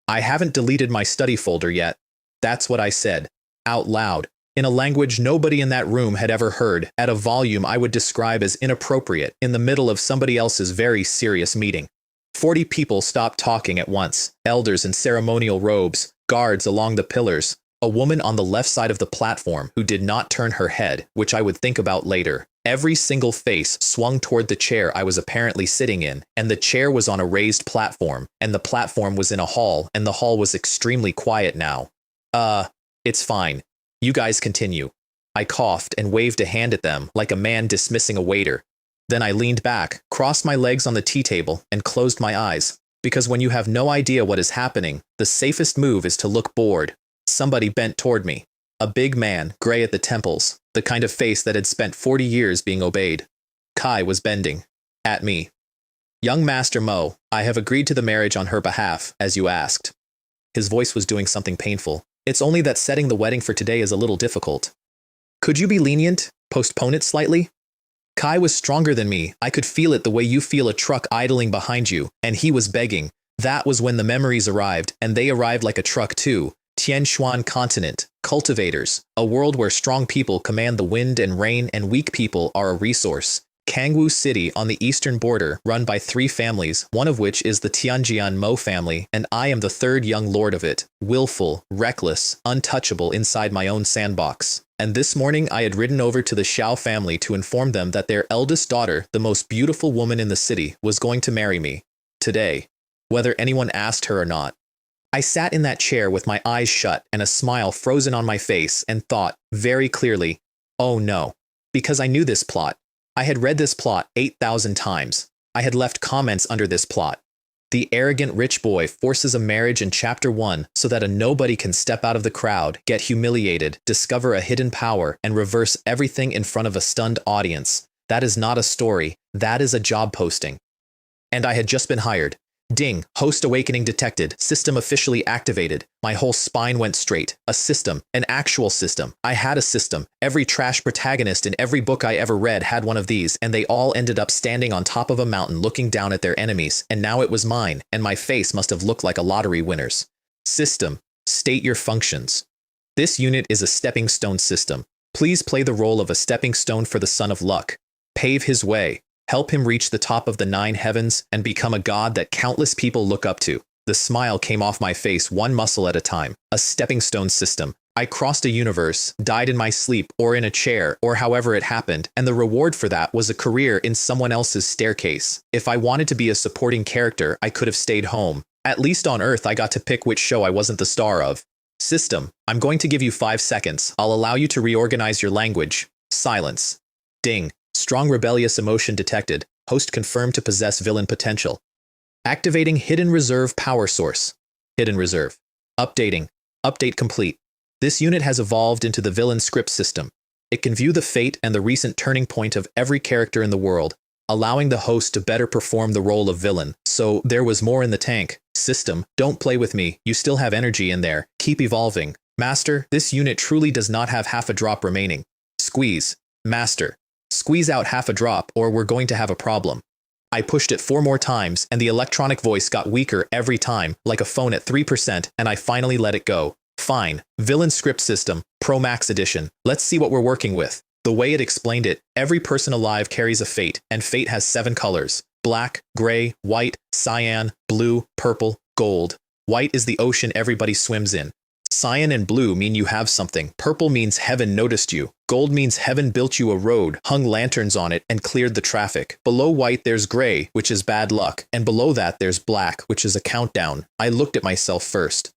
I haven't deleted my study folder yet. That's what I said, out loud, in a language nobody in that room had ever heard, at a volume I would describe as inappropriate, in the middle of somebody else's very serious meeting. 40 people stopped talking at once, elders in ceremonial robes, guards along the pillars, a woman on the left side of the platform who did not turn her head, which I would think about later. Every single face swung toward the chair I was apparently sitting in, and the chair was on a raised platform, and the platform was in a hall, and the hall was extremely quiet now. It's fine. You guys continue. I coughed and waved a hand at them like a man dismissing a waiter. Then I leaned back, crossed my legs on the tea table, and closed my eyes. Because when you have no idea what is happening, the safest move is to look bored. Somebody bent toward me. A big man, gray at the temples, the kind of face that had spent 40 years being obeyed. Kai was bending. At me. Young Master Mo, I have agreed to the marriage on her behalf, as you asked. His voice was doing something painful. It's only that setting the wedding for today is a little difficult. Could you be lenient? Postpone it slightly? Kai was stronger than me. I could feel it the way you feel a truck idling behind you, and he was begging. That was when the memories arrived, and they arrived like a truck too. Tianshuan continent, cultivators, a world where strong people command the wind and rain and weak people are a resource. Kangwu City on the eastern border, run by 3 families, one of which is the Tianjian Mo family, and I am the 3rd young lord of it, willful, reckless, untouchable inside my own sandbox. And this morning I had ridden over to the Xiao family to inform them that their eldest daughter, the most beautiful woman in the city, was going to marry me. Today. Whether anyone asked her or not. I sat in that chair with my eyes shut and a smile frozen on my face and thought, very clearly, oh no. Because I knew this plot. I had read this plot 8,000 times. I had left comments under this plot. The arrogant rich boy forces a marriage in Chapter 1 so that a nobody can step out of the crowd, get humiliated, discover a hidden power, and reverse everything in front of a stunned audience. That is not a story. That is a job posting. And I had just been hired. Ding, host awakening detected, system officially activated. My whole spine went straight. A system, an actual system. I had a system. Every trash protagonist in every book I ever read had one of these, and they all ended up standing on top of a mountain looking down at their enemies, and now it was mine, and my face must have looked like a lottery winner's. System, state your functions. This unit is a stepping stone system. Please play the role of a stepping stone for the son of luck. Pave his way. Help him reach the top of the 9 heavens and become a god that countless people look up to. The smile came off my face one muscle at a time. A stepping stone system. I crossed a universe, died in my sleep, or in a chair, or however it happened, and the reward for that was a career in someone else's staircase. If I wanted to be a supporting character, I could have stayed home. At least on Earth, I got to pick which show I wasn't the star of. System, I'm going to give you 5 seconds. I'll allow you to reorganize your language. Silence. Ding. Strong rebellious emotion detected. Host confirmed to possess villain potential. Activating hidden reserve power source. Hidden reserve. Updating. Update complete. This unit has evolved into the villain script system. It can view the fate and the recent turning point of every character in the world, allowing the host to better perform the role of villain. So there was more in the tank. System, don't play with me. You still have energy in there. Keep evolving. Master, this unit truly does not have half a drop remaining. Squeeze. Master. Squeeze out half a drop or we're going to have a problem. I pushed it 4 more times and the electronic voice got weaker every time, like a phone at 3%, and I finally let it go. Fine. Villain script system, Pro Max edition. Let's see what we're working with. The way it explained it, every person alive carries a fate, and fate has 7 colors. Black, gray, white, cyan, blue, purple, gold. White is the ocean everybody swims in. Cyan and blue mean you have something. Purple means heaven noticed you. Gold means heaven built you a road, hung lanterns on it, and cleared the traffic. Below white there's gray, which is bad luck, and below that there's black, which is a countdown. I looked at myself first.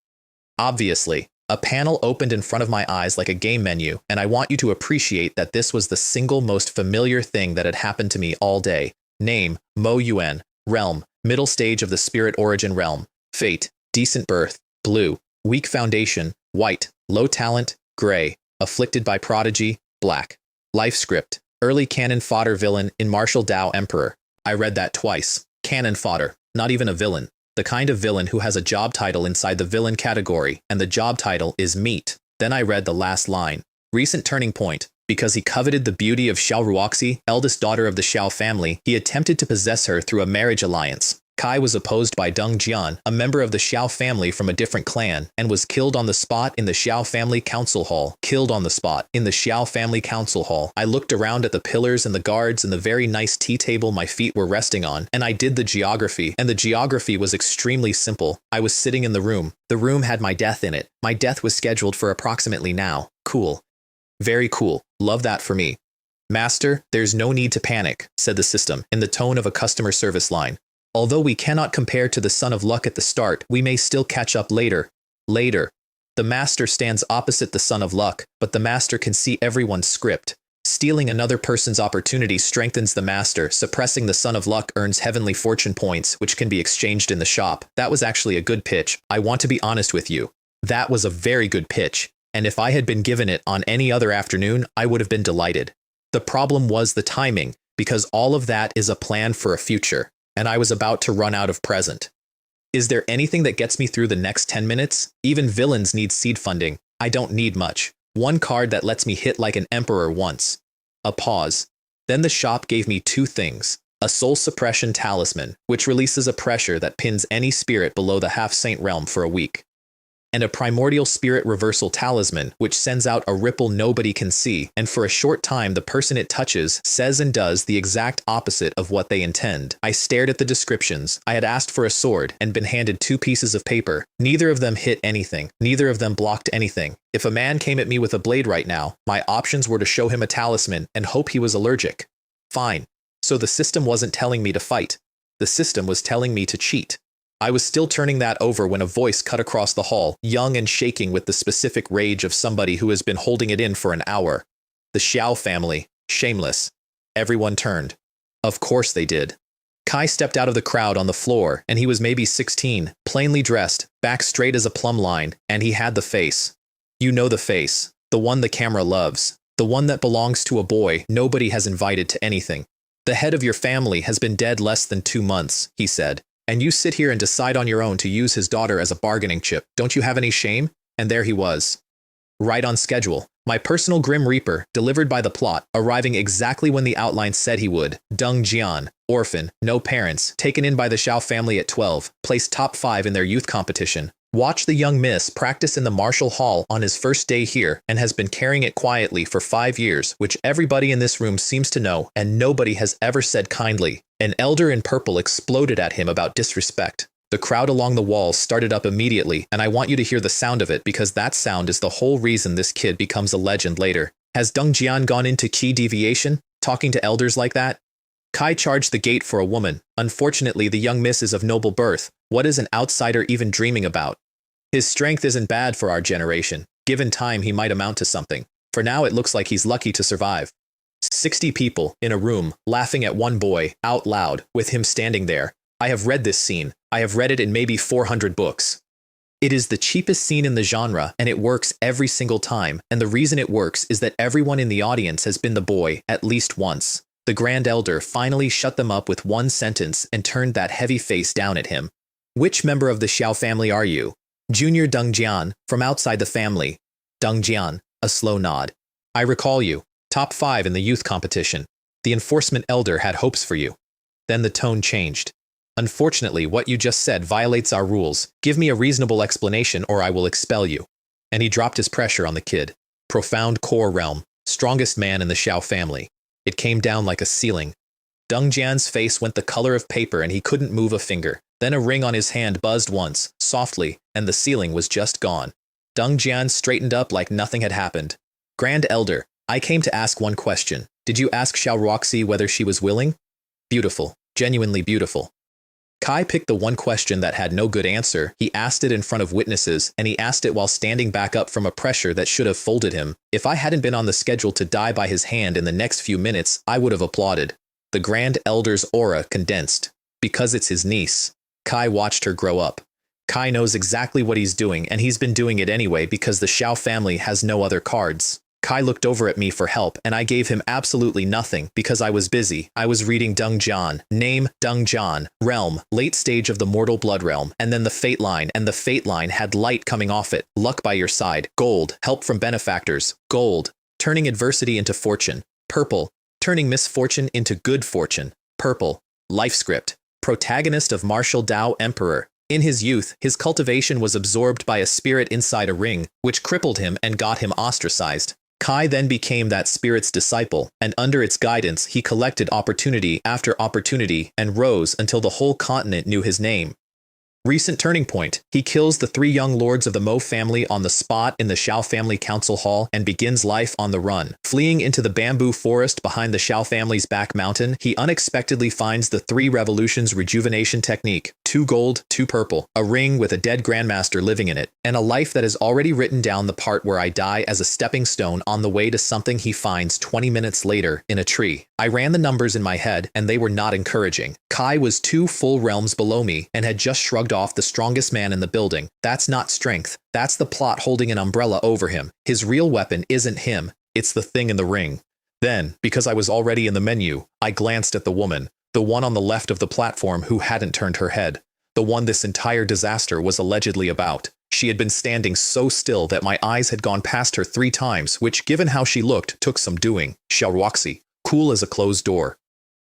Obviously, a panel opened in front of my eyes like a game menu, and I want you to appreciate that this was the single most familiar thing that had happened to me all day. Name, Mo Yuan. Realm, middle stage of the spirit origin realm. Fate, decent birth, blue. Weak foundation, white. Low talent, gray. Afflicted by prodigy, black. Life script, early cannon fodder villain in Martial Dao Emperor. I read that twice. Cannon fodder, not even a villain. The kind of villain who has a job title inside the villain category, and the job title is meat. Then I read the last line. Recent turning point. Because he coveted the beauty of Xiao Ruoxi, eldest daughter of the Xiao family, he attempted to possess her through a marriage alliance. Kai was opposed by Deng Jian, a member of the Xiao family from a different clan, and was killed on the spot in the Xiao family council hall. Killed on the spot in the Xiao family council hall. I looked around at the pillars and the guards and the very nice tea table my feet were resting on, and I did the geography, and the geography was extremely simple. I was sitting in the room. The room had my death in it. My death was scheduled for approximately now. Cool. Very cool. Love that for me. Master, there's no need to panic, said the system, in the tone of a customer service line. Although we cannot compare to the Son of Luck at the start, we may still catch up later. Later. The Master stands opposite the Son of Luck, but the Master can see everyone's script. Stealing another person's opportunity strengthens the Master. Suppressing the Son of Luck earns heavenly fortune points, which can be exchanged in the shop. That was actually a good pitch. I want to be honest with you. That was a very good pitch, and if I had been given it on any other afternoon, I would have been delighted. The problem was the timing, because all of that is a plan for a future, and I was about to run out of present. Is there anything that gets me through the next 10 minutes? Even villains need seed funding. I don't need much. One card that lets me hit like an emperor once. A pause. Then the shop gave me two things. A soul suppression talisman, which releases a pressure that pins any spirit below the half-saint realm for a week. And a primordial spirit reversal talisman, which sends out a ripple nobody can see, and for a short time the person it touches says and does the exact opposite of what they intend. I stared at the descriptions. I had asked for a sword and been handed two pieces of paper. Neither of them hit anything. Neither of them blocked anything. If a man came at me with a blade right now, my options were to show him a talisman and hope he was allergic. Fine. So the system wasn't telling me to fight. The system was telling me to cheat. I was still turning that over when a voice cut across the hall, young and shaking with the specific rage of somebody who has been holding it in for an hour. The Xiao family. Shameless. Everyone turned. Of course they did. Kai stepped out of the crowd on the floor, and he was maybe 16, plainly dressed, back straight as a plumb line, and he had the face. You know the face. The one the camera loves. The one that belongs to a boy nobody has invited to anything. The head of your family has been dead less than 2 months, he said. And you sit here and decide on your own to use his daughter as a bargaining chip. Don't you have any shame? And there he was. Right on schedule. My personal Grim Reaper, delivered by the plot, arriving exactly when the outline said he would. Deng Jian, orphan, no parents, taken in by the Xiao family at 12, placed top 5 in their youth competition. Watch the young miss practice in the martial hall on his first day here and has been carrying it quietly for 5 years, which everybody in this room seems to know, and nobody has ever said kindly. An elder in purple exploded at him about disrespect. The crowd along the walls started up immediately, and I want you to hear the sound of it because that sound is the whole reason this kid becomes a legend later. Has Deng Jian gone into key deviation, talking to elders like that? Kai charged the gate for a woman. Unfortunately, the young miss is of noble birth. What is an outsider even dreaming about? His strength isn't bad for our generation. Given time, he might amount to something. For now, it looks like he's lucky to survive. 60 people in a room, laughing at one boy, out loud, with him standing there. I have read this scene. I have read it in maybe 400 books. It is the cheapest scene in the genre, and it works every single time. And the reason it works is that everyone in the audience has been the boy, at least once. The Grand Elder finally shut them up with one sentence and turned that heavy face down at him. Which member of the Xiao family are you? Junior Deng Jian, from outside the family. Deng Jian, a slow nod. I recall you. Top 5 in the youth competition. The enforcement elder had hopes for you. Then the tone changed. Unfortunately, what you just said violates our rules. Give me a reasonable explanation or I will expel you. And he dropped his pressure on the kid. Profound core realm. Strongest man in the Xiao family. It came down like a ceiling. Deng Jian's face went the color of paper and he couldn't move a finger. Then a ring on his hand buzzed once, softly, and the ceiling was just gone. Deng Jian straightened up like nothing had happened. Grand Elder, I came to ask one question. Did you ask Xiao Roxy whether she was willing? Beautiful. Genuinely beautiful. Kai picked the one question that had no good answer. He asked it in front of witnesses, and he asked it while standing back up from a pressure that should have folded him. If I hadn't been on the schedule to die by his hand in the next few minutes, I would have applauded. The Grand Elder's aura condensed. Because it's his niece. Kai watched her grow up. Kai knows exactly what he's doing, and he's been doing it anyway because the Xiao family has no other cards. Kai looked over at me for help, and I gave him absolutely nothing because I was busy. I was reading Deng Jian. Name, Deng Jian. Realm, late stage of the mortal blood realm. And then the fate line, and the fate line had light coming off it. Luck by your side. Gold, help from benefactors. Gold, turning adversity into fortune. Purple, turning misfortune into good fortune. Purple, life script. protagonist of martial Dao Emperor. In his youth, his cultivation was absorbed by a spirit inside a ring, which crippled him and got him ostracized. Kai then became that spirit's disciple, and under its guidance he collected opportunity after opportunity and rose until the whole continent knew his name. Recent turning point. He kills the 3 young lords of the Mo family on the spot in the Shao family council hall and begins life on the run. Fleeing into the bamboo forest behind the Shao family's back mountain, he unexpectedly finds the 3 revolutions rejuvenation technique. 2 gold, 2 purple, a ring with a dead grandmaster living in it, and a life that has already written down the part where I die as a stepping stone on the way to something he finds 20 minutes later in a tree. I ran the numbers in my head, and they were not encouraging. Kai was 2 full realms below me and had just shrugged off the strongest man in the building. That's not strength. That's the plot holding an umbrella over him. His real weapon isn't him. It's the thing in the ring. Then, because I was already in the menu, I glanced at the woman, the one on the left of the platform who hadn't turned her head. The one this entire disaster was allegedly about. She had been standing so still that my eyes had gone past her 3 times, which, given how she looked, took some doing. Xiaoruoxi, cool as a closed door.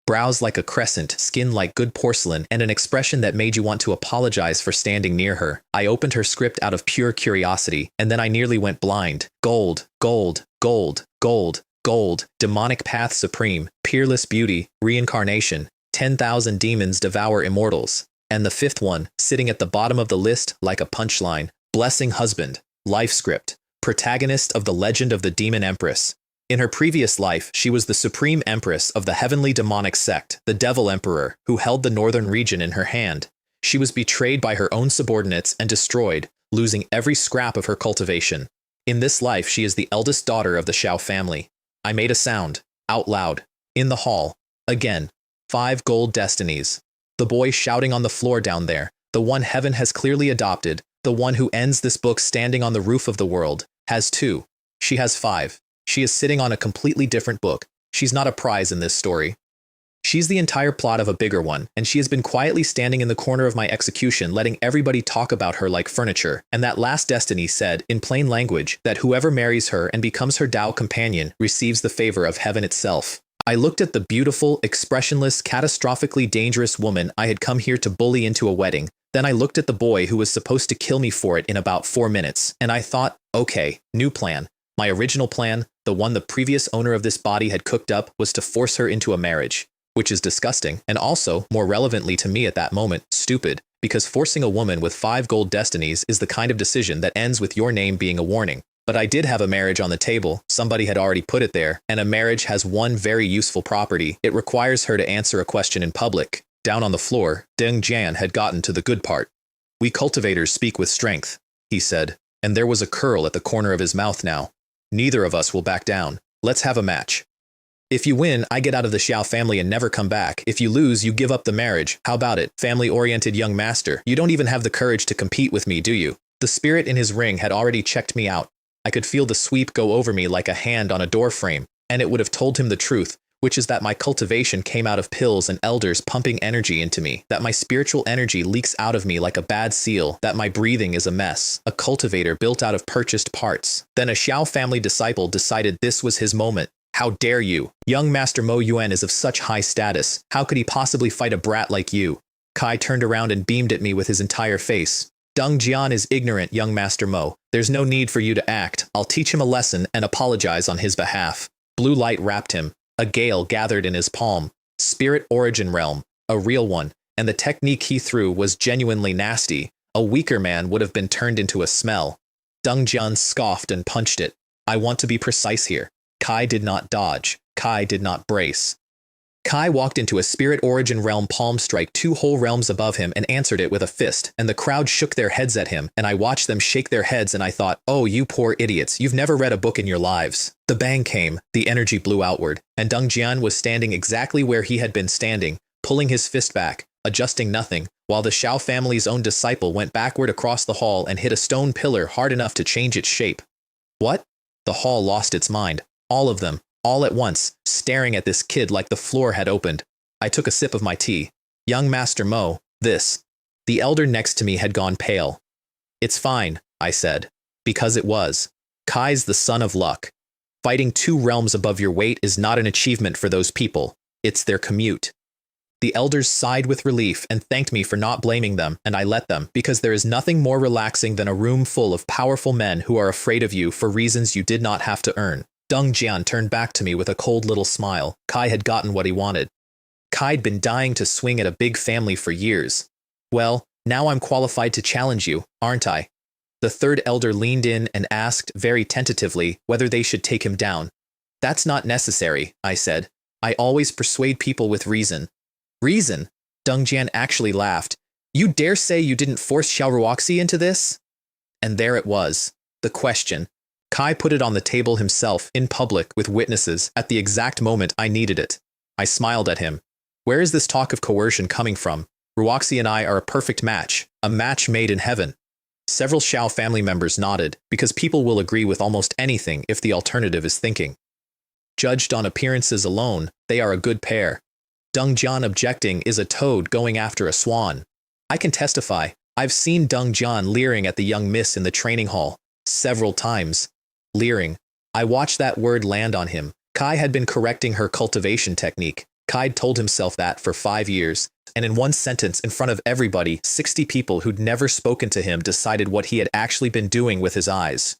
Brows like a crescent, skin like good porcelain, and an expression that made you want to apologize for standing near her. I opened her script out of pure curiosity, and then I nearly went blind. Gold, gold, gold, gold, gold, demonic path supreme, peerless beauty, reincarnation, 10,000 demons devour immortals. And the 5th one, sitting at the bottom of the list like a punchline, blessing husband, life script, protagonist of the legend of the demon empress. In her previous life, she was the supreme empress of the heavenly demonic sect, the Devil Emperor, who held the northern region in her hand. She was betrayed by her own subordinates and destroyed, losing every scrap of her cultivation. In this life, she is the eldest daughter of the Shao family. I made a sound, out loud, in the hall. Again, 5 gold destinies. The boy shouting on the floor down there, the one heaven has clearly adopted, the one who ends this book standing on the roof of the world, has 2. She has 5. She is sitting on a completely different book. She's not a prize in this story. She's the entire plot of a bigger one, and she has been quietly standing in the corner of my execution, letting everybody talk about her like furniture. And that last destiny said, in plain language, that whoever marries her and becomes her Tao companion receives the favor of heaven itself. I looked at the beautiful, expressionless, catastrophically dangerous woman I had come here to bully into a wedding. Then I looked at the boy who was supposed to kill me for it in about 4 minutes, and I thought, okay, new plan. My original plan, the one the previous owner of this body had cooked up, was to force her into a marriage, which is disgusting, and also, more relevantly to me at that moment, stupid, because forcing a woman with 5 gold destinies is the kind of decision that ends with your name being a warning. But I did have a marriage on the table, somebody had already put it there, and a marriage has one very useful property. It requires her to answer a question in public. Down on the floor, Deng Jian had gotten to the good part. "We cultivators speak with strength," he said, and there was a curl at the corner of his mouth now. "Neither of us will back down. Let's have a match. If you win, I get out of the Xiao family and never come back. If you lose, you give up the marriage. How about it, family-oriented young master? You don't even have the courage to compete with me, do you?" The spirit in his ring had already checked me out. I could feel the sweep go over me like a hand on a door frame, and it would have told him the truth, which is that my cultivation came out of pills and elders pumping energy into me, that my spiritual energy leaks out of me like a bad seal, that my breathing is a mess, a cultivator built out of purchased parts. Then a Xiao family disciple decided this was his moment. "How dare you? Young Master Mo Yuan is of such high status. How could he possibly fight a brat like you?" Kai turned around and beamed at me with his entire face. "Deng Jian is ignorant, young Master Mo. There's no need for you to act. I'll teach him a lesson and apologize on his behalf." Blue light wrapped him. A gale gathered in his palm. Spirit origin realm, a real one, and the technique he threw was genuinely nasty. A weaker man would have been turned into a smell. Deng Jian scoffed and punched it. I want to be precise here. Kai did not dodge. Kai did not brace. Kai walked into a spirit origin realm palm strike 2 whole realms above him and answered it with a fist, and the crowd shook their heads at him, and I watched them shake their heads and I thought, oh, you poor idiots, you've never read a book in your lives. The bang came, the energy blew outward, and Deng Jian was standing exactly where he had been standing, pulling his fist back, adjusting nothing, while the Shao family's own disciple went backward across the hall and hit a stone pillar hard enough to change its shape. What? The hall lost its mind. All of them. All at once, staring at this kid like the floor had opened. I took a sip of my tea. "Young Master Mo, this." The elder next to me had gone pale. "It's fine," I said. Because it was. Kai's the son of luck. Fighting 2 realms above your weight is not an achievement for those people. It's their commute. The elders sighed with relief and thanked me for not blaming them, and I let them, because there is nothing more relaxing than a room full of powerful men who are afraid of you for reasons you did not have to earn. Deng Jian turned back to me with a cold little smile. Kai had gotten what he wanted. Kai'd been dying to swing at a big family for years. Well, now I'm qualified to challenge you, aren't I? The third elder leaned in and asked, very tentatively, whether they should take him down. That's not necessary, I said. I always persuade people with reason. Reason? Deng Jian actually laughed. You dare say you didn't force Xiao Ruoxi into this? And there it was. The question. Kai put it on the table himself, in public, with witnesses, at the exact moment I needed it. I smiled at him. Where is this talk of coercion coming from? Ruoxi and I are a perfect match, a match made in heaven. Several Xiao family members nodded, because people will agree with almost anything if the alternative is thinking. Judged on appearances alone, they are a good pair. Deng Jian objecting is a toad going after a swan. I can testify. I've seen Deng Jian leering at the young miss in the training hall. Several times. Leering. I watched that word land on him. Kai had been correcting her cultivation technique. Kai'd told himself that for 5 years, and in one sentence in front of everybody, 60 people who'd never spoken to him decided what he had actually been doing with his eyes.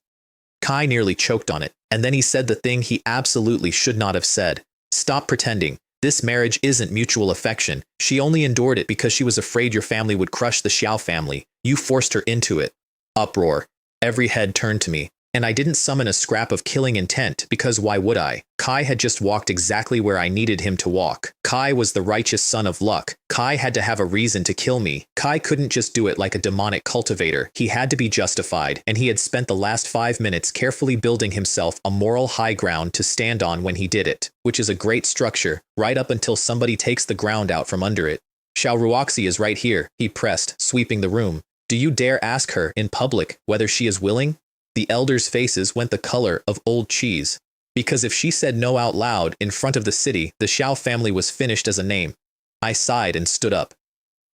Kai nearly choked on it, and then he said the thing he absolutely should not have said. Stop pretending. This marriage isn't mutual affection. She only endured it because she was afraid your family would crush the Xiao family. You forced her into it. Uproar. Every head turned to me, and I didn't summon a scrap of killing intent because why would I? Kai had just walked exactly where I needed him to walk. Kai was the righteous son of luck. Kai had to have a reason to kill me. Kai couldn't just do it like a demonic cultivator. He had to be justified, and he had spent the last 5 minutes carefully building himself a moral high ground to stand on when he did it, which is a great structure, right up until somebody takes the ground out from under it. Xiao Ruoxi is right here, he pressed, sweeping the room. Do you dare ask her, in public, whether she is willing? The elders' faces went the color of old cheese. Because if she said no out loud in front of the city, the Xiao family was finished as a name. I sighed and stood up.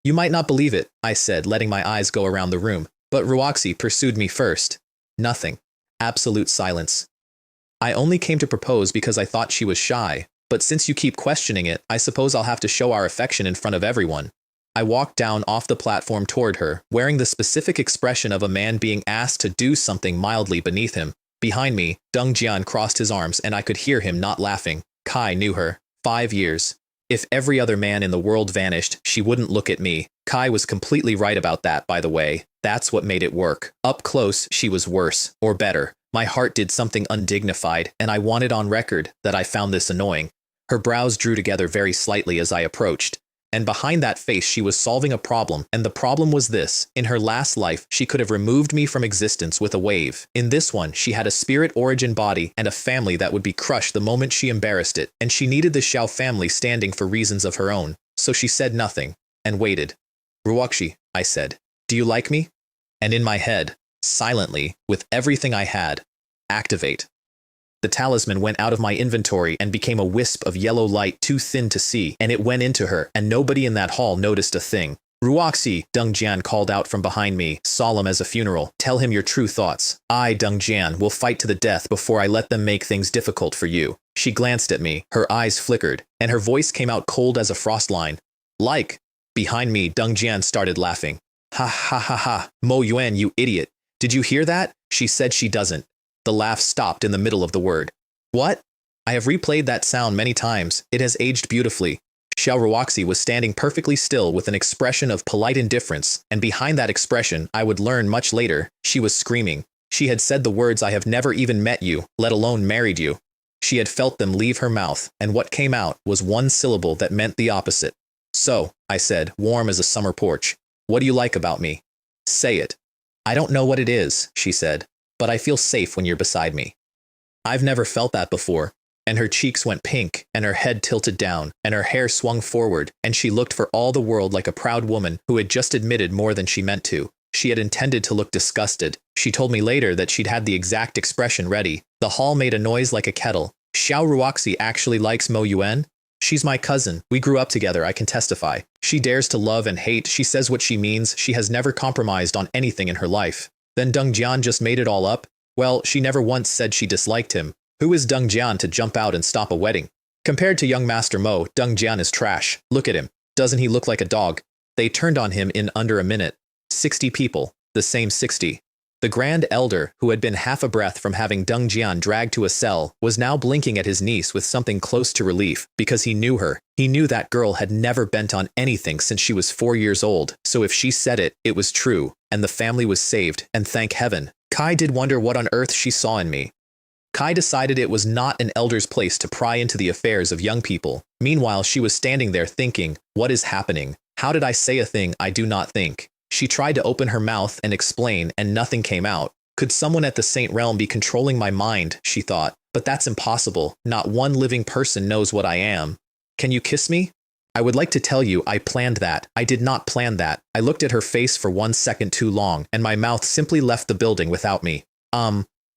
You might not believe it, I said, letting my eyes go around the room, but Ruoxi pursued me first. Nothing. Absolute silence. I only came to propose because I thought she was shy, but since you keep questioning it, I suppose I'll have to show our affection in front of everyone. I walked down off the platform toward her, wearing the specific expression of a man being asked to do something mildly beneath him. Behind me, Deng Jian crossed his arms and I could hear him not laughing. Kai knew her. 5 years. If every other man in the world vanished, she wouldn't look at me. Kai was completely right about that, by the way. That's what made it work. Up close, she was worse, or better. My heart did something undignified, and I wanted on record that I found this annoying. Her brows drew together very slightly as I approached. And behind that face she was solving a problem, and the problem was this. In her last life, she could have removed me from existence with a wave. In this one, she had a spirit origin body and a family that would be crushed the moment she embarrassed it, and she needed the Xiao family standing for reasons of her own. So she said nothing, and waited. Ruoxi, I said, do you like me? And in my head, silently, with everything I had, activate. The talisman went out of my inventory and became a wisp of yellow light too thin to see, and it went into her, and nobody in that hall noticed a thing. Ruoxi, Deng Jian called out from behind me, solemn as a funeral. Tell him your true thoughts. I, Deng Jian, will fight to the death before I let them make things difficult for you. She glanced at me, her eyes flickered, and her voice came out cold as a frost line. Like. Behind me, Deng Jian started laughing. Ha ha ha ha, Mo Yuan, you idiot. Did you hear that? She said she doesn't. The laugh stopped in the middle of the word. What? I have replayed that sound many times. It has aged beautifully. Xiao Ruoxi was standing perfectly still with an expression of polite indifference, and behind that expression, I would learn much later, she was screaming. She had said the words I have never even met you, let alone married you. She had felt them leave her mouth, and what came out was one syllable that meant the opposite. So, I said, warm as a summer porch, what do you like about me? Say it. I don't know what it is, she said, but I feel safe when you're beside me. I've never felt that before. And her cheeks went pink, and her head tilted down, and her hair swung forward, and she looked for all the world like a proud woman who had just admitted more than she meant to. She had intended to look disgusted. She told me later that she'd had the exact expression ready. The hall made a noise like a kettle. Xiao Ruoxi actually likes Mo Yuan? She's my cousin. We grew up together, I can testify. She dares to love and hate. She says what she means. She has never compromised on anything in her life. Then Deng Jian just made it all up? Well, she never once said she disliked him. Who is Deng Jian to jump out and stop a wedding? Compared to young Master Mo, Deng Jian is trash. Look at him. Doesn't he look like a dog? They turned on him in under a minute. 60 people, the same 60. The Grand Elder, who had been half a breath from having Deng Jian dragged to a cell, was now blinking at his niece with something close to relief, because he knew her. He knew that girl had never bent on anything since she was 4 years old, so if she said it, it was true, and the family was saved, and thank heaven. Kai did wonder what on earth she saw in me. Kai decided it was not an elder's place to pry into the affairs of young people. Meanwhile, she was standing there thinking, what is happening? How did I say a thing I do not think? She tried to open her mouth and explain, and nothing came out. Could someone at the Saint Realm be controlling my mind, she thought. But that's impossible. Not one living person knows what I am. Can you kiss me? I would like to tell you I planned that. I did not plan that. I looked at her face for 1 second too long, and my mouth simply left the building without me.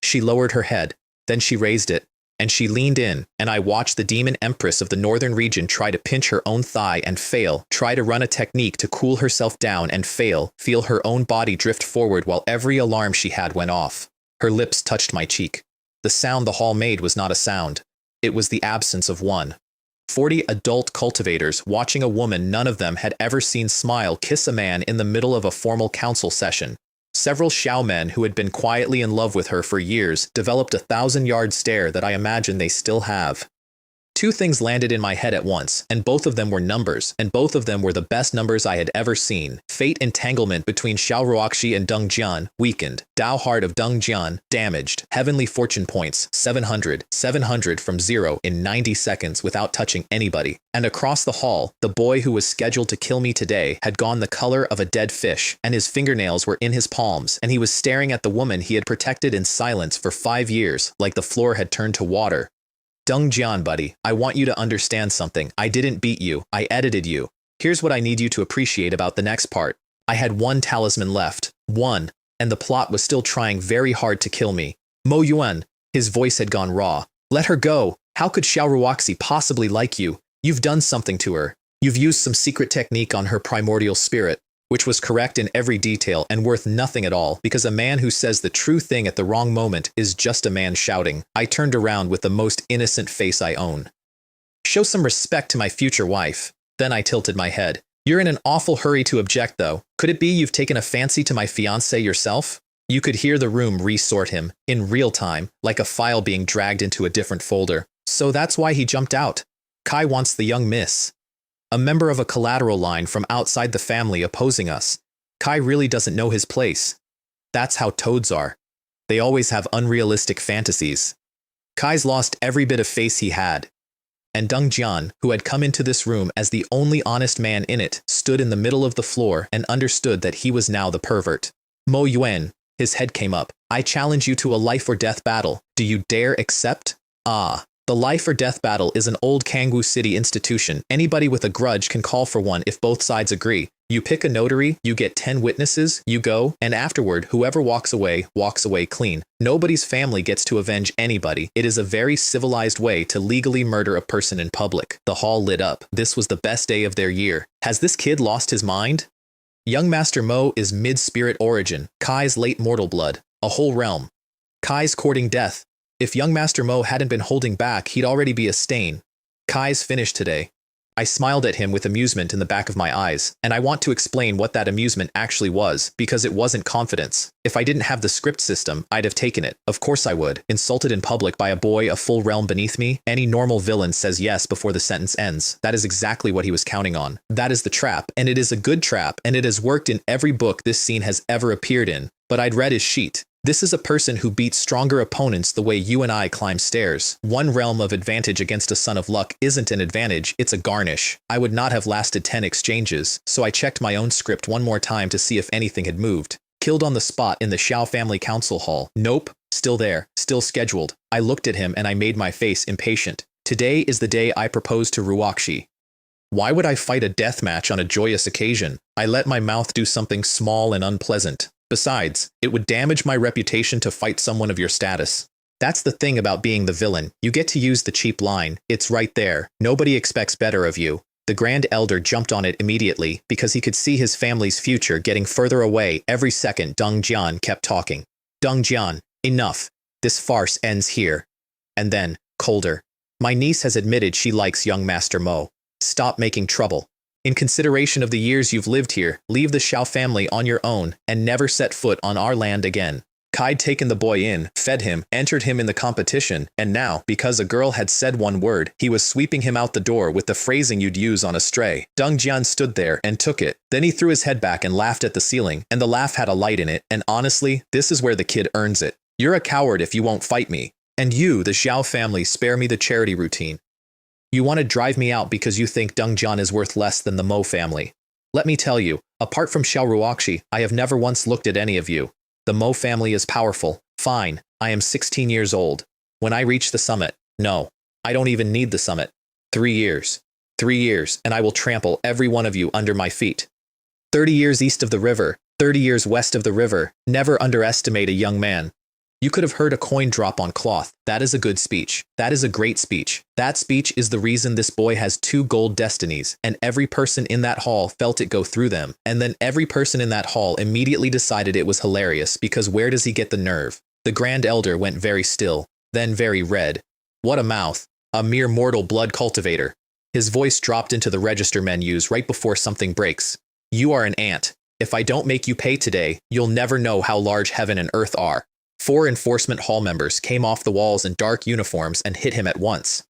She lowered her head. Then she raised it, and she leaned in, and I watched the demon empress of the northern region try to pinch her own thigh and fail, try to run a technique to cool herself down and fail, feel her own body drift forward while every alarm she had went off. Her lips touched my cheek. The sound the hall made was not a sound. It was the absence of one. 40 adult cultivators watching a woman none of them had ever seen smile kiss a man in the middle of a formal council session. Several Xiao men who had been quietly in love with her for years developed a 1,000-yard stare that I imagine they still have. Two things landed in my head at once, and both of them were numbers, and both of them were the best numbers I had ever seen. Fate entanglement between Xiao Ruoxi and Deng Jian, weakened. Dao heart of Deng Jian, damaged. Heavenly fortune points, 700 from 0 in 90 seconds without touching anybody. And across the hall, the boy who was scheduled to kill me today had gone the color of a dead fish, and his fingernails were in his palms, and he was staring at the woman he had protected in silence for 5 years, like the floor had turned to water. Deng Jian, buddy, I want you to understand something. I didn't beat you. I edited you. Here's what I need you to appreciate about the next part. I had one talisman left. One. And the plot was still trying very hard to kill me. Mo Yuan. His voice had gone raw. Let her go. How could Xiao Ruoxi possibly like you? You've done something to her. You've used some secret technique on her primordial spirit, which was correct in every detail and worth nothing at all, because a man who says the true thing at the wrong moment is just a man shouting. I turned around with the most innocent face I own. Show some respect to my future wife. Then I tilted my head. You're in an awful hurry to object, though. Could it be you've taken a fancy to my fiancé yourself? You could hear the room resort him, in real time, like a file being dragged into a different folder. So that's why he jumped out. Kai wants the young miss. A member of a collateral line from outside the family opposing us. Kai really doesn't know his place. That's how toads are. They always have unrealistic fantasies. Kai's lost every bit of face he had. And Deng Jian, who had come into this room as the only honest man in it, stood in the middle of the floor and understood that he was now the pervert. Mo Yuan, his head came up. I challenge you to a life or death battle. Do you dare accept? The life or death battle is an old Kangwu City institution. Anybody with a grudge can call for one if both sides agree. You pick a notary, you get 10 witnesses, you go, and afterward, whoever walks away clean. Nobody's family gets to avenge anybody. It is a very civilized way to legally murder a person in public. The hall lit up. This was the best day of their year. Has this kid lost his mind? Young Master Mo is mid-spirit origin. Kai's late mortal blood. A whole realm. Kai's courting death. If young Master Mo hadn't been holding back, he'd already be a stain. Kai's finished today. I smiled at him with amusement in the back of my eyes, and I want to explain what that amusement actually was, because it wasn't confidence. If I didn't have the script system, I'd have taken it. Of course I would. Insulted in public by a boy a full realm beneath me? Any normal villain says yes before the sentence ends. That is exactly what he was counting on. That is the trap, and it is a good trap, and it has worked in every book this scene has ever appeared in. But I'd read his sheet. This is a person who beats stronger opponents the way you and I climb stairs. One realm of advantage against a son of luck isn't an advantage, it's a garnish. I would not have lasted 10 exchanges, so I checked my own script one more time to see if anything had moved. Killed on the spot in the Xiao family council hall. Nope, still there, still scheduled. I looked at him and I made my face impatient. Today is the day I propose to Ruoxi. Why would I fight a death match on a joyous occasion? I let my mouth do something small and unpleasant. Besides, it would damage my reputation to fight someone of your status. That's the thing about being the villain. You get to use the cheap line. It's right there. Nobody expects better of you. The Grand Elder jumped on it immediately because he could see his family's future getting further away every second Deng Jian kept talking. Deng Jian, enough. This farce ends here. And then, colder. My niece has admitted she likes young Master Mo. Stop making trouble. In consideration of the years you've lived here, leave the Xiao family on your own and never set foot on our land again. Kai'd taken the boy in, fed him, entered him in the competition, and now, because a girl had said one word, he was sweeping him out the door with the phrasing you'd use on a stray. Deng Jian stood there and took it. Then he threw his head back and laughed at the ceiling, and the laugh had a light in it, and honestly, this is where the kid earns it. You're a coward if you won't fight me. And you, the Xiao family, spare me the charity routine. You want to drive me out because you think Deng Jian is worth less than the Mo family. Let me tell you, apart from Xiao Ruoxi, I have never once looked at any of you. The Mo family is powerful. Fine, I am 16 years old. When I reach the summit, no, I don't even need the summit. 3 years. 3 years, and I will trample every one of you under my feet. 30 years east of the river, 30 years west of the river. Never underestimate a young man. You could have heard a coin drop on cloth. That is a good speech. That is a great speech. That speech is the reason this boy has 2 gold destinies, and every person in that hall felt it go through them, and then every person in that hall immediately decided it was hilarious because where does he get the nerve? The Grand Elder went very still, then very red. What a mouth. A mere mortal blood cultivator. His voice dropped into the register menus right before something breaks. You are an ant. If I don't make you pay today, you'll never know how large heaven and earth are. 4 enforcement hall members came off the walls in dark uniforms and hit him at once.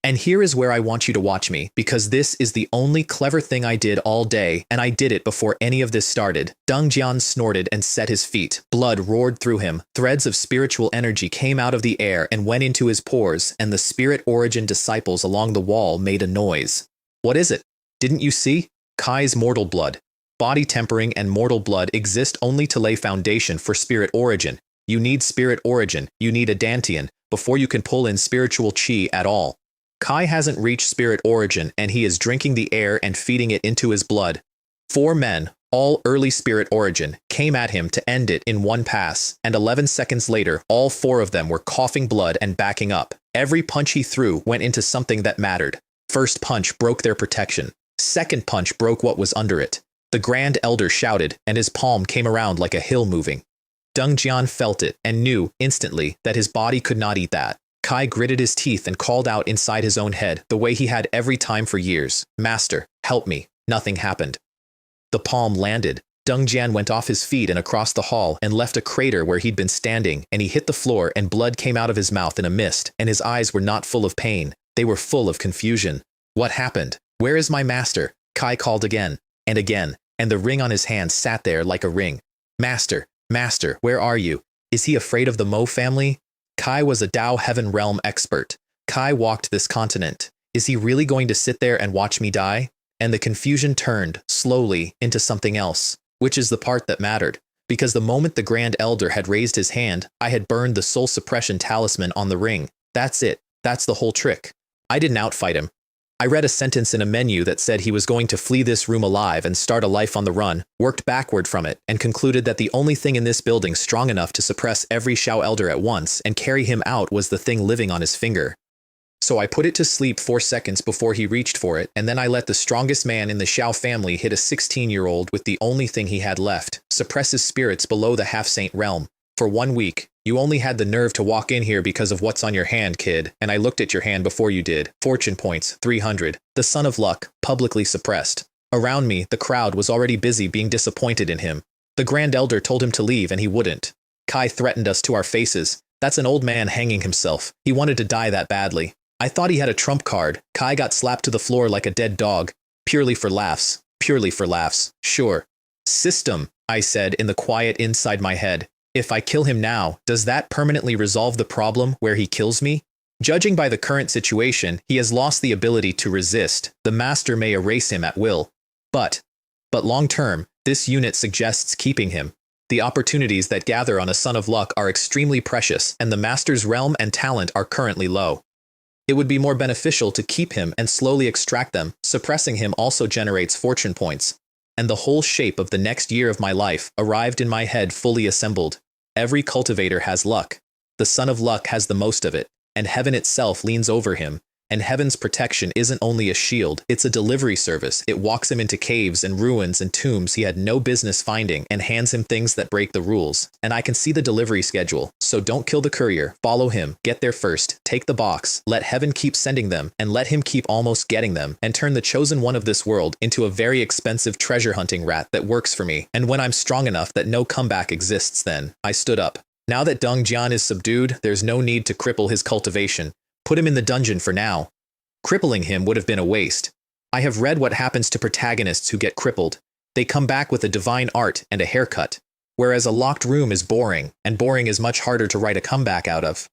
And here is where I want you to watch me, because this is the only clever thing I did all day, and I did it before any of this started. Deng Jian snorted and set his feet. Blood roared through him. Threads of spiritual energy came out of the air and went into his pores, and the spirit origin disciples along the wall made a noise. What is it? Didn't you see? Kai's mortal blood. Body tempering and mortal blood exist only to lay foundation for spirit origin. You need spirit origin, you need a Dantian, before you can pull in spiritual chi at all. Kai hasn't reached spirit origin and he is drinking the air and feeding it into his blood. 4 men, all early spirit origin, came at him to end it in one pass, and 11 seconds later, all 4 of them were coughing blood and backing up. Every punch he threw went into something that mattered. First punch broke their protection. Second punch broke what was under it. The Grand Elder shouted, and his palm came around like a hill moving. Deng Jian felt it and knew instantly that his body could not eat that. Kai gritted his teeth and called out inside his own head the way he had every time for years. Master, help me. Nothing happened. The palm landed. Deng Jian went off his feet and across the hall and left a crater where he'd been standing, and he hit the floor and blood came out of his mouth in a mist, and his eyes were not full of pain. They were full of confusion. What happened? Where is my master? Kai called again, and the ring on his hand sat there like a ring. Master. Master, where are you? Is he afraid of the Mo family? Kai was a Dao Heaven Realm expert. Kai walked this continent. Is he really going to sit there and watch me die? And the confusion turned, slowly, into something else, which is the part that mattered. Because the moment the Grand Elder had raised his hand, I had burned the soul suppression talisman on the ring. That's it. That's the whole trick. I didn't outfight him. I read a sentence in a menu that said he was going to flee this room alive and start a life on the run, worked backward from it, and concluded that the only thing in this building strong enough to suppress every Xiao elder at once and carry him out was the thing living on his finger. So I put it to sleep 4 seconds before he reached for it, and then I let the strongest man in the Xiao family hit a 16-year-old with the only thing he had left, suppress his spirits below the half-saint realm. For 1 week, you only had the nerve to walk in here because of what's on your hand, kid, and I looked at your hand before you did. Fortune points, 300. The son of luck, publicly suppressed. Around me, the crowd was already busy being disappointed in him. The Grand Elder told him to leave and he wouldn't. Kai threatened us to our faces. That's an old man hanging himself. He wanted to die that badly. I thought he had a trump card. Kai got slapped to the floor like a dead dog. Purely for laughs. Purely for laughs. Sure. System, I said in the quiet inside my head. If I kill him now, does that permanently resolve the problem where he kills me? Judging by the current situation, he has lost the ability to resist. The master may erase him at will. But long term, this unit suggests keeping him. The opportunities that gather on a son of luck are extremely precious, and the master's realm and talent are currently low. It would be more beneficial to keep him and slowly extract them. Suppressing him also generates fortune points. And the whole shape of the next year of my life arrived in my head fully assembled. Every cultivator has luck. The son of luck has the most of it, and heaven itself leans over him, and heaven's protection isn't only a shield, it's a delivery service. It walks him into caves and ruins and tombs he had no business finding and hands him things that break the rules. And I can see the delivery schedule, so don't kill the courier, follow him, get there first, take the box, let heaven keep sending them, and let him keep almost getting them, and turn the chosen one of this world into a very expensive treasure hunting rat that works for me. And when I'm strong enough that no comeback exists, then I stood up. Now that Deng Jian is subdued, there's no need to cripple his cultivation. Put him in the dungeon for now. Crippling him would have been a waste. I have read what happens to protagonists who get crippled. They come back with a divine art and a haircut, whereas a locked room is boring, and boring is much harder to write a comeback out of.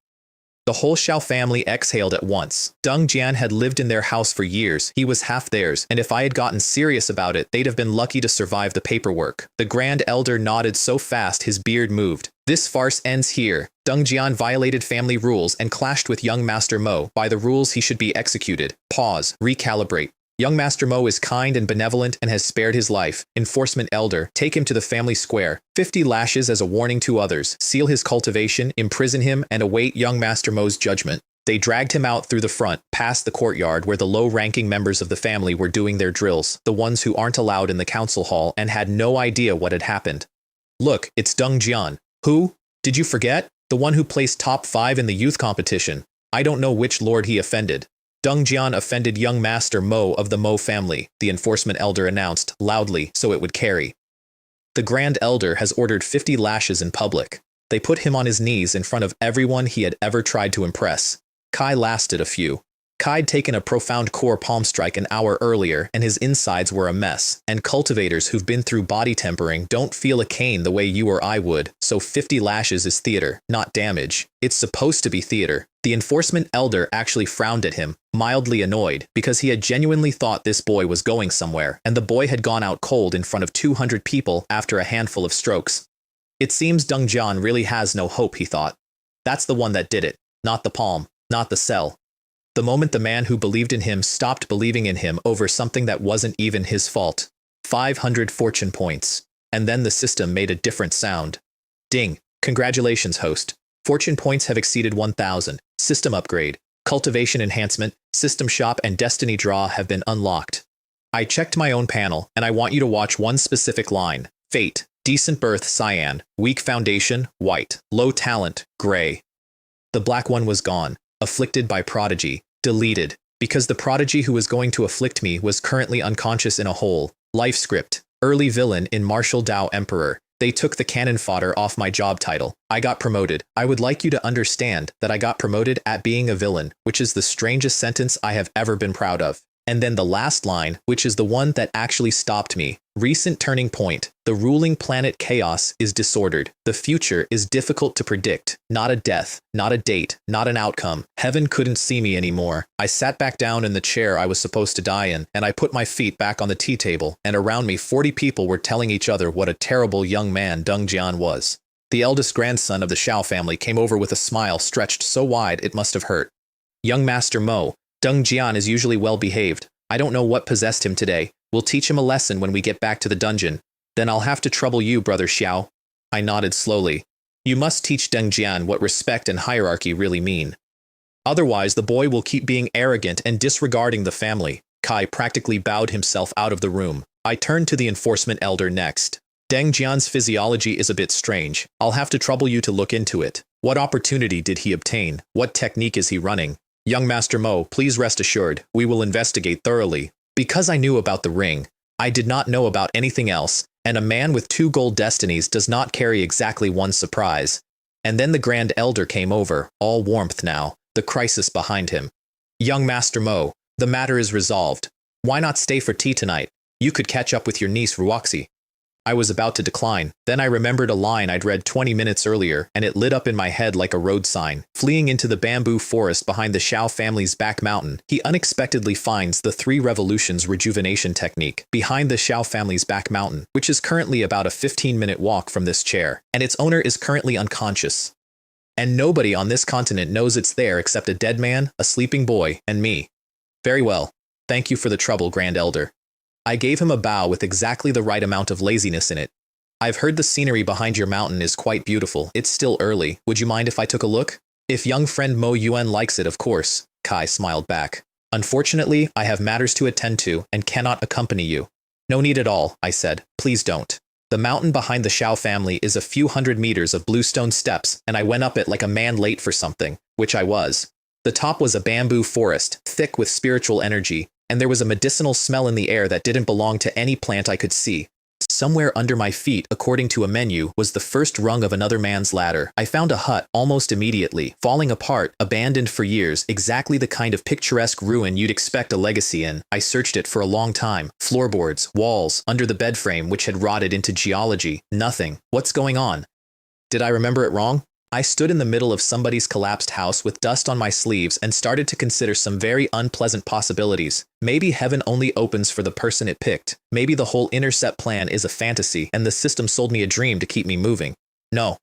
The whole Xiao family exhaled at once. Deng Jian had lived in their house for years, he was half theirs, and if I had gotten serious about it, they'd have been lucky to survive the paperwork. The Grand Elder nodded so fast his beard moved. This farce ends here. Deng Jian violated family rules and clashed with young Master Mo. By the rules he should be executed. Pause. Recalibrate. Young Master Mo is kind and benevolent and has spared his life. Enforcement Elder, take him to the family square. 50 lashes as a warning to others. Seal his cultivation, imprison him, and await young Master Mo's judgment. They dragged him out through the front, past the courtyard where the low-ranking members of the family were doing their drills, the ones who aren't allowed in the council hall and had no idea what had happened. Look, it's Deng Jian. Who? Did you forget? The one who placed top 5 in the youth competition. I don't know which lord he offended. Deng Jian offended young Master Mo of the Mo family, the enforcement elder announced, loudly, so it would carry. The Grand Elder has ordered 50 lashes in public. They put him on his knees in front of everyone he had ever tried to impress. Kai lasted a few. Kai'd taken a profound core palm strike an hour earlier, and his insides were a mess, and cultivators who've been through body tempering don't feel a cane the way you or I would, so 50 lashes is theater, not damage. It's supposed to be theater. The enforcement elder actually frowned at him, mildly annoyed, because he had genuinely thought this boy was going somewhere, and the boy had gone out cold in front of 200 people after a handful of strokes. It seems Deng Jian really has no hope, he thought. That's the one that did it, not the palm, not the cell. The moment the man who believed in him stopped believing in him over something that wasn't even his fault. 500 fortune points. And then the system made a different sound. Ding. Congratulations, host. Fortune points have exceeded 1,000. System upgrade. Cultivation enhancement, system shop, and destiny draw have been unlocked. I checked my own panel, and I want you to watch one specific line. Fate. Decent birth, cyan. Weak foundation, white. Low talent, gray. The black one was gone. Afflicted by prodigy. Deleted. Because the prodigy who was going to afflict me was currently unconscious in a hole. Life script. Early villain in Martial Dao Emperor. They took the cannon fodder off my job title. I got promoted. I would like you to understand that I got promoted at being a villain, which is the strangest sentence I have ever been proud of. And then the last line, which is the one that actually stopped me. Recent turning point. The ruling planet chaos is disordered. The future is difficult to predict. Not a death, not a date, not an outcome. Heaven couldn't see me anymore. I sat back down in the chair I was supposed to die in, and I put my feet back on the tea table, and around me 40 people were telling each other what a terrible young man Deng Jian was. The eldest grandson of the Xiao family came over with a smile stretched so wide it must have hurt. Young Master Mo, Deng Jian is usually well behaved. I don't know what possessed him today. We'll teach him a lesson when we get back to the dungeon. Then I'll have to trouble you, Brother Xiao. I nodded slowly. You must teach Deng Jian what respect and hierarchy really mean. Otherwise, the boy will keep being arrogant and disregarding the family. Kai practically bowed himself out of the room. I turned to the enforcement elder next. Deng Jian's physiology is a bit strange. I'll have to trouble you to look into it. What opportunity did he obtain? What technique is he running? Young Master Mo, please rest assured, we will investigate thoroughly. Because I knew about the ring, I did not know about anything else, and a man with 2 gold destinies does not carry exactly one surprise. And then the Grand Elder came over, all warmth now, the crisis behind him. Young Master Mo, the matter is resolved. Why not stay for tea tonight? You could catch up with your niece Ruoxi. I was about to decline. Then I remembered a line I'd read 20 minutes earlier, and it lit up in my head like a road sign. Fleeing into the bamboo forest behind the Xiao family's back mountain, he unexpectedly finds the 3 revolutions rejuvenation technique behind the Xiao family's back mountain, which is currently about a 15-minute walk from this chair, and its owner is currently unconscious. And nobody on this continent knows it's there except a dead man, a sleeping boy, and me. Very well. Thank you for the trouble, Grand Elder. I gave him a bow with exactly the right amount of laziness in it. I've heard the scenery behind your mountain is quite beautiful. It's still early. Would you mind if I took a look? If young friend Mo Yuan likes it, of course. Kai smiled back. Unfortunately, I have matters to attend to and cannot accompany you. No need at all, I said. Please don't. The mountain behind the Xiao family is a few hundred meters of bluestone steps, and I went up it like a man late for something, which I was. The top was a bamboo forest, thick with spiritual energy, and there was a medicinal smell in the air that didn't belong to any plant I could see. Somewhere under my feet, according to a menu, was the first rung of another man's ladder. I found a hut almost immediately, falling apart, abandoned for years, exactly the kind of picturesque ruin you'd expect a legacy in. I searched it for a long time. Floorboards, walls, under the bed frame which had rotted into geology. Nothing. What's going on? Did I remember it wrong? I stood in the middle of somebody's collapsed house with dust on my sleeves and started to consider some very unpleasant possibilities. Maybe heaven only opens for the person it picked. Maybe the whole intercept plan is a fantasy and the system sold me a dream to keep me moving. No.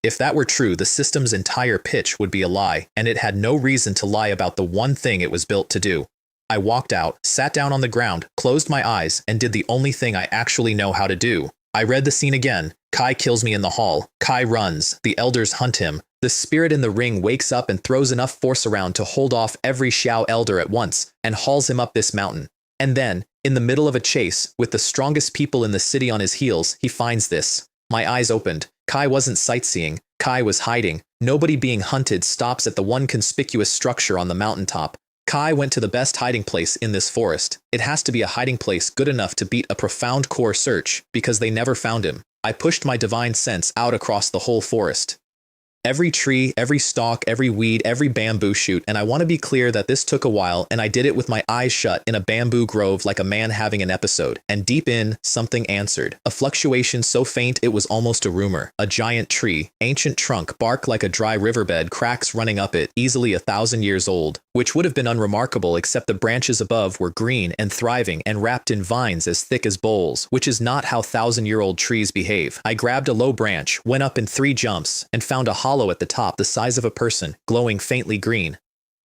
If that were true, the system's entire pitch would be a lie, and it had no reason to lie about the one thing it was built to do. I walked out, sat down on the ground, closed my eyes, and did the only thing I actually know how to do. I read the scene again. Kai kills me in the hall. Kai runs. The elders hunt him. The spirit in the ring wakes up and throws enough force around to hold off every Xiao elder at once and hauls him up this mountain. And then, in the middle of a chase, with the strongest people in the city on his heels, he finds this. My eyes opened. Kai wasn't sightseeing. Kai was hiding. Nobody being hunted stops at the one conspicuous structure on the mountaintop. Kai went to the best hiding place in this forest. It has to be a hiding place good enough to beat a profound core search, because they never found him. I pushed my divine sense out across the whole forest. Every tree, every stalk, every weed, every bamboo shoot, and I want to be clear that this took a while, and I did it with my eyes shut in a bamboo grove like a man having an episode, and deep in, something answered. A fluctuation so faint it was almost a rumor. A giant tree, ancient trunk, bark like a dry riverbed, cracks running up it, easily 1,000 years old, which would have been unremarkable except the branches above were green and thriving and wrapped in vines as thick as bowls, which is not how 1,000-year-old trees behave. I grabbed a low branch, went up in 3 jumps, and found a hollow at the top the size of a person, glowing faintly green.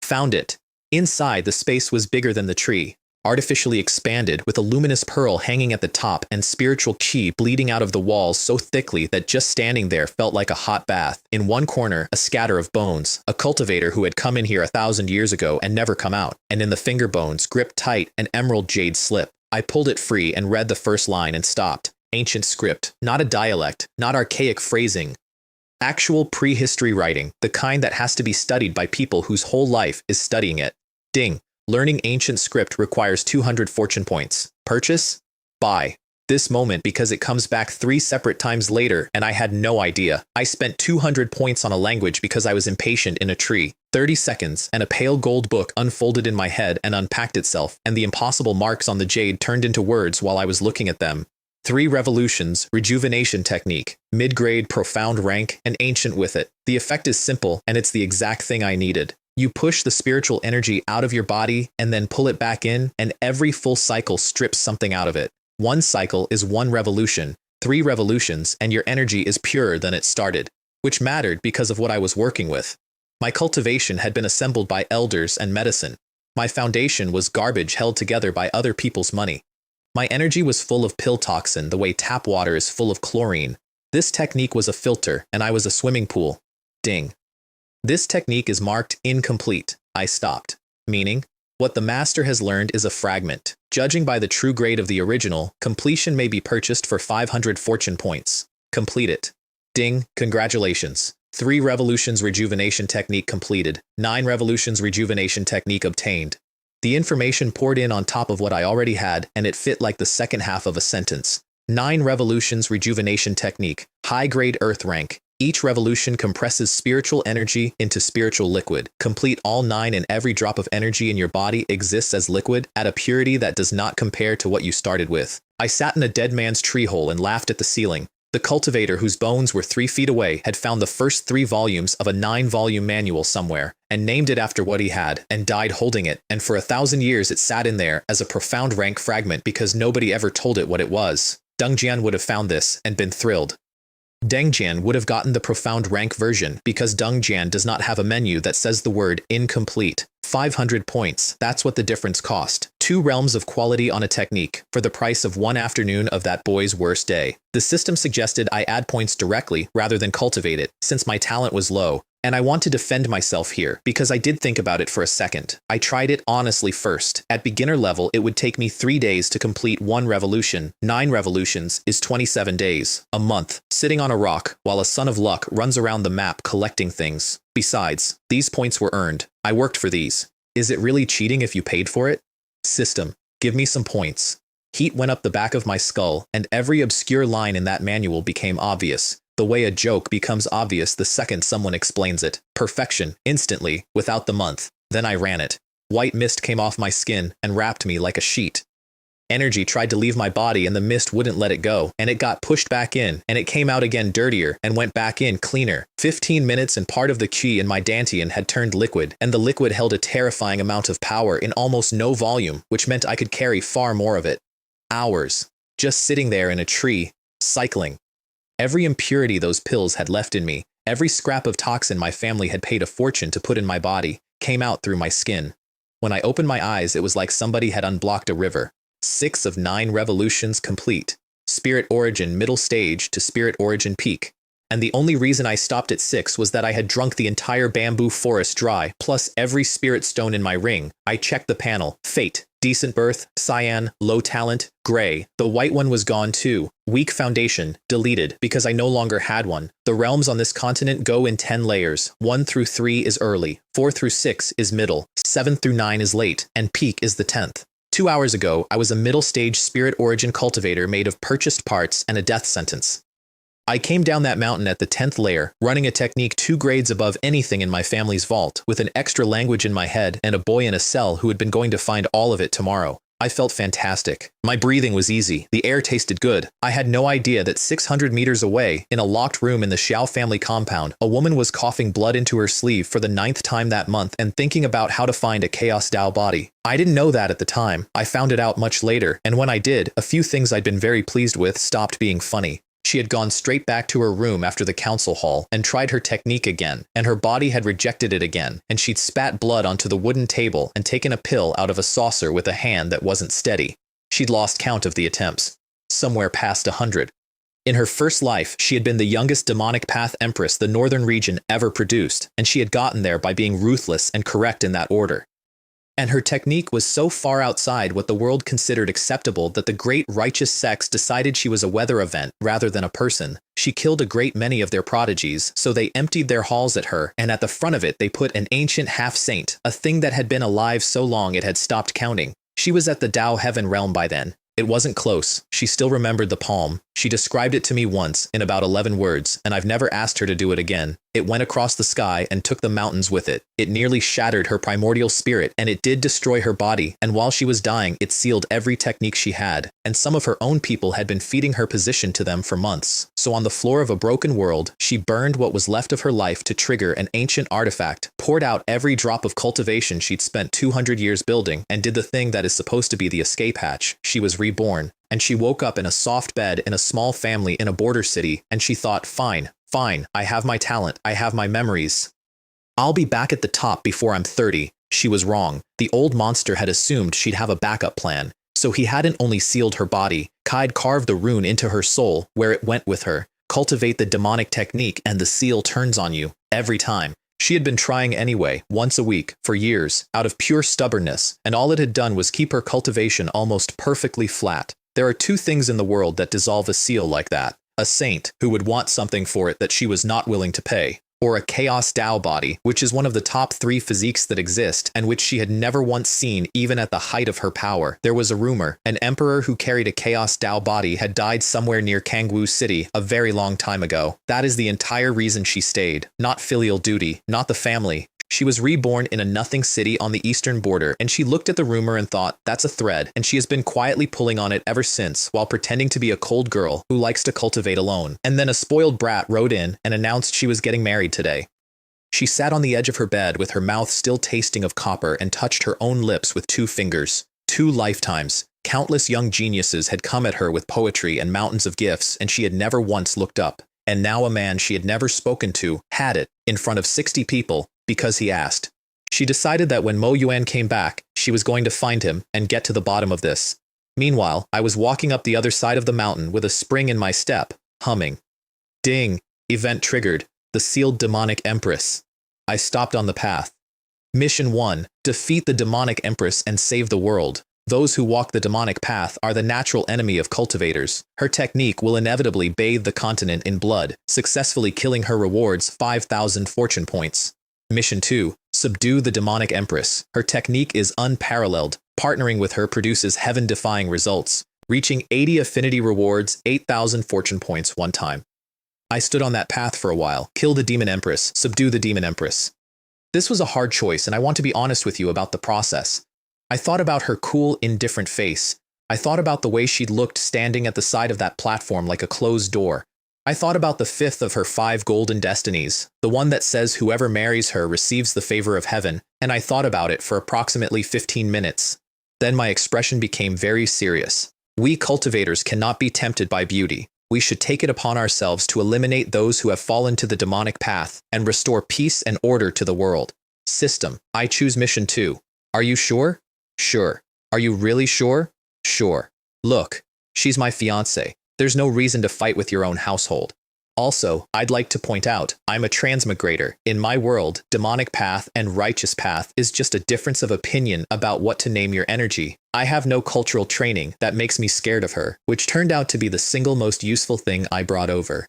Found it. Inside, the space was bigger than the tree, artificially expanded, with a luminous pearl hanging at the top and spiritual qi bleeding out of the walls so thickly that just standing there felt like a hot bath. In one corner, a scatter of bones, a cultivator who had come in here 1,000 years ago and never come out, and in the finger bones, gripped tight, an emerald jade slip. I pulled it free and read the first line and stopped. Ancient script, not a dialect, not archaic phrasing. Actual prehistory writing, the kind that has to be studied by people whose whole life is studying it. Ding. Learning ancient script requires 200 fortune points. Purchase? Buy. This moment because it comes back 3 separate times later and I had no idea. I spent 200 points on a language because I was impatient in a tree. 30 seconds and a pale gold book unfolded in my head and unpacked itself, and the impossible marks on the jade turned into words while I was looking at them. 3 revolutions, rejuvenation technique, mid-grade, profound rank, and ancient with it. The effect is simple, and it's the exact thing I needed. You push the spiritual energy out of your body and then pull it back in, and every full cycle strips something out of it. 1 cycle is 1 revolution. 3 revolutions, and your energy is purer than it started, which mattered because of what I was working with. My cultivation had been assembled by elders and medicine. My foundation was garbage held together by other people's money. My energy was full of pill toxin the way tap water is full of chlorine. This technique was a filter, and I was a swimming pool. Ding. This technique is marked incomplete. I stopped. Meaning, what the master has learned is a fragment. Judging by the true grade of the original, completion may be purchased for 500 fortune points. Complete it. Ding, congratulations. 3 revolutions rejuvenation technique completed. 9 revolutions rejuvenation technique obtained. The information poured in on top of what I already had, and it fit like the second half of a sentence. 9 revolutions rejuvenation technique, high-grade earth rank. Each revolution compresses spiritual energy into spiritual liquid. Complete all 9 and every drop of energy in your body exists as liquid at a purity that does not compare to what you started with. I sat in a dead man's tree hole and laughed at the ceiling. The cultivator, whose bones were 3 feet away, had found the first 3 volumes of a 9-volume manual somewhere, and named it after what he had, and died holding it, and for 1,000 years it sat in there as a profound rank fragment because nobody ever told it what it was. Deng Jian would have found this, and been thrilled. Deng Jian would have gotten the profound rank version because Deng Jian does not have a menu that says the word incomplete. 500 points, that's what the difference cost. 2 realms of quality on a technique, for the price of 1 afternoon of that boy's worst day. The system suggested I add points directly rather than cultivate it, since my talent was low, And I want to defend myself here, because I did think about it for a second. I tried it honestly first. At beginner level, it would take me 3 days to complete 1 revolution. 9 revolutions is 27 days, a month, sitting on a rock while a son of luck runs around the map collecting things. Besides, these points were earned. I worked for these. Is it really cheating if you paid for it? System, give me some points. Heat went up the back of my skull, and every obscure line in that manual became obvious. The way a joke becomes obvious the second someone explains it. Perfection, instantly, without the month. Then I ran it. White mist came off my skin and wrapped me like a sheet. Energy tried to leave my body and the mist wouldn't let it go, and it got pushed back in, and it came out again dirtier and went back in cleaner. 15 minutes and part of the chi in my dantian had turned liquid, and the liquid held a terrifying amount of power in almost no volume, which meant I could carry far more of it. Hours. Just sitting there in a tree, cycling. Every impurity those pills had left in me, every scrap of toxin my family had paid a fortune to put in my body, came out through my skin. When I opened my eyes, it was like somebody had unblocked a river. 6 of 9 revolutions complete. Spirit origin middle stage to spirit origin peak. And the only reason I stopped at 6 was that I had drunk the entire bamboo forest dry, plus every spirit stone in my ring. I checked the panel. Fate. Decent birth, cyan, low talent, gray. The white one was gone too. Weak foundation, deleted, because I no longer had one. The realms on this continent go in 10 layers. 1 through 3 is early, 4 through 6 is middle, 7 through 9 is late, and peak is the 10th. 2 hours ago, I was a middle stage spirit origin cultivator made of purchased parts and a death sentence. I came down that mountain at the 10th layer, running a technique 2 grades above anything in my family's vault, with an extra language in my head and a boy in a cell who had been going to find all of it tomorrow. I felt fantastic. My breathing was easy. The air tasted good. I had no idea that 600 meters away, in a locked room in the Xiao family compound, a woman was coughing blood into her sleeve for the 9th time that month and thinking about how to find a Chaos Dao body. I didn't know that at the time. I found it out much later, and when I did, a few things I'd been very pleased with stopped being funny. She had gone straight back to her room after the council hall and tried her technique again, and her body had rejected it again, and she'd spat blood onto the wooden table and taken a pill out of a saucer with a hand that wasn't steady. She'd lost count of the attempts. Somewhere past 100. In her first life, she had been the youngest demonic path empress the northern region ever produced, and she had gotten there by being ruthless and correct in that order. And her technique was so far outside what the world considered acceptable that the great righteous sects decided she was a weather event rather than a person. She killed a great many of their prodigies, so they emptied their halls at her, and at the front of it they put an ancient half-saint, a thing that had been alive so long it had stopped counting. She was at the Tao Heaven realm by then. It wasn't close. She still remembered the palm. She described it to me once, in about 11 words, and I've never asked her to do it again. It went across the sky and took the mountains with it. It nearly shattered her primordial spirit, and it did destroy her body, and while she was dying, it sealed every technique she had, and some of her own people had been feeding her position to them for months. So on the floor of a broken world, she burned what was left of her life to trigger an ancient artifact, poured out every drop of cultivation she'd spent 200 years building, and did the thing that is supposed to be the escape hatch. She was reborn. And she woke up in a soft bed in a small family in a border city, and she thought, fine, I have my talent, I have my memories. I'll be back at the top before I'm 30. She was wrong. The old monster had assumed she'd have a backup plan. So he hadn't only sealed her body, Kai'd carved the rune into her soul, where it went with her. Cultivate the demonic technique and the seal turns on you, every time. She had been trying anyway, once a week, for years, out of pure stubbornness, and all it had done was keep her cultivation almost perfectly flat. There are 2 things in the world that dissolve a seal like that. A saint, who would want something for it that she was not willing to pay. Or a Chaos Dao body, which is one of the top 3 physiques that exist, and which she had never once seen even at the height of her power. There was a rumor, an emperor who carried a Chaos Dao body had died somewhere near Kangwu City a very long time ago. That is the entire reason she stayed. Not filial duty, not the family. She was reborn in a nothing city on the eastern border, and she looked at the rumor and thought, that's a thread, and she has been quietly pulling on it ever since, while pretending to be a cold girl who likes to cultivate alone. And then a spoiled brat rode in and announced she was getting married today. She sat on the edge of her bed with her mouth still tasting of copper and touched her own lips with 2 fingers. 2 lifetimes. Countless young geniuses had come at her with poetry and mountains of gifts, and she had never once looked up. And now a man she had never spoken to had it, in front of 60 people, because he asked. She decided that when Mo Yuan came back, she was going to find him and get to the bottom of this. Meanwhile, I was walking up the other side of the mountain with a spring in my step, humming. Ding! Event triggered. The sealed demonic empress. I stopped on the path. Mission 1. Defeat the demonic empress and save the world. Those who walk the demonic path are the natural enemy of cultivators. Her technique will inevitably bathe the continent in blood. Successfully killing her rewards 5,000 fortune points. Mission 2. Subdue the demonic empress. Her technique is unparalleled. Partnering with her produces heaven-defying results. Reaching 80 affinity rewards, 8,000 fortune points one time. I stood on that path for a while. Kill the demon empress. Subdue the demon empress. This was a hard choice, and I want to be honest with you about the process. I thought about her cool, indifferent face. I thought about the way she'd looked standing at the side of that platform like a closed door. I thought about the fifth of her 5 golden destinies, the one that says whoever marries her receives the favor of heaven, and I thought about it for approximately 15 minutes. Then my expression became very serious. We cultivators cannot be tempted by beauty. We should take it upon ourselves to eliminate those who have fallen to the demonic path and restore peace and order to the world. System, I choose mission 2. Are you sure? Sure. Are you really sure? Sure. Look, she's my fiancé. There's no reason to fight with your own household. Also, I'd like to point out, I'm a transmigrator. In my world, demonic path and righteous path is just a difference of opinion about what to name your energy. I have no cultural training that makes me scared of her, which turned out to be the single most useful thing I brought over.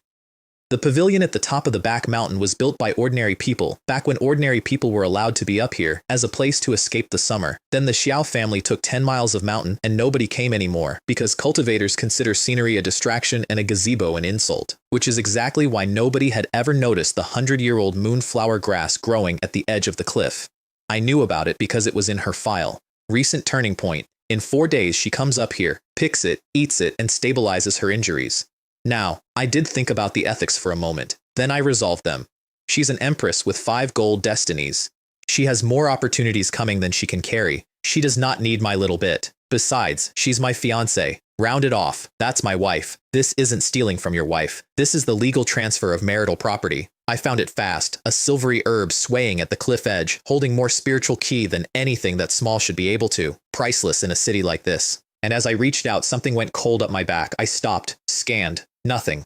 The pavilion at the top of the back mountain was built by ordinary people, back when ordinary people were allowed to be up here, as a place to escape the summer. Then the Xiao family took 10 miles of mountain and nobody came anymore, because cultivators consider scenery a distraction and a gazebo an insult. Which is exactly why nobody had ever noticed the 100-year-old moonflower grass growing at the edge of the cliff. I knew about it because it was in her file. Recent turning point. In 4 days she comes up here, picks it, eats it, and stabilizes her injuries. Now, I did think about the ethics for a moment. Then I resolved them. She's an empress with 5 gold destinies. She has more opportunities coming than she can carry. She does not need my little bit. Besides, she's my fiancé. Round it off. That's my wife. This isn't stealing from your wife. This is the legal transfer of marital property. I found it fast, a silvery herb swaying at the cliff edge, holding more spiritual key than anything that small should be able to. Priceless in a city like this. And as I reached out, something went cold up my back. I stopped, scanned. Nothing.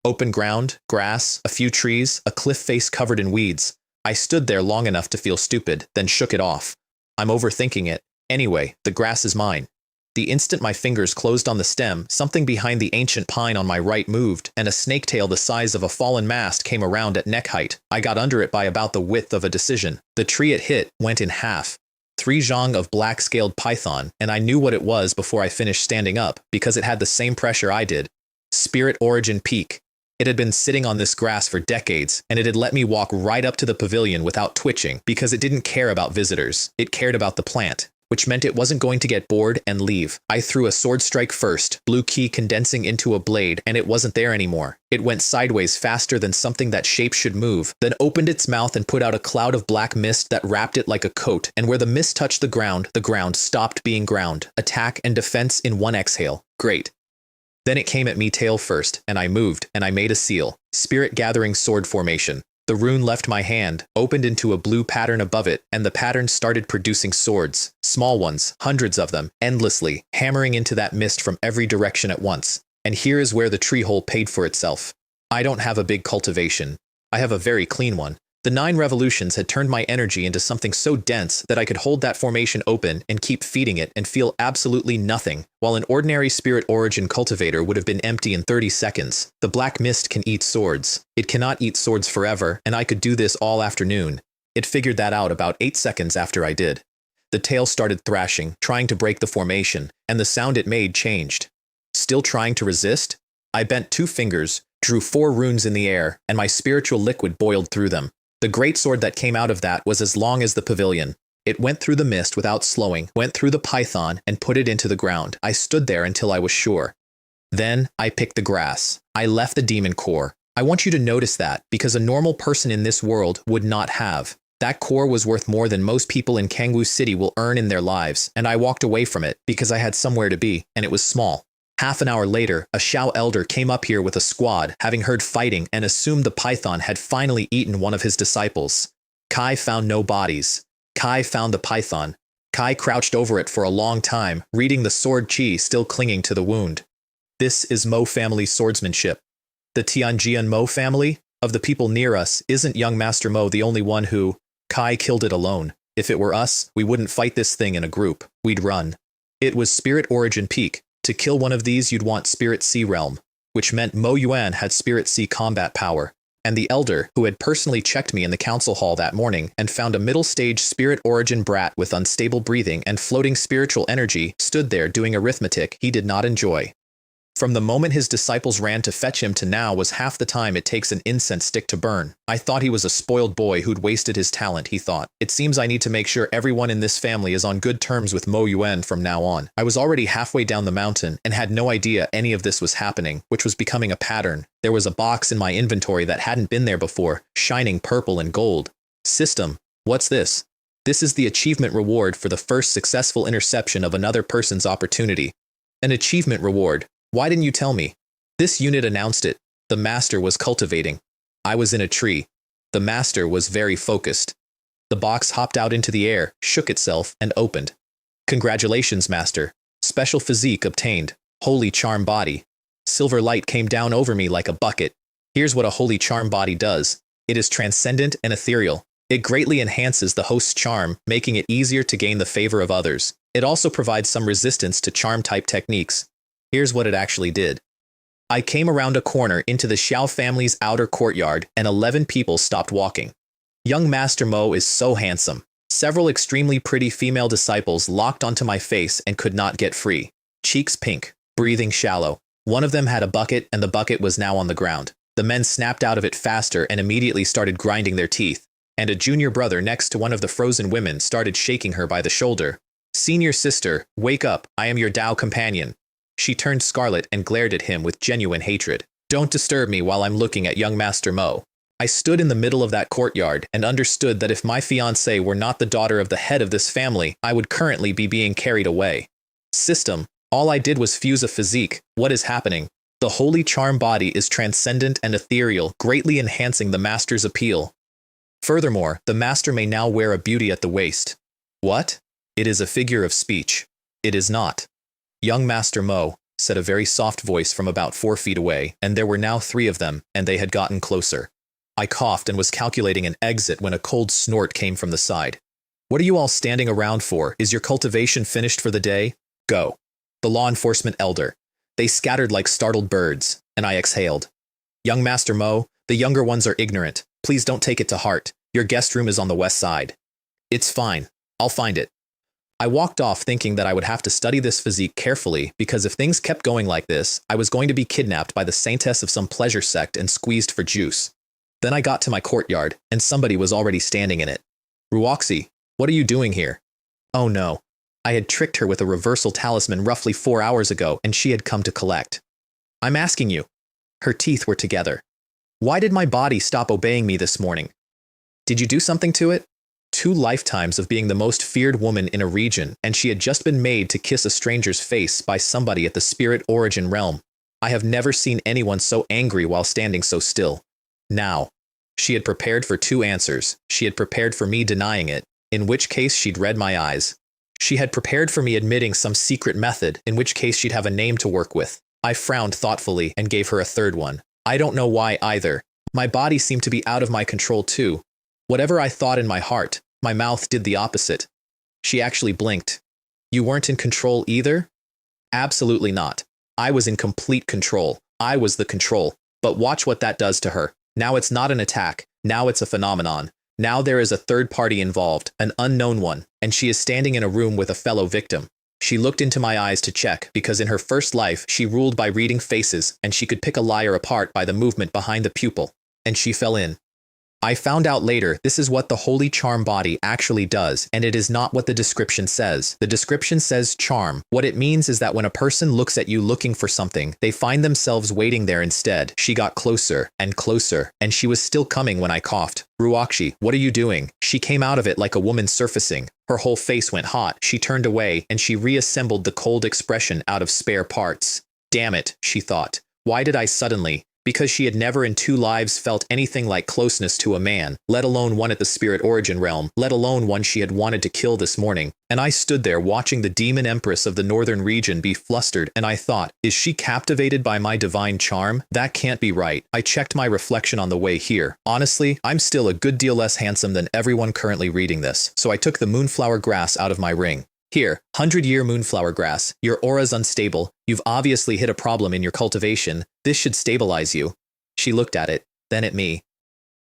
Open ground, grass, a few trees, a cliff face covered in weeds. I stood there long enough to feel stupid, then shook it off. I'm overthinking it. Anyway, the grass is mine. The instant my fingers closed on the stem, something behind the ancient pine on my right moved, and a snake tail the size of a fallen mast came around at neck height. I got under it by about the width of a decision. The tree it hit went in half. 3 zhang of black-scaled python, and I knew what it was before I finished standing up, because it had the same pressure I did. Spirit Origin Peak. It had been sitting on this grass for decades, and it had let me walk right up to the pavilion without twitching, because it didn't care about visitors. It cared about the plant, which meant it wasn't going to get bored and leave. I threw a sword strike first, blue key condensing into a blade, and it wasn't there anymore. It went sideways faster than something that shape should move, then opened its mouth and put out a cloud of black mist that wrapped it like a coat, and where the mist touched the ground stopped being ground. Attack and defense in one exhale. Great. Then it came at me tail first, and I moved, and I made a seal. Spirit gathering sword formation. The rune left my hand, opened into a blue pattern above it, and the pattern started producing swords. Small ones, hundreds of them, endlessly, hammering into that mist from every direction at once. And here is where the tree hole paid for itself. I don't have a big cultivation. I have a very clean one. The 9 revolutions had turned my energy into something so dense that I could hold that formation open and keep feeding it and feel absolutely nothing, while an ordinary spirit origin cultivator would have been empty in 30 seconds. The black mist can eat swords. It cannot eat swords forever, and I could do this all afternoon. It figured that out about 8 seconds after I did. The tail started thrashing, trying to break the formation, and the sound it made changed. Still trying to resist? I bent 2 fingers, drew 4 runes in the air, and my spiritual liquid boiled through them. The great sword that came out of that was as long as the pavilion. It went through the mist without slowing, went through the python, and put it into the ground. I stood there until I was sure. Then I picked the grass. I left the demon core. I want you to notice that, because a normal person in this world would not have. That core was worth more than most people in Kangwoo City will earn in their lives, and I walked away from it because I had somewhere to be, and it was small. Half an hour later, a Xiao elder came up here with a squad, having heard fighting and assumed the python had finally eaten one of his disciples. Kai found no bodies. Kai found the python. Kai crouched over it for a long time, reading the sword chi still clinging to the wound. This is Mo family swordsmanship. The Tianjian Mo family? Of the people near us, isn't young Master Mo the only one who, Kai killed it alone? If it were us, we wouldn't fight this thing in a group. We'd run. It was Spirit Origin Peak. To kill one of these, you'd want Spirit Sea Realm, which meant Mo Yuan had Spirit Sea combat power. And the Elder, who had personally checked me in the council hall that morning and found a middle-stage Spirit Origin brat with unstable breathing and floating spiritual energy, stood there doing arithmetic he did not enjoy. From the moment his disciples ran to fetch him to now was half the time it takes an incense stick to burn. I thought he was a spoiled boy who'd wasted his talent, he thought. It seems I need to make sure everyone in this family is on good terms with Mo Yuan from now on. I was already halfway down the mountain and had no idea any of this was happening, which was becoming a pattern. There was a box in my inventory that hadn't been there before, shining purple and gold. System, what's this? This is the achievement reward for the first successful interception of another person's opportunity. An achievement reward. Why didn't you tell me? This unit announced it. The master was cultivating. I was in a tree. The master was very focused. The box hopped out into the air, shook itself, and opened. Congratulations, master. Special physique obtained. Holy charm body. Silver light came down over me like a bucket. Here's what a holy charm body does. It is transcendent and ethereal. It greatly enhances the host's charm, making it easier to gain the favor of others. It also provides some resistance to charm-type techniques. Here's what it actually did. I came around a corner into the Xiao family's outer courtyard, and 11 people stopped walking. Young Master Mo is so handsome. Several extremely pretty female disciples locked onto my face and could not get free. Cheeks pink, breathing shallow. One of them had a bucket, and the bucket was now on the ground. The men snapped out of it faster and immediately started grinding their teeth. And a junior brother next to one of the frozen women started shaking her by the shoulder. Senior sister, wake up, I am your Tao companion. She turned scarlet and glared at him with genuine hatred. Don't disturb me while I'm looking at young Master Mo. I stood in the middle of that courtyard and understood that if my fiancée were not the daughter of the head of this family, I would currently be being carried away. System, all I did was fuse a physique. What is happening? The holy charm body is transcendent and ethereal, greatly enhancing the master's appeal. Furthermore, the master may now wear a beauty at the waist. What? It is a figure of speech. It is not. Young Master Mo, said a very soft voice from about 4 feet away, and there were now 3 of them, and they had gotten closer. I coughed and was calculating an exit when a cold snort came from the side. What are you all standing around for? Is your cultivation finished for the day? Go. The law enforcement elder. They scattered like startled birds, and I exhaled. Young Master Mo, the younger ones are ignorant. Please don't take it to heart. Your guest room is on the west side. It's fine. I'll find it. I walked off thinking that I would have to study this physique carefully because if things kept going like this, I was going to be kidnapped by the saintess of some pleasure sect and squeezed for juice. Then I got to my courtyard, and somebody was already standing in it. Ruoxi, what are you doing here? Oh no. I had tricked her with a reversal talisman roughly 4 hours ago, and she had come to collect. I'm asking you. Her teeth were together. Why did my body stop obeying me this morning? Did you do something to it? 2 lifetimes of being the most feared woman in a region, and she had just been made to kiss a stranger's face by somebody at the Spirit Origin realm. I have never seen anyone so angry while standing so still. Now. She had prepared for 2 answers. She had prepared for me denying it, in which case she'd read my eyes. She had prepared for me admitting some secret method, in which case she'd have a name to work with. I frowned thoughtfully and gave her a 3rd one. I don't know why either. My body seemed to be out of my control too. Whatever I thought in my heart, my mouth did the opposite. She actually blinked. You weren't in control either? Absolutely not. I was in complete control. I was the control. But watch what that does to her. Now it's not an attack. Now it's a phenomenon. Now there is a 3rd party involved, an unknown one, and she is standing in a room with a fellow victim. She looked into my eyes to check, because in her first life she ruled by reading faces, and she could pick a liar apart by the movement behind the pupil. And she fell in. I found out later this is what the holy charm body actually does, and it is not what the description says. The description says charm. What it means is that when a person looks at you looking for something, they find themselves waiting there instead. She got closer and closer, and she was still coming when I coughed. Ruoxi, what are you doing? She came out of it like a woman surfacing. Her whole face went hot. She turned away, and she reassembled the cold expression out of spare parts. Damn it, she thought. Why did I suddenly because she had never in 2 lives felt anything like closeness to a man, let alone one at the spirit origin realm, let alone one she had wanted to kill this morning. And I stood there watching the demon empress of the northern region be flustered, and I thought, is she captivated by my divine charm? That can't be right. I checked my reflection on the way here. Honestly, I'm still a good deal less handsome than everyone currently reading this, so I took the moonflower grass out of my ring. Here, 100-year moonflower grass. Your aura's unstable. You've obviously hit a problem in your cultivation. This should stabilize you. She looked at it, then at me,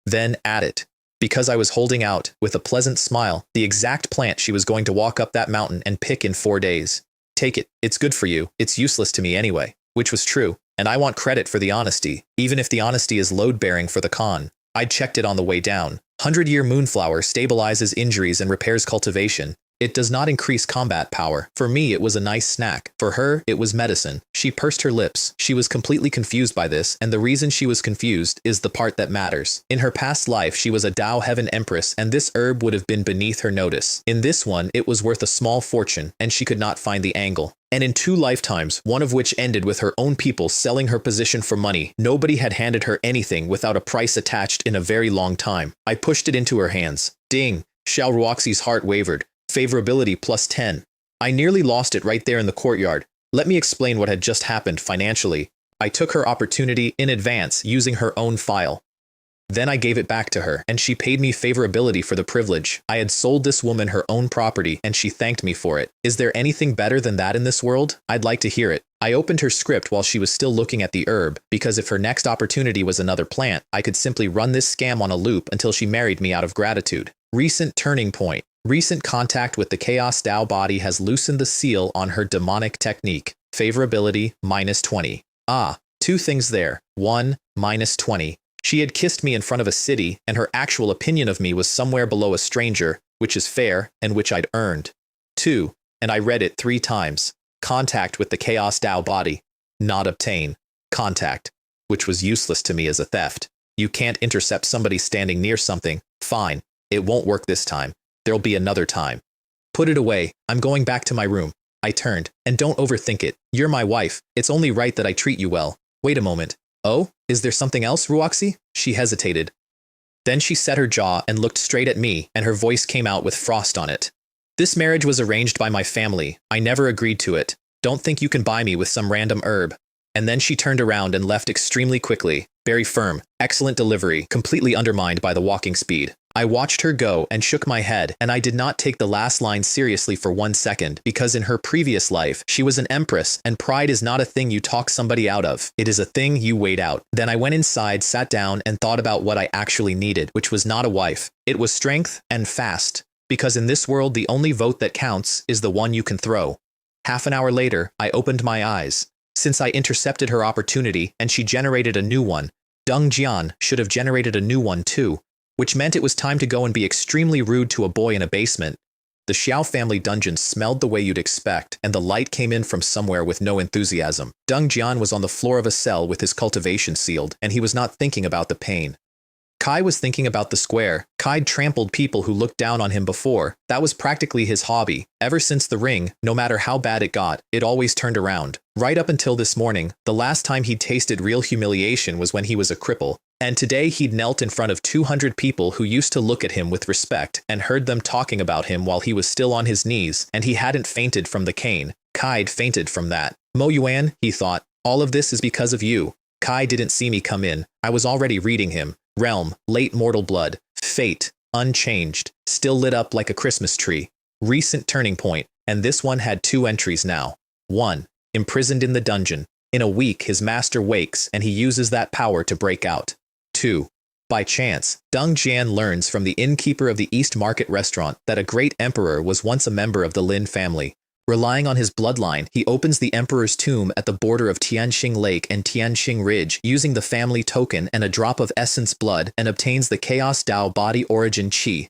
then at it. Because I was holding out, with a pleasant smile, the exact plant she was going to walk up that mountain and pick in 4 days. Take it. It's good for you. It's useless to me anyway. Which was true. And I want credit for the honesty, even if the honesty is load-bearing for the con. I checked it on the way down. 100-year moonflower stabilizes injuries and repairs cultivation. It does not increase combat power. For me, it was a nice snack. For her, it was medicine. She pursed her lips. She was completely confused by this, and the reason she was confused is the part that matters. In her past life, she was a Tao Heaven Empress, and this herb would have been beneath her notice. In this one, it was worth a small fortune, and she could not find the angle. And in 2 lifetimes, one of which ended with her own people selling her position for money, nobody had handed her anything without a price attached in a very long time. I pushed it into her hands. Ding! Xiao Ruoxi's heart wavered. Favorability +10. I nearly lost it right there in the courtyard. Let me explain what had just happened financially. I took her opportunity in advance using her own file. Then I gave it back to her, and she paid me favorability for the privilege. I had sold this woman her own property, and she thanked me for it. Is there anything better than that in this world? I'd like to hear it. I opened her script while she was still looking at the herb, because if her next opportunity was another plant, I could simply run this scam on a loop until she married me out of gratitude. Recent turning point. Recent contact with the Chaos Tao body has loosened the seal on her demonic technique. Favorability -20. Ah, 2 things there. 1, -20. She had kissed me in front of a city, and her actual opinion of me was somewhere below a stranger, which is fair, and which I'd earned. 2, and I read it 3 times. Contact with the Chaos Tao body. Not obtain. Contact, which was useless to me as a theft. You can't intercept somebody standing near something. Fine. It won't work this time. There'll be another time. Put it away. I'm going back to my room. I turned. And don't overthink it. You're my wife. It's only right that I treat you well. Wait a moment. Oh, is there something else, Ruoxi? She hesitated. Then she set her jaw and looked straight at me, and her voice came out with frost on it. This marriage was arranged by my family. I never agreed to it. Don't think you can buy me with some random herb. And then she turned around and left extremely quickly. Very firm. Excellent delivery. Completely undermined by the walking speed. I watched her go and shook my head, and I did not take the last line seriously for 1 second, because in her previous life, she was an empress, and pride is not a thing you talk somebody out of. It is a thing you wait out. Then I went inside, sat down, and thought about what I actually needed, which was not a wife. It was strength and fast, because in this world, the only vote that counts is the one you can throw. Half an hour later, I opened my eyes. Since I intercepted her opportunity, and she generated a new one, Deng Jian should have generated a new one too, which meant it was time to go and be extremely rude to a boy in a basement. The Xiao family dungeon smelled the way you'd expect, and the light came in from somewhere with no enthusiasm. Deng Jian was on the floor of a cell with his cultivation sealed, and he was not thinking about the pain. Kai was thinking about the square. Kai'd trampled people who looked down on him before. That was practically his hobby. Ever since the ring, no matter how bad it got, it always turned around. Right up until this morning, the last time he'd tasted real humiliation was when he was a cripple. And today he'd knelt in front of 200 people who used to look at him with respect and heard them talking about him while he was still on his knees, and he hadn't fainted from the cane. Kai'd fainted from that. Mo Yuan, he thought, all of this is because of you. Kai didn't see me come in. I was already reading him. Realm, late mortal blood, fate, unchanged, still lit up like a Christmas tree. Recent turning point, and this one had 2 entries now. 1. Imprisoned in the dungeon. In a week, his master wakes, and he uses that power to break out. 2. By chance, Deng Jian learns from the innkeeper of the East Market restaurant that a great emperor was once a member of the Lin family. Relying on his bloodline, he opens the emperor's tomb at the border of Tianxing Lake and Tianxing Ridge using the family token and a drop of essence blood and obtains the Chaos Tao body origin Qi.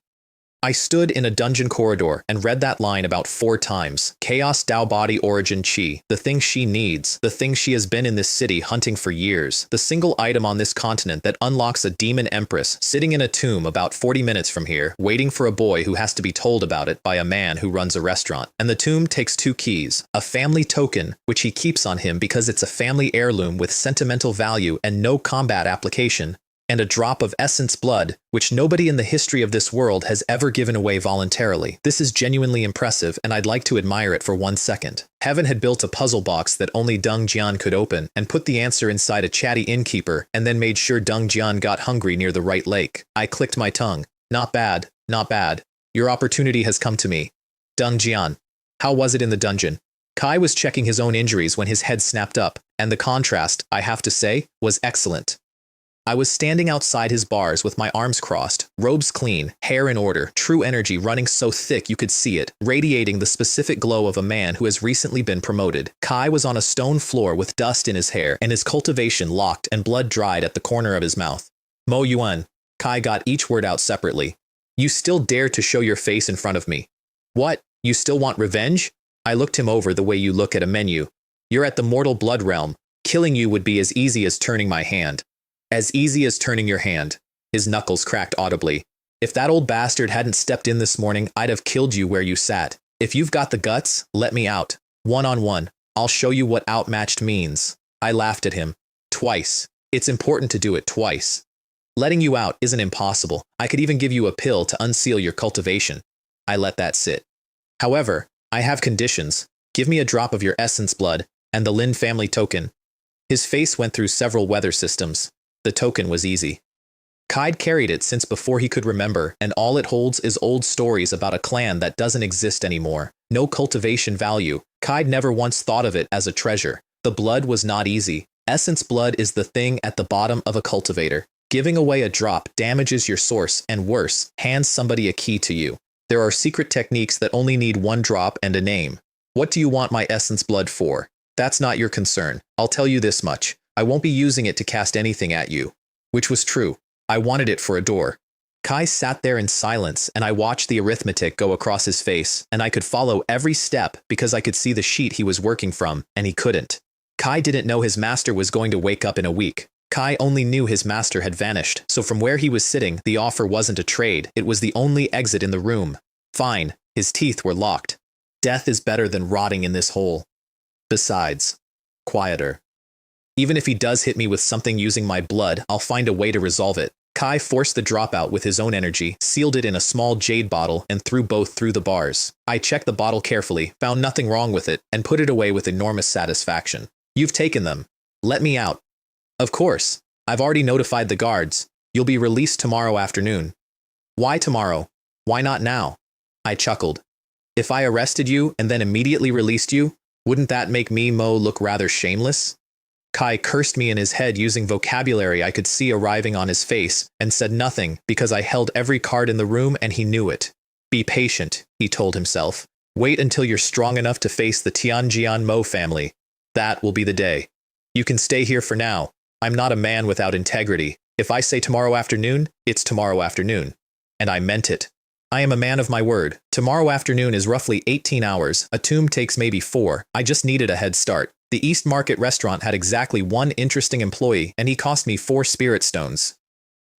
I stood in a dungeon corridor and read that line about 4 times. Chaos Dao Body Origin Chi, the thing she needs, the thing she has been in this city hunting for years, the single item on this continent that unlocks a demon empress sitting in a tomb about 40 minutes from here, waiting for a boy who has to be told about it by a man who runs a restaurant. And the tomb takes 2 keys, a family token, which he keeps on him because it's a family heirloom with sentimental value and no combat application, and a drop of essence blood, which nobody in the history of this world has ever given away voluntarily. This is genuinely impressive, and I'd like to admire it for 1 second. Heaven had built a puzzle box that only Deng Jian could open, and put the answer inside a chatty innkeeper, and then made sure Deng Jian got hungry near the right lake. I clicked my tongue. Not bad, not bad. Your opportunity has come to me. Deng Jian. How was it in the dungeon? Kai was checking his own injuries when his head snapped up, and the contrast, I have to say, was excellent. I was standing outside his bars with my arms crossed, robes clean, hair in order, true energy running so thick you could see it, radiating the specific glow of a man who has recently been promoted. Kai was on a stone floor with dust in his hair, and his cultivation locked and blood dried at the corner of his mouth. Mo Yuan. Kai got each word out separately. You still dare to show your face in front of me. What? You still want revenge? I looked him over the way you look at a menu. You're at the mortal blood realm. Killing you would be as easy as turning my hand. As easy as turning your hand. His knuckles cracked audibly. If that old bastard hadn't stepped in this morning, I'd have killed you where you sat. If you've got the guts, let me out. 1-on-1. I'll show you what outmatched means. I laughed at him. Twice. It's important to do it twice. Letting you out isn't impossible. I could even give you a pill to unseal your cultivation. I let that sit. However, I have conditions. Give me a drop of your essence blood, and the Lin family token. His face went through several weather systems. The token was easy. Kai'd carried it since before he could remember, and all it holds is old stories about a clan that doesn't exist anymore. No cultivation value. Kai'd never once thought of it as a treasure. The blood was not easy. Essence blood is the thing at the bottom of a cultivator. Giving away a drop damages your source, and worse, hands somebody a key to you. There are secret techniques that only need 1 drop and a name. What do you want my essence blood for? That's not your concern. I'll tell you this much. I won't be using it to cast anything at you. Which was true. I wanted it for a door. Kai sat there in silence, and I watched the arithmetic go across his face, and I could follow every step because I could see the sheet he was working from, and he couldn't. Kai didn't know his master was going to wake up in a week. Kai only knew his master had vanished, so from where he was sitting, the offer wasn't a trade, it was the only exit in the room. Fine. His teeth were locked. Death is better than rotting in this hole. Besides, quieter. Even if he does hit me with something using my blood, I'll find a way to resolve it. Kai forced the dropout with his own energy, sealed it in a small jade bottle, and threw both through the bars. I checked the bottle carefully, found nothing wrong with it, and put it away with enormous satisfaction. You've taken them. Let me out. Of course. I've already notified the guards. You'll be released tomorrow afternoon. Why tomorrow? Why not now? I chuckled. If I arrested you and then immediately released you, wouldn't that make me, Mo, look rather shameless? Kai cursed me in his head using vocabulary I could see arriving on his face, and said nothing because I held every card in the room and he knew it. Be patient, he told himself. Wait until you're strong enough to face the Tianjian Mo family. That will be the day. You can stay here for now. I'm not a man without integrity. If I say tomorrow afternoon, it's tomorrow afternoon. And I meant it. I am a man of my word. Tomorrow afternoon is roughly 18 hours. A tomb takes maybe 4. I just needed a head start. The East Market restaurant had exactly 1 interesting employee, and he cost me 4 spirit stones.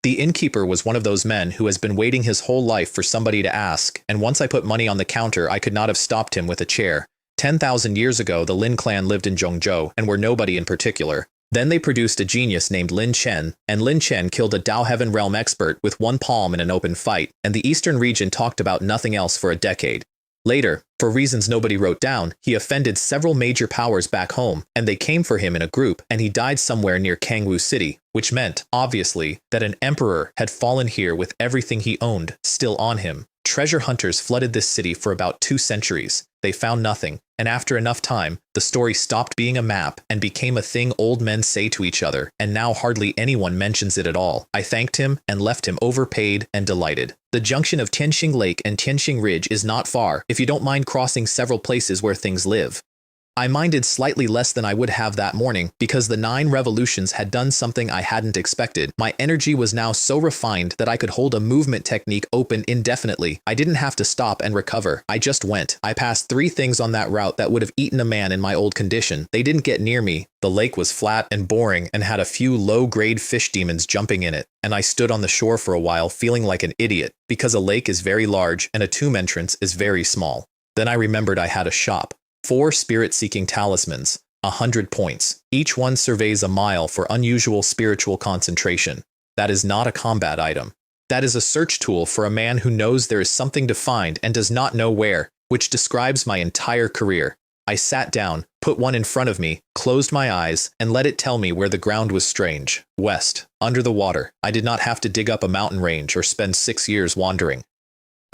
The innkeeper was one of those men who has been waiting his whole life for somebody to ask, and once I put money on the counter, I could not have stopped him with a chair. 10,000 years ago, the Lin clan lived in Zhongzhou, and were nobody in particular. Then they produced a genius named Lin Chen, and Lin Chen killed a Dao Heaven Realm expert with 1 palm in an open fight, and the Eastern region talked about nothing else for a decade. Later, for reasons nobody wrote down, he offended several major powers back home, and they came for him in a group, and he died somewhere near Kangwu City, which meant, obviously, that an emperor had fallen here with everything he owned still on him. Treasure hunters flooded this city for about 2 centuries. They found nothing, and after enough time, the story stopped being a map and became a thing old men say to each other, and now hardly anyone mentions it at all. I thanked him and left him overpaid and delighted. The junction of Tianxing Lake and Tianxing Ridge is not far, if you don't mind crossing several places where things live. I minded slightly less than I would have that morning because the 9 revolutions had done something I hadn't expected. My energy was now so refined that I could hold a movement technique open indefinitely. I didn't have to stop and recover. I just went. I passed 3 things on that route that would have eaten a man in my old condition. They didn't get near me. The lake was flat and boring and had a few low-grade fish demons jumping in it, and I stood on the shore for a while feeling like an idiot because a lake is very large and a tomb entrance is very small. Then I remembered I had a shop. 4 spirit-seeking talismans, 100 points. Each one surveys a mile for unusual spiritual concentration. That is not a combat item. That is a search tool for a man who knows there is something to find and does not know where, which describes my entire career. I sat down, put one in front of me, closed my eyes, and let it tell me where the ground was strange. West, under the water. I did not have to dig up a mountain range or spend 6 years wandering.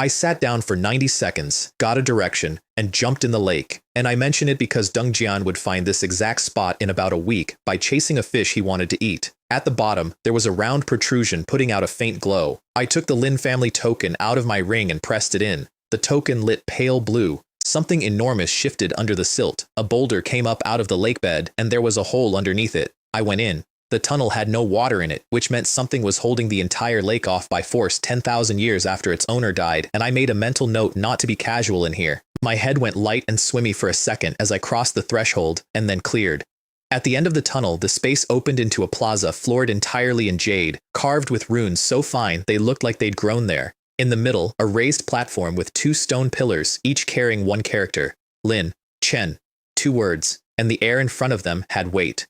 I sat down for 90 seconds, got a direction, and jumped in the lake. And I mention it because Deng Jian would find this exact spot in about a week by chasing a fish he wanted to eat. At the bottom, there was a round protrusion putting out a faint glow. I took the Lin family token out of my ring and pressed it in. The token lit pale blue. Something enormous shifted under the silt. A boulder came up out of the lake bed, and there was a hole underneath it. I went in. The tunnel had no water in it, which meant something was holding the entire lake off by force 10,000 years after its owner died, and I made a mental note not to be casual in here. My head went light and swimmy for a second as I crossed the threshold, and then cleared. At the end of the tunnel, the space opened into a plaza floored entirely in jade, carved with runes so fine they looked like they'd grown there. In the middle, a raised platform with 2 stone pillars, each carrying 1 character. Lin, Chen, 2 words, and the air in front of them had weight.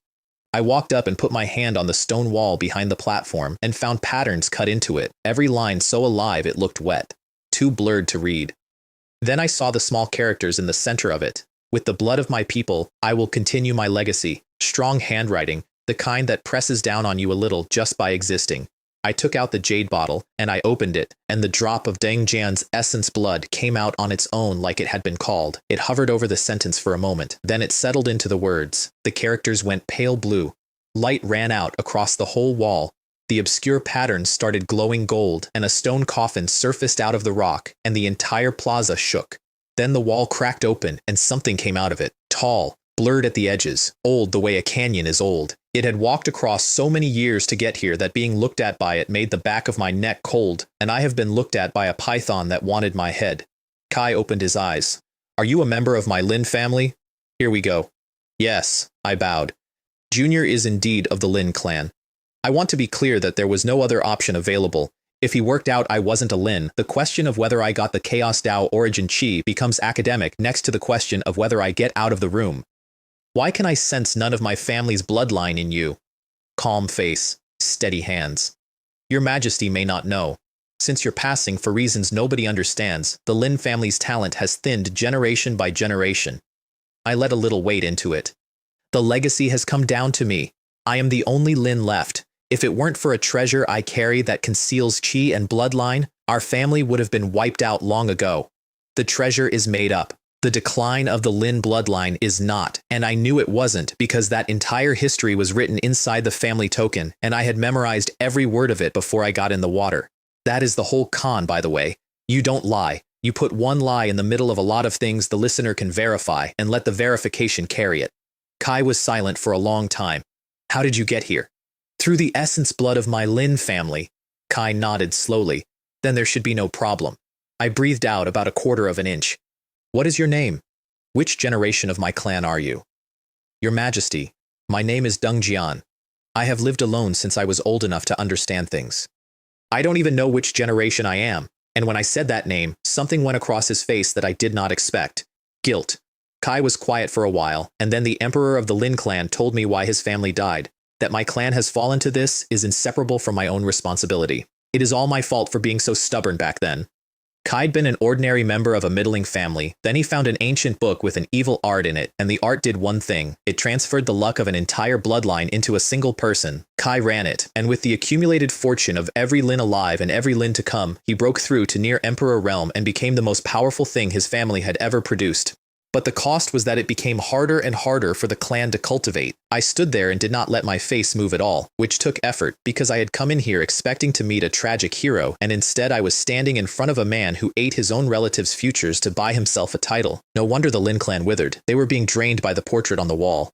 I walked up and put my hand on the stone wall behind the platform and found patterns cut into it, every line so alive it looked wet, too blurred to read. Then I saw the small characters in the center of it. With the blood of my people, I will continue my legacy. Strong handwriting, the kind that presses down on you a little just by existing. I took out the jade bottle, and I opened it, and the drop of Deng Jian's essence blood came out on its own like it had been called. It hovered over the sentence for a moment, then it settled into the words. The characters went pale blue. Light ran out across the whole wall. The obscure patterns started glowing gold, and a stone coffin surfaced out of the rock, and the entire plaza shook. Then the wall cracked open, and something came out of it, tall, blurred at the edges, old the way a canyon is old. It had walked across so many years to get here that being looked at by it made the back of my neck cold, and I have been looked at by a python that wanted my head. Kai opened his eyes. Are you a member of my Lin family? Here we go. Yes, I bowed. Junior is indeed of the Lin clan. I want to be clear that there was no other option available. If he worked out I wasn't a Lin, the question of whether I got the Chaos Dao origin chi becomes academic next to the question of whether I get out of the room. Why can I sense none of my family's bloodline in you? Calm face, steady hands. Your Majesty may not know. Since your passing for reasons nobody understands, the Lin family's talent has thinned generation by generation. I let a little weight into it. The legacy has come down to me. I am the only Lin left. If it weren't for a treasure I carry that conceals chi and bloodline, our family would have been wiped out long ago. The treasure is made up. The decline of the Lin bloodline is not, and I knew it wasn't because that entire history was written inside the family token, and I had memorized every word of it before I got in the water. That is the whole con, by the way. You don't lie. You put one lie in the middle of a lot of things the listener can verify and let the verification carry it. Kai was silent for a long time. How did you get here? Through the essence blood of my Lin family. Kai nodded slowly. Then there should be no problem. I breathed out about a quarter of an inch. What is your name? Which generation of my clan are you? Your Majesty, my name is Deng Jian. I have lived alone since I was old enough to understand things. I don't even know which generation I am, and when I said that name, something went across his face that I did not expect. Guilt. Kai was quiet for a while, and then the emperor of the Lin clan told me why his family died. That my clan has fallen to this is inseparable from my own responsibility. It is all my fault for being so stubborn back then. Kai'd been an ordinary member of a middling family, then he found an ancient book with an evil art in it, and the art did one thing. It transferred the luck of an entire bloodline into a single person. Kai ran it, and with the accumulated fortune of every Lin alive and every Lin to come, he broke through to near Emperor realm and became the most powerful thing his family had ever produced. But the cost was that it became harder and harder for the clan to cultivate. I stood there and did not let my face move at all, which took effort because I had come in here expecting to meet a tragic hero, and instead I was standing in front of a man who ate his own relatives' futures to buy himself a title. No wonder the Lin clan withered. They were being drained by the portrait on the wall.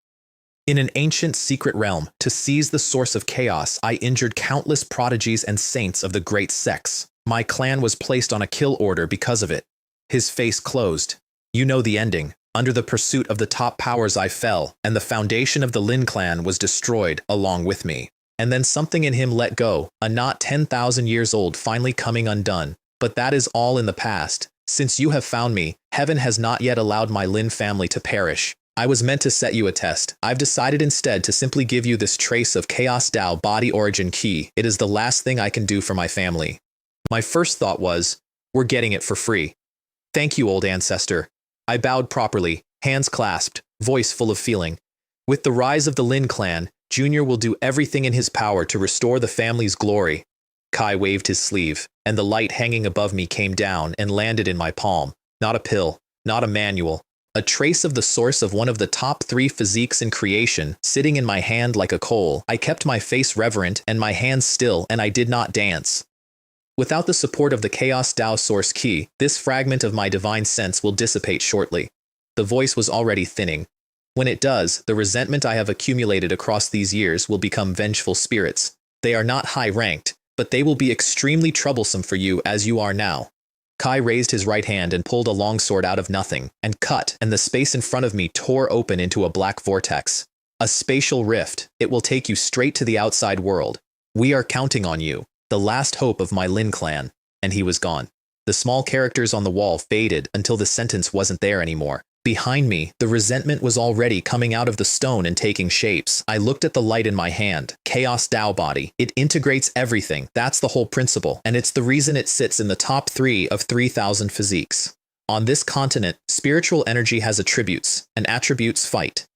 In an ancient secret realm, to seize the source of chaos, I injured countless prodigies and saints of the great sects. My clan was placed on a kill order because of it. His face closed. You know the ending. Under the pursuit of the top powers I fell, and the foundation of the Lin clan was destroyed along with me. And then something in him let go, a knot 10,000 years old finally coming undone. But that is all in the past. Since you have found me, heaven has not yet allowed my Lin family to perish. I was meant to set you a test. I've decided instead to simply give you this trace of Chaos Dao body origin key. It is the last thing I can do for my family. My first thought was, we're getting it for free. Thank you, old ancestor. I bowed properly, hands clasped, voice full of feeling. With the rise of the Lin clan, Junior will do everything in his power to restore the family's glory. Kai waved his sleeve, and the light hanging above me came down and landed in my palm. Not a pill, not a manual. A trace of the source of one of the top 3 physiques in creation, sitting in my hand like a coal. I kept my face reverent and my hands still, and I did not dance. Without the support of the Chaos Dao source key, this fragment of my divine sense will dissipate shortly. The voice was already thinning. When it does, the resentment I have accumulated across these years will become vengeful spirits. They are not high-ranked, but they will be extremely troublesome for you as you are now. Kai raised his right hand and pulled a longsword out of nothing, and cut, and the space in front of me tore open into a black vortex. A spatial rift. It will take you straight to the outside world. We are counting on you. The last hope of my Lin clan. And he was gone. The small characters on the wall faded until the sentence wasn't there anymore. Behind me, the resentment was already coming out of the stone and taking shapes. I looked at the light in my hand. Chaos Dao body. It integrates everything. That's the whole principle. And it's the reason it sits in the top 3 of 3,000 physiques. On this continent, spiritual energy has attributes, and attributes fight.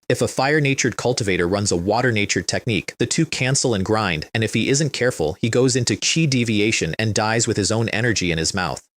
If a fire-natured cultivator runs a water-natured technique, the two cancel and grind, and if he isn't careful, he goes into chi deviation and dies with his own energy in his mouth.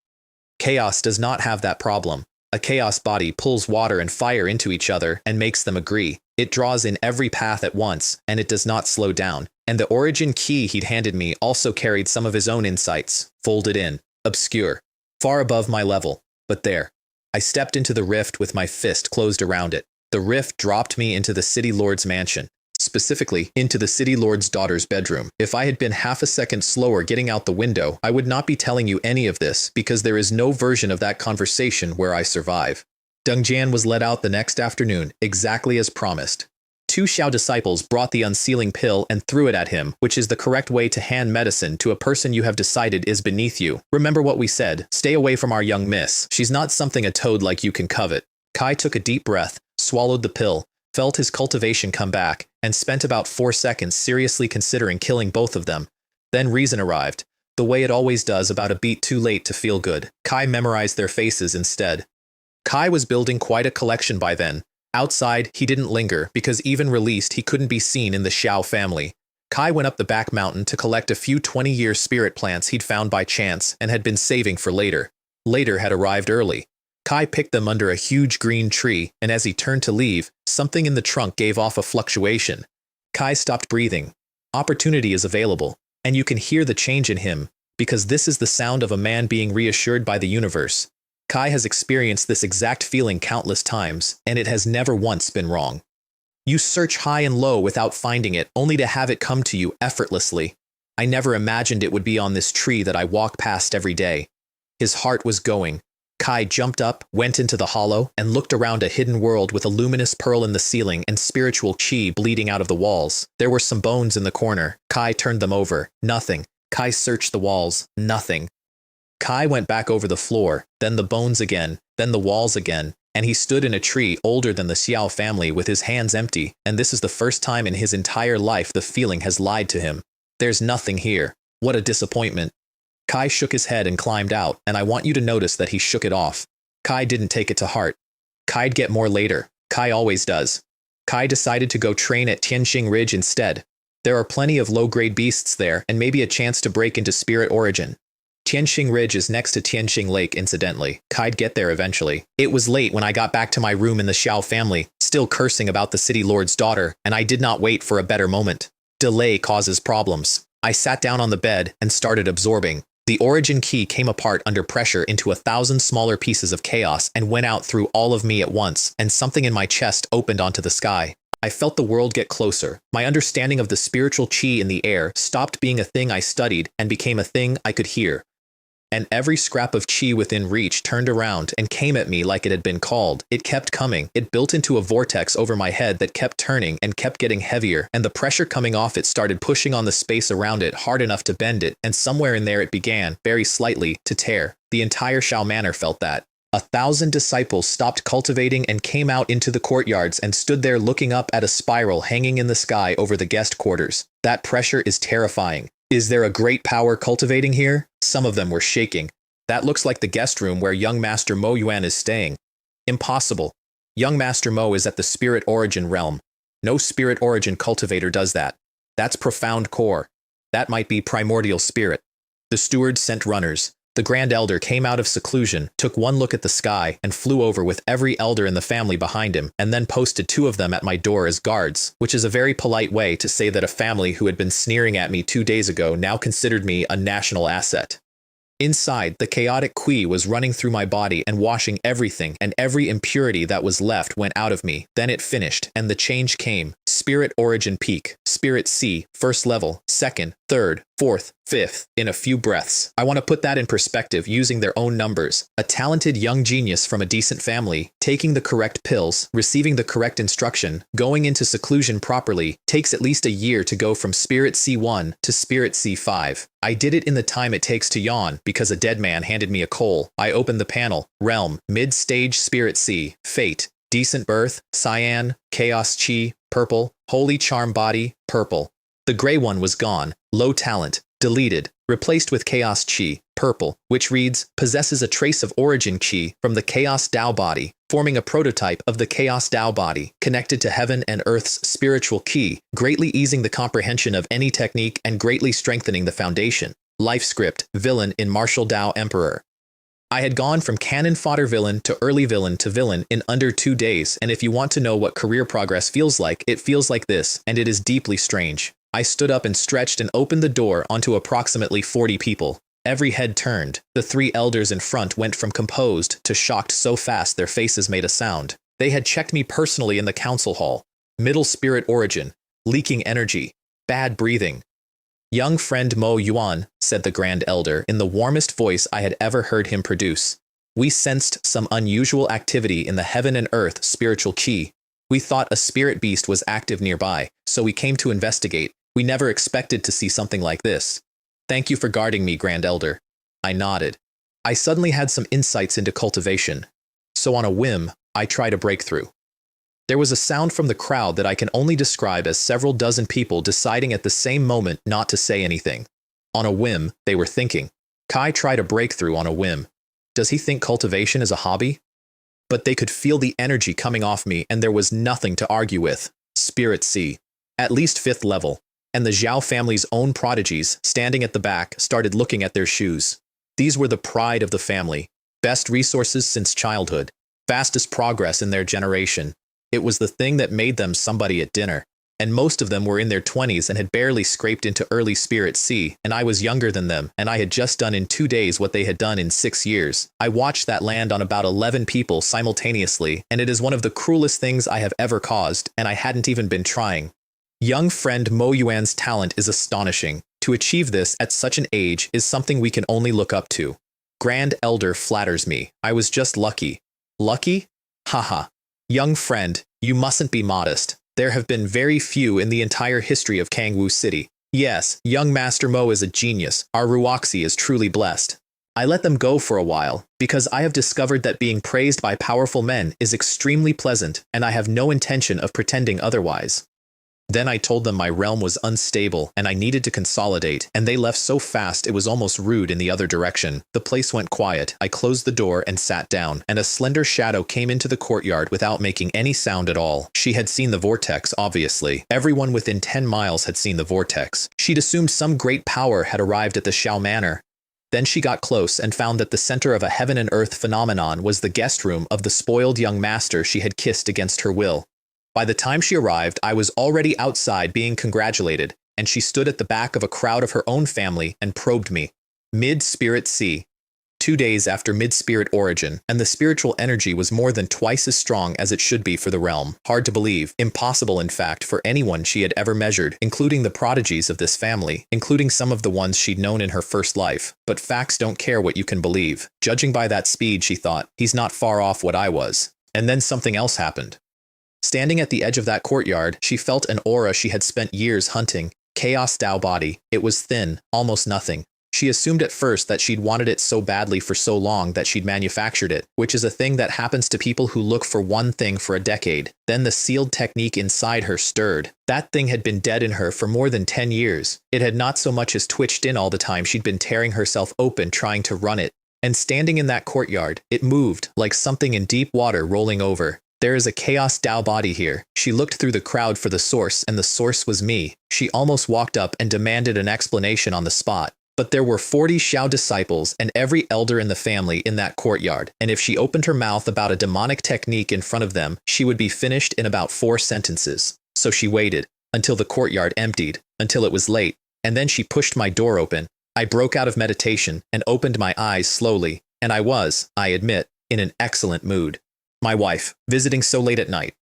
Chaos does not have that problem. A chaos body pulls water and fire into each other and makes them agree. It draws in every path at once, and it does not slow down. And the origin key he'd handed me also carried some of his own insights, folded in, obscure, far above my level. But there. I stepped into the rift with my fist closed around it. The rift dropped me into the city lord's mansion, specifically into the city lord's daughter's bedroom. If I had been half a second slower getting out the window, I would not be telling you any of this because there is no version of that conversation where I survive. Deng Jian was let out the next afternoon, exactly as promised. 2 Xiao disciples brought the unsealing pill and threw it at him, which is the correct way to hand medicine to a person you have decided is beneath you. Remember what we said, stay away from our young miss. She's not something a toad like you can covet. Kai took a deep breath, swallowed the pill, felt his cultivation come back, and spent about 4 seconds seriously considering killing both of them. Then reason arrived, the way it always does about a beat too late to feel good. Kai memorized their faces instead. Kai was building quite a collection by then. Outside, he didn't linger, because even released, he couldn't be seen in the Xiao family. Kai went up the back mountain to collect a few 20-year spirit plants he'd found by chance and had been saving for later. Later had arrived early. Kai picked them under a huge green tree, and as he turned to leave, something in the trunk gave off a fluctuation. Kai stopped breathing. Opportunity is available, and you can hear the change in him, because this is the sound of a man being reassured by the universe. Kai has experienced this exact feeling countless times, and it has never once been wrong. You search high and low without finding it, only to have it come to you effortlessly. I never imagined it would be on this tree that I walk past every day. His heart was going. Kai jumped up, went into the hollow, and looked around a hidden world with a luminous pearl in the ceiling and spiritual chi bleeding out of the walls. There were some bones in the corner. Kai turned them over. Nothing. Kai searched the walls. Nothing. Kai went back over the floor, then the bones again, then the walls again, and he stood in a tree older than the Xiao family with his hands empty, and this is the first time in his entire life the feeling has lied to him. There's nothing here. What a disappointment. Kai shook his head and climbed out, and I want you to notice that he shook it off. Kai didn't take it to heart. Kai'd get more later. Kai always does. Kai decided to go train at Tianxing Ridge instead. There are plenty of low-grade beasts there, and maybe a chance to break into spirit origin. Tianxing Ridge is next to Tianxing Lake, incidentally. Kai'd get there eventually. It was late when I got back to my room in the Xiao family, still cursing about the city lord's daughter, and I did not wait for a better moment. Delay causes problems. I sat down on the bed and started absorbing. The origin key came apart under pressure into 1,000 smaller pieces of chaos and went out through all of me at once, and something in my chest opened onto the sky. I felt the world get closer. My understanding of the spiritual chi in the air stopped being a thing I studied and became a thing I could hear. And every scrap of chi within reach turned around and came at me like it had been called. It kept coming. It built into a vortex over my head that kept turning and kept getting heavier, and the pressure coming off it started pushing on the space around it hard enough to bend it, and somewhere in there it began, very slightly, to tear. The entire Xiao Manor felt that. 1,000 disciples stopped cultivating and came out into the courtyards and stood there looking up at a spiral hanging in the sky over the guest quarters. That pressure is terrifying. Is there a great power cultivating here? Some of them were shaking. That looks like the guest room where young Master Mo Yuan is staying. Impossible. Young Master Mo is at the spirit origin realm. No spirit origin cultivator does that. That's profound core. That might be primordial spirit. The steward sent runners. The Grand Elder came out of seclusion, took one look at the sky, and flew over with every elder in the family behind him, and then posted 2 of them at my door as guards, which is a very polite way to say that a family who had been sneering at me 2 days ago now considered me a national asset. Inside, the chaotic qi was running through my body and washing everything, and every impurity that was left went out of me. Then it finished, and the change came. Spirit origin peak, spirit C, first level, second, third, fourth, fifth, in a few breaths. I want to put that in perspective using their own numbers. A talented young genius from a decent family, taking the correct pills, receiving the correct instruction, going into seclusion properly, takes at least a year to go from spirit C1 to spirit C5. I did it in the time it takes to yawn because a dead man handed me a coal. I opened the panel, realm, mid-stage spirit C, fate, decent birth, cyan, chaos chi, purple, holy charm body, purple. The gray one was gone, low talent, deleted, replaced with chaos chi, purple, which reads, possesses a trace of origin chi from the chaos Tao body, forming a prototype of the chaos Tao body, connected to heaven and earth's spiritual ki, greatly easing the comprehension of any technique and greatly strengthening the foundation. Life script, villain in martial Tao emperor. I had gone from canon fodder villain to early villain to villain in under 2 days, and if you want to know what career progress feels like, it feels like this, and it is deeply strange. I stood up and stretched and opened the door onto approximately 40 people. Every head turned. The 3 elders in front went from composed to shocked so fast their faces made a sound. They had checked me personally in the council hall. Middle spirit origin, leaking energy, bad breathing. Young friend Mo Yuan, said the Grand Elder in the warmest voice I had ever heard him produce. We sensed some unusual activity in the heaven and earth spiritual chi. We thought a spirit beast was active nearby, so we came to investigate. We never expected to see something like this. Thank you for guarding me, Grand Elder. I nodded. I suddenly had some insights into cultivation. So on a whim, I tried a breakthrough. There was a sound from the crowd that I can only describe as several dozen people deciding at the same moment not to say anything. On a whim, they were thinking. Kai tried a breakthrough on a whim. Does he think cultivation is a hobby? But they could feel the energy coming off me, and there was nothing to argue with. Spirit C. At least 5th level. And the Zhao family's own prodigies, standing at the back, started looking at their shoes. These were the pride of the family. Best resources since childhood. Fastest progress in their generation. It was the thing that made them somebody at dinner. And most of them were in their 20s and had barely scraped into early Spirit C, and I was younger than them, and I had just done in 2 days what they had done in 6 years. I watched that land on about 11 people simultaneously, and it is one of the cruelest things I have ever caused, and I hadn't even been trying. Young friend Mo Yuan's talent is astonishing. To achieve this at such an age is something we can only look up to. Grand Elder flatters me. I was just lucky. Lucky? Haha. Young friend, you mustn't be modest. There have been very few in the entire history of Kangwu City. Yes, young Master Mo is a genius. Our Ruoxi is truly blessed. I let them go for a while, because I have discovered that being praised by powerful men is extremely pleasant, and I have no intention of pretending otherwise. Then I told them my realm was unstable and I needed to consolidate, and they left so fast it was almost rude in the other direction. The place went quiet. I closed the door and sat down, and a slender shadow came into the courtyard without making any sound at all. She had seen the vortex, obviously. Everyone within 10 miles had seen the vortex. She'd assumed some great power had arrived at the Xiao Manor. Then she got close and found that the center of a heaven and earth phenomenon was the guest room of the spoiled young master she had kissed against her will. By the time she arrived, I was already outside being congratulated, and she stood at the back of a crowd of her own family and probed me. Mid-Spirit C. 2 days after Mid-Spirit origin, and the spiritual energy was more than twice as strong as it should be for the realm. Hard to believe, impossible in fact for anyone she had ever measured, including the prodigies of this family, including some of the ones she'd known in her first life. But facts don't care what you can believe. Judging by that speed, she thought, he's not far off what I was. And then something else happened. Standing at the edge of that courtyard, she felt an aura she had spent years hunting. Chaos Tao body. It was thin, almost nothing. She assumed at first that she'd wanted it so badly for so long that she'd manufactured it, which is a thing that happens to people who look for one thing for a decade. Then the sealed technique inside her stirred. That thing had been dead in her for more than 10 years. It had not so much as twitched in all the time she'd been tearing herself open trying to run it. And standing in that courtyard, it moved, like something in deep water rolling over. There is a Chaos Tao body here. She looked through the crowd for the source, and the source was me. She almost walked up and demanded an explanation on the spot. But there were 40 Xiao disciples and every elder in the family in that courtyard, and if she opened her mouth about a demonic technique in front of them, she would be finished in about 4 sentences. So she waited, until the courtyard emptied, until it was late, and then she pushed my door open. I broke out of meditation and opened my eyes slowly, and I was, I admit, in an excellent mood. My wife, visiting so late at night.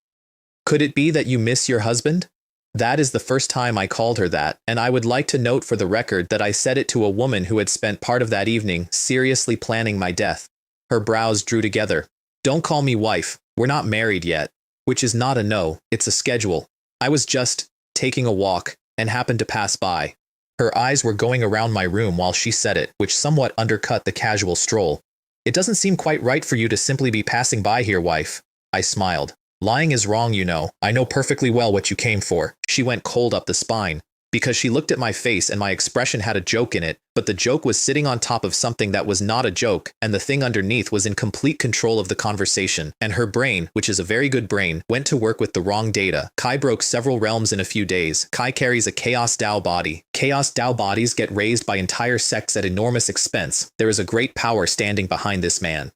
Could it be that you miss your husband? That is the first time I called her that, and I would like to note for the record that I said it to a woman who had spent part of that evening seriously planning my death. Her brows drew together. Don't call me wife. We're not married yet. Which is not a no, it's a schedule. I was just taking a walk and happened to pass by. Her eyes were going around my room while she said it, which somewhat undercut the casual stroll. It doesn't seem quite right for you to simply be passing by here, wife. I smiled. Lying is wrong, you know. I know perfectly well what you came for. She went cold up the spine, because she looked at my face and my expression had a joke in it, but the joke was sitting on top of something that was not a joke, and the thing underneath was in complete control of the conversation, and her brain, which is a very good brain, went to work with the wrong data. Kai broke several realms in a few days. Kai carries a Chaos Tao body. Chaos Tao bodies get raised by entire sects at enormous expense. There is a great power standing behind this man.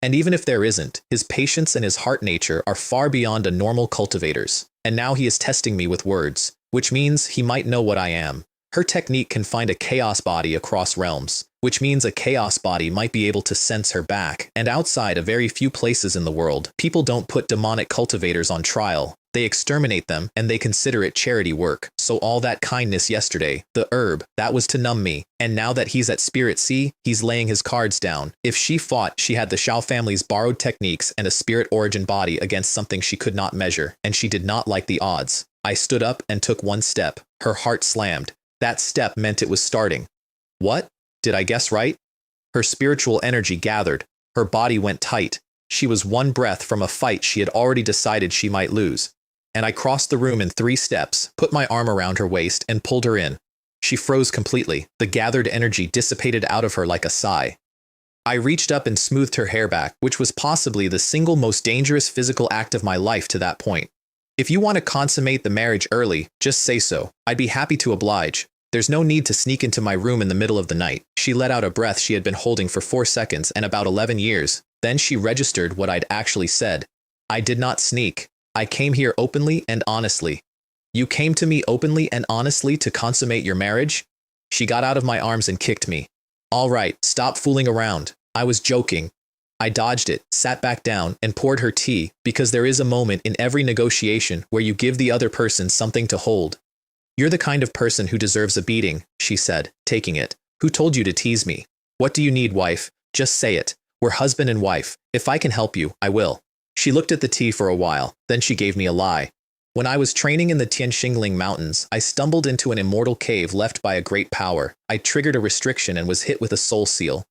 And even if there isn't, his patience and his heart nature are far beyond a normal cultivator's. And now he is testing me with words, which means he might know what I am. Her technique can find a chaos body across realms, which means a chaos body might be able to sense her back. And outside a very few places in the world, people don't put demonic cultivators on trial. They exterminate them, and they consider it charity work. So all that kindness yesterday, the herb, that was to numb me. And now that he's at Spirit C, he's laying his cards down. If she fought, she had the Xiao family's borrowed techniques and a spirit origin body against something she could not measure, and she did not like the odds. I stood up and took one step. Her heart slammed. That step meant it was starting. What? Did I guess right? Her spiritual energy gathered. Her body went tight. She was one breath from a fight she had already decided she might lose. And I crossed the room in 3 steps, put my arm around her waist, and pulled her in. She froze completely. The gathered energy dissipated out of her like a sigh. I reached up and smoothed her hair back, which was possibly the single most dangerous physical act of my life to that point. If you want to consummate the marriage early, just say so. I'd be happy to oblige. There's no need to sneak into my room in the middle of the night. She let out a breath she had been holding for 4 seconds and about 11 years. Then she registered what I'd actually said. I did not sneak. I came here openly and honestly. You came to me openly and honestly to consummate your marriage? She got out of my arms and kicked me. All right, stop fooling around. I was joking. I dodged it, sat back down, and poured her tea, because there is a moment in every negotiation where you give the other person something to hold. You're the kind of person who deserves a beating, she said, taking it. Who told you to tease me? What do you need, wife? Just say it. We're husband and wife. If I can help you, I will. She looked at the tea for a while, then she gave me a lie. When I was training in the Tianxingling Mountains, I stumbled into an immortal cave left by a great power. I triggered a restriction and was hit with a soul seal.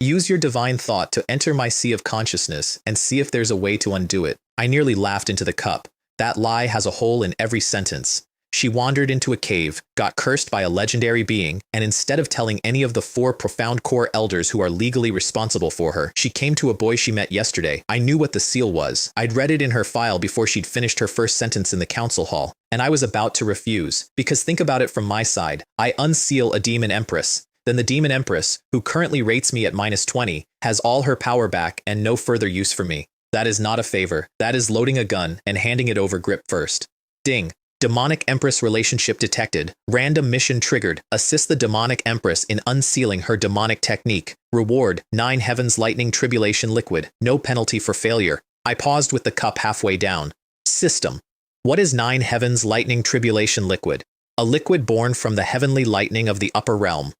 Use your divine thought to enter my sea of consciousness and see if there's a way to undo it. I nearly laughed into the cup. That lie has a hole in every sentence. She wandered into a cave, got cursed by a legendary being, and instead of telling any of the 4 profound core elders who are legally responsible for her, she came to a boy she met yesterday. I knew what the seal was. I'd read it in her file before she'd finished her first sentence in the council hall, and I was about to refuse, because think about it from my side. I unseal a demon empress. then the demon empress, who currently rates me at -20, has all her power back and no further use for me. That is not a favor. That is loading a gun and handing it over grip first. Ding. Demonic Empress relationship detected. Random mission triggered. Assist the demonic Empress in unsealing her demonic technique. Reward, 9 heavens lightning tribulation liquid. No penalty for failure. I paused with the cup halfway down. System. What is 9 heavens lightning tribulation liquid? A liquid born from the heavenly lightning of the upper realm.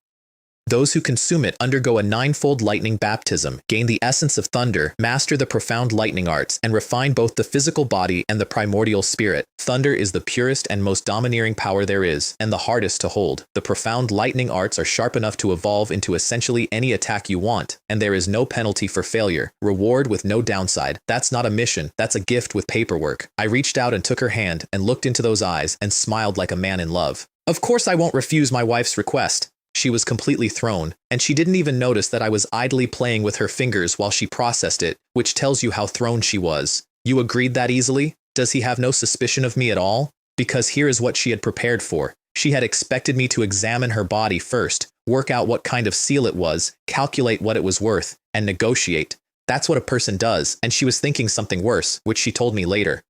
Those who consume it undergo a 9-fold lightning baptism, gain the essence of thunder, master the profound lightning arts, and refine both the physical body and the primordial spirit. Thunder is the purest and most domineering power there is, and the hardest to hold. The profound lightning arts are sharp enough to evolve into essentially any attack you want, and there is no penalty for failure. Reward with no downside. That's not a mission, that's a gift with paperwork. I reached out and took her hand, and looked into those eyes, and smiled like a man in love. Of course I won't refuse my wife's request. She was completely thrown, and she didn't even notice that I was idly playing with her fingers while she processed it, which tells you how thrown she was. You agreed that easily? Does he have no suspicion of me at all? Because here is what she had prepared for. She had expected me to examine her body first, work out what kind of seal it was, calculate what it was worth, and negotiate. That's what a person does, and she was thinking something worse, which she told me later.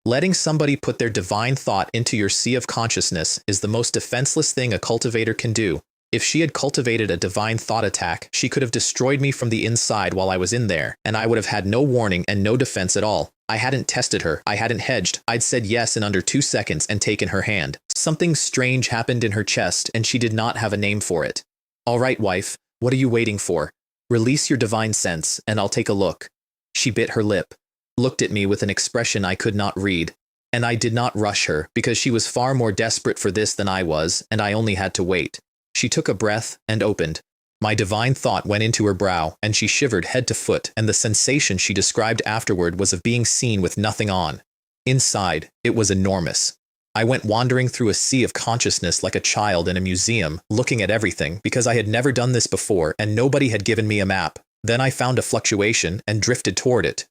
Letting somebody put their divine thought into your sea of consciousness is the most defenseless thing a cultivator can do. If she had cultivated a divine thought attack, she could have destroyed me from the inside while I was in there, and I would have had no warning and no defense at all. I hadn't tested her, I hadn't hedged, I'd said yes in under 2 seconds and taken her hand. Something strange happened in her chest, and she did not have a name for it. All right, wife, what are you waiting for? Release your divine sense, and I'll take a look. She bit her lip, looked at me with an expression I could not read, and I did not rush her, because she was far more desperate for this than I was, and I only had to wait. She took a breath and opened. My divine thought went into her brow, and she shivered head to foot, and the sensation she described afterward was of being seen with nothing on. Inside, it was enormous. I went wandering through a sea of consciousness like a child in a museum, looking at everything, because I had never done this before, and nobody had given me a map. Then I found a fluctuation and drifted toward it.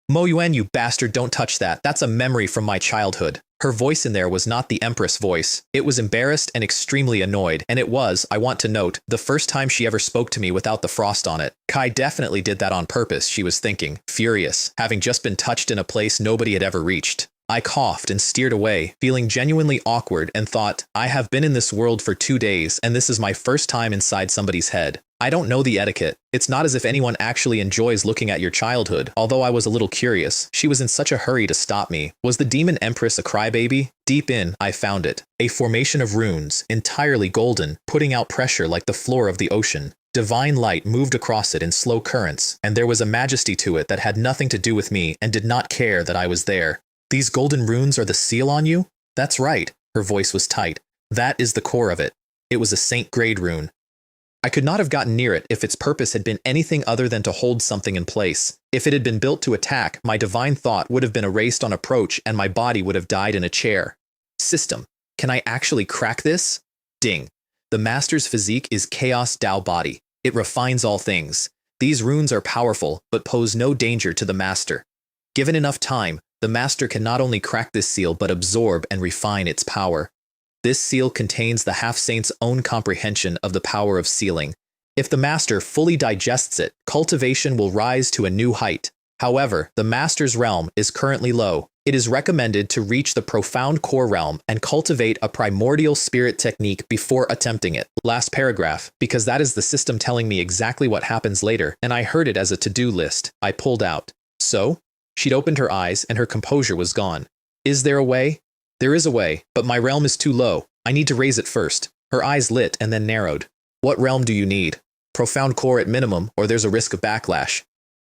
Mo Yuan, you bastard, don't touch that. That's a memory from my childhood. Her voice in there was not the Empress voice. It was embarrassed and extremely annoyed, and it was, I want to note, the first time she ever spoke to me without the frost on it. Kai definitely did that on purpose, she was thinking, furious, having just been touched in a place nobody had ever reached. I coughed and steered away, feeling genuinely awkward, and thought, I have been in this world for 2 days, and this is my first time inside somebody's head. I don't know the etiquette. It's not as if anyone actually enjoys looking at your childhood, although I was a little curious. She was in such a hurry to stop me. Was the demon empress a crybaby? Deep in, I found it. A formation of runes, entirely golden, putting out pressure like the floor of the ocean. Divine light moved across it in slow currents, and there was a majesty to it that had nothing to do with me and did not care that I was there. These golden runes are the seal on you? That's right. Her voice was tight. That is the core of it. It was a saint-grade rune. I could not have gotten near it if its purpose had been anything other than to hold something in place. If it had been built to attack, my divine thought would have been erased on approach and my body would have died in a chair. System. Can I actually crack this? Ding. The master's physique is Chaos Tao body. It refines all things. These runes are powerful, but pose no danger to the master. Given enough time, the master can not only crack this seal but absorb and refine its power. This seal contains the half-saint's own comprehension of the power of sealing. If the master fully digests it, cultivation will rise to a new height. However, the master's realm is currently low. It is recommended to reach the profound core realm and cultivate a primordial spirit technique before attempting it. Last paragraph, because that is the system telling me exactly what happens later, and I heard it as a to-do list. I pulled out. So? She'd opened her eyes and her composure was gone. Is there a way? There is a way, but my realm is too low. I need to raise it first. Her eyes lit and then narrowed. What realm do you need? Profound core at minimum, or there's a risk of backlash.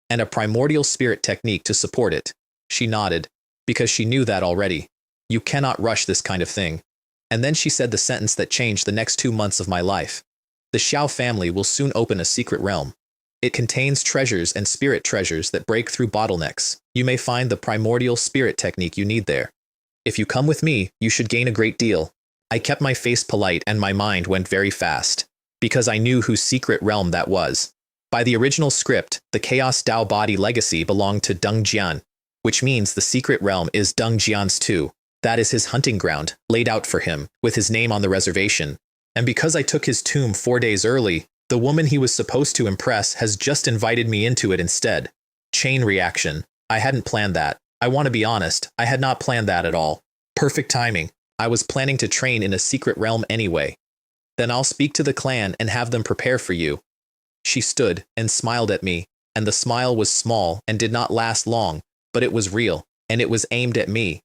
And a primordial spirit technique to support it. She nodded, because she knew that already. You cannot rush this kind of thing. And then she said the sentence that changed the next 2 months of my life. The Xiao family will soon open a secret realm. It contains treasures and spirit treasures that break through bottlenecks. You may find the primordial spirit technique you need there. If you come with me, you should gain a great deal. I kept my face polite and my mind went very fast, because I knew whose secret realm that was. By the original script, the Chaos Tao body legacy belonged to Deng Jian, which means the secret realm is Deng Jian's too. That is his hunting ground, laid out for him, with his name on the reservation. And because I took his tomb 4 days early, the woman he was supposed to impress has just invited me into it instead. Chain reaction. I hadn't planned that. I want to be honest, I had not planned that at all. Perfect timing. I was planning to train in a secret realm anyway. Then I'll speak to the clan and have them prepare for you. She stood and smiled at me, and the smile was small and did not last long, but it was real, and it was aimed at me.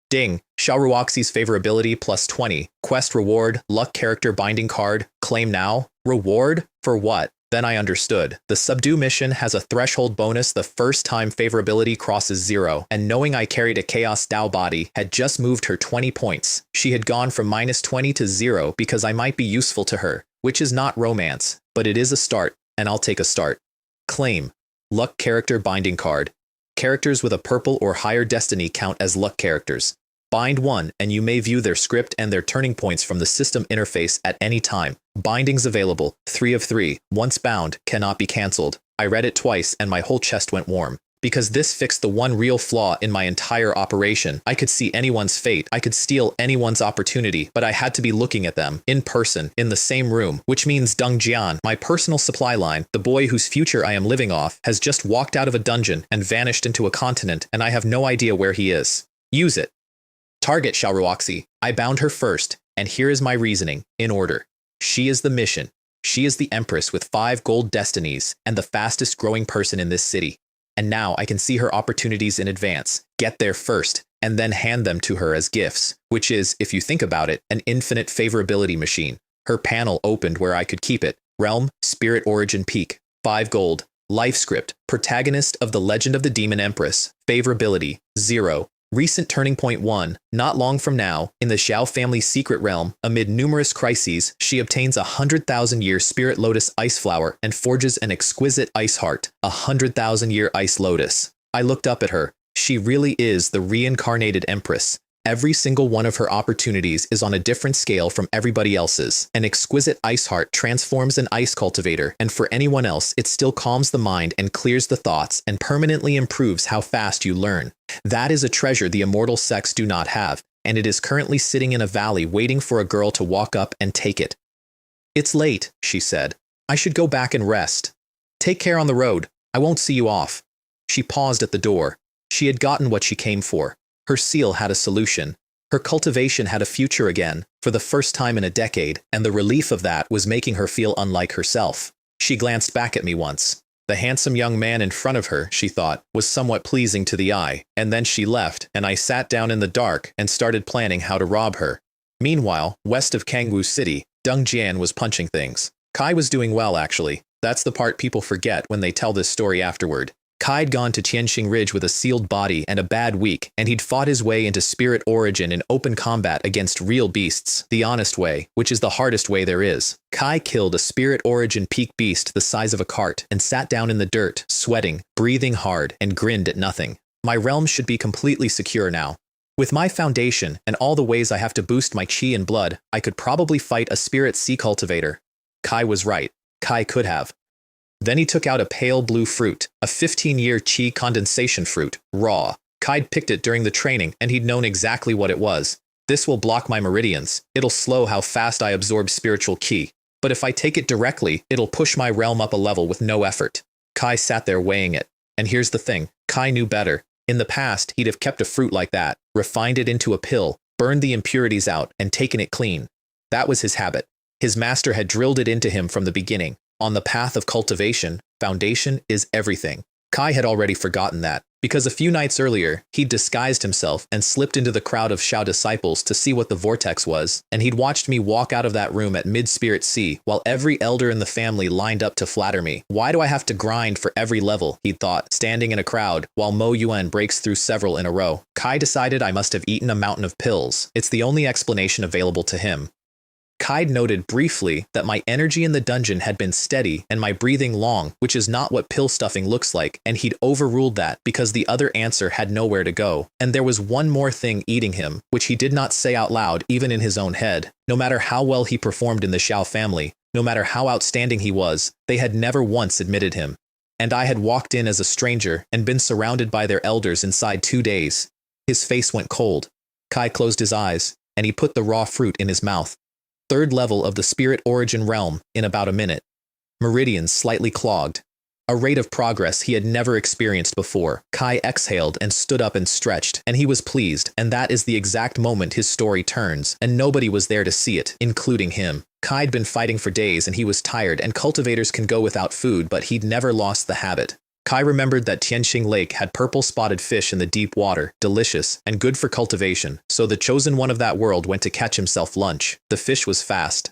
Ding, Shaoruoxi's favorability plus 20, quest reward, luck character binding card, claim now, reward, for what? Then I understood. The subdue mission has a threshold bonus the first time favorability crosses 0, and knowing I carried a Chaos Dao body had just moved her 20 points. She had gone from -20 to 0 because I might be useful to her, which is not romance, but it is a start, and I'll take a start. Claim. Luck character binding card. Characters with a purple or higher destiny count as luck characters. Bind one, and you may view their script and their turning points from the system interface at any time. Bindings available, 3 of 3. Once bound, cannot be cancelled. I read it twice and my whole chest went warm. Because this fixed the one real flaw in my entire operation. I could see anyone's fate, I could steal anyone's opportunity, but I had to be looking at them, in person, in the same room, which means Deng Jian, my personal supply line, the boy whose future I am living off, has just walked out of a dungeon and vanished into a continent, and I have no idea where he is. Use it. Target Shaoruoxi. I bound her first, and here is my reasoning, in order. She is the mission. She is the empress with 5 gold destinies, and the fastest growing person in this city. And now I can see her opportunities in advance, get there first, and then hand them to her as gifts, which is, if you think about it, an infinite favorability machine. Her panel opened where I could keep it. Realm, Spirit Origin Peak, 5 gold. Life script, protagonist of The Legend of the Demon Empress, favorability, 0. Recent turning point 1, not long from now, in the Xiao family's secret realm, amid numerous crises, she obtains a 100,000-year spirit lotus ice flower and forges an exquisite ice heart, a 100,000-year ice lotus. I looked up at her. She really is the reincarnated empress. Every single one of her opportunities is on a different scale from everybody else's. An exquisite ice heart transforms an ice cultivator, and for anyone else, it still calms the mind and clears the thoughts and permanently improves how fast you learn. That is a treasure the immortal sex do not have, and it is currently sitting in a valley waiting for a girl to walk up and take it. It's late, she said. I should go back and rest. Take care on the road. I won't see you off. She paused at the door. She had gotten what she came for. Her seal had a solution. Her cultivation had a future again, for the first time in a decade, and the relief of that was making her feel unlike herself. She glanced back at me once. The handsome young man in front of her, she thought, was somewhat pleasing to the eye, and then she left, and I sat down in the dark and started planning how to rob her. Meanwhile, west of Kangwu City, Deng Jian was punching things. Kai was doing well, actually. That's the part people forget when they tell this story afterward. Kai'd gone to Tianxing Ridge with a sealed body and a bad week, and he'd fought his way into Spirit Origin in open combat against real beasts, the honest way, which is the hardest way there is. Kai killed a Spirit Origin peak beast the size of a cart and sat down in the dirt, sweating, breathing hard, and grinned at nothing. My realm should be completely secure now. With my foundation and all the ways I have to boost my chi and blood, I could probably fight a Spirit Sea Cultivator. Kai was right. Kai could have. Then he took out a pale blue fruit, a 15-year chi condensation fruit, raw. Kai'd picked it during the training, and he'd known exactly what it was. This will block my meridians. It'll slow how fast I absorb spiritual ki. But if I take it directly, it'll push my realm up a level with no effort. Kai sat there weighing it. And here's the thing. Kai knew better. In the past, he'd have kept a fruit like that, refined it into a pill, burned the impurities out, and taken it clean. That was his habit. His master had drilled it into him from the beginning. On the path of cultivation, foundation is everything. Kai had already forgotten that, because a few nights earlier, he'd disguised himself and slipped into the crowd of Xiao disciples to see what the vortex was, and he'd watched me walk out of that room at Mid-Spirit Sea, while every elder in the family lined up to flatter me. Why do I have to grind for every level, he'd thought, standing in a crowd, while Mo Yuan breaks through several in a row. Kai decided I must have eaten a mountain of pills. It's the only explanation available to him. Kai'd noted briefly that my energy in the dungeon had been steady and my breathing long, which is not what pill stuffing looks like, and he'd overruled that because the other answer had nowhere to go. And there was one more thing eating him, which he did not say out loud even in his own head. No matter how well he performed in the Xiao family, no matter how outstanding he was, they had never once admitted him. And I had walked in as a stranger and been surrounded by their elders inside 2 days. His face went cold. Kai closed his eyes, and he put the raw fruit in his mouth. Third level of the spirit origin realm in about a minute. Meridians slightly clogged. A rate of progress he had never experienced before. Kai exhaled and stood up and stretched, and he was pleased, and that is the exact moment his story turns, and nobody was there to see it, including him. Kai'd been fighting for days and he was tired, and cultivators can go without food, but he'd never lost the habit. Kai remembered that Tianxing Lake had purple spotted fish in the deep water, delicious, and good for cultivation, so the chosen one of that world went to catch himself lunch. The fish was fast.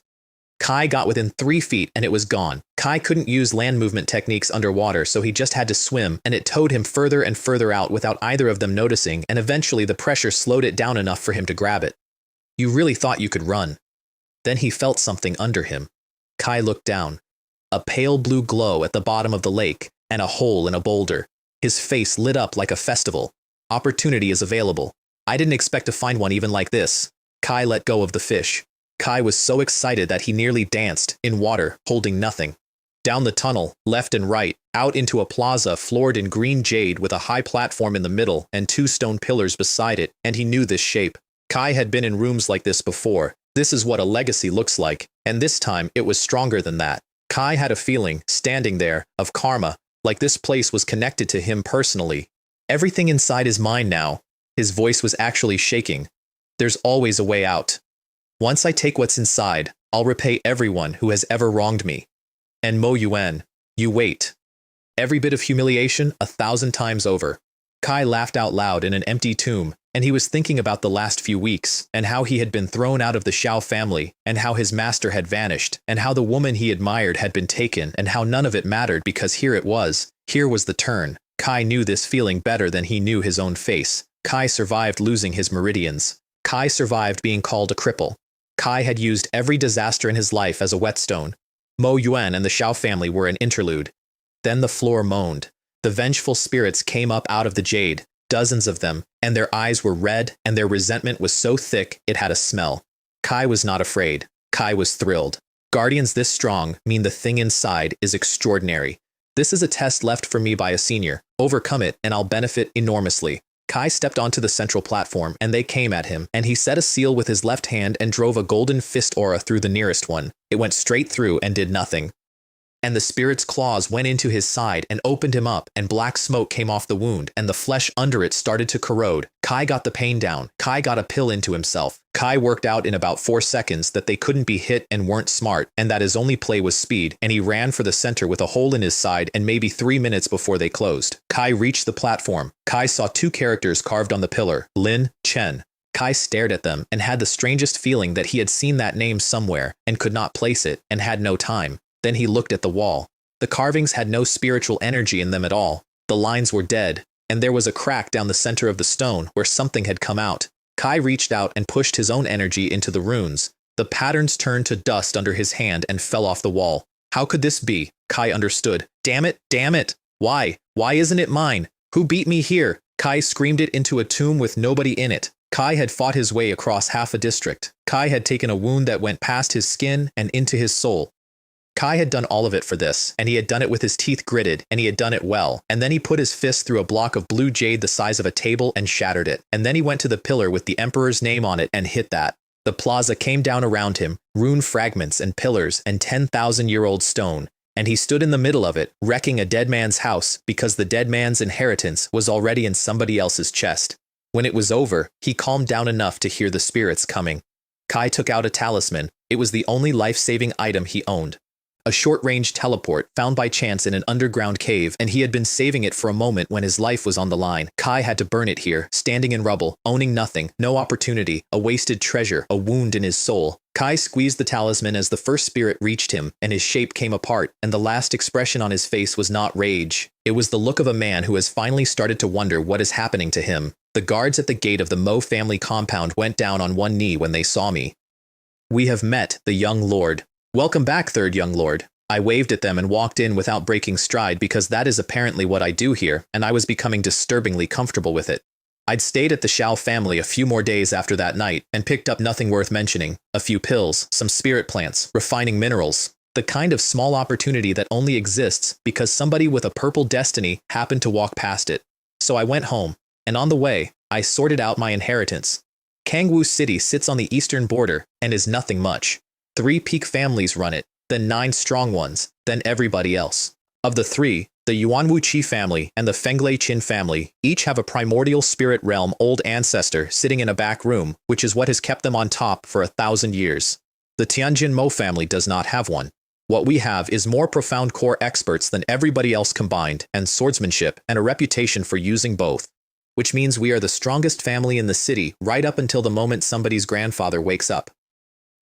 Kai got within 3 feet and it was gone. Kai couldn't use land movement techniques underwater, so he just had to swim, and it towed him further and further out without either of them noticing, and eventually the pressure slowed it down enough for him to grab it. You really thought you could run. Then he felt something under him. Kai looked down. A pale blue glow at the bottom of the lake, and a hole in a boulder. His face lit up like a festival. Opportunity is available. I didn't expect to find one even like this. Kai let go of the fish. Kai was so excited that he nearly danced, in water, holding nothing. Down the tunnel, left and right, out into a plaza floored in green jade with a high platform in the middle and 2 stone pillars beside it, and he knew this shape. Kai had been in rooms like this before. This is what a legacy looks like, and this time it was stronger than that. Kai had a feeling, standing there, of karma, like this place was connected to him personally. Everything inside his mind now. His voice was actually shaking. There's always a way out. Once I take what's inside, I'll repay everyone who has ever wronged me. And Mo Yuan, you wait. Every bit of humiliation 1,000 times over. Kai laughed out loud in an empty tomb, and he was thinking about the last few weeks, and how he had been thrown out of the Xiao family, and how his master had vanished, and how the woman he admired had been taken, and how none of it mattered because here it was. Here was the turn. Kai knew this feeling better than he knew his own face. Kai survived losing his meridians. Kai survived being called a cripple. Kai had used every disaster in his life as a whetstone. Mo Yuan and the Xiao family were an interlude. Then the floor moaned. The vengeful spirits came up out of the jade, dozens of them, and their eyes were red, and their resentment was so thick it had a smell. Kai was not afraid. Kai was thrilled. Guardians this strong mean the thing inside is extraordinary. This is a test left for me by a senior. Overcome it, and I'll benefit enormously. Kai stepped onto the central platform, and they came at him, and he set a seal with his left hand and drove a golden fist aura through the nearest one. It went straight through and did nothing. And the spirit's claws went into his side and opened him up, and black smoke came off the wound, and the flesh under it started to corrode. Kai got the pain down. Kai got a pill into himself. Kai worked out in about 4 seconds that they couldn't be hit and weren't smart, and that his only play was speed, and he ran for the center with a hole in his side and maybe 3 minutes before they closed. Kai reached the platform. Kai saw 2 characters carved on the pillar, Lin, Chen. Kai stared at them and had the strangest feeling that he had seen that name somewhere and could not place it and had no time. Then he looked at the wall. The carvings had no spiritual energy in them at all. The lines were dead, and there was a crack down the center of the stone where something had come out. Kai reached out and pushed his own energy into the runes. The patterns turned to dust under his hand and fell off the wall. How could this be? Kai understood. Damn it, damn it! Why? Why isn't it mine? Who beat me here? Kai screamed it into a tomb with nobody in it. Kai had fought his way across half a district. Kai had taken a wound that went past his skin and into his soul. Kai had done all of it for this, and he had done it with his teeth gritted, and he had done it well, and then he put his fist through a block of blue jade the size of a table and shattered it, and then he went to the pillar with the emperor's name on it and hit that. The plaza came down around him, rune fragments and pillars and 10,000-year-old stone, and he stood in the middle of it, wrecking a dead man's house because the dead man's inheritance was already in somebody else's chest. When it was over, he calmed down enough to hear the spirits coming. Kai took out a talisman. It was the only life-saving item he owned. A short-range teleport found by chance in an underground cave, and he had been saving it for a moment when his life was on the line. Kai had to burn it here, standing in rubble, owning nothing, no opportunity, a wasted treasure, a wound in his soul. Kai squeezed the talisman as the first spirit reached him, and his shape came apart, and the last expression on his face was not rage. It was the look of a man who has finally started to wonder what is happening to him. The guards at the gate of the Mo family compound went down on one knee when they saw me. We have met the young lord. Welcome back, third young lord. I waved at them and walked in without breaking stride because that is apparently what I do here, and I was becoming disturbingly comfortable with it. I'd stayed at the Xiao family a few more days after that night and picked up nothing worth mentioning. A few pills, some spirit plants, refining minerals. The kind of small opportunity that only exists because somebody with a purple destiny happened to walk past it. So I went home, and on the way, I sorted out my inheritance. Kangwu City sits on the eastern border and is nothing much. 3 peak families run it, then 9 strong ones, then everybody else. Of the 3, the Yuanwu Qi family and the Fenglei Qin family each have a primordial spirit realm old ancestor sitting in a back room, which is what has kept them on top for 1,000 years. The Tianjin Mo family does not have one. What we have is more profound core experts than everybody else combined, and swordsmanship, and a reputation for using both. Which means we are the strongest family in the city right up until the moment somebody's grandfather wakes up.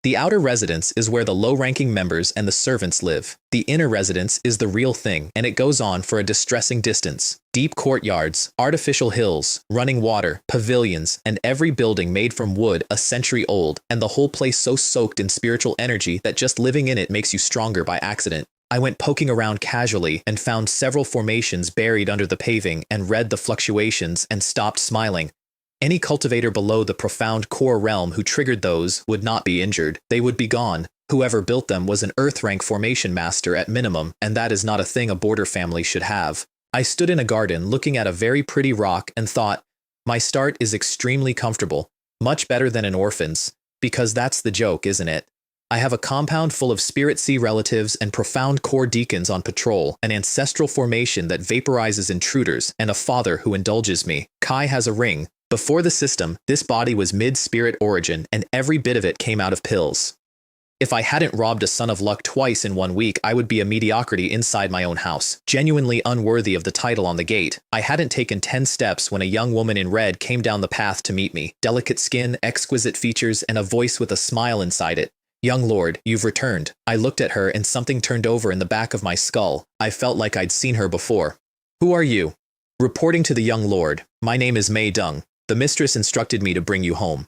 The outer residence is where the low-ranking members and the servants live. The inner residence is the real thing, and it goes on for a distressing distance. Deep courtyards, artificial hills, running water, pavilions, and every building made from wood a century old, and the whole place so soaked in spiritual energy that just living in it makes you stronger by accident. I went poking around casually and found several formations buried under the paving and read the fluctuations and stopped smiling. Any cultivator below the profound core realm who triggered those would not be injured. They would be gone. Whoever built them was an Earth-rank formation master at minimum, and that is not a thing a border family should have. I stood in a garden looking at a very pretty rock and thought, my start is extremely comfortable, much better than an orphan's, because that's the joke, isn't it? I have a compound full of Spirit Sea relatives and profound core deacons on patrol, an ancestral formation that vaporizes intruders, and a father who indulges me. Kai has a ring. Before the system, this body was mid-spirit origin, and every bit of it came out of pills. If I hadn't robbed a son of luck twice in 1 week, I would be a mediocrity inside my own house, genuinely unworthy of the title on the gate. I hadn't taken 10 steps when a young woman in red came down the path to meet me. Delicate skin, exquisite features, and a voice with a smile inside it. Young lord, you've returned. I looked at her and something turned over in the back of my skull. I felt like I'd seen her before. Who are you? Reporting to the young lord, my name is Mei Deng. The mistress instructed me to bring you home.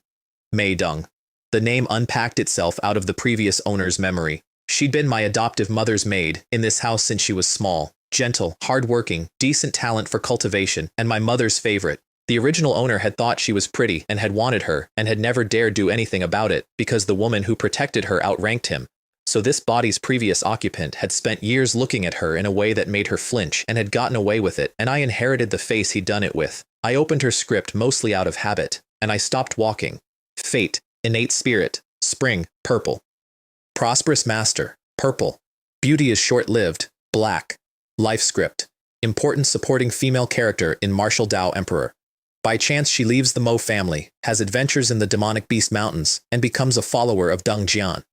Mei Deng. The name unpacked itself out of the previous owner's memory. She'd been my adoptive mother's maid in this house since she was small, gentle, hardworking, decent talent for cultivation, and my mother's favorite. The original owner had thought she was pretty and had wanted her and had never dared do anything about it because the woman who protected her outranked him. So this body's previous occupant had spent years looking at her in a way that made her flinch and had gotten away with it, and I inherited the face he'd done it with. I opened her script mostly out of habit, and I stopped walking. Fate, innate spirit, spring, purple. Prosperous master, purple. Beauty is short-lived, black. Life script, important supporting female character in martial Dao emperor. By chance she leaves the Mo family, has adventures in the demonic beast mountains, and becomes a follower of Deng Jian.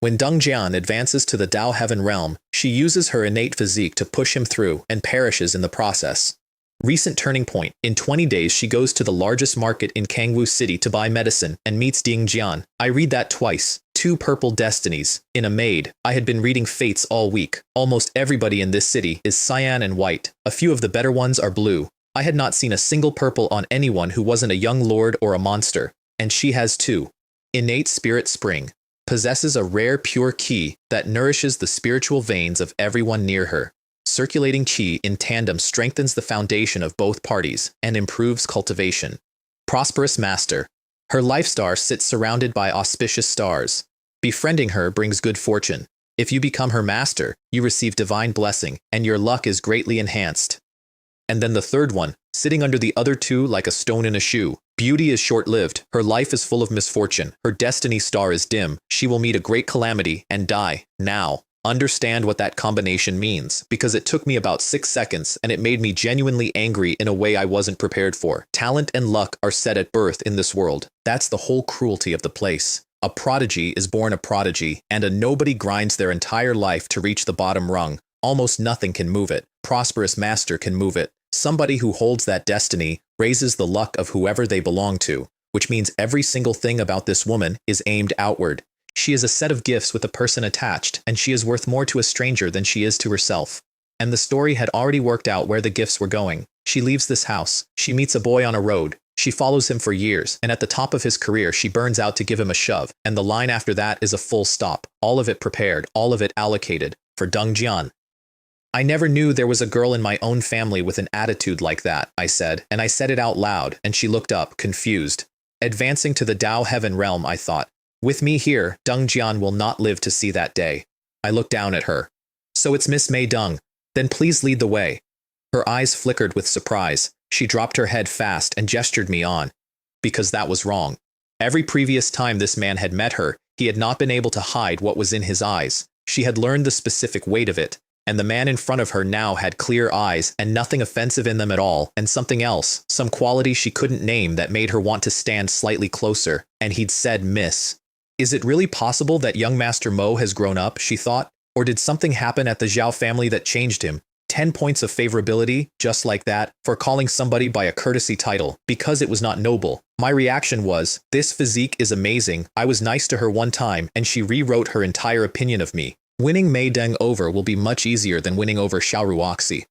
When Deng Jian advances to the Dao heaven realm, she uses her innate physique to push him through and perishes in the process. Recent turning point. In 20 days she goes to the largest market in Kangwu City to buy medicine and meets Deng Jian. I read that twice. 2 purple destinies. In a maid. I had been reading fates all week. Almost everybody in this city is cyan and white. A few of the better ones are blue. I had not seen a single purple on anyone who wasn't a young lord or a monster. And she has 2. Innate spirit spring. Possesses a rare pure qi that nourishes the spiritual veins of everyone near her. Circulating qi in tandem strengthens the foundation of both parties and improves cultivation. Prosperous master. Her life star sits surrounded by auspicious stars. Befriending her brings good fortune. If you become her master, you receive divine blessing, and your luck is greatly enhanced. And then the third one, sitting under the other 2 like a stone in a shoe. Beauty is short-lived. Her life is full of misfortune. Her destiny star is dim. She will meet a great calamity and die now. Understand what that combination means, because it took me about 6 seconds and it made me genuinely angry in a way I wasn't prepared for. Talent and luck are set at birth in this world. That's the whole cruelty of the place. A prodigy is born a prodigy, and a nobody grinds their entire life to reach the bottom rung. Almost nothing can move it. Prosperous master can move it. Somebody who holds that destiny raises the luck of whoever they belong to, which means every single thing about this woman is aimed outward. She is a set of gifts with a person attached, and she is worth more to a stranger than she is to herself. And the story had already worked out where the gifts were going. She leaves this house. She meets a boy on a road. She follows him for years, and at the top of his career she burns out to give him a shove, and the line after that is a full stop. All of it prepared, all of it allocated, for Deng Jian. I never knew there was a girl in my own family with an attitude like that, I said, and I said it out loud, and she looked up, confused. Advancing to the Dao heaven realm, I thought. With me here, Deng Jian will not live to see that day. I looked down at her. So it's Miss Mei Deng. Then please lead the way. Her eyes flickered with surprise. She dropped her head fast and gestured me on. Because that was wrong. Every previous time this man had met her, He had not been able to hide what was in his eyes. She had learned the specific weight of it, and the man in front of her now had clear eyes and nothing offensive in them at all, and something else, some quality she couldn't name that made her want to stand slightly closer, and he'd said miss. Is it really possible that young Master Mo has grown up, she thought, or did something happen at the Zhao family that changed him? 10 points of favorability, just like that, for calling somebody by a courtesy title, because it was not noble. My reaction was, this physique is amazing, I was nice to her one time, and she rewrote her entire opinion of me. Winning Mei Deng over will be much easier than winning over Xiaoruoxi.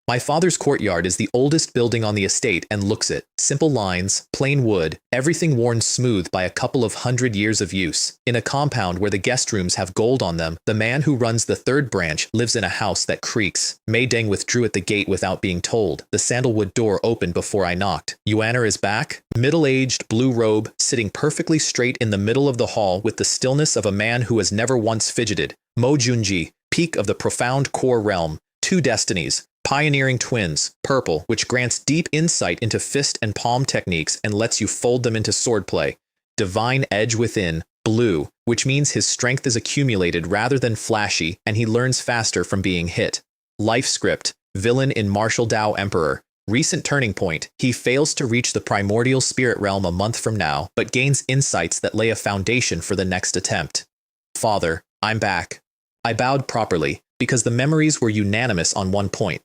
My father's courtyard is the oldest building on the estate and looks it. Simple lines, plain wood, everything worn smooth by a couple of 100 years of use. In a compound where the guest rooms have gold on them, the man who runs the third branch lives in a house that creaks. Mei Deng withdrew at the gate without being told. The sandalwood door opened before I knocked. Yuaner is back, middle-aged, blue robe, sitting perfectly straight in the middle of the hall with the stillness of a man who has never once fidgeted. Mo Junji, peak of the profound core realm, 2 destinies. Pioneering twins, purple, which grants deep insight into fist and palm techniques and lets you fold them into swordplay. Divine edge within, blue, which means his strength is accumulated rather than flashy and he learns faster from being hit. Life script, villain in martial Dao emperor. Recent turning point, he fails to reach the primordial spirit realm a month from now, but gains insights that lay a foundation for the next attempt. Father, I'm back. I bowed properly, because the memories were unanimous on one point.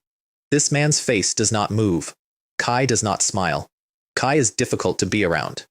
This man's face does not move. Kai does not smile. Kai is difficult to be around.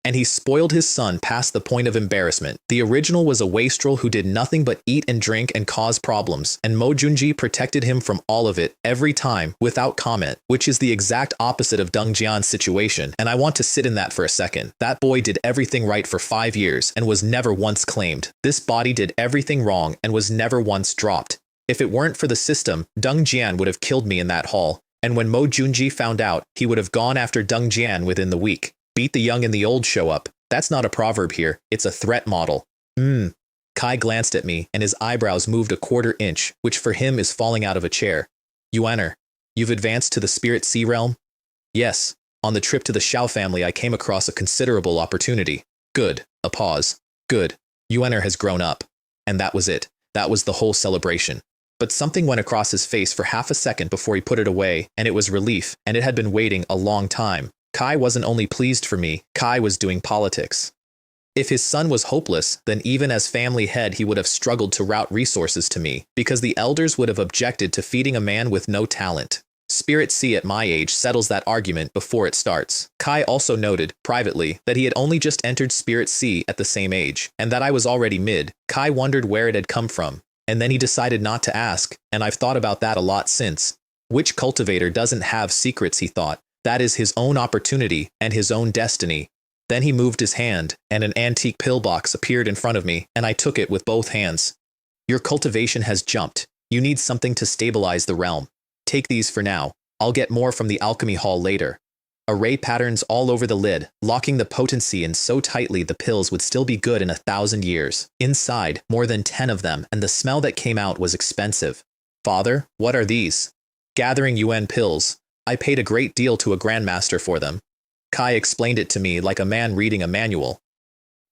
And he spoiled his son past the point of embarrassment. The original was a wastrel who did nothing but eat and drink and cause problems, and Mo Junji protected him from all of it every time without comment, which is the exact opposite of Deng Jian's situation, and I want to sit in that for a second. That boy did everything right for 5 years and was never once claimed. This body did everything wrong and was never once dropped. If it weren't for the system, Deng Jian would have killed me in that hall, and when Mo Junji found out, he would have gone after Deng Jian within the week. Beat the young and the old show up. That's not a proverb here, it's a threat model. Kai glanced at me, and his eyebrows moved a quarter inch, which for him is falling out of a chair. Yuaner, you've advanced to the Spirit Sea realm? Yes. On the trip to the Xiao family I came across a considerable opportunity. Good. A pause. Good. Yuaner has grown up. And that was it. That was the whole celebration. But something went across his face for half a second before he put it away, and it was relief, and it had been waiting a long time. Kai wasn't only pleased for me, Kai was doing politics. If his son was hopeless, then even as family head he would have struggled to route resources to me, because the elders would have objected to feeding a man with no talent. Spirit Sea at my age settles that argument before it starts. Kai also noted, privately, that he had only just entered Spirit Sea at the same age, and that I was already mid. Kai wondered where it had come from, and then he decided not to ask, and I've thought about that a lot since. Which cultivator doesn't have secrets, he thought. That is his own opportunity and his own destiny. Then he moved his hand, and an antique pillbox appeared in front of me, and I took it with both hands. Your cultivation has jumped. You need something to stabilize the realm. Take these for now. I'll get more from the alchemy hall later. Array patterns all over the lid, locking the potency in so tightly the pills would still be good in 1,000 years. Inside, more than 10 of them, and the smell that came out was expensive. Father, what are these? Gathering UN pills. I paid a great deal to a grandmaster for them. Kai explained it to me like a man reading a manual.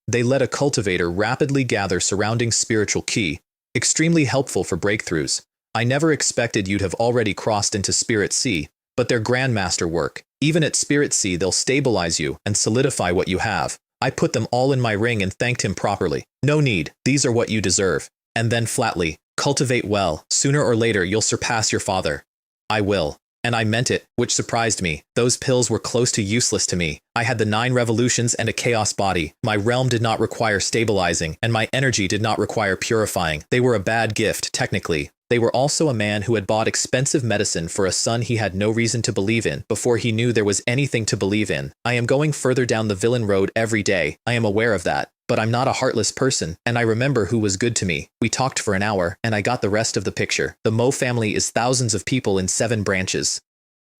They let a cultivator rapidly gather surrounding spiritual ki, extremely helpful for breakthroughs. I never expected you'd have already crossed into Spirit Sea, but they're grandmaster work. Even at Spirit Sea they'll stabilize you and solidify what you have. I put them all in my ring and thanked him properly. No need, these are what you deserve. And then flatly, cultivate well, sooner or later you'll surpass your father. I will. And I meant it, which surprised me. Those pills were close to useless to me. I had the 9 revolutions and a chaos body. My realm did not require stabilizing, and my energy did not require purifying. They were a bad gift, technically. They were also a man who had bought expensive medicine for a son he had no reason to believe in, before he knew there was anything to believe in. I am going further down the villain road every day. I am aware of that. But I'm not a heartless person, and I remember who was good to me. We talked for an hour, and I got the rest of the picture. The Mo family is thousands of people in 7 branches.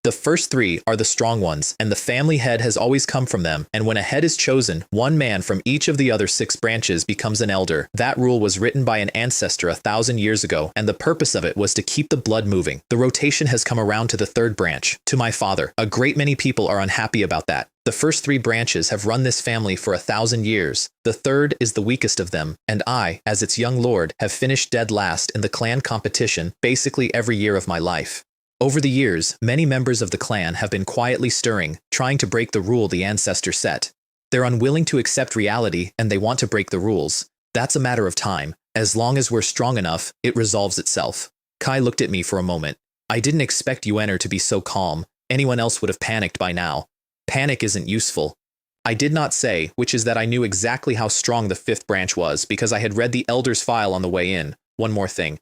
The first three are the strong ones, and the family head has always come from them, and when a head is chosen, one man from each of the other 6 branches becomes an elder. That rule was written by an ancestor 1,000 years ago, and the purpose of it was to keep the blood moving. The rotation has come around to the 3rd branch, to my father. A great many people are unhappy about that. The first 3 branches have run this family for 1,000 years. The 3rd is the weakest of them, and I, as its young lord, have finished dead last in the clan competition basically every year of my life. Over the years, many members of the clan have been quietly stirring, trying to break the rule the ancestor set. They're unwilling to accept reality, and they want to break the rules. That's a matter of time. As long as we're strong enough, it resolves itself. Kai looked at me for a moment. I didn't expect Yuener to be so calm. Anyone else would have panicked by now. Panic isn't useful. I did not say, which is that I knew exactly how strong the 5th branch was because I had read the Elder's file on the way in. One more thing.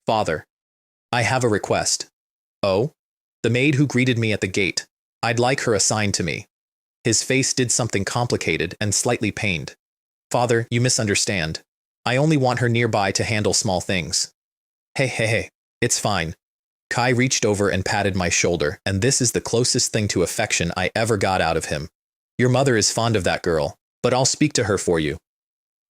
Father. I have a request. Oh? The maid who greeted me at the gate. I'd like her assigned to me. His face did something complicated and slightly pained. Father, you misunderstand. I only want her nearby to handle small things. Hey, it's fine. Kai reached over and patted my shoulder, and this is the closest thing to affection I ever got out of him. Your mother is fond of that girl, but I'll speak to her for you.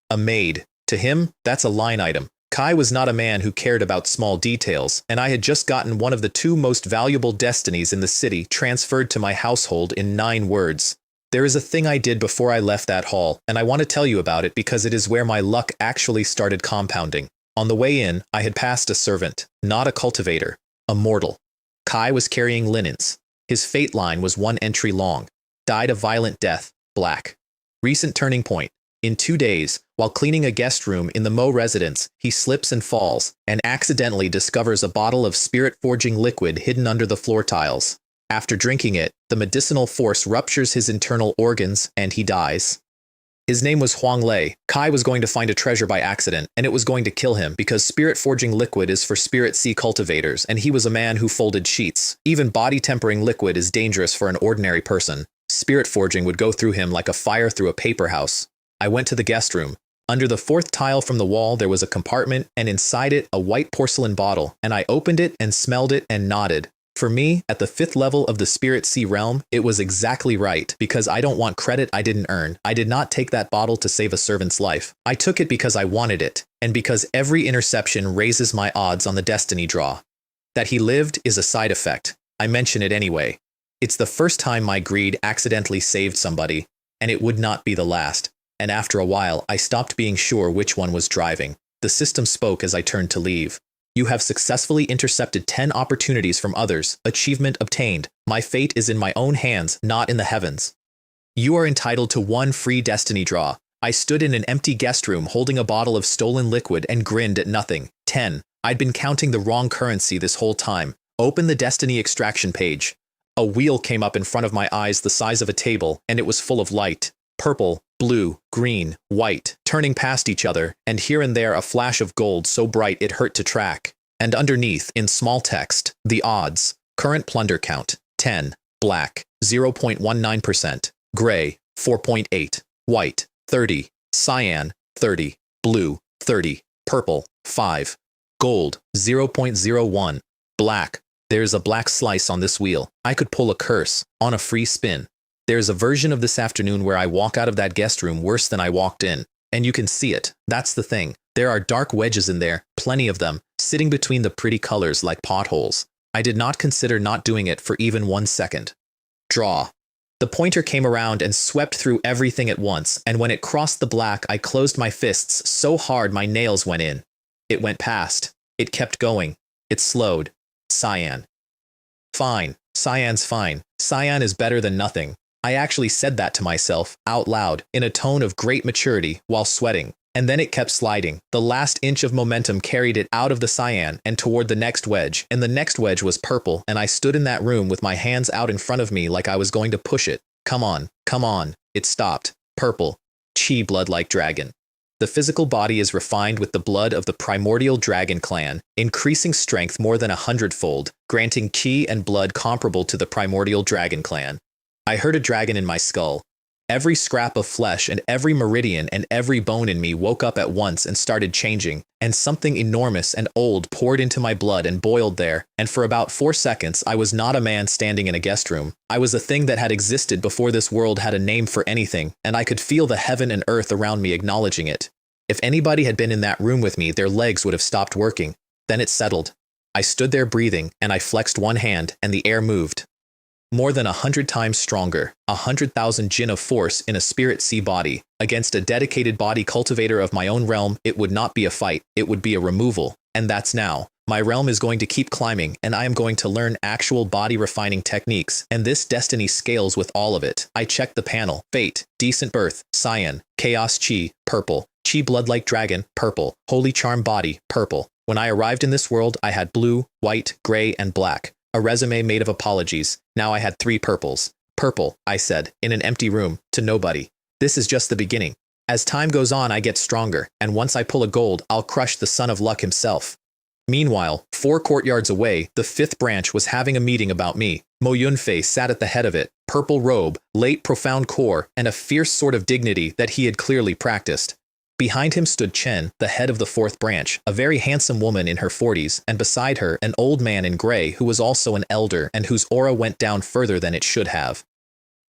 A maid. To him, that's a line item. Kai was not a man who cared about small details, and I had just gotten one of the 2 most valuable destinies in the city transferred to my household in 9 words. There is a thing I did before I left that hall, and I want to tell you about it because it is where my luck actually started compounding. On the way in, I had passed a servant, not a cultivator, a mortal. Kai was carrying linens. His fate line was 1 entry long. Died a violent death, black. Recent turning point. In 2 days, while cleaning a guest room in the Mo residence, he slips and falls, and accidentally discovers a bottle of spirit-forging liquid hidden under the floor tiles. After drinking it, the medicinal force ruptures his internal organs, and he dies. His name was Huang Lei. Kai was going to find a treasure by accident, and it was going to kill him because spirit-forging liquid is for Spirit Sea cultivators, and he was a man who folded sheets. Even body-tempering liquid is dangerous for an ordinary person. Spirit-forging would go through him like a fire through a paper house. I went to the guest room. Under the 4th tile from the wall there was a compartment, and inside it a white porcelain bottle, and I opened it and smelled it and nodded. For me, at the 5th level of the Spirit Sea realm, it was exactly right, because I don't want credit I didn't earn. I did not take that bottle to save a servant's life. I took it because I wanted it, and because every interception raises my odds on the destiny draw. That he lived is a side effect. I mention it anyway. It's the first time my greed accidentally saved somebody, and it would not be the last. And after a while, I stopped being sure which one was driving. The system spoke as I turned to leave. You have successfully intercepted 10 opportunities from others. Achievement obtained. My fate is in my own hands, not in the heavens. You are entitled to 1 free destiny draw. I stood in an empty guest room holding a bottle of stolen liquid and grinned at nothing. 10. I'd been counting the wrong currency this whole time. Open the destiny extraction page. A wheel came up in front of my eyes the size of a table, and it was full of light. Purple, blue, green, white, turning past each other, and here and there a flash of gold so bright it hurt to track. And underneath, in small text, the odds. Current plunder count, 10. Black, 0.19%. Gray, 4.8. White, 30. Cyan, 30. Blue, 30. Purple, 5. Gold, 0.01. Black. There's a black slice on this wheel. I could pull a curse on a free spin. There's a version of this afternoon where I walk out of that guest room worse than I walked in. And you can see it. That's the thing. There are dark wedges in there, plenty of them, sitting between the pretty colors like potholes. I did not consider not doing it for even 1 second. Draw. The pointer came around and swept through everything at once, and when it crossed the black, I closed my fists so hard my nails went in. It went past. It kept going. It slowed. Cyan. Fine. Cyan's fine. Cyan is better than nothing. I actually said that to myself, out loud, in a tone of great maturity, while sweating. And then it kept sliding. The last inch of momentum carried it out of the cyan and toward the next wedge, and the next wedge was purple, and I stood in that room with my hands out in front of me like I was going to push it. Come on, come on. It stopped. Purple. Chi blood-like dragon. The physical body is refined with the blood of the primordial dragon clan, increasing strength more than 100-fold, granting chi and blood comparable to the primordial dragon clan. I heard a dragon in my skull. Every scrap of flesh and every meridian and every bone in me woke up at once and started changing, and something enormous and old poured into my blood and boiled there, and for about 4 seconds I was not a man standing in a guest room. I was a thing that had existed before this world had a name for anything, and I could feel the heaven and earth around me acknowledging it. If anybody had been in that room with me, their legs would have stopped working. Then it settled. I stood there breathing, and I flexed one hand, and the air moved. More than 100 times stronger, 100,000 jin of force in a spirit sea body. Against a dedicated body cultivator of my own realm, it would not be a fight, it would be a removal. And that's now. My realm is going to keep climbing, and I am going to learn actual body refining techniques, and this destiny scales with all of it. I checked the panel. Fate, decent birth, cyan, chaos chi, purple, chi blood like dragon, purple, holy charm body, purple. When I arrived in this world, I had blue, white, gray, and black. A resume made of apologies. Now I had 3 purples. Purple, I said, in an empty room, to nobody. This is just the beginning. As time goes on, I get stronger, and once I pull a gold, I'll crush the son of luck himself. Meanwhile, 4 courtyards away, the 5th branch was having a meeting about me. Mo Yunfei sat at the head of it, purple robe, late profound core, and a fierce sort of dignity that he had clearly practiced. Behind him stood Cheng, the head of the 4th branch, a very handsome woman in her 40s, and beside her, an old man in gray who was also an elder and whose aura went down further than it should have.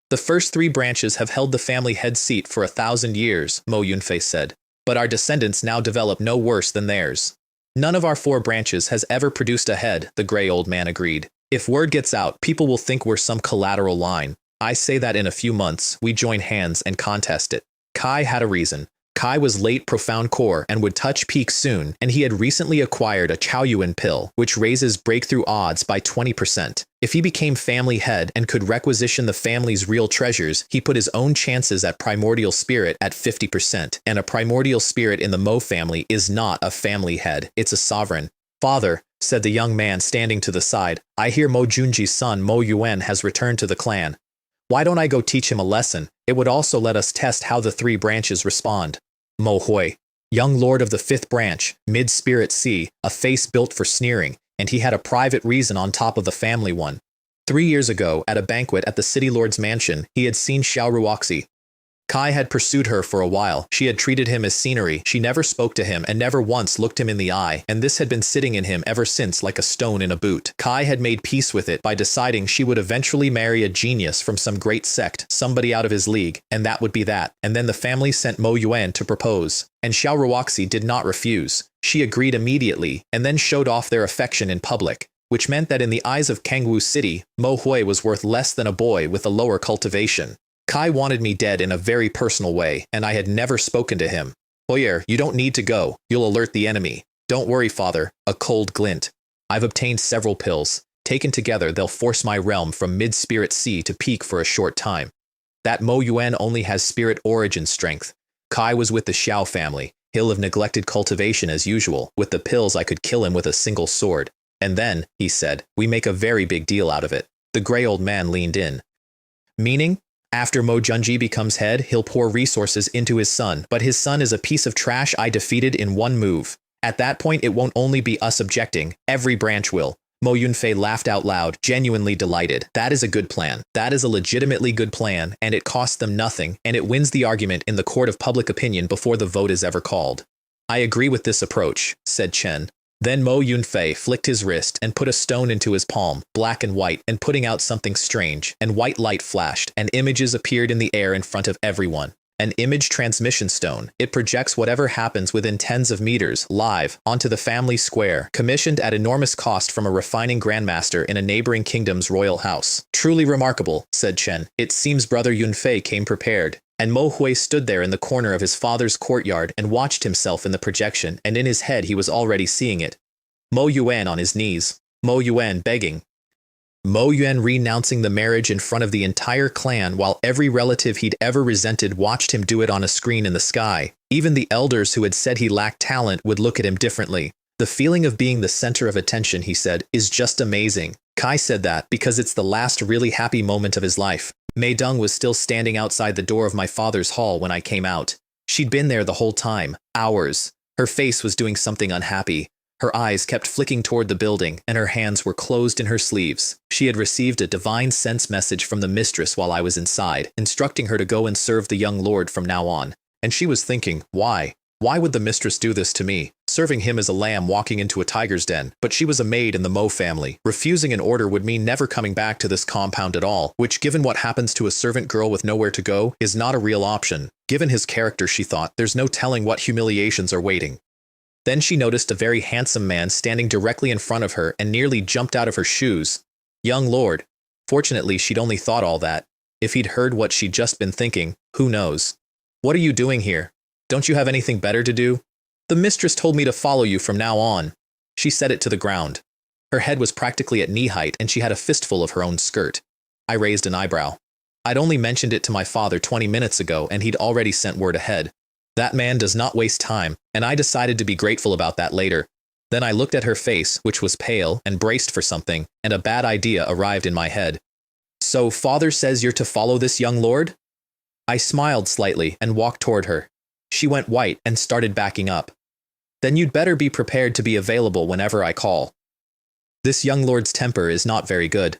The first 3 branches have held the family head seat for 1,000 years, Mo Yunfei said, but our descendants now develop no worse than theirs. None of our 4 branches has ever produced a head, the gray old man agreed. If word gets out, people will think we're some collateral line. I say that in a few months, we join hands and contest it. Kai had a reason. Kai was late profound core and would touch peak soon, and he had recently acquired a Chaoyuan pill, which raises breakthrough odds by 20%. If he became family head and could requisition the family's real treasures, he put his own chances at primordial spirit at 50%, and a primordial spirit in the Mo family is not a family head, it's a sovereign. Father, said the young man standing to the side, I hear Mo Junji's son Mo Yuan has returned to the clan. Why don't I go teach him a lesson? It would also let us test how the 3 branches respond. Mo Hui, young lord of the 5th branch, mid-spirit sea, a face built for sneering, and he had a private reason on top of the family one. 3 years ago, at a banquet at the city lord's mansion, he had seen Xiao Ruoxi. Kai had pursued her for a while. She had treated him as scenery. She never spoke to him and never once looked him in the eye, and this had been sitting in him ever since like a stone in a boot. Kai had made peace with it by deciding she would eventually marry a genius from some great sect, somebody out of his league, and that would be that. And then the family sent Mo Yuan to propose, and Xiao Ruoxi did not refuse. She agreed immediately, and then showed off their affection in public, which meant that in the eyes of Kangwu City, Mo Hui was worth less than a boy with a lower cultivation. Kai wanted me dead in a very personal way, and I had never spoken to him. Hoyer, you don't need to go. You'll alert the enemy. Don't worry, father. A cold glint. I've obtained several pills. Taken together, they'll force my realm from mid-spirit sea to peak for a short time. That Mo Yuan only has spirit origin strength. Kai was with the Xiao family. He'll have neglected cultivation as usual. With the pills, I could kill him with a single sword. And then, he said, we make a very big deal out of it. The gray old man leaned in. Meaning? After Mo Junji becomes head, he'll pour resources into his son, but his son is a piece of trash I defeated in one move. At that point, it won't only be us objecting, every branch will. Mo Yunfei laughed out loud, genuinely delighted. That is a good plan. That is a legitimately good plan, and it costs them nothing, and it wins the argument in the court of public opinion before the vote is ever called. I agree with this approach, said Chen. Then Mo Yunfei flicked his wrist and put a stone into his palm, black and white, and putting out something strange, and white light flashed, and images appeared in the air in front of everyone. An image transmission stone. It projects whatever happens within tens of meters, live, onto the family square, commissioned at enormous cost from a refining grandmaster in a neighboring kingdom's royal house. Truly remarkable, said Chen. It seems brother Yunfei came prepared. And Mo Hui stood there in the corner of his father's courtyard and watched himself in the projection, and in his head he was already seeing it. Mo Yuan on his knees. Mo Yuan begging. Mo Yuan renouncing the marriage in front of the entire clan while every relative he'd ever resented watched him do it on a screen in the sky. Even the elders who had said he lacked talent would look at him differently. The feeling of being the center of attention, he said, is just amazing. Kai said that because it's the last really happy moment of his life. Mei Deng was still standing outside the door of my father's hall when I came out. She'd been there the whole time, hours. Her face was doing something unhappy. Her eyes kept flicking toward the building, and her hands were closed in her sleeves. She had received a divine sense message from the mistress while I was inside, instructing her to go and serve the young lord from now on. And she was thinking, why? Why would the mistress do this to me? Serving him as a lamb walking into a tiger's den. But she was a maid in the Mo family. Refusing an order would mean never coming back to this compound at all, which, given what happens to a servant girl with nowhere to go, is not a real option. Given his character, she thought, there's no telling what humiliations are waiting. Then she noticed a very handsome man standing directly in front of her and nearly jumped out of her shoes. Young lord. Fortunately, she'd only thought all that. If he'd heard what she'd just been thinking, who knows? What are you doing here? Don't you have anything better to do? The mistress told me to follow you from now on. She said it to the ground. Her head was practically at knee height and she had a fistful of her own skirt. I raised an eyebrow. I'd only mentioned it to my father 20 minutes ago and he'd already sent word ahead. That man does not waste time, and I decided to be grateful about that later. Then I looked at her face, which was pale, and braced for something, and a bad idea arrived in my head. So father says you're to follow this young lord? I smiled slightly and walked toward her. She went white and started backing up. Then you'd better be prepared to be available whenever I call. This young lord's temper is not very good.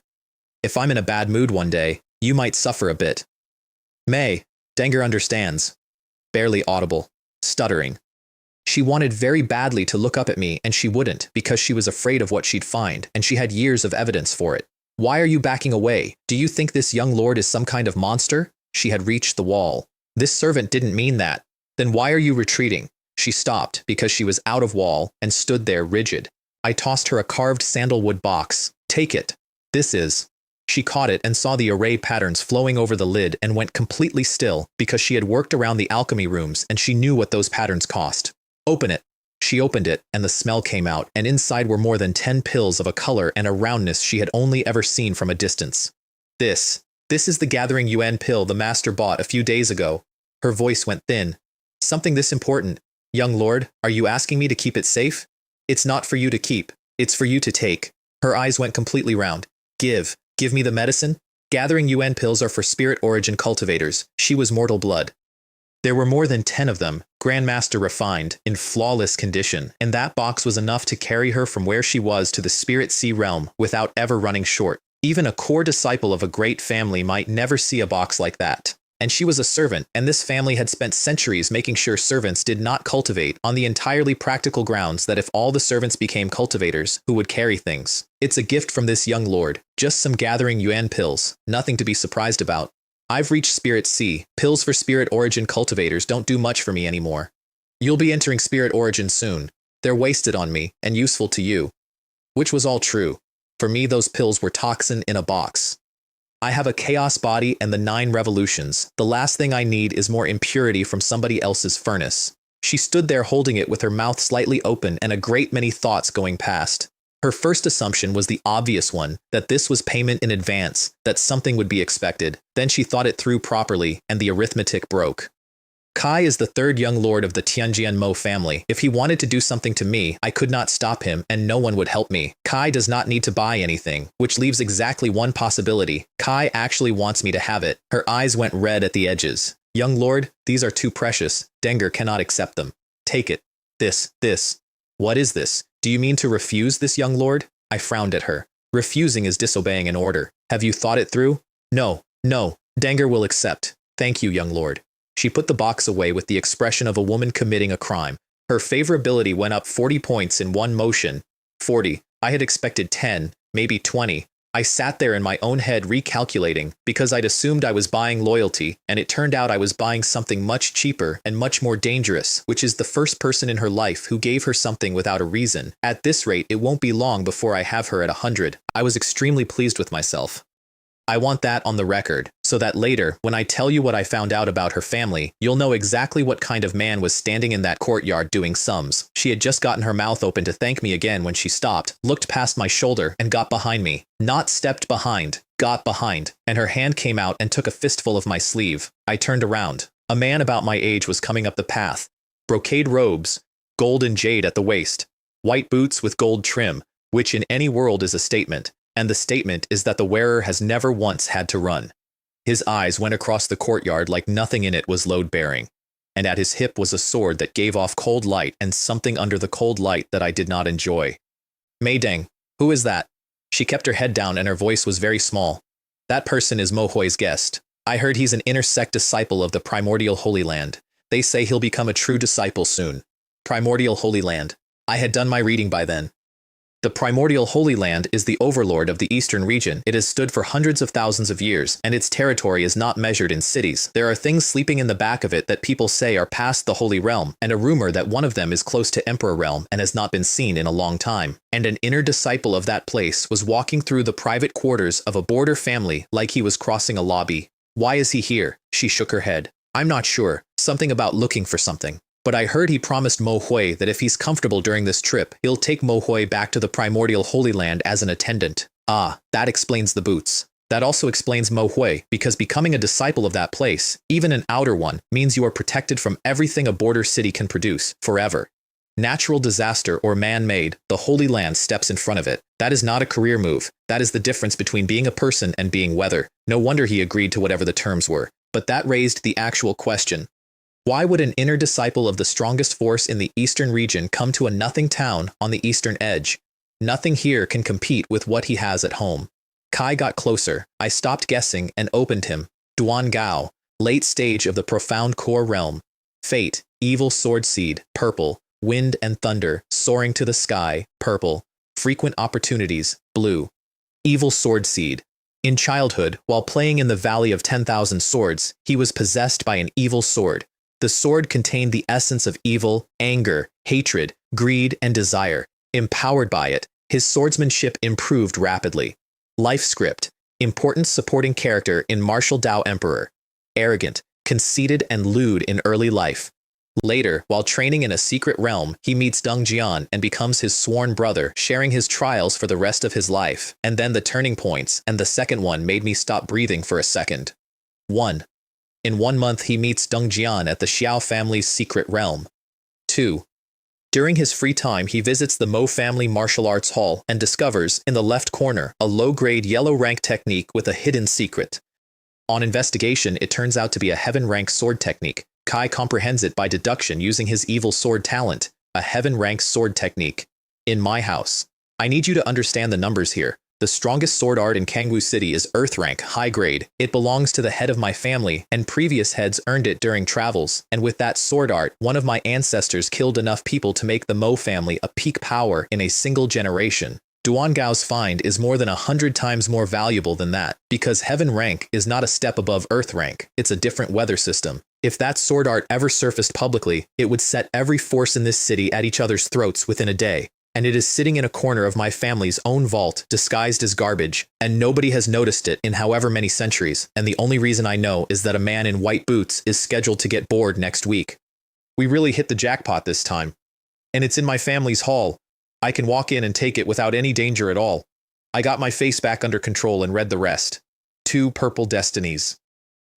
If I'm in a bad mood one day, you might suffer a bit. May, Denger understands. Barely audible, stuttering. She wanted very badly to look up at me and she wouldn't because she was afraid of what she'd find and she had years of evidence for it. Why are you backing away? Do you think this young lord is some kind of monster? She had reached the wall. This servant didn't mean that. Then why are you retreating? She stopped because she was out of wall and stood there rigid. I tossed her a carved sandalwood box. Take it. This is. She caught it and saw the array patterns flowing over the lid and went completely still because she had worked around the alchemy rooms and she knew what those patterns cost. Open it. She opened it and the smell came out and inside were more than 10 pills of a color and a roundness she had only ever seen from a distance. This is the Gathering Yuan pill the master bought a few days ago. Her voice went thin. Something this important. Young lord, are you asking me to keep it safe? It's not for you to keep. It's for you to take. Her eyes went completely round. Give me the medicine. Gathering Yuan pills are for spirit origin cultivators. She was mortal blood. There were more than 10 of them, Grandmaster refined, in flawless condition, and that box was enough to carry her from where she was to the Spirit Sea realm without ever running short. Even a core disciple of a great family might never see a box like that. And she was a servant, and this family had spent centuries making sure servants did not cultivate on the entirely practical grounds that if all the servants became cultivators, who would carry things? It's a gift from this young lord, just some Gathering Yuan pills, nothing to be surprised about. I've reached Spirit Sea. Pills for Spirit Origin cultivators don't do much for me anymore. You'll be entering Spirit Origin soon. They're wasted on me, and useful to you. Which was all true. For me, those pills were toxin in a box. I have a chaos body and the 9 revolutions. The last thing I need is more impurity from somebody else's furnace. She stood there holding it with her mouth slightly open and a great many thoughts going past. Her first assumption was the obvious one, that this was payment in advance, that something would be expected. Then she thought it through properly, and the arithmetic broke. Kai is the 3rd young lord of the Tianjian Mo family. If he wanted to do something to me, I could not stop him, and no one would help me. Kai does not need to buy anything, which leaves exactly one possibility. Kai actually wants me to have it. Her eyes went red at the edges. Young lord, these are too precious. Denger cannot accept them. Take it. This. What is this? Do you mean to refuse this, young lord? I frowned at her. Refusing is disobeying an order. Have you thought it through? No. Denger will accept. Thank you, young lord. She put the box away with the expression of a woman committing a crime. Her favorability went up 40 points in one motion. 40. I had expected 10, maybe 20. I sat there in my own head recalculating because I'd assumed I was buying loyalty, and it turned out I was buying something much cheaper and much more dangerous, which is the first person in her life who gave her something without a reason. At this rate, it won't be long before I have her at 100. I was extremely pleased with myself. I want that on the record, so that later, when I tell you what I found out about her family, you'll know exactly what kind of man was standing in that courtyard doing sums. She had just gotten her mouth open to thank me again when she stopped, looked past my shoulder, and got behind me. Not stepped behind, got behind, and her hand came out and took a fistful of my sleeve. I turned around. A man about my age was coming up the path. Brocade robes, gold and jade at the waist, white boots with gold trim, which in any world is a statement. And the statement is that the wearer has never once had to run. His eyes went across the courtyard like nothing in it was load-bearing. and at his hip was a sword that gave off cold light and something under the cold light that I did not enjoy. Mei Deng, who is that? She kept her head down and her voice was very small. That person is Mo Hui's guest. I heard he's an inner sect disciple of the Primordial Holy Land. They say he'll become a true disciple soon. Primordial Holy Land. I had done my reading by then. The Primordial Holy Land is the overlord of the eastern region. It has stood for hundreds of thousands of years, and its territory is not measured in cities. There are things sleeping in the back of it that people say are past the Holy Realm, and a rumor that one of them is close to Emperor Realm and has not been seen in a long time. And an inner disciple of that place was walking through the private quarters of a border family like he was crossing a lobby. Why is he here? She shook her head. I'm not sure. Something about looking for something. But I heard he promised Mo Hui that if he's comfortable during this trip, he'll take Mo Hui back to the Primordial Holy Land as an attendant. Ah, that explains the boots. That also explains Mo Hui, because becoming a disciple of that place, even an outer one, means you are protected from everything a border city can produce, forever. Natural disaster or man-made, the Holy Land steps in front of it. That is not a career move. That is the difference between being a person and being weather. No wonder he agreed to whatever the terms were. But that raised the actual question. Why would an inner disciple of the strongest force in the eastern region come to a nothing town on the eastern edge? Nothing here can compete with what he has at home. Kai got closer. I stopped guessing and opened him. Duan Gao, late stage of the profound core realm. Fate, evil sword seed, purple. Wind and thunder, soaring to the sky, purple. Frequent opportunities, blue. Evil sword seed. In childhood, while playing in the Valley of 10,000 Swords, he was possessed by an evil sword. The sword contained the essence of evil, anger, hatred, greed, and desire. Empowered by it, his swordsmanship improved rapidly. Life script. Important supporting character in Martial Dao Emperor. Arrogant, conceited, and lewd in early life. Later, while training in a secret realm, he meets Deng Jian and becomes his sworn brother, sharing his trials for the rest of his life. And then the turning points, and the second one made me stop breathing for a second. 1. In 1 month, he meets Deng Jian at the Xiao family's secret realm. 2. During his free time, he visits the Mo family martial arts hall and discovers, in the left corner, a low-grade yellow rank technique with a hidden secret. On investigation, it turns out to be a heaven rank sword technique. Kai comprehends it by deduction using his evil sword talent, a heaven rank sword technique. In my house. I need you to understand the numbers here. The strongest sword art in Kangwu City is Earth rank, high grade. It belongs to the head of my family, and previous heads earned it during travels. And with that sword art, one of my ancestors killed enough people to make the Mo family a peak power in a single generation. Duan Gao's find is more than 100 times more valuable than that, because heaven rank is not a step above Earth rank, it's a different weather system. If that sword art ever surfaced publicly, it would set every force in this city at each other's throats within a day. And it is sitting in a corner of my family's own vault, disguised as garbage, and nobody has noticed it in however many centuries, and the only reason I know is that a man in white boots is scheduled to get bored next week. We really hit the jackpot this time. And it's in my family's hall. I can walk in and take it without any danger at all. I got my face back under control and read the rest. 2 purple destinies.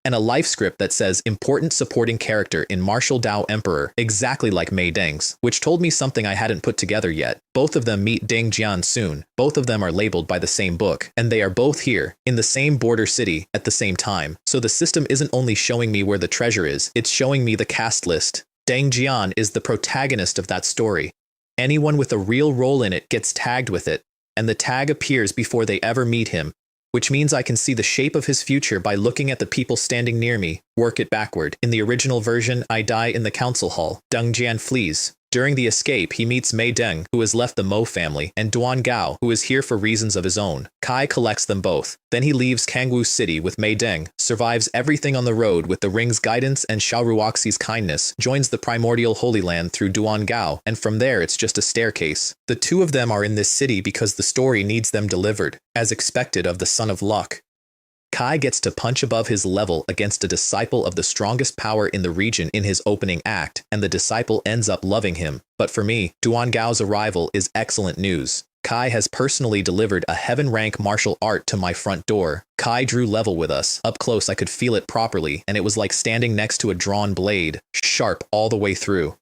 And a life script that says important supporting character in Martial Dao Emperor, exactly like Mei Deng's, which told me something I hadn't put together yet. Both of them meet Deng Jian soon. Both of them are labeled by the same book, and they are both here, in the same border city, at the same time. So the system isn't only showing me where the treasure is, it's showing me the cast list. Deng Jian is the protagonist of that story. Anyone with a real role in it gets tagged with it, and the tag appears before they ever meet him, which means I can see the shape of his future by looking at the people standing near me. Work it backward. In the original version, I die in the council hall. Deng Jian flees. During the escape, he meets Mei Deng, who has left the Mo family, and Duan Gao, who is here for reasons of his own. Kai collects them both. Then he leaves Kangwu City with Mei Deng, survives everything on the road with the ring's guidance and Xiaoruoxi's kindness, joins the Primordial Holy Land through Duan Gao, and from there it's just a staircase. The two of them are in this city because the story needs them delivered, as expected of the Son of Luck. Kai gets to punch above his level against a disciple of the strongest power in the region in his opening act, and the disciple ends up loving him. But for me, Duan Gao's arrival is excellent news. Kai has personally delivered a heaven-rank martial art to my front door. Kai drew level with us. Up close I could feel it properly, and it was like standing next to a drawn blade, sharp all the way through.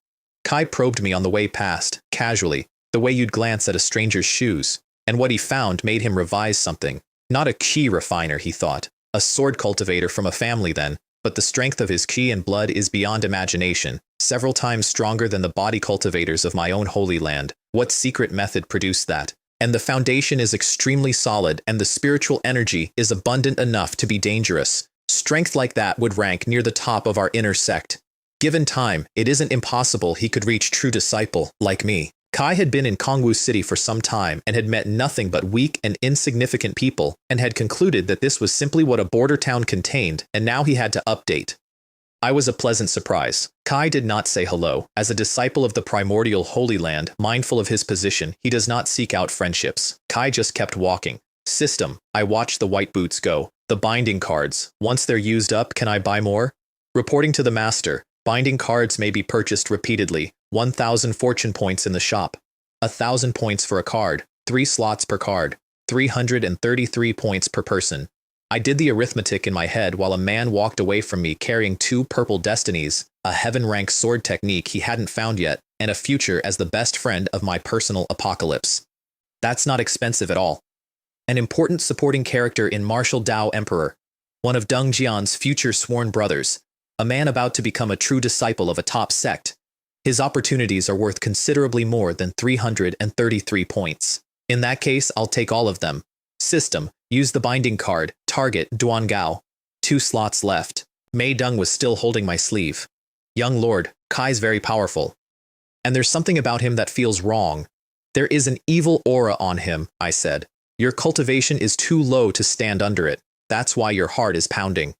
Kai probed me on the way past, casually, the way you'd glance at a stranger's shoes, and what he found made him revise something. Not a key refiner, he thought. A sword cultivator from a family then. but the strength of his qi and blood is beyond imagination, several times stronger than the body cultivators of my own holy land. What secret method produced that? And the foundation is extremely solid, and the spiritual energy is abundant enough to be dangerous. Strength like that would rank near the top of our inner sect. Given time, it isn't impossible he could reach true disciple, like me. Kai had been in Kongwu City for some time and had met nothing but weak and insignificant people, and had concluded that this was simply what a border town contained, and now he had to update. I was a pleasant surprise. Kai did not say hello. As a disciple of the primordial Holy Land, mindful of his position, he does not seek out friendships. Kai just kept walking. System. I watched the white boots go. The binding cards. Once they're used up, can I buy more? Reporting to the master. Binding cards may be purchased repeatedly. 1,000 fortune points in the shop. 1,000 points for a card. 3 slots per card. 333 points per person. I did the arithmetic in my head while a man walked away from me carrying 2 purple destinies, a heaven-rank sword technique he hadn't found yet, and a future as the best friend of my personal apocalypse. That's not expensive at all. An important supporting character in Martial Dao Emperor, one of Deng Jian's future sworn brothers, a man about to become a true disciple of a top sect. His opportunities are worth considerably more than 333 points. In that case, I'll take all of them. System. Use the binding card. Target, Duangao. 2 slots left. Mei Deng was still holding my sleeve. Young lord, Kai's very powerful. And there's something about him that feels wrong. There is an evil aura on him, I said. Your cultivation is too low to stand under it. That's why your heart is pounding.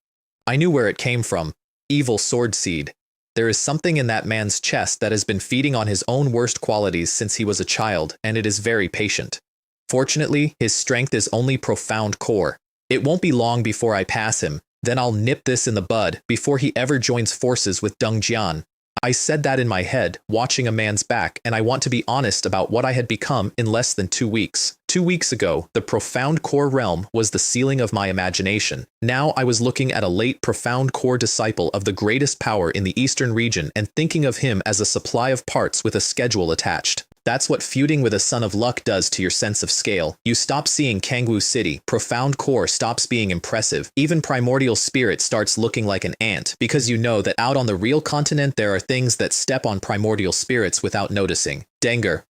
I knew where it came from. Evil sword seed. There is something in that man's chest that has been feeding on his own worst qualities since he was a child, and it is very patient. Fortunately, his strength is only profound core. It won't be long before I pass him, then I'll nip this in the bud before he ever joins forces with Deng Jian. I said that in my head, watching a man's back, and I want to be honest about what I had become in less than 2 weeks. 2 weeks ago, the profound core realm was the ceiling of my imagination. Now I was looking at a late profound core disciple of the greatest power in the eastern region and thinking of him as a supply of parts with a schedule attached. That's what feuding with a son of luck does to your sense of scale. You stop seeing Kangwu City, profound core stops being impressive, even primordial spirit starts looking like an ant, because you know that out on the real continent there are things that step on primordial spirits without noticing. Denger.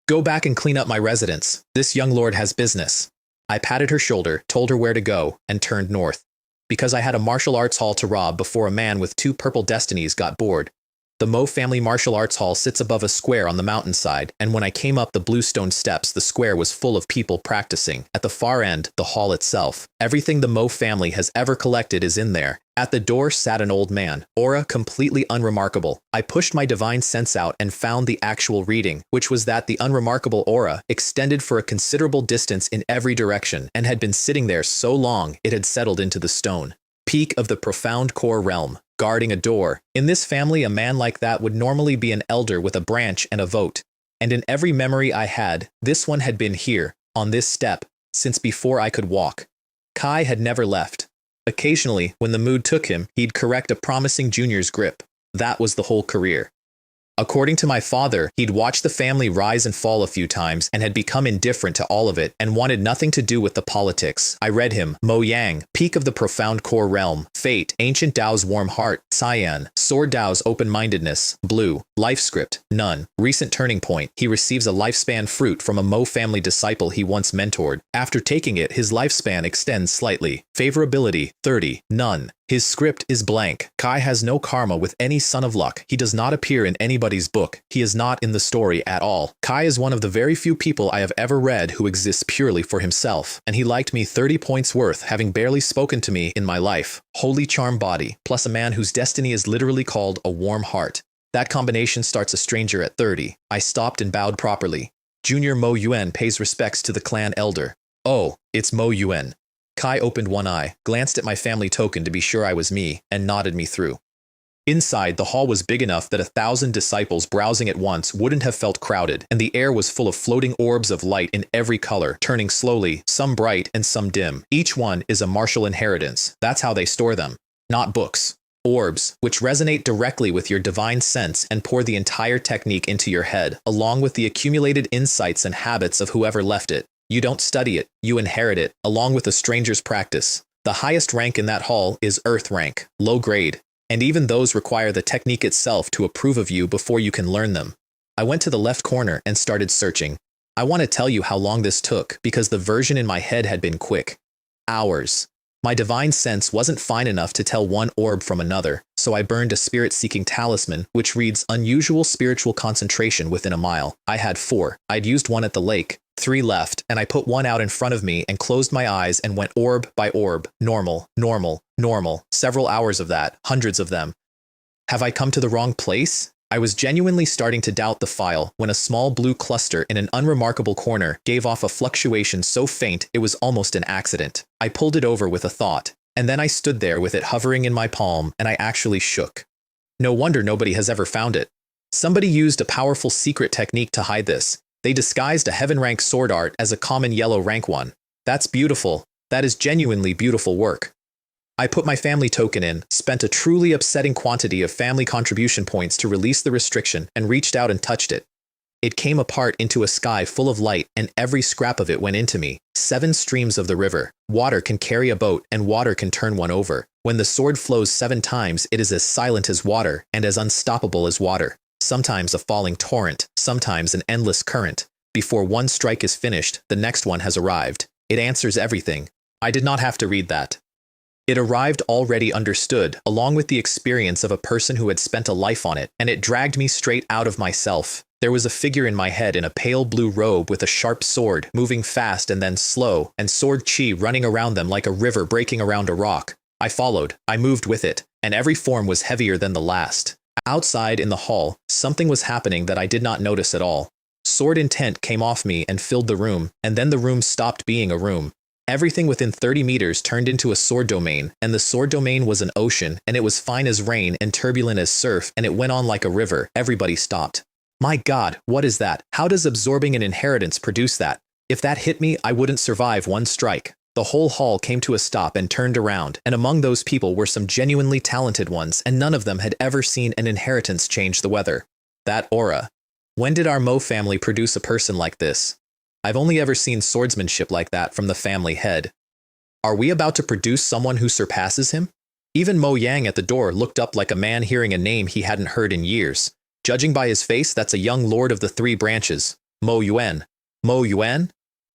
Go back and clean up my residence. This young lord has business. I patted her shoulder, told her where to go, and turned north. Because I had a martial arts hall to rob before a man with 2 purple destinies got bored. The Mo family martial arts hall sits above a square on the mountainside, and when I came up the bluestone steps, the square was full of people practicing. At the far end, the hall itself. Everything the Mo family has ever collected is in there. At the door sat an old man, aura completely unremarkable. I pushed my divine sense out and found the actual reading, which was that the unremarkable aura extended for a considerable distance in every direction, and had been sitting there so long it had settled into the stone. Peak of the profound core realm. Guarding a door. In this family, a man like that would normally be an elder with a branch and a vote. And in every memory I had, this one had been here, on this step, since before I could walk. Kai had never left. Occasionally, when the mood took him, he'd correct a promising junior's grip. That was the whole career. According to my father, he'd watched the family rise and fall a few times and had become indifferent to all of it and wanted nothing to do with the politics. I read him. Mo Yang, peak of the profound core realm. Fate, ancient Dao's warm heart. Cyan, sword Dao's open-mindedness. Blue, life script. None. Recent turning point. He receives a lifespan fruit from a Mo family disciple he once mentored. After taking it, his lifespan extends slightly. Favorability, 30. None. His script is blank. Kai has no karma with any son of luck. He does not appear in anybody's book. He is not in the story at all. Kai is one of the very few people I have ever read who exists purely for himself, and he liked me 30 points worth, having barely spoken to me in my life. Holy charm body, plus a man whose destiny is literally called a warm heart. That combination starts a stranger at 30. I stopped and bowed properly. Junior Mo Yuan pays respects to the clan elder. Oh, it's Mo Yuan. Kai opened one eye, glanced at my family token to be sure I was me, and nodded me through. Inside, the hall was big enough that 1,000 disciples browsing at once wouldn't have felt crowded, and the air was full of floating orbs of light in every color, turning slowly, some bright and some dim. Each one is a martial inheritance. That's how they store them. Not books. Orbs, which resonate directly with your divine sense and pour the entire technique into your head, along with the accumulated insights and habits of whoever left it. You don't study it, you inherit it, along with a stranger's practice. The highest rank in that hall is Earth rank, low grade, and even those require the technique itself to approve of you before you can learn them. I went to the left corner and started searching. I want to tell you how long this took because the version in my head had been quick. Hours. My divine sense wasn't fine enough to tell one orb from another, so I burned a spirit-seeking talisman, which reads unusual spiritual concentration within a mile. I had 4. I'd used one at the lake, 3 left, and I put one out in front of me and closed my eyes and went orb by orb, normal, normal, normal, several hours of that, hundreds of them. Have I come to the wrong place? I was genuinely starting to doubt the file when a small blue cluster in an unremarkable corner gave off a fluctuation so faint it was almost an accident. I pulled it over with a thought, and then I stood there with it hovering in my palm and I actually shook. No wonder nobody has ever found it. Somebody used a powerful secret technique to hide this. They disguised a heaven rank sword art as a common yellow rank one. That's beautiful. That is genuinely beautiful work. I put my family token in, spent a truly upsetting quantity of family contribution points to release the restriction, and reached out and touched it. It came apart into a sky full of light, and every scrap of it went into me. 7 streams of the river. Water can carry a boat, and water can turn one over. When the sword flows 7 times, it is as silent as water, and as unstoppable as water. Sometimes a falling torrent, sometimes an endless current. Before one strike is finished, the next one has arrived. It answers everything. I did not have to read that. It arrived already understood, along with the experience of a person who had spent a life on it, and it dragged me straight out of myself. There was a figure in my head in a pale blue robe with a sharp sword, moving fast and then slow, and sword chi running around them like a river breaking around a rock. I followed, I moved with it, and every form was heavier than the last. Outside in the hall, something was happening that I did not notice at all. Sword intent came off me and filled the room, and then the room stopped being a room. Everything within 30 meters turned into a sword domain, and the sword domain was an ocean, and it was fine as rain and turbulent as surf, and it went on like a river. Everybody stopped. My God, what is that? How does absorbing an inheritance produce that? If that hit me, I wouldn't survive one strike. The whole hall came to a stop and turned around, and among those people were some genuinely talented ones, and none of them had ever seen an inheritance change the weather. That aura. When did our Mo family produce a person like this? I've only ever seen swordsmanship like that from the family head. Are we about to produce someone who surpasses him? Even Mo Yang at the door looked up like a man hearing a name he hadn't heard in years. Judging by his face, that's a young lord of the 3 branches. Mo Yuan. Mo Yuan?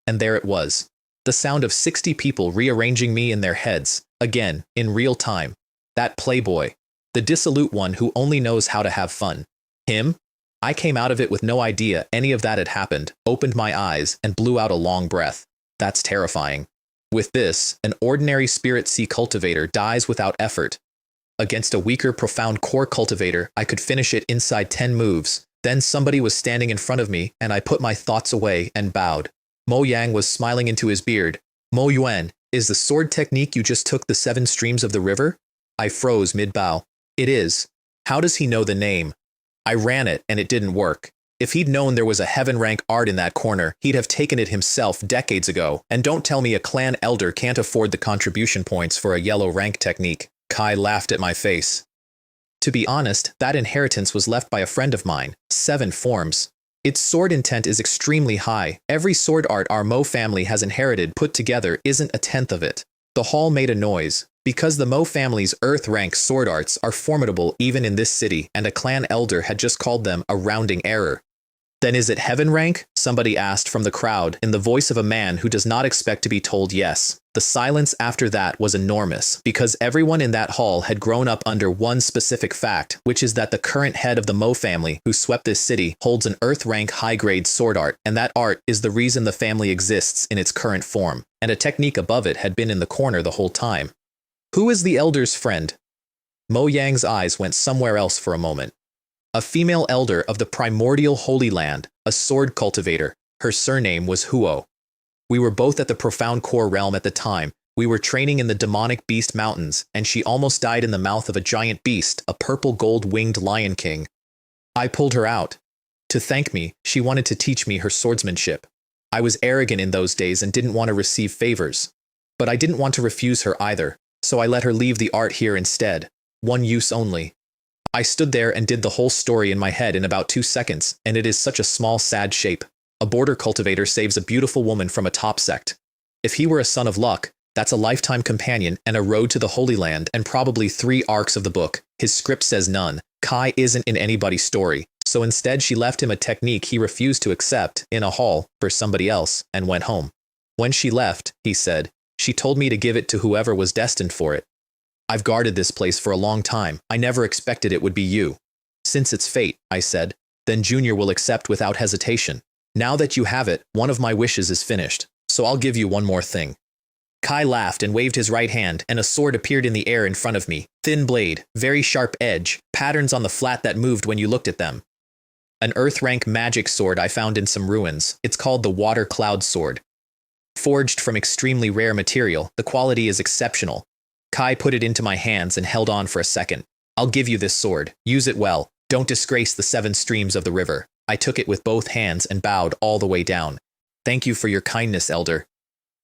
And there it was. The sound of 60 people rearranging me in their heads, again, in real time. That playboy. The dissolute one who only knows how to have fun. Him? I came out of it with no idea any of that had happened, opened my eyes, and blew out a long breath. That's terrifying. With this, an ordinary spirit sea cultivator dies without effort. Against a weaker, profound core cultivator, I could finish it inside 10 moves. Then somebody was standing in front of me, and I put my thoughts away and bowed. Mo Yang was smiling into his beard. Mo Yuan, is the sword technique you just took the 7 streams of the river? I froze mid-bow. It is. How does he know the name? I ran it, and it didn't work. If he'd known there was a heaven rank art in that corner, he'd have taken it himself decades ago. And don't tell me a clan elder can't afford the contribution points for a yellow rank technique. Kai laughed at my face. To be honest, that inheritance was left by a friend of mine. 7 forms. Its sword intent is extremely high. Every sword art our Mo family has inherited put together isn't a tenth of it. The hall made a noise. Because the Mo family's Earth rank sword arts are formidable even in this city, and a clan elder had just called them a rounding error. Then is it heaven rank? Somebody asked from the crowd in the voice of a man who does not expect to be told yes. The silence after that was enormous, because everyone in that hall had grown up under one specific fact, which is that the current head of the Mo family who swept this city holds an Earth rank high-grade sword art, and that art is the reason the family exists in its current form, and a technique above it had been in the corner the whole time. Who is the elder's friend? Mo Yang's eyes went somewhere else for a moment. A female elder of the primordial Holy Land, a sword cultivator. Her surname was Huo. We were both at the profound core realm at the time. We were training in the demonic beast mountains, and she almost died in the mouth of a giant beast, a purple gold-winged lion king. I pulled her out. To thank me, she wanted to teach me her swordsmanship. I was arrogant in those days and didn't want to receive favors. But I didn't want to refuse her either, so I let her leave the art here instead. One use only. I stood there and did the whole story in my head in about 2 seconds, and it is such a small, sad shape. A border cultivator saves a beautiful woman from a top sect. If he were a son of luck, That's a lifetime companion and a road to the Holy Land and probably 3 arcs of the book. His script says none. Kai isn't in anybody's story, so instead she left him a technique he refused to accept in a hall for somebody else and went home. When she left, he said, she told me to give it to whoever was destined for it. I've guarded this place for a long time. I never expected it would be you. Since it's fate, I said, then Junior will accept without hesitation. Now that you have it, one of my wishes is finished, so I'll give you one more thing. Kai laughed and waved his right hand, and a sword appeared in the air in front of me. Thin blade, very sharp edge, patterns on the flat that moved when you looked at them. An earth-rank magic sword I found in some ruins. It's called the Water Cloud Sword. Forged from extremely rare material, the quality is exceptional. Kai put it into my hands and held on for a second. I'll give you this sword. Use it well. Don't disgrace the 7 streams of the river. I took it with both hands and bowed all the way down. Thank you for your kindness, Elder.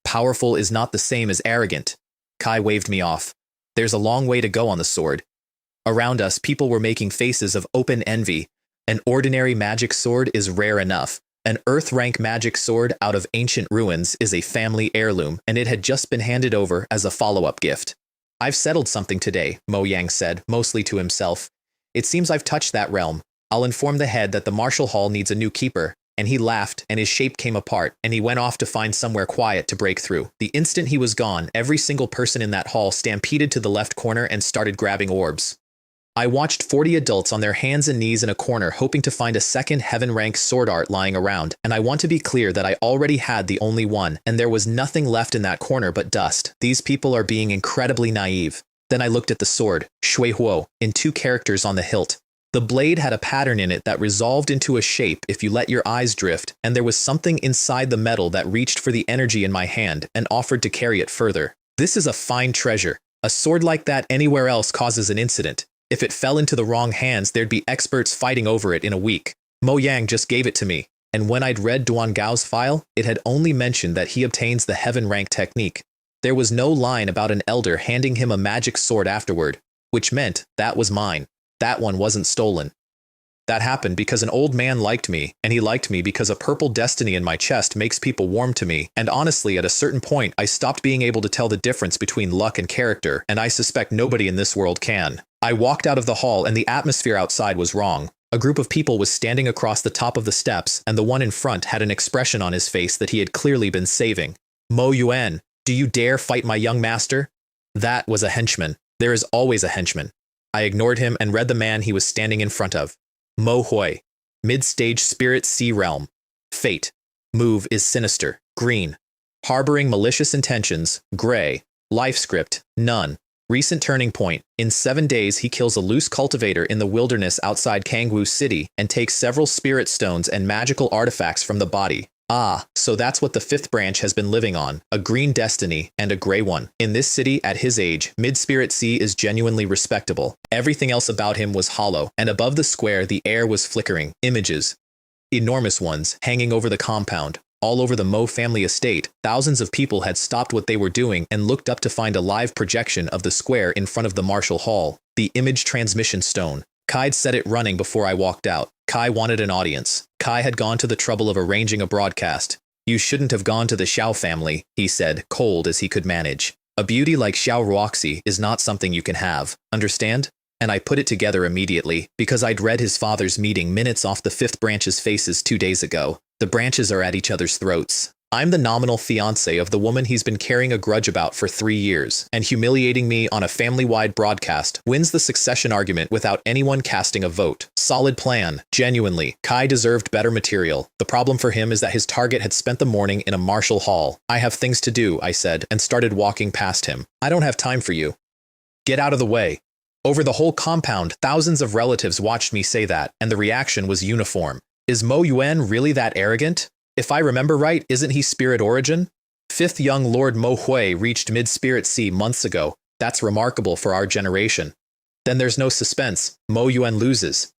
Powerful is not the same as arrogant. Kai waved me off. There's a long way to go on the sword. Around us, people were making faces of open envy. An ordinary magic sword is rare enough. An earth-rank magic sword out of ancient ruins is a family heirloom, and it had just been handed over as a follow-up gift. I've settled something today, Mo Yang said, mostly to himself. It seems I've touched that realm. I'll inform the head that the Martial Hall needs a new keeper. And he laughed, and his shape came apart, and he went off to find somewhere quiet to break through. The instant he was gone, every single person in that hall stampeded to the left corner and started grabbing orbs. I watched 40 adults on their hands and knees in a corner hoping to find a second heaven-rank sword art lying around, and I want to be clear that I already had the only one, and there was nothing left in that corner but dust. These people are being incredibly naive. Then I looked at the sword, Shui Huo, in 2 characters on the hilt. The blade had a pattern in it that resolved into a shape if you let your eyes drift, and there was something inside the metal that reached for the energy in my hand and offered to carry it further. This is a fine treasure. A sword like that anywhere else causes an incident. If it fell into the wrong hands, there'd be experts fighting over it in a week. Mo Yang just gave it to me, and when I'd read Duan Gao's file, it had only mentioned that he obtains the heaven rank technique. There was no line about an elder handing him a magic sword afterward, which meant that was mine. That one wasn't stolen. That happened because an old man liked me, and he liked me because a purple destiny in my chest makes people warm to me, and honestly, at a certain point, I stopped being able to tell the difference between luck and character, and I suspect nobody in this world can. I walked out of the hall, and the atmosphere outside was wrong. A group of people was standing across the top of the steps, and the one in front had an expression on his face that he had clearly been saving. Mo Yuan, do you dare fight my young master? That was a henchman. There is always a henchman. I ignored him and read the man he was standing in front of. Mo Hui. Mid-stage Spirit Sea Realm. Fate. Move is sinister. Green. Harboring malicious intentions. Gray. Life script. None. Recent turning point. In 7 days, he kills a loose cultivator in the wilderness outside Kangwu City and takes several spirit stones and magical artifacts from the body. Ah, so that's what the 5th branch has been living on, a green destiny and a gray one. In this city, at his age, Mid-Spirit Sea is genuinely respectable. Everything else about him was hollow, and above the square the air was flickering. Images. Enormous ones, hanging over the compound. All over the Mo family estate, thousands of people had stopped what they were doing and looked up to find a live projection of the square in front of the Martial Hall. The image transmission stone. Kai'd set it running before I walked out. Kai wanted an audience. Kai had gone to the trouble of arranging a broadcast. You shouldn't have gone to the Xiao family, he said, cold as he could manage. A beauty like Xiao Ruoxi is not something you can have, understand? And I put it together immediately, because I'd read his father's meeting minutes off the 5th branch's faces 2 days ago. The branches are at each other's throats. I'm the nominal fiancé of the woman he's been carrying a grudge about for 3 years, and humiliating me on a family-wide broadcast wins the succession argument without anyone casting a vote. Solid plan. Genuinely, Kai deserved better material. The problem for him is that his target had spent the morning in a martial hall. I have things to do, I said, and started walking past him. I don't have time for you. Get out of the way. Over the whole compound, thousands of relatives watched me say that, and the reaction was uniform. Is Mo Yuan really that arrogant? If I remember right, isn't he Spirit Origin? 5th young Lord Mo Hui reached Mid-Spirit Sea months ago. That's remarkable for our generation. Then there's no suspense. Mo Yuan loses.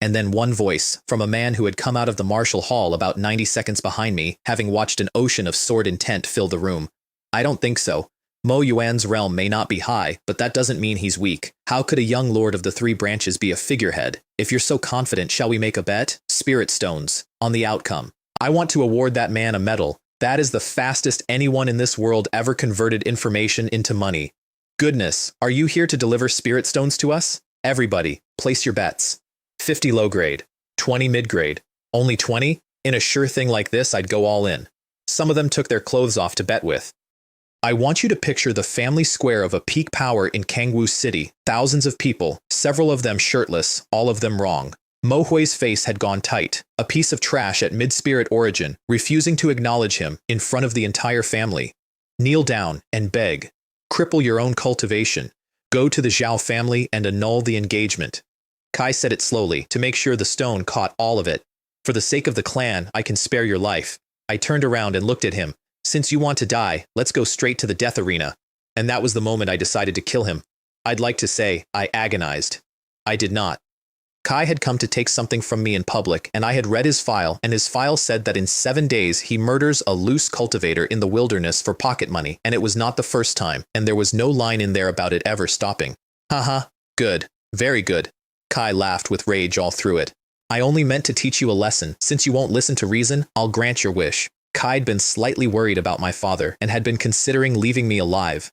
And then one voice, from a man who had come out of the Martial Hall about 90 seconds behind me, having watched an ocean of sword intent fill the room. I don't think so. Mo Yuan's realm may not be high, but that doesn't mean he's weak. How could a young lord of the 3 branches be a figurehead? If you're so confident, shall we make a bet? Spirit stones. On the outcome. I want to award that man a medal. That is the fastest anyone in this world ever converted information into money. Goodness, are you here to deliver spirit stones to us? Everybody, place your bets. 50 low grade, 20 mid grade, only 20? In a sure thing like this, I'd go all in. Some of them took their clothes off to bet with. I want you to picture the family square of a peak power in Kangwoo City. Thousands of people, several of them shirtless, all of them wrong. Mo Hui's face had gone tight, a piece of trash at mid-spirit origin, refusing to acknowledge him in front of the entire family. Kneel down and beg. Cripple your own cultivation. Go to the Zhao family and annul the engagement. Kai said it slowly, to make sure the stone caught all of it. For the sake of the clan, I can spare your life. I turned around and looked at him. Since you want to die, let's go straight to the death arena. And that was the moment I decided to kill him. I'd like to say, I agonized. I did not. Kai had come to take something from me in public, and I had read his file, and his file said that in 7 days he murders a loose cultivator in the wilderness for pocket money, and it was not the first time, and there was no line in there about it ever stopping. Haha, good, very good. Kai laughed with rage all through it. I only meant to teach you a lesson. Since you won't listen to reason, I'll grant your wish. Kai'd been slightly worried about my father, and had been considering leaving me alive.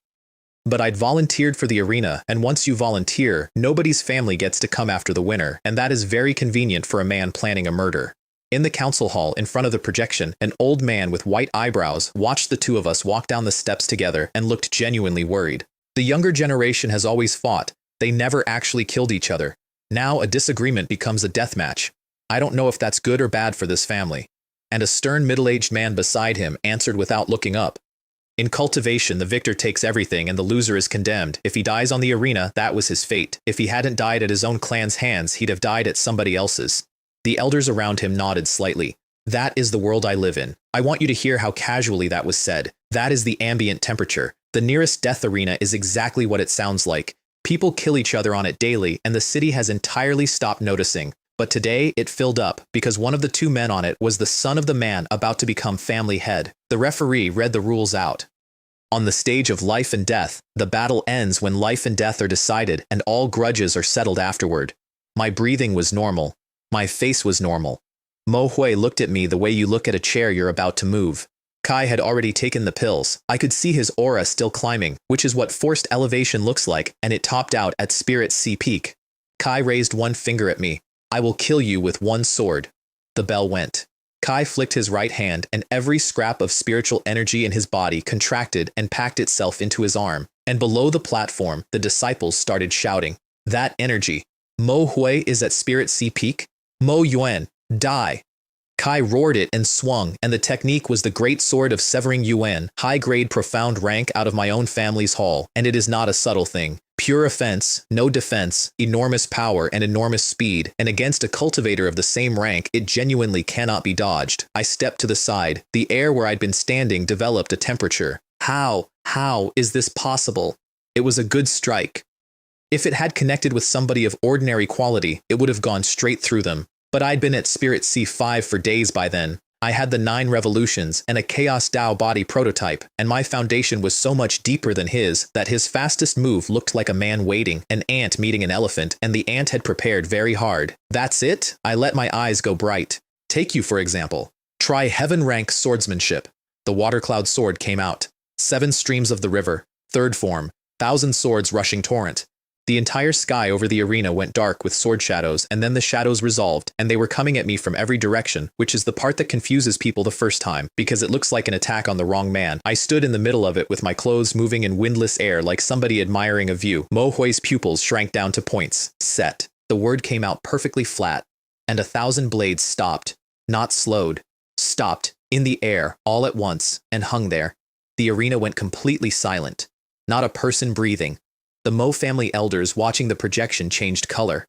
But I'd volunteered for the arena, and once you volunteer, nobody's family gets to come after the winner, and that is very convenient for a man planning a murder. In the council hall, in front of the projection, an old man with white eyebrows watched the two of us walk down the steps together and looked genuinely worried. The younger generation has always fought. They never actually killed each other. Now a disagreement becomes a death match. I don't know if that's good or bad for this family. And a stern middle-aged man beside him answered without looking up. In cultivation, the victor takes everything and the loser is condemned. If he dies on the arena, that was his fate. If he hadn't died at his own clan's hands, he'd have died at somebody else's. The elders around him nodded slightly. That is the world I live in. I want you to hear how casually that was said. That is the ambient temperature. The nearest death arena is exactly what it sounds like. People kill each other on it daily, and the city has entirely stopped noticing. But today, it filled up, because one of the two men on it was the son of the man about to become family head. The referee read the rules out. On the stage of life and death, the battle ends when life and death are decided, and all grudges are settled afterward. My breathing was normal. My face was normal. Mo Hui looked at me the way you look at a chair you're about to move. Kai had already taken the pills. I could see his aura still climbing, which is what forced elevation looks like, and it topped out at Spirit C peak. Kai raised one finger at me. I will kill you with one sword. The bell went. Kai flicked his right hand, and every scrap of spiritual energy in his body contracted and packed itself into his arm. And below the platform, the disciples started shouting. That energy. Mo Hui is at Spirit C peak. Mo Yuan, die. Kai roared it and swung, and the technique was the great sword of severing Yuan, high-grade profound rank out of my own family's hall, and it is not a subtle thing. Pure offense, no defense, enormous power and enormous speed, and against a cultivator of the same rank, it genuinely cannot be dodged. I stepped to the side. The air where I'd been standing developed a temperature. How is this possible? It was a good strike. If it had connected with somebody of ordinary quality, it would have gone straight through them. But I'd been at Spirit C5 for days by then. I had the 9 revolutions and a Chaos Dao body prototype, and my foundation was so much deeper than his that his fastest move looked like a man waiting, an ant meeting an elephant, and the ant had prepared very hard. That's it? I let my eyes go bright. Take you, for example. Try heaven rank swordsmanship. The water cloud sword came out. 7 streams of the river. 3rd form. 1,000 swords rushing torrent. The entire sky over the arena went dark with sword shadows, and then the shadows resolved, and they were coming at me from every direction, which is the part that confuses people the first time, because it looks like an attack on the wrong man. I stood in the middle of it with my clothes moving in windless air like somebody admiring a view. Mo Hui's pupils shrank down to points. Set. The word came out perfectly flat, and 1,000 blades stopped. Not slowed. Stopped. In the air, all at once, and hung there. The arena went completely silent. Not a person breathing. The Mo family elders watching the projection changed color.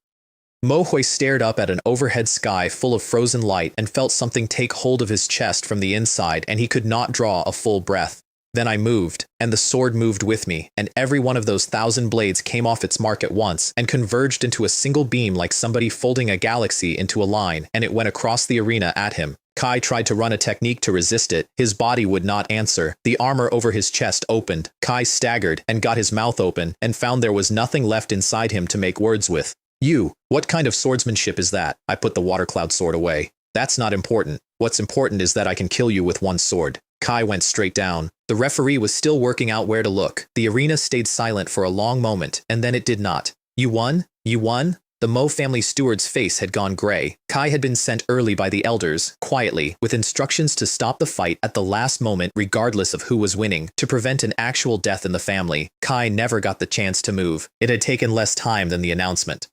Mo Hui stared up at an overhead sky full of frozen light and felt something take hold of his chest from the inside, and he could not draw a full breath. Then I moved, and the sword moved with me, and every one of those 1,000 blades came off its mark at once and converged into a single beam like somebody folding a galaxy into a line, and it went across the arena at him. Kai tried to run a technique to resist it. His body would not answer. The armor over his chest opened. Kai staggered and got his mouth open and found there was nothing left inside him to make words with. You, what kind of swordsmanship is that? I put the water cloud sword away. That's not important. What's important is that I can kill you with one sword. Kai went straight down. The referee was still working out where to look. The arena stayed silent for a long moment, and then it did not. You won? You won? The Mo family steward's face had gone gray. Kai had been sent early by the elders, quietly, with instructions to stop the fight at the last moment regardless of who was winning, to prevent an actual death in the family. Kai never got the chance to move. It had taken less time than the announcement.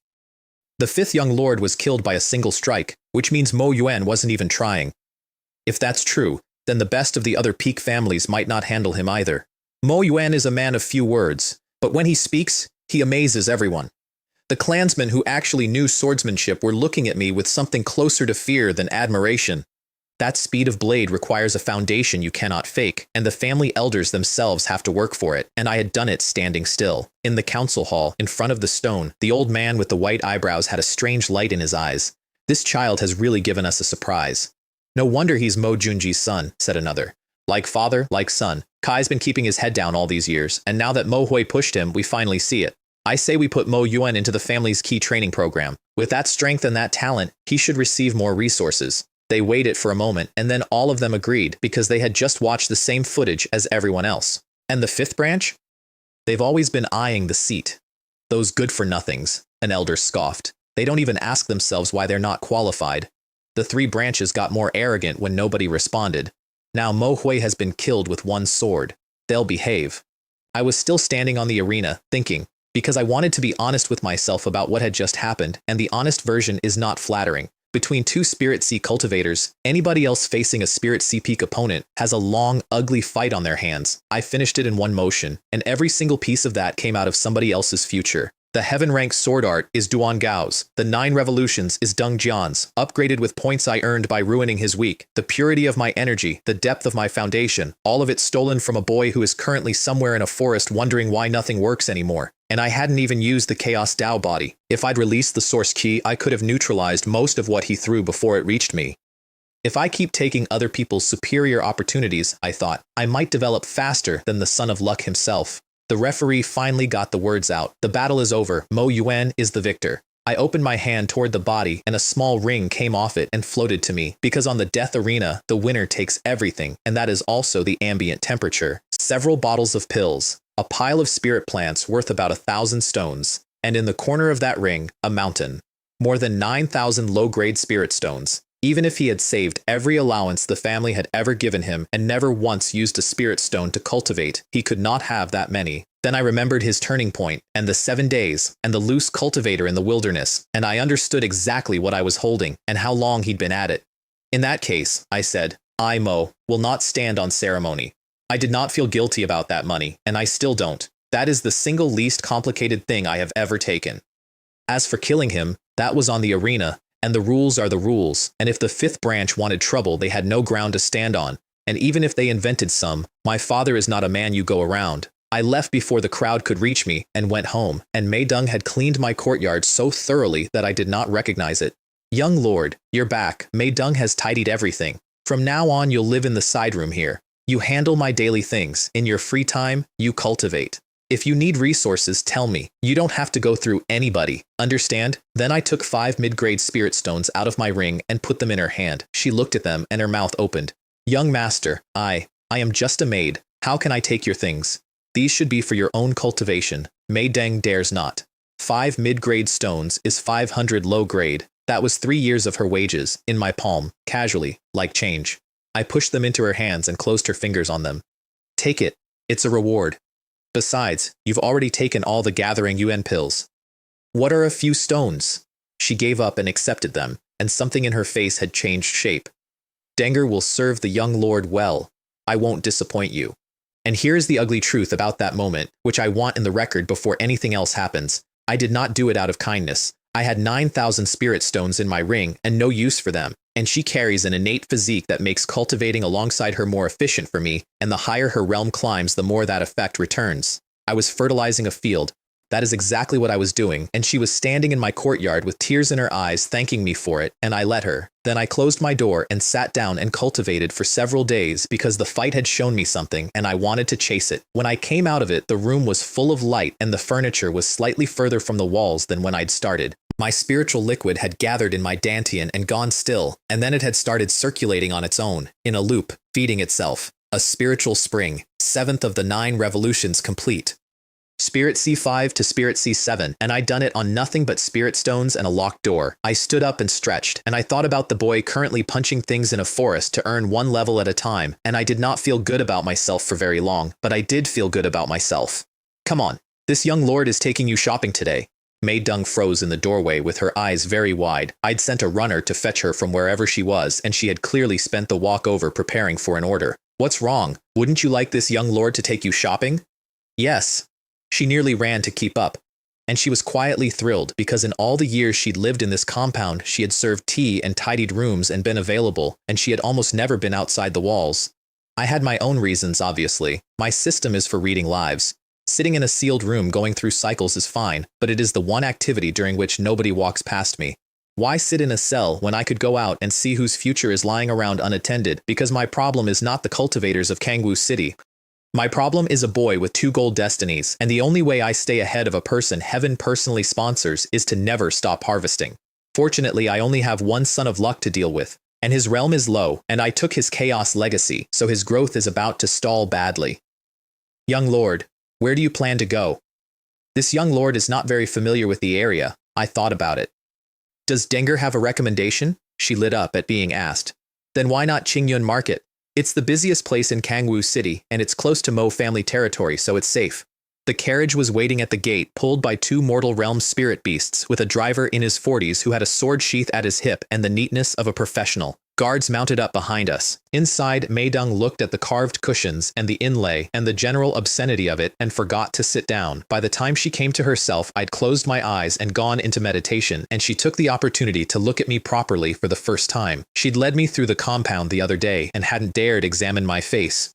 The fifth young lord was killed by a single strike, which means Mo Yuan wasn't even trying. If that's true, then the best of the other peak families might not handle him either. Mo Yuan is a man of few words, but when he speaks, he amazes everyone. The clansmen who actually knew swordsmanship were looking at me with something closer to fear than admiration. That speed of blade requires a foundation you cannot fake, and the family elders themselves have to work for it, and I had done it standing still. In the council hall, in front of the stone, the old man with the white eyebrows had a strange light in his eyes. This child has really given us a surprise. No wonder he's Mo Junji's son, said another. Like father, like son. Kai's been keeping his head down all these years, and now that Mo Hui pushed him, we finally see it. I say we put Mo Yuan into the family's key training program. With that strength and that talent, he should receive more resources. They waited for a moment, and then all of them agreed because they had just watched the same footage as everyone else. And the fifth branch? They've always been eyeing the seat. Those good-for-nothings, an elder scoffed. They don't even ask themselves why they're not qualified. The three branches got more arrogant when nobody responded. Now Mo Hui has been killed with one sword. They'll behave. I was still standing on the arena, thinking, because I wanted to be honest with myself about what had just happened, and the honest version is not flattering. Between two Spirit Sea cultivators, anybody else facing a Spirit Sea peak opponent has a long, ugly fight on their hands. I finished it in one motion, and every single piece of that came out of somebody else's future. The heaven-ranked sword art is Duan Gao's. The 9 revolutions is Deng Jian's, upgraded with points I earned by ruining his week. The purity of my energy, the depth of my foundation, all of it stolen from a boy who is currently somewhere in a forest wondering why nothing works anymore. And I hadn't even used the Chaos Dao body. If I'd released the source key, I could have neutralized most of what he threw before it reached me. If I keep taking other people's superior opportunities, I thought, I might develop faster than the son of luck himself. The referee finally got the words out. The battle is over. Mo Yuan is the victor. I opened my hand toward the body, and a small ring came off it and floated to me, because on the death arena, the winner takes everything, and that is also the ambient temperature. Several bottles of pills, a pile of spirit plants worth about 1,000 stones, and in the corner of that ring, a mountain. More than 9,000 low-grade spirit stones. Even if he had saved every allowance the family had ever given him and never once used a spirit stone to cultivate, he could not have that many. Then I remembered his turning point, and the 7 days, and the loose cultivator in the wilderness, and I understood exactly what I was holding, and how long he'd been at it. In that case, I said, I, Mo, will not stand on ceremony. I did not feel guilty about that money, and I still don't. That is the single least complicated thing I have ever taken. As for killing him, that was on the arena, and the rules are the rules, and if the fifth branch wanted trouble, they had no ground to stand on, and even if they invented some, my father is not a man you go around. I left before the crowd could reach me, and went home, and Mei Deng had cleaned my courtyard so thoroughly that I did not recognize it. Young lord, you're back. Mei Deng has tidied everything. From now on, you'll live in the side room here. You handle my daily things. In your free time, you cultivate. If you need resources, tell me. You don't have to go through anybody. Understand? Then I took 5 mid-grade spirit stones out of my ring and put them in her hand. She looked at them and her mouth opened. Young master, I am just a maid. How can I take your things? These should be for your own cultivation. Mei Deng dares not. 5 mid-grade stones is 500 low-grade. That was 3 years of her wages, in my palm, casually, like change. I pushed them into her hands and closed her fingers on them. Take it. It's a reward. Besides, you've already taken all the gathering UN pills. What are a few stones? She gave up and accepted them, and something in her face had changed shape. Denger will serve the young lord well. I won't disappoint you. And here's the ugly truth about that moment, which I want in the record before anything else happens. I did not do it out of kindness. I had 9,000 spirit stones in my ring and no use for them, and she carries an innate physique that makes cultivating alongside her more efficient for me, and the higher her realm climbs, the more that effect returns. I was fertilizing a field. That is exactly what I was doing, and she was standing in my courtyard with tears in her eyes thanking me for it, and I let her. Then I closed my door and sat down and cultivated for several days because the fight had shown me something, and I wanted to chase it. When I came out of it, the room was full of light, and the furniture was slightly further from the walls than when I'd started. My spiritual liquid had gathered in my dantian and gone still, and then it had started circulating on its own, in a loop, feeding itself. A spiritual spring, 7th of the 9 revolutions complete. Spirit C5 to Spirit C7, and I'd done it on nothing but spirit stones and a locked door. I stood up and stretched, and I thought about the boy currently punching things in a forest to earn one level at a time, and I did not feel good about myself for very long, but I did feel good about myself. Come on, this young lord is taking you shopping today. Mei Deng froze in the doorway with her eyes very wide. I'd sent a runner to fetch her from wherever she was, and she had clearly spent the walk over preparing for an order. What's wrong? Wouldn't you like this young lord to take you shopping? Yes. She nearly ran to keep up, and she was quietly thrilled because in all the years she'd lived in this compound, she had served tea and tidied rooms and been available, and she had almost never been outside the walls. I had my own reasons, obviously. My system is for reading lives. Sitting in a sealed room going through cycles is fine, but it is the one activity during which nobody walks past me. Why sit in a cell when I could go out and see whose future is lying around unattended? Because my problem is not the cultivators of Kangwoo City. My problem is a boy with 2 gold destinies, and the only way I stay ahead of a person heaven personally sponsors is to never stop harvesting. Fortunately, I only have one son of luck to deal with, and his realm is low, and I took his chaos legacy, so his growth is about to stall badly. Young lord, where do you plan to go? This young lord is not very familiar with the area. I thought about it. Does Denger have a recommendation? She lit up at being asked. Then why not Qingyun Market? It's the busiest place in Kangwoo City, and it's close to Mo family territory, so it's safe. The carriage was waiting at the gate, pulled by 2 mortal realm spirit beasts, with a driver in his 40s who had a sword sheath at his hip and the neatness of a professional. Guards mounted up behind us. Inside, Mei Deng looked at the carved cushions and the inlay and the general obscenity of it and forgot to sit down. By the time she came to herself, I'd closed my eyes and gone into meditation, and she took the opportunity to look at me properly for the first time. She'd led me through the compound the other day and hadn't dared examine my face.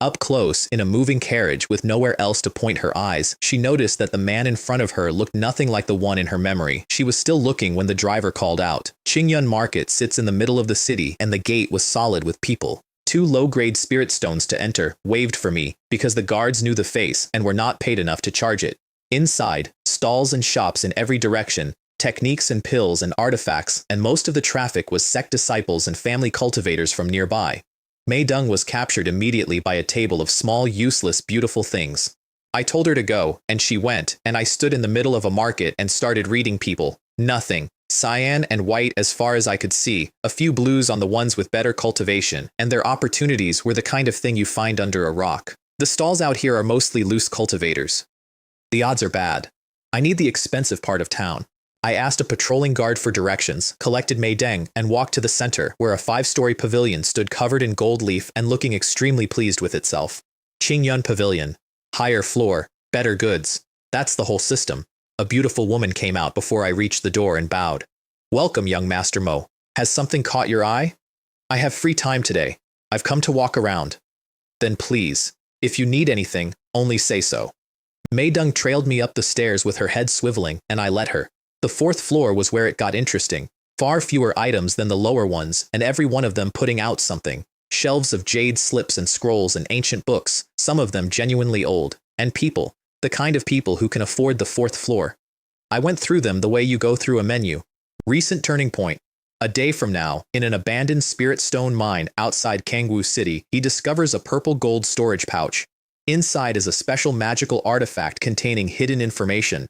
Up close, in a moving carriage with nowhere else to point her eyes, she noticed that the man in front of her looked nothing like the one in her memory. She was still looking when the driver called out. Qingyun Market sits in the middle of the city, and the gate was solid with people. 2 low-grade spirit stones to enter waved for me, because the guards knew the face and were not paid enough to charge it. Inside, stalls and shops in every direction, techniques and pills and artifacts, and most of the traffic was sect disciples and family cultivators from nearby. Mei Deng was captured immediately by a table of small, useless, beautiful things. I told her to go, and she went, and I stood in the middle of a market and started reading people. Nothing. Cyan and white as far as I could see, a few blues on the ones with better cultivation, and their opportunities were the kind of thing you find under a rock. The stalls out here are mostly loose cultivators. The odds are bad. I need the expensive part of town. I asked a patrolling guard for directions, collected Mei Deng, and walked to the center, where a 5-story pavilion stood covered in gold leaf and looking extremely pleased with itself. Qingyun Pavilion. Higher floor, better goods. That's the whole system. A beautiful woman came out before I reached the door and bowed. Welcome, young Master Mo. Has something caught your eye? I have free time today. I've come to walk around. Then please, if you need anything, only say so. Mei Deng trailed me up the stairs with her head swiveling, and I let her. The 4th floor was where it got interesting. Far fewer items than the lower ones, and every one of them putting out something. Shelves of jade slips and scrolls and ancient books, some of them genuinely old. And people. The kind of people who can afford the 4th floor. I went through them the way you go through a menu. Recent turning point. A day from now, in an abandoned spirit stone mine outside Kangwoo City, he discovers a purple gold storage pouch. Inside is a special magical artifact containing hidden information.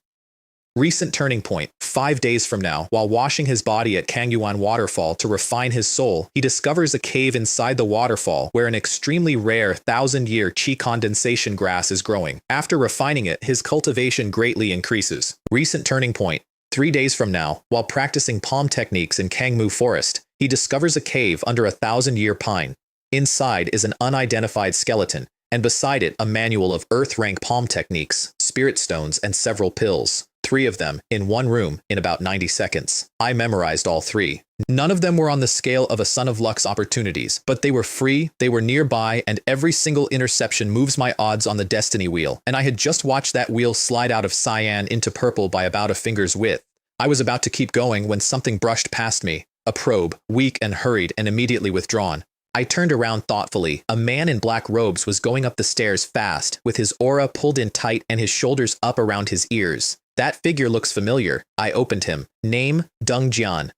Recent turning point. 5 days from now, while washing his body at Kangyuan Waterfall to refine his soul, he discovers a cave inside the waterfall where an extremely rare 1,000-year qi condensation grass is growing. After refining it, his cultivation greatly increases. Recent turning point. 3 days from now, while practicing palm techniques in Kangmu Forest, he discovers a cave under a 1,000-year pine. Inside is an unidentified skeleton, and beside it a manual of Earth-rank palm techniques, spirit stones, and several pills. 3 of them, in one room, in about 90 seconds. I memorized all 3. None of them were on the scale of a Son of Luck's opportunities, but they were free, they were nearby, and every single interception moves my odds on the destiny wheel, and I had just watched that wheel slide out of cyan into purple by about a finger's width. I was about to keep going when something brushed past me. A probe, weak and hurried and immediately withdrawn. I turned around thoughtfully. A man in black robes was going up the stairs fast, with his aura pulled in tight and his shoulders up around his ears. That figure looks familiar. I opened him. Name, Deng Jian.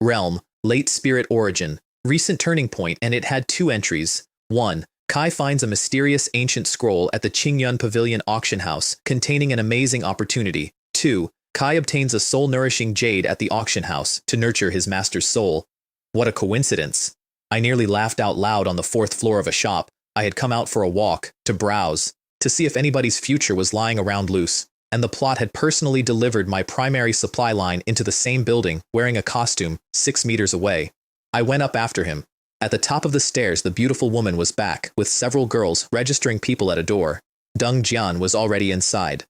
Realm, late spirit origin. Recent turning point, and it had 2 entries. 1. Kai finds a mysterious ancient scroll at the Qingyun Pavilion auction house containing an amazing opportunity. 2. Kai obtains a soul-nourishing jade at the auction house to nurture his master's soul. What a coincidence. I nearly laughed out loud on the 4th floor of a shop. I had come out for a walk, to browse, to see if anybody's future was lying around loose, and the plot had personally delivered my primary supply line into the same building, wearing a costume, 6 meters away. I went up after him. At the top of the stairs, the beautiful woman was back, with several girls registering people at a door. Deng Jian was already inside.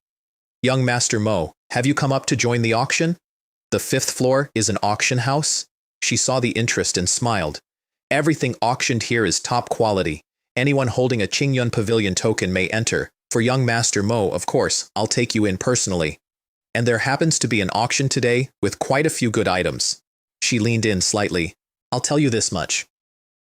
Young Master Mo, have you come up to join the auction? The 5th floor is an auction house? She saw the interest and smiled. Everything auctioned here is top quality. Anyone holding a Qingyun Pavilion token may enter. For young Master Mo, of course, I'll take you in personally. And there happens to be an auction today with quite a few good items. She leaned in slightly. I'll tell you this much.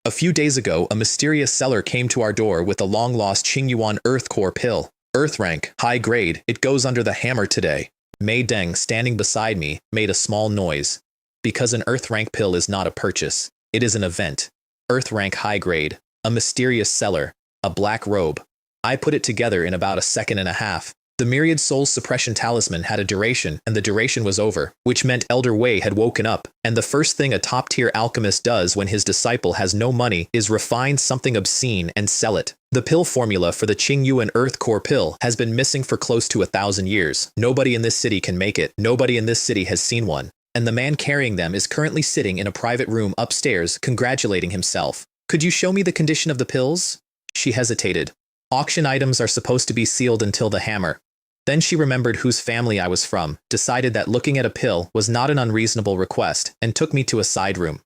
A few days ago, a mysterious seller came to our door with a long-lost Qingyuan Earth Core pill. Earth rank, high grade, it goes under the hammer today. Mei Deng, standing beside me, made a small noise. Because an Earth rank pill is not a purchase, it is an event. Earth rank high grade, a mysterious seller, a black robe. I put it together in about a second and a half. The myriad soul's suppression talisman had a duration, and the duration was over, which meant Elder Wei had woken up, and the first thing a top-tier alchemist does when his disciple has no money is refine something obscene and sell it. The pill formula for the Qingyuan Earth Core pill has been missing for close to 1,000 years. Nobody in this city can make it. Nobody in this city has seen one. And the man carrying them is currently sitting in a private room upstairs, congratulating himself. Could you show me the condition of the pills? She hesitated. Auction items are supposed to be sealed until the hammer. Then she remembered whose family I was from, decided that looking at a pill was not an unreasonable request, and took me to a side room.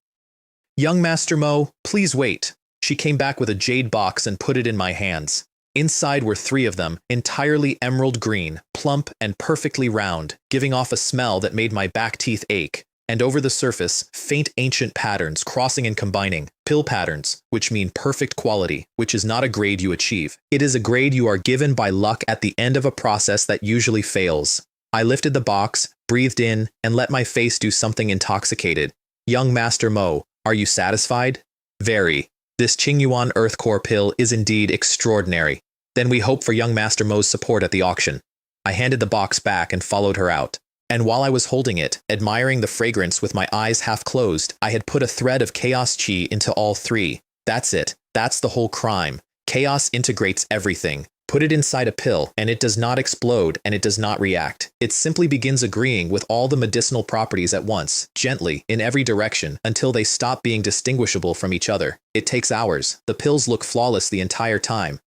Young Master Mo, please wait. She came back with a jade box and put it in my hands. Inside were 3 of them, entirely emerald green, plump and perfectly round, giving off a smell that made my back teeth ache. And over the surface, faint ancient patterns crossing and combining, pill patterns, which mean perfect quality, which is not a grade you achieve. It is a grade you are given by luck at the end of a process that usually fails. I lifted the box, breathed in, and let my face do something intoxicated. Young Master Mo, are you satisfied? Very. This Qingyuan Earth Core pill is indeed extraordinary. Then we hope for young Master Mo's support at the auction. I handed the box back and followed her out. And while I was holding it, admiring the fragrance with my eyes half closed, I had put a thread of chaos chi into all 3. That's it. That's the whole crime. Chaos integrates everything. Put it inside a pill, and it does not explode, and it does not react. It simply begins agreeing with all the medicinal properties at once, gently, in every direction, until they stop being distinguishable from each other. It takes hours. The pills look flawless the entire time.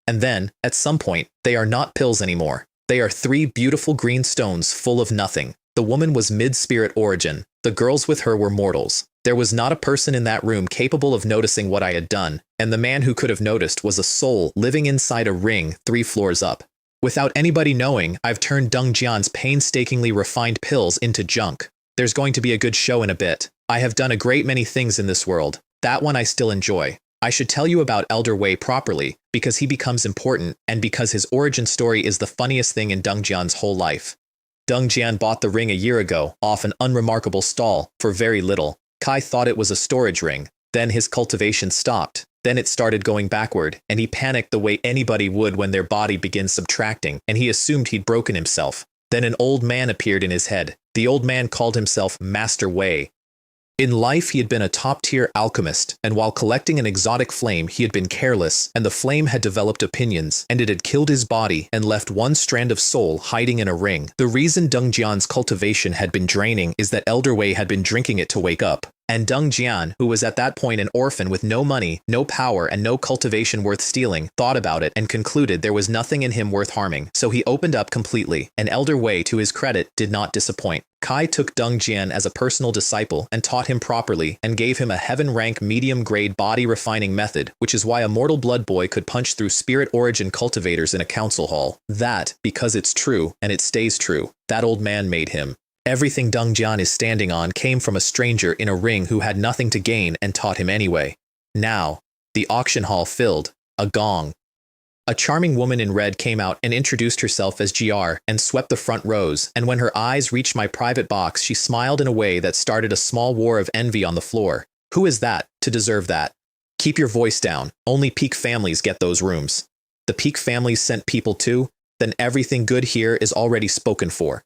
And then, at some point, they are not pills anymore. They are 3 beautiful green stones full of nothing. The woman was mid-spirit origin. The girls with her were mortals. There was not a person in that room capable of noticing what I had done, and the man who could have noticed was a soul living inside a ring 3 floors up. Without anybody knowing, I've turned Deng Jian's painstakingly refined pills into junk. There's going to be a good show in a bit. I have done a great many things in this world. That one I still enjoy. I should tell you about Elder Wei properly, because he becomes important, and because his origin story is the funniest thing in Deng Jian's whole life. Deng Jian bought the ring a year ago, off an unremarkable stall, for very little. Kai thought it was a storage ring. Then his cultivation stopped. Then it started going backward, and he panicked the way anybody would when their body begins subtracting, and he assumed he'd broken himself. Then an old man appeared in his head. The old man called himself Master Wei. In life, he had been a top-tier alchemist, and while collecting an exotic flame, he had been careless, and the flame had developed opinions, and it had killed his body and left one strand of soul hiding in a ring. The reason Deng Jian's cultivation had been draining is that Elder Wei had been drinking it to wake up. And Deng Jian, who was at that point an orphan with no money, no power, and no cultivation worth stealing, thought about it and concluded there was nothing in him worth harming. So he opened up completely, and Elder Wei, to his credit, did not disappoint. Kai took Deng Jian as a personal disciple and taught him properly and gave him a heaven-rank medium-grade body-refining method, which is why a mortal blood boy could punch through spirit origin cultivators in a council hall. That, because it's true, and it stays true, that old man made him. Everything Deng Jian is standing on came from a stranger in a ring who had nothing to gain and taught him anyway. Now, the auction hall filled. A gong. A charming woman in red came out and introduced herself as GR and swept the front rows, and when her eyes reached my private box, she smiled in a way that started a small war of envy on the floor. Who is that, to deserve that? Keep your voice down. Only peak families get those rooms. The peak families sent people too, then everything good here is already spoken for.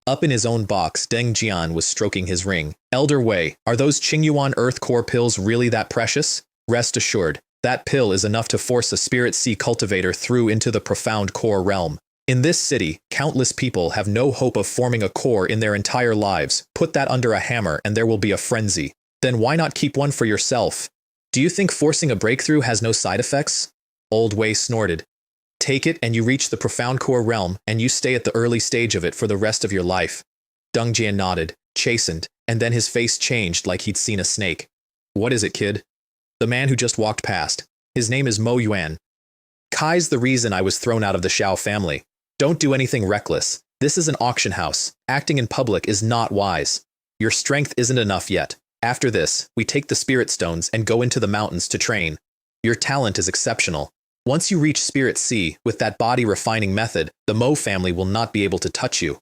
Up in his own box, Deng Jian was stroking his ring. Elder Wei, are those Qingyuan Earth Core pills really that precious? Rest assured, that pill is enough to force a Spirit Sea cultivator through into the profound core realm. In this city, countless people have no hope of forming a core in their entire lives. Put that under a hammer and there will be a frenzy. Then why not keep one for yourself? Do you think forcing a breakthrough has no side effects? Old Wei snorted. Take it and you reach the profound core realm, and you stay at the early stage of it for the rest of your life. Deng Jian nodded, chastened, and then his face changed like he'd seen a snake. What is it, kid? The man who just walked past. His name is Mo Yuan. Kai's the reason I was thrown out of the Xiao family. Don't do anything reckless. This is an auction house. Acting in public is not wise. Your strength isn't enough yet. After this, we take the spirit stones and go into the mountains to train. Your talent is exceptional. Once you reach Spirit Sea, with that body refining method, the Mo family will not be able to touch you.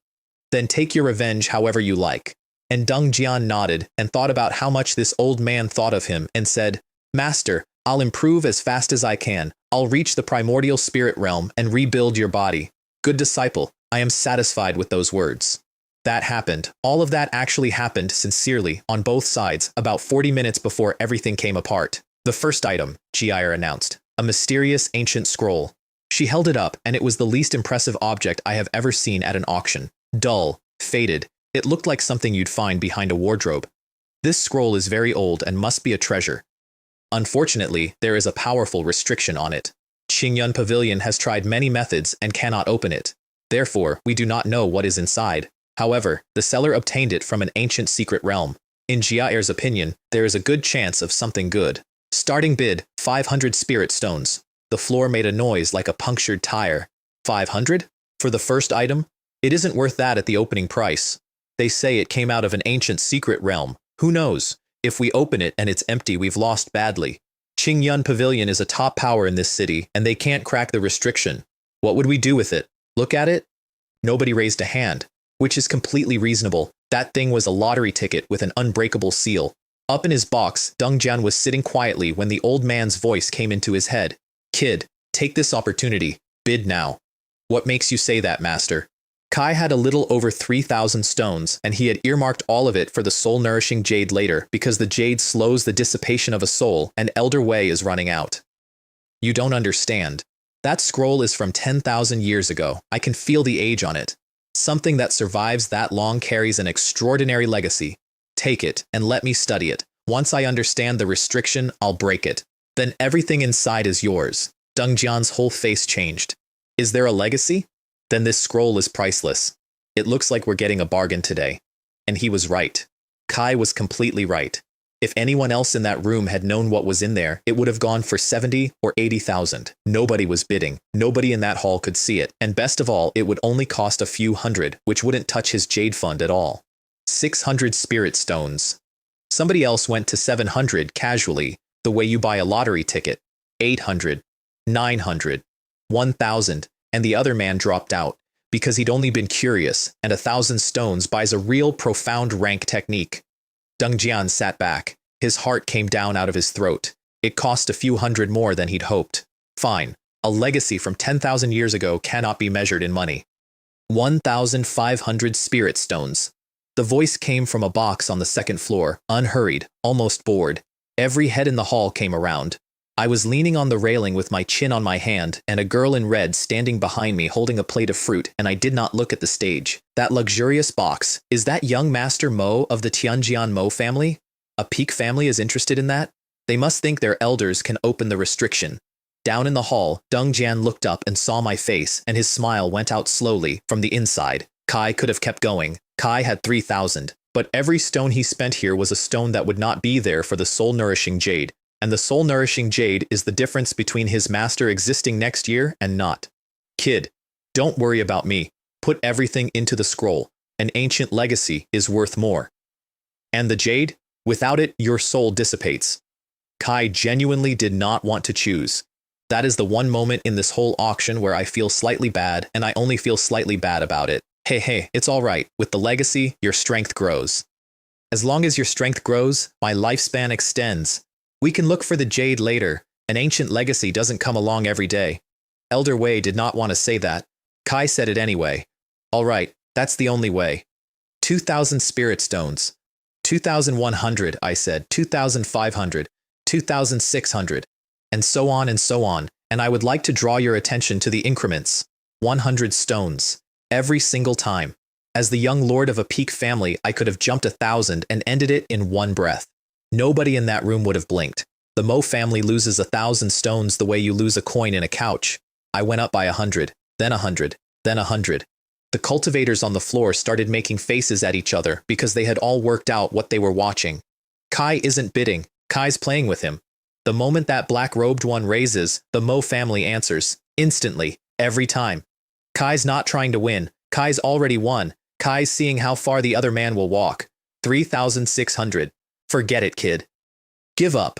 Then take your revenge however you like. And Deng Jian nodded and thought about how much this old man thought of him and said, Master, I'll improve as fast as I can. I'll reach the primordial spirit realm and rebuild your body. Good disciple, I am satisfied with those words. That happened. All of that actually happened sincerely on both sides about 40 minutes before everything came apart. The first item, Jiaer announced. A mysterious ancient scroll. She held it up, and it was the least impressive object I have ever seen at an auction. Dull, faded, it looked like something you'd find behind a wardrobe. This scroll is very old and must be a treasure. Unfortunately, there is a powerful restriction on it. Qingyun Pavilion has tried many methods and cannot open it. Therefore, we do not know what is inside. However, the seller obtained it from an ancient secret realm. In Jiaer's opinion, there is a good chance of something good. Starting bid, 500 spirit stones. The floor made a noise like a punctured tire. 500? For the first item? It isn't worth that at the opening price. They say it came out of an ancient secret realm. Who knows? If we open it and it's empty, we've lost badly. Qingyun Pavilion is a top power in this city, and they can't crack the restriction. What would we do with it? Look at it? Nobody raised a hand, which is completely reasonable. That thing was a lottery ticket with an unbreakable seal. Up in his box, Deng Jian was sitting quietly when the old man's voice came into his head. Kid, take this opportunity. Bid now. What makes you say that, master? Kai had a little over 3,000 stones, and he had earmarked all of it for the soul-nourishing jade later because the jade slows the dissipation of a soul, and Elder Wei is running out. You don't understand. That scroll is from 10,000 years ago. I can feel the age on it. Something that survives that long carries an extraordinary legacy. Take it, and let me study it. Once I understand the restriction, I'll break it. Then everything inside is yours. Deng Jian's whole face changed. Is there a legacy? Then this scroll is priceless. It looks like we're getting a bargain today. And he was right. Kai was completely right. If anyone else in that room had known what was in there, it would have gone for 70 or 80,000. Nobody was bidding. Nobody in that hall could see it. And best of all, it would only cost a few hundred, which wouldn't touch his jade fund at all. 600 spirit stones. Somebody else went to 700 casually, the way you buy a lottery ticket. 800, 900, 1,000, and the other man dropped out because he'd only been curious, and 1,000 stones buys a real profound rank technique. Deng Jian sat back. His heart came down out of his throat. It cost a few hundred more than he'd hoped. Fine. A legacy from 10,000 years ago cannot be measured in money. 1,500 spirit stones. The voice came from a box on the second floor, unhurried, almost bored. Every head in the hall came around. I was leaning on the railing with my chin on my hand, and a girl in red standing behind me holding a plate of fruit, and I did not look at the stage. That luxurious box, is that young Master Mo of the Tianjian Mo family? A peak family is interested in that? They must think their elders can open the restriction. Down in the hall, Deng Jian looked up and saw my face, and his smile went out slowly from the inside. Kai could have kept going. Kai had 3,000, but every stone he spent here was a stone that would not be there for the soul-nourishing jade, and the soul-nourishing jade is the difference between his master existing next year and not. Kid, don't worry about me. Put everything into the scroll. An ancient legacy is worth more. And the jade? Without it, your soul dissipates. Kai genuinely did not want to choose. That is the one moment in this whole auction where I feel slightly bad, and I only feel slightly bad about it. Hey, it's all right. With the legacy, your strength grows. As long as your strength grows, my lifespan extends. We can look for the jade later. An ancient legacy doesn't come along every day. Elder Wei did not want to say that. Kai said it anyway. All right, that's the only way. 2,000 spirit stones. 2,100, I said. 2,500. 2,600. And so on and so on. And I would like to draw your attention to the increments. 100 stones. Every single time. As the young lord of a peak family, I could have jumped 1,000 and ended it in one breath. Nobody in that room would have blinked. The Mo family loses 1,000 stones the way you lose a coin in a couch. I went up by 100, then 100, then 100. The cultivators on the floor started making faces at each other because they had all worked out what they were watching. Kai isn't bidding. Kai's playing with him. The moment that black-robed one raises, the Mo family answers. Instantly. Every time. Kai's not trying to win. Kai's already won. Kai's seeing how far the other man will walk. 3,600. Forget it, kid. Give up.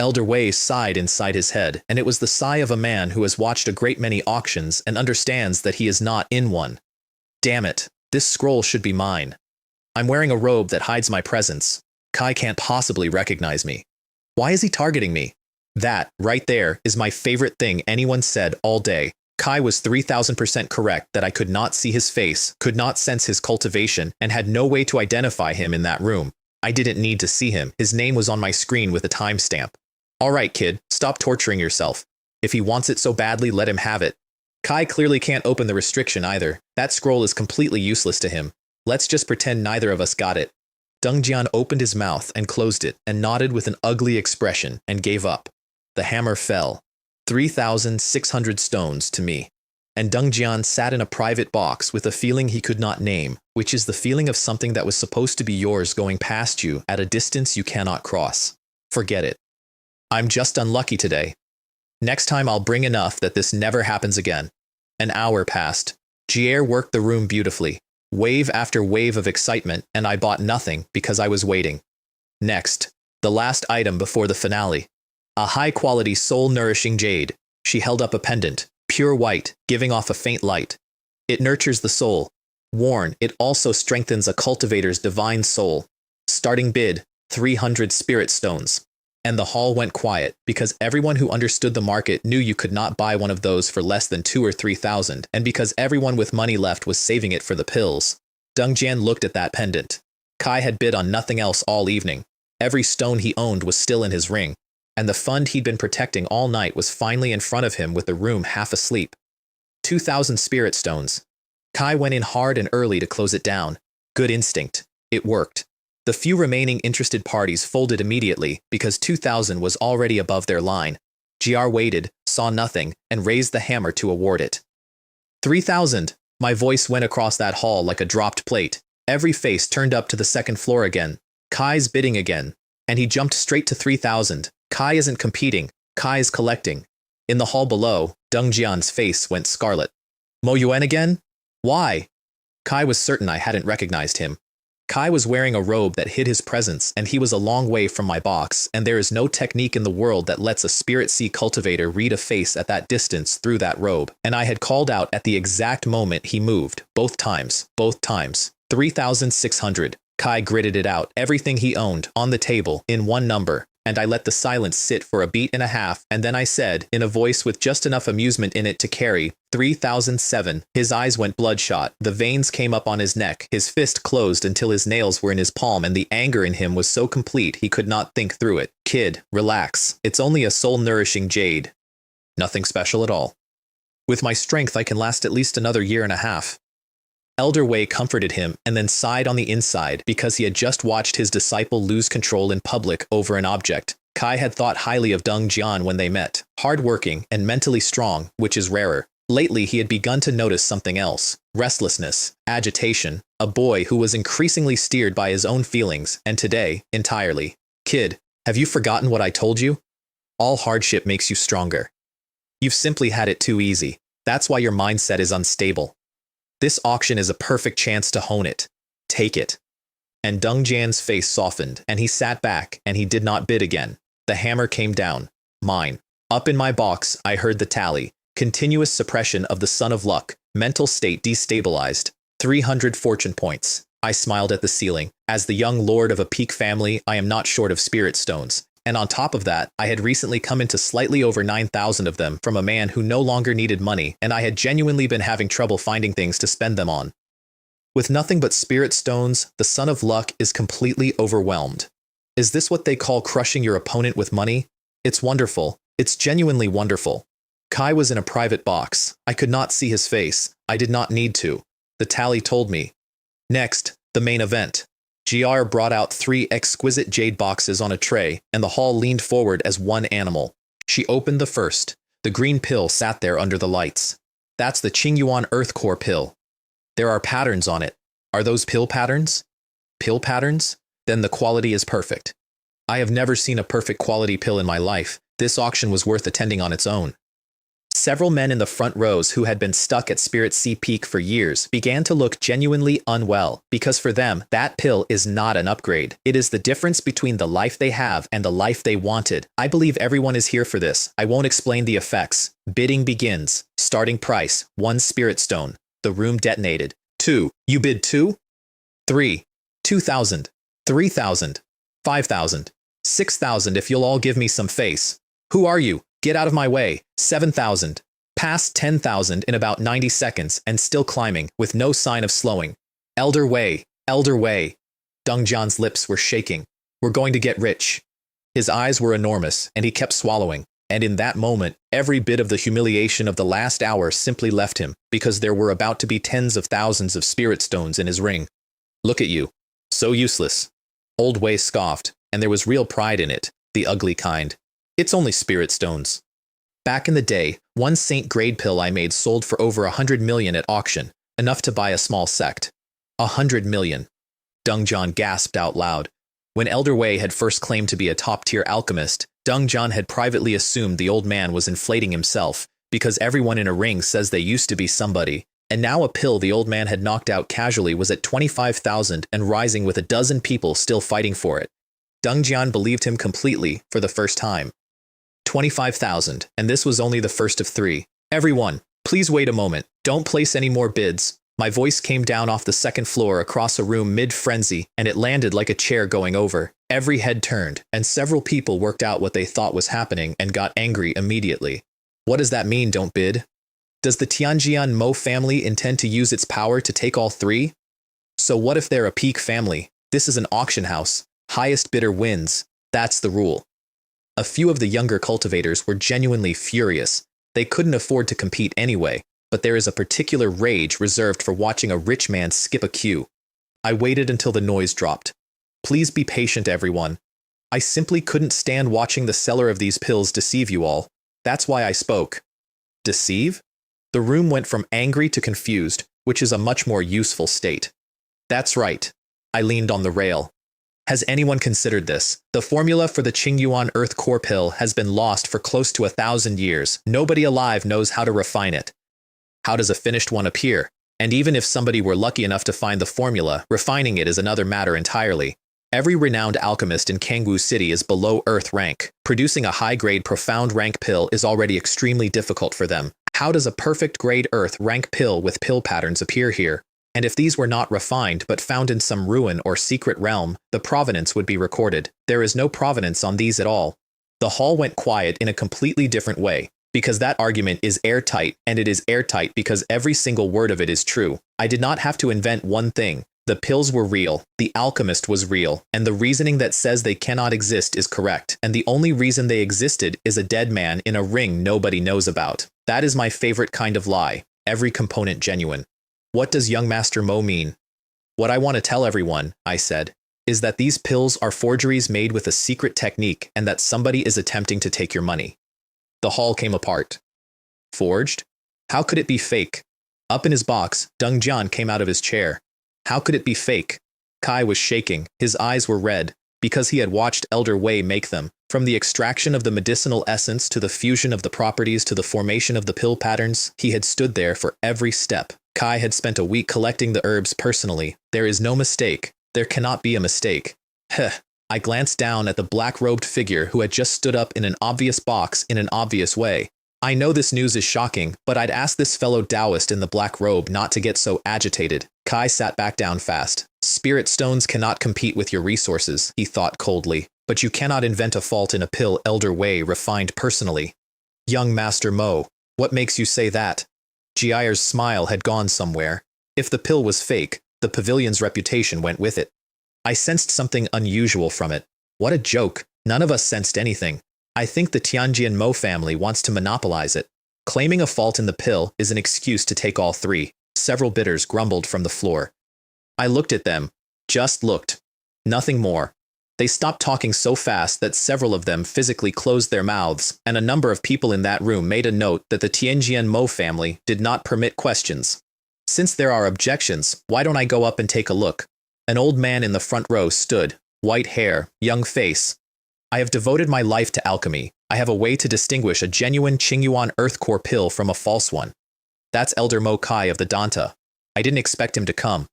Elder Wei sighed inside his head, and it was the sigh of a man who has watched a great many auctions and understands that he is not in one. Damn it, this scroll should be mine. I'm wearing a robe that hides my presence. Kai can't possibly recognize me. Why is he targeting me? That, right there, is my favorite thing anyone said all day. Kai was 3,000% correct that I could not see his face, could not sense his cultivation, and had no way to identify him in that room. I didn't need to see him. His name was on my screen with a timestamp. All right, kid, stop torturing yourself. If he wants it so badly, let him have it. Kai clearly can't open the restriction either. That scroll is completely useless to him. Let's just pretend neither of us got it. Dongjian opened his mouth and closed it and nodded with an ugly expression and gave up. The hammer fell. 3,600 stones to me. And Dongjian sat in a private box with a feeling he could not name, which is the feeling of something that was supposed to be yours going past you at a distance you cannot cross. Forget it. I'm just unlucky today. Next time I'll bring enough that this never happens again. An hour passed. Jier worked the room beautifully. Wave after wave of excitement, and I bought nothing because I was waiting. Next, the last item before the finale. A high-quality soul-nourishing jade. She held up a pendant, pure white, giving off a faint light. It nurtures the soul. Worn, it also strengthens a cultivator's divine soul. Starting bid, 300 spirit stones. And the hall went quiet, because everyone who understood the market knew you could not buy one of those for less than 2,000 or 3,000, and because everyone with money left was saving it for the pills. Dongjian looked at that pendant. Kai had bid on nothing else all evening. Every stone he owned was still in his ring, and the fund he'd been protecting all night was finally in front of him with the room half asleep. 2,000 spirit stones. Kai went in hard and early to close it down. Good instinct. It worked. The few remaining interested parties folded immediately because 2,000 was already above their line. GR waited, saw nothing, and raised the hammer to award it. 3,000! My voice went across that hall like a dropped plate. Every face turned up to the second floor again. Kai's bidding again. And he jumped straight to 3,000. Kai isn't competing. Kai is collecting. In the hall below, Dongjian's face went scarlet. Mo Yuan again? Why? Kai was certain I hadn't recognized him. Kai was wearing a robe that hid his presence, and he was a long way from my box, and there is no technique in the world that lets a Spirit Sea cultivator read a face at that distance through that robe, and I had called out at the exact moment he moved, both times. 3,600. Kai gritted it out, everything he owned, on the table, in one number, and I let the silence sit for a beat and a half, and then I said, in a voice with just enough amusement in it to carry, 3,007. His eyes went bloodshot, the veins came up on his neck, his fist closed until his nails were in his palm, and the anger in him was so complete he could not think through it. Kid, relax. It's only a soul-nourishing jade. Nothing special at all. With my strength, I can last at least another year and a half. Elder Wei comforted him and then sighed on the inside because he had just watched his disciple lose control in public over an object. Kai had thought highly of Dongjian when they met, hardworking and mentally strong, which is rarer. Lately, he had begun to notice something else: restlessness, agitation, a boy who was increasingly steered by his own feelings, and today, entirely. Kid, have you forgotten what I told you? All hardship makes you stronger. You've simply had it too easy. That's why your mindset is unstable. This auction is a perfect chance to hone it. Take it. And Dongjian's face softened, and he sat back, and he did not bid again. The hammer came down. Mine. Up in my box, I heard the tally. Continuous suppression of the Son of Luck. Mental state destabilized. 300 fortune points. I smiled at the ceiling. As the young lord of a peak family, I am not short of spirit stones. And on top of that, I had recently come into slightly over 9,000 of them from a man who no longer needed money, and I had genuinely been having trouble finding things to spend them on. With nothing but spirit stones, the son of luck is completely overwhelmed. Is this what they call crushing your opponent with money? It's wonderful. It's genuinely wonderful. Kai was in a private box. I could not see his face. I did not need to. The tally told me. Next, the main event. GR brought out 3 exquisite jade boxes on a tray, and the hall leaned forward as one animal. She opened the first. The green pill sat there under the lights. That's the Qingyuan Earth Core pill. There are patterns on it. Are those pill patterns? Pill patterns? Then the quality is perfect. I have never seen a perfect quality pill in my life. This auction was worth attending on its own. Several men in the front rows who had been stuck at Spirit Sea Peak for years began to look genuinely unwell, because for them, that pill is not an upgrade. It is the difference between the life they have and the life they wanted. I believe everyone is here for this. I won't explain the effects. Bidding begins. Starting price, 1 spirit stone. The room detonated. 2. You bid 2? 3. 2,000. 3,000. 5,000. 6,000 if you'll all give me some face. Who are you? Get out of my way. 7,000. Past 10,000 in about 90 seconds and still climbing with no sign of slowing. Elder Wei. Elder Wei. Dongjian's lips were shaking. We're going to get rich. His eyes were enormous and he kept swallowing. And in that moment, every bit of the humiliation of the last hour simply left him because there were about to be tens of thousands of spirit stones in his ring. Look at you. So useless. Old Wei scoffed, and there was real pride in it, the ugly kind. It's only spirit stones. Back in the day, 1 saint grade pill I made sold for over 100 million at auction, enough to buy a small sect. 100 million. Dongjian gasped out loud. When Elder Wei had first claimed to be a top-tier alchemist, Dongjian had privately assumed the old man was inflating himself, because everyone in a ring says they used to be somebody, and now a pill the old man had knocked out casually was at 25,000 and rising with a dozen people still fighting for it. Dongjian believed him completely for the first time. 25,000, and this was only the first of 3. Everyone, please wait a moment. Don't place any more bids. My voice came down off the second floor across a room mid-frenzy, and it landed like a chair going over. Every head turned, and several people worked out what they thought was happening and got angry immediately. What does that mean, don't bid? Does the Tianjian Mo family intend to use its power to take all 3? So what if they're a peak family? This is an auction house. Highest bidder wins. That's the rule. A few of the younger cultivators were genuinely furious. They couldn't afford to compete anyway, but there is a particular rage reserved for watching a rich man skip a queue. I waited until the noise dropped. Please be patient, everyone. I simply couldn't stand watching the seller of these pills deceive you all. That's why I spoke. Deceive? The room went from angry to confused, which is a much more useful state. That's right. I leaned on the rail. Has anyone considered this? The formula for the Qingyuan Earth Core pill has been lost for close to 1,000 years. Nobody alive knows how to refine it. How does a finished one appear? And even if somebody were lucky enough to find the formula, refining it is another matter entirely. Every renowned alchemist in Kangwu City is below Earth rank. Producing a high-grade profound rank pill is already extremely difficult for them. How does a perfect grade Earth rank pill with pill patterns appear here? And if these were not refined but found in some ruin or secret realm, the provenance would be recorded. There is no provenance on these at all. The hall went quiet in a completely different way, because that argument is airtight, and it is airtight because every single word of it is true. I did not have to invent one thing. The pills were real, the alchemist was real, and the reasoning that says they cannot exist is correct, and the only reason they existed is a dead man in a ring nobody knows about. That is my favorite kind of lie, every component genuine. What does young Master Mo mean? What I want to tell everyone, I said, is that these pills are forgeries made with a secret technique and that somebody is attempting to take your money. The hall came apart. Forged? How could it be fake? Up in his box, Dongjian came out of his chair. How could it be fake? Kai was shaking. His eyes were red, because he had watched Elder Wei make them. From the extraction of the medicinal essence to the fusion of the properties to the formation of the pill patterns, he had stood there for every step. Kai had spent a week collecting the herbs personally. There is no mistake. There cannot be a mistake. Heh. I glanced down at the black-robed figure who had just stood up in an obvious box in an obvious way. I know this news is shocking, but I'd ask this fellow Taoist in the black robe not to get so agitated. Kai sat back down fast. Spirit stones cannot compete with your resources, he thought coldly. But you cannot invent a fault in a pill Elder Wei refined personally. Young Master Mo, what makes you say that? Jiaer's smile had gone somewhere. If the pill was fake, the pavilion's reputation went with it. I sensed something unusual from it. What a joke. None of us sensed anything. I think the Tianjian Mo family wants to monopolize it. Claiming a fault in the pill is an excuse to take all three. Several bidders grumbled from the floor. I looked at them. Just looked. Nothing more. They stopped talking so fast that several of them physically closed their mouths, and a number of people in that room made a note that the Tianjian Mo family did not permit questions. Since there are objections, why don't I go up and take a look? An old man in the front row stood, white hair, young face. I have devoted my life to alchemy. I have a way to distinguish a genuine Qingyuan Earth Core pill from a false one. That's Elder Mo Kai of the Danta. I didn't expect him to come.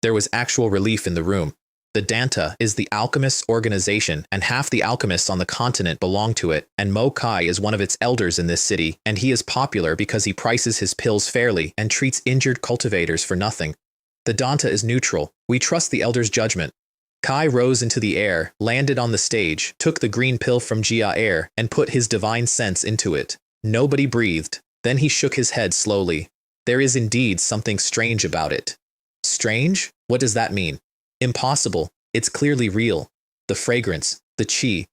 There was actual relief in the room. The Danta is the alchemists' organization, and half the alchemists on the continent belong to it, and Mo Kai is one of its elders in this city, and he is popular because he prices his pills fairly and treats injured cultivators for nothing. The Danta is neutral. We trust the elder's judgment. Kai rose into the air, landed on the stage, took the green pill from Jiaer, and put his divine sense into it. Nobody breathed. Then he shook his head slowly. There is indeed something strange about it. Strange? What does that mean? Impossible. It's clearly real. The fragrance, the qi.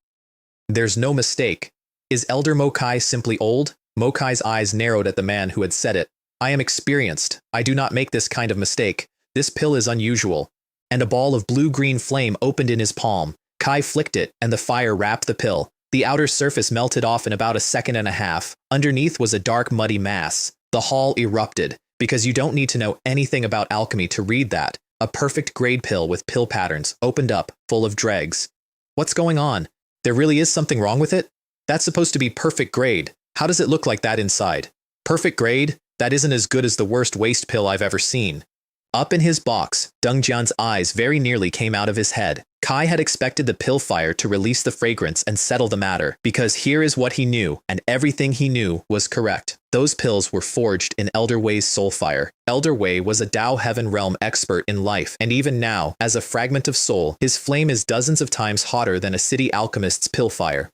There's no mistake. Is Elder Mo Kai simply old? Mo Kai's eyes narrowed at the man who had said it. I am experienced. I do not make this kind of mistake. This pill is unusual. And a ball of blue-green flame opened in his palm. Kai flicked it, and the fire wrapped the pill. The outer surface melted off in about a second and a half. Underneath was a dark, muddy mass. The hall erupted. Because you don't need to know anything about alchemy to read that. A perfect grade pill with pill patterns opened up, full of dregs. What's going on? There really is something wrong with it? That's supposed to be perfect grade. How does it look like that inside? Perfect grade? That isn't as good as the worst waste pill I've ever seen. Up in his box, Deng Jian's eyes very nearly came out of his head. Kai had expected the pill fire to release the fragrance and settle the matter, because here is what he knew, and everything he knew was correct. Those pills were forged in Elder Wei's soul fire. Elder Wei was a Dao Heaven Realm expert in life, and even now, as a fragment of soul, his flame is dozens of times hotter than a city alchemist's pill fire.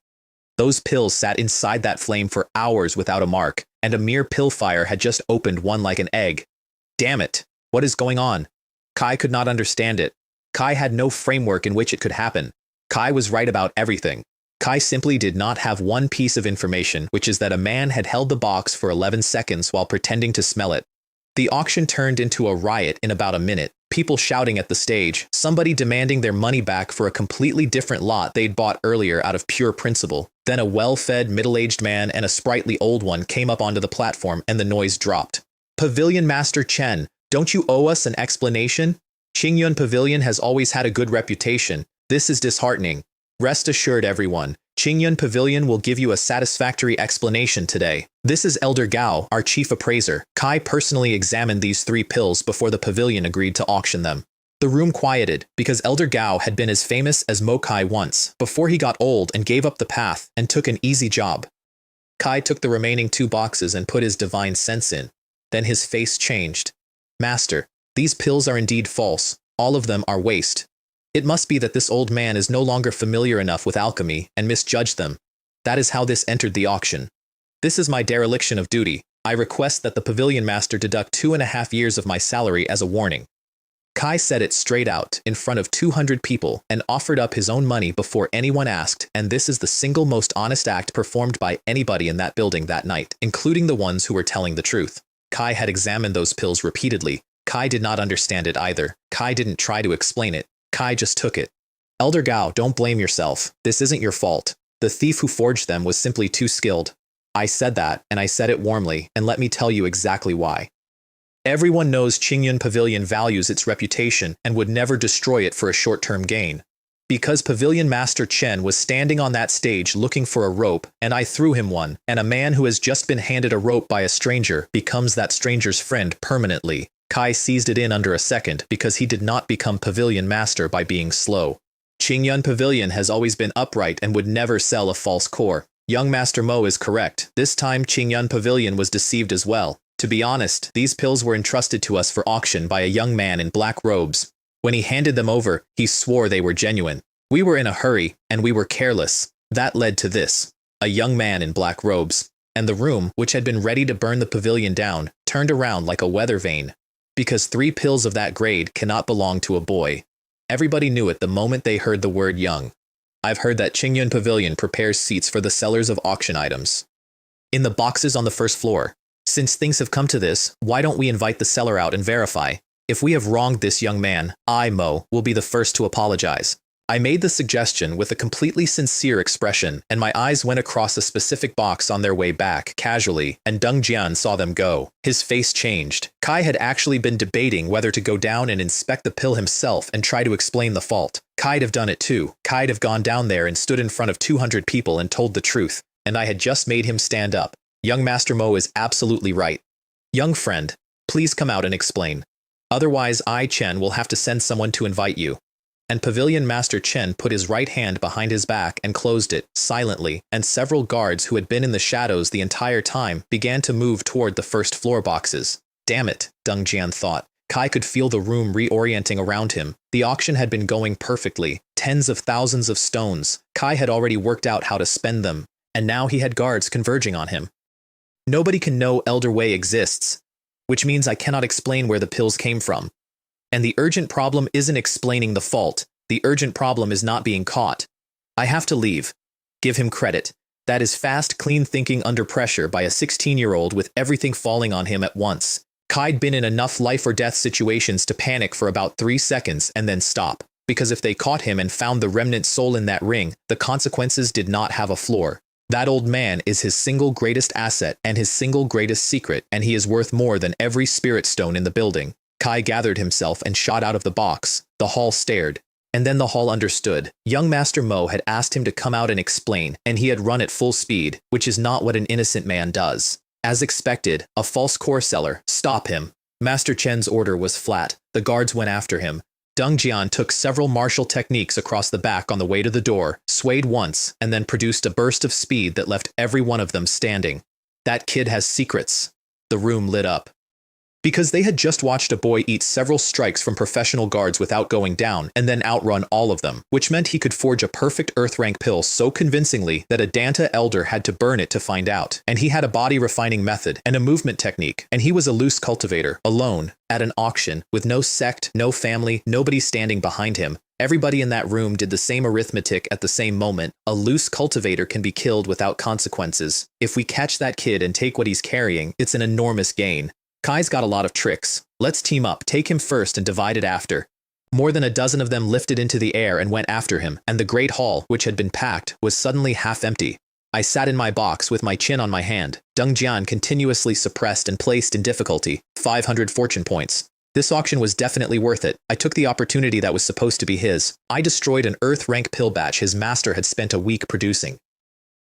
Those pills sat inside that flame for hours without a mark, and a mere pill fire had just opened one like an egg. Damn it! What is going on? Kai could not understand it. Kai had no framework in which it could happen. Kai was right about everything. Kai simply did not have one piece of information, which is that a man had held the box for 11 seconds while pretending to smell it. The auction turned into a riot in about a minute, people shouting at the stage, somebody demanding their money back for a completely different lot they'd bought earlier out of pure principle. Then a well-fed middle-aged man and a sprightly old one came up onto the platform and the noise dropped. Pavilion Master Chen, don't you owe us an explanation? Qingyun Pavilion has always had a good reputation. This is disheartening. Rest assured, everyone. Qingyun Pavilion will give you a satisfactory explanation today. This is Elder Gao, our chief appraiser. Kai personally examined these 3 pills before the pavilion agreed to auction them. The room quieted, because Elder Gao had been as famous as Mo Kai once, before he got old and gave up the path and took an easy job. Kai took the remaining 2 boxes and put his divine sense in. Then his face changed. Master, these pills are indeed false. All of them are waste. It must be that this old man is no longer familiar enough with alchemy and misjudged them. That is how this entered the auction. This is my dereliction of duty. I request that the pavilion master deduct 2.5 years of my salary as a warning. Kai said it straight out in front of 200 people and offered up his own money before anyone asked, and this is the single most honest act performed by anybody in that building that night, including the ones who were telling the truth. Kai had examined those pills repeatedly. Kai did not understand it either. Kai didn't try to explain it. Kai just took it. Elder Gao, don't blame yourself. This isn't your fault. The thief who forged them was simply too skilled. I said that, and I said it warmly, and let me tell you exactly why. Everyone knows Qingyun Pavilion values its reputation and would never destroy it for a short-term gain. Because Pavilion Master Chen was standing on that stage looking for a rope, and I threw him one, and a man who has just been handed a rope by a stranger becomes that stranger's friend permanently. Kai seized it in under a second because he did not become Pavilion Master by being slow. Qingyun Pavilion has always been upright and would never sell a false core. Young Master Mo is correct. This time Qingyun Pavilion was deceived as well. To be honest, these pills were entrusted to us for auction by a young man in black robes. When he handed them over, he swore they were genuine. We were in a hurry, and we were careless. That led to this. A young man in black robes, and the room, which had been ready to burn the pavilion down, turned around like a weather vane. Because 3 pills of that grade cannot belong to a boy. Everybody knew it the moment they heard the word young. I've heard that Qingyun Pavilion prepares seats for the sellers of auction items. In the boxes on the first floor. Since things have come to this, why don't we invite the seller out and verify? If we have wronged this young man, I, Mo, will be the first to apologize. I made the suggestion with a completely sincere expression, and my eyes went across a specific box on their way back, casually, and Deng Jian saw them go. His face changed. Kai had actually been debating whether to go down and inspect the pill himself and try to explain the fault. Kai'd have done it too. Kai'd have gone down there and stood in front of 200 people and told the truth, and I had just made him stand up. Young Master Mo is absolutely right. Young friend, please come out and explain. Otherwise I, Chen, will have to send someone to invite you. And Pavilion Master Chen put his right hand behind his back and closed it, silently, and several guards who had been in the shadows the entire time began to move toward the first floor boxes. Damn it, Deng Jian thought. Kai could feel the room reorienting around him. The auction had been going perfectly. Tens of thousands of stones. Kai had already worked out how to spend them, and now he had guards converging on him. Nobody can know Elder Wei exists, which means I cannot explain where the pills came from. And the urgent problem isn't explaining the fault. The urgent problem is not being caught. I have to leave. Give him credit. That is fast, clean thinking under pressure by a 16-year-old with everything falling on him at once. Kai'd been in enough life or death situations to panic for about 3 seconds and then stop. Because if they caught him and found the remnant soul in that ring, the consequences did not have a floor. That old man is his single greatest asset and his single greatest secret, and he is worth more than every spirit stone in the building. Kai gathered himself and shot out of the box. The hall stared. And then the hall understood. Young Master Mo had asked him to come out and explain, and he had run at full speed, which is not what an innocent man does. As expected, a false core seller. Stop him. Master Chen's order was flat. The guards went after him. Deng Jian took several martial techniques across the back on the way to the door, swayed once, and then produced a burst of speed that left every one of them standing. That kid has secrets. The room lit up. Because they had just watched a boy eat several strikes from professional guards without going down, and then outrun all of them, which meant he could forge a perfect Earth rank pill so convincingly that a Danta elder had to burn it to find out. And he had a body refining method, and a movement technique, and he was a loose cultivator, alone, at an auction, with no sect, no family, nobody standing behind him. Everybody in that room did the same arithmetic at the same moment. A loose cultivator can be killed without consequences. If we catch that kid and take what he's carrying, it's an enormous gain. Kai's got a lot of tricks. Let's team up, take him first and divide it after. More than a dozen of them lifted into the air and went after him, and the great hall, which had been packed, was suddenly half empty. I sat in my box with my chin on my hand. Deng Jian continuously suppressed and placed in difficulty, 500 fortune points. This auction was definitely worth it. I took the opportunity that was supposed to be his. I destroyed an Earth rank pill batch his master had spent a week producing.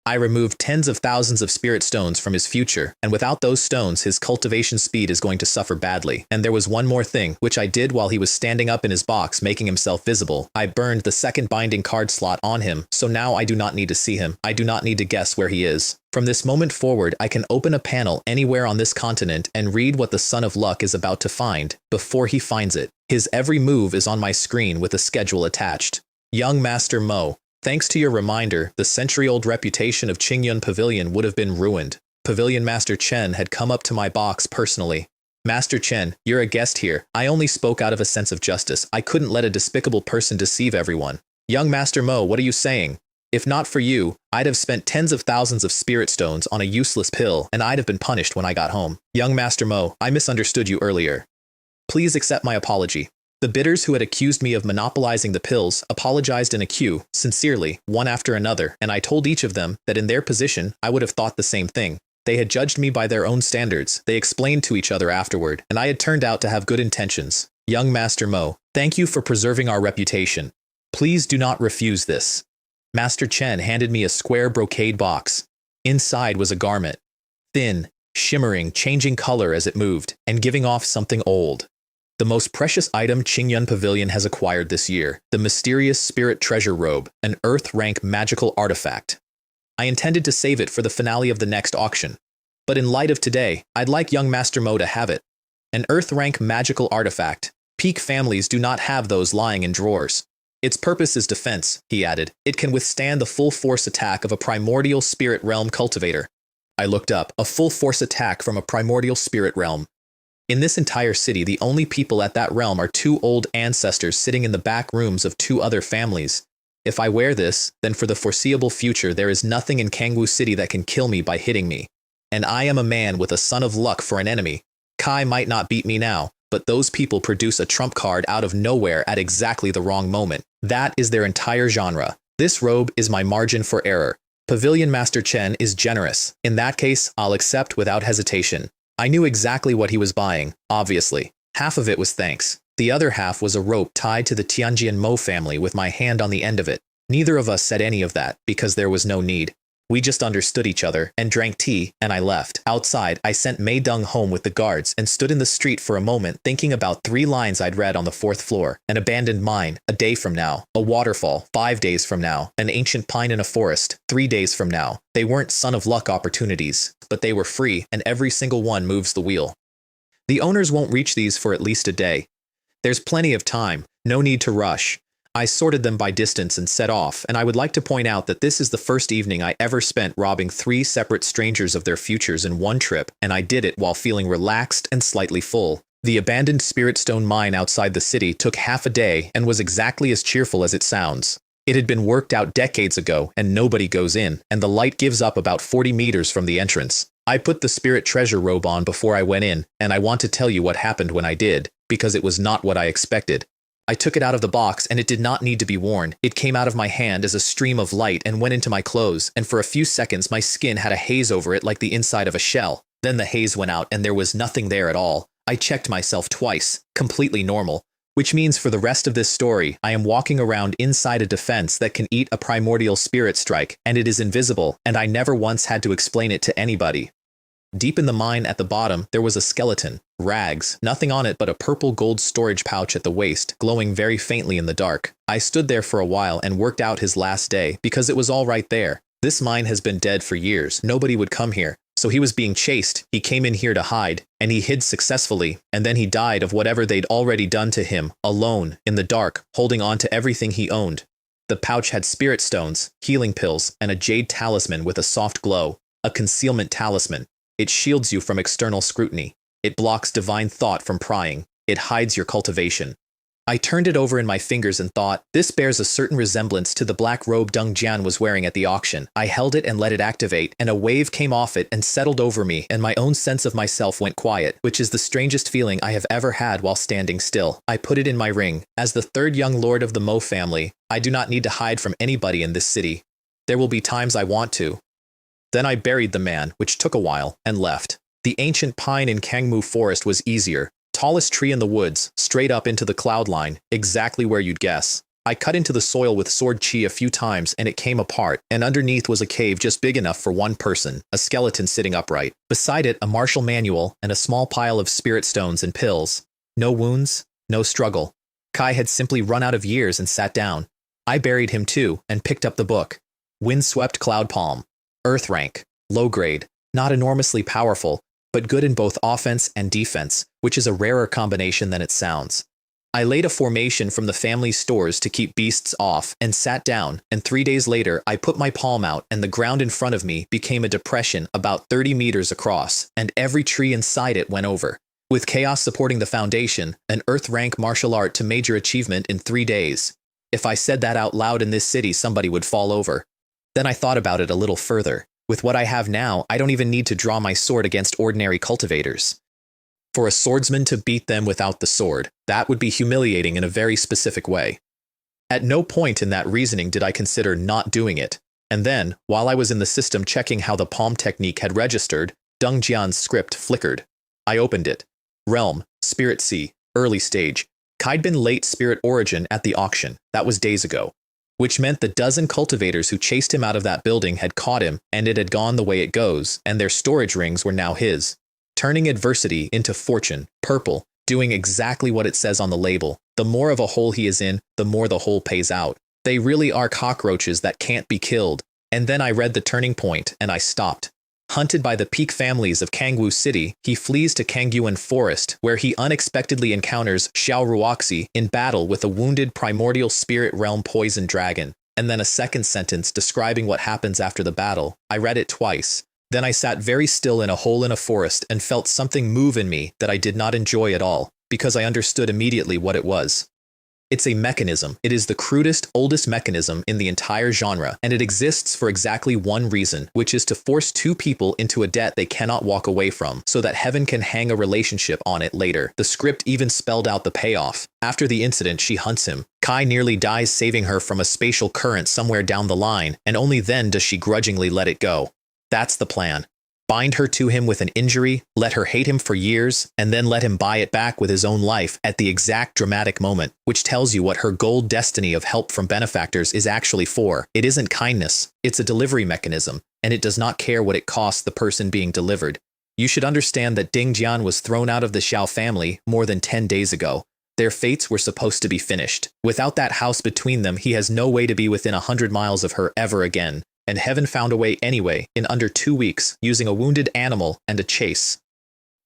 I removed tens of thousands of spirit stones from his future, and without those stones his cultivation speed is going to suffer badly. And there was one more thing, which I did while he was standing up in his box making himself visible. I burned the second binding card slot on him, so now I do not need to see him. I do not need to guess where he is. From this moment forward, I can open a panel anywhere on this continent and read what the Son of Luck is about to find, before he finds it. His every move is on my screen with a schedule attached. Young Master Mo. Thanks to your reminder, the century-old reputation of Qingyun Pavilion would have been ruined. Pavilion Master Chen had come up to my box personally. Master Chen, you're a guest here. I only spoke out of a sense of justice. I couldn't let a despicable person deceive everyone. Young Master Mo, what are you saying? If not for you, I'd have spent tens of thousands of spirit stones on a useless pill, and I'd have been punished when I got home. Young Master Mo, I misunderstood you earlier. Please accept my apology. The bidders who had accused me of monopolizing the pills apologized in a queue, sincerely, one after another, and I told each of them that in their position, I would have thought the same thing. They had judged me by their own standards. They explained to each other afterward, and I had turned out to have good intentions. Young Master Mo, thank you for preserving our reputation. Please do not refuse this. Master Chen handed me a square brocade box. Inside was a garment. Thin, shimmering, changing color as it moved, and giving off something old. The most precious item Qingyun Pavilion has acquired this year, the mysterious spirit treasure robe, an Earth-rank magical artifact. I intended to save it for the finale of the next auction. But in light of today, I'd like young Master Mo to have it. An Earth-rank magical artifact. Peak families do not have those lying in drawers. Its purpose is defense, he added. It can withstand the full force attack of a primordial spirit realm cultivator. I looked up. A full force attack from a primordial spirit realm. In this entire city, the only people at that realm are 2 old ancestors sitting in the back rooms of 2 other families. If I wear this, then for the foreseeable future there is nothing in Kangwoo City that can kill me by hitting me. And I am a man with a son of luck for an enemy. Kai might not beat me now, but those people produce a trump card out of nowhere at exactly the wrong moment. That is their entire genre. This robe is my margin for error. Pavilion Master Chen is generous. In that case, I'll accept without hesitation. I knew exactly what he was buying, obviously. Half of it was thanks. The other half was a rope tied to the Tianjian Mo family with my hand on the end of it. Neither of us said any of that, because there was no need. We just understood each other, and drank tea, and I left. Outside, I sent Mei Deng home with the guards, and stood in the street for a moment thinking about 3 lines I'd read on the 4th floor. An abandoned mine, a day from now. A waterfall, 5 days from now. An ancient pine in a forest, 3 days from now. They weren't son of luck opportunities, but they were free, and every single one moves the wheel. The owners won't reach these for at least a day. There's plenty of time, no need to rush. I sorted them by distance and set off, and I would like to point out that this is the first evening I ever spent robbing 3 separate strangers of their futures in one trip, and I did it while feeling relaxed and slightly full. The abandoned Spirit Stone mine outside the city took half a day and was exactly as cheerful as it sounds. It had been worked out decades ago, and nobody goes in, and the light gives up about 40 meters from the entrance. I put the spirit treasure robe on before I went in, and I want to tell you what happened when I did, because it was not what I expected. I took it out of the box, and it did not need to be worn. It came out of my hand as a stream of light and went into my clothes, and for a few seconds my skin had a haze over it like the inside of a shell. Then the haze went out, and there was nothing there at all. I checked myself twice, completely normal, which means for the rest of this story, I am walking around inside a defense that can eat a primordial spirit strike, and it is invisible, and I never once had to explain it to anybody. Deep in the mine at the bottom, there was a skeleton. Rags, nothing on it but a purple gold storage pouch at the waist, glowing very faintly in the dark. I stood there for a while and worked out his last day, because it was all right there. This mine has been dead for years, nobody would come here. So he was being chased, he came in here to hide, and he hid successfully, and then he died of whatever they'd already done to him, alone, in the dark, holding on to everything he owned. The pouch had spirit stones, healing pills, and a jade talisman with a soft glow, a concealment talisman. It shields you from external scrutiny. It blocks divine thought from prying. It hides your cultivation. I turned it over in my fingers and thought, this bears a certain resemblance to the black robe Deng Jian was wearing at the auction. I held it and let it activate, and a wave came off it and settled over me, and my own sense of myself went quiet, which is the strangest feeling I have ever had while standing still. I put it in my ring. As the 3rd young lord of the Mo family, I do not need to hide from anybody in this city. There will be times I want to. Then I buried the man, which took a while, and left. The ancient pine in Kangmu Forest was easier. Tallest tree in the woods, straight up into the cloud line, exactly where you'd guess. I cut into the soil with sword chi a few times and it came apart, and underneath was a cave just big enough for one person, a skeleton sitting upright. Beside it, a martial manual and a small pile of spirit stones and pills. No wounds, no struggle. Kai had simply run out of years and sat down. I buried him too and picked up the book. Windswept Cloud Palm. Earth rank. Low grade. Not enormously powerful, but good in both offense and defense, which is a rarer combination than it sounds. I laid a formation from the family's stores to keep beasts off and sat down, and 3 days later I put my palm out and the ground in front of me became a depression about 30 meters across, and every tree inside it went over. With chaos supporting the foundation, an earth rank martial art to major achievement in 3 days. If I said that out loud in this city, somebody would fall over. Then I thought about it a little further. With what I have now, I don't even need to draw my sword against ordinary cultivators. For a swordsman to beat them without the sword, that would be humiliating in a very specific way. At no point in that reasoning did I consider not doing it. And then, while I was in the system checking how the palm technique had registered, Deng Jian's script flickered. I opened it. Realm, Spirit Sea, early stage. Kai'd been late Spirit Origin at the auction. That was days ago. Which meant the dozen cultivators who chased him out of that building had caught him, and it had gone the way it goes, and their storage rings were now his. Turning adversity into fortune, purple, doing exactly what it says on the label. The more of a hole he is in, the more the hole pays out. They really are cockroaches that can't be killed. And then I read the turning point, and I stopped. Hunted by the peak families of Kangwoo City, he flees to Kangyuan Forest, where he unexpectedly encounters Xiao Ruoxi in battle with a wounded primordial spirit realm poison dragon. And then a second sentence describing what happens after the battle. I read it twice. Then I sat very still in a hole in a forest and felt something move in me that I did not enjoy at all, because I understood immediately what it was. It's a mechanism. It is the crudest, oldest mechanism in the entire genre, and it exists for exactly one reason, which is to force two people into a debt they cannot walk away from, so that heaven can hang a relationship on it later. The script even spelled out the payoff. After the incident, she hunts him. Kai nearly dies saving her from a spatial current somewhere down the line, and only then does she grudgingly let it go. That's the plan. Bind her to him with an injury, let her hate him for years, and then let him buy it back with his own life at the exact dramatic moment, which tells you what her gold destiny of help from benefactors is actually for. It isn't kindness, it's a delivery mechanism, and it does not care what it costs the person being delivered. You should understand that Ding Jian was thrown out of the Xiao family more than 10 days ago. Their fates were supposed to be finished. Without that house between them, he has no way to be within 100 miles of her ever again. And heaven found a way anyway, in under 2 weeks, using a wounded animal and a chase.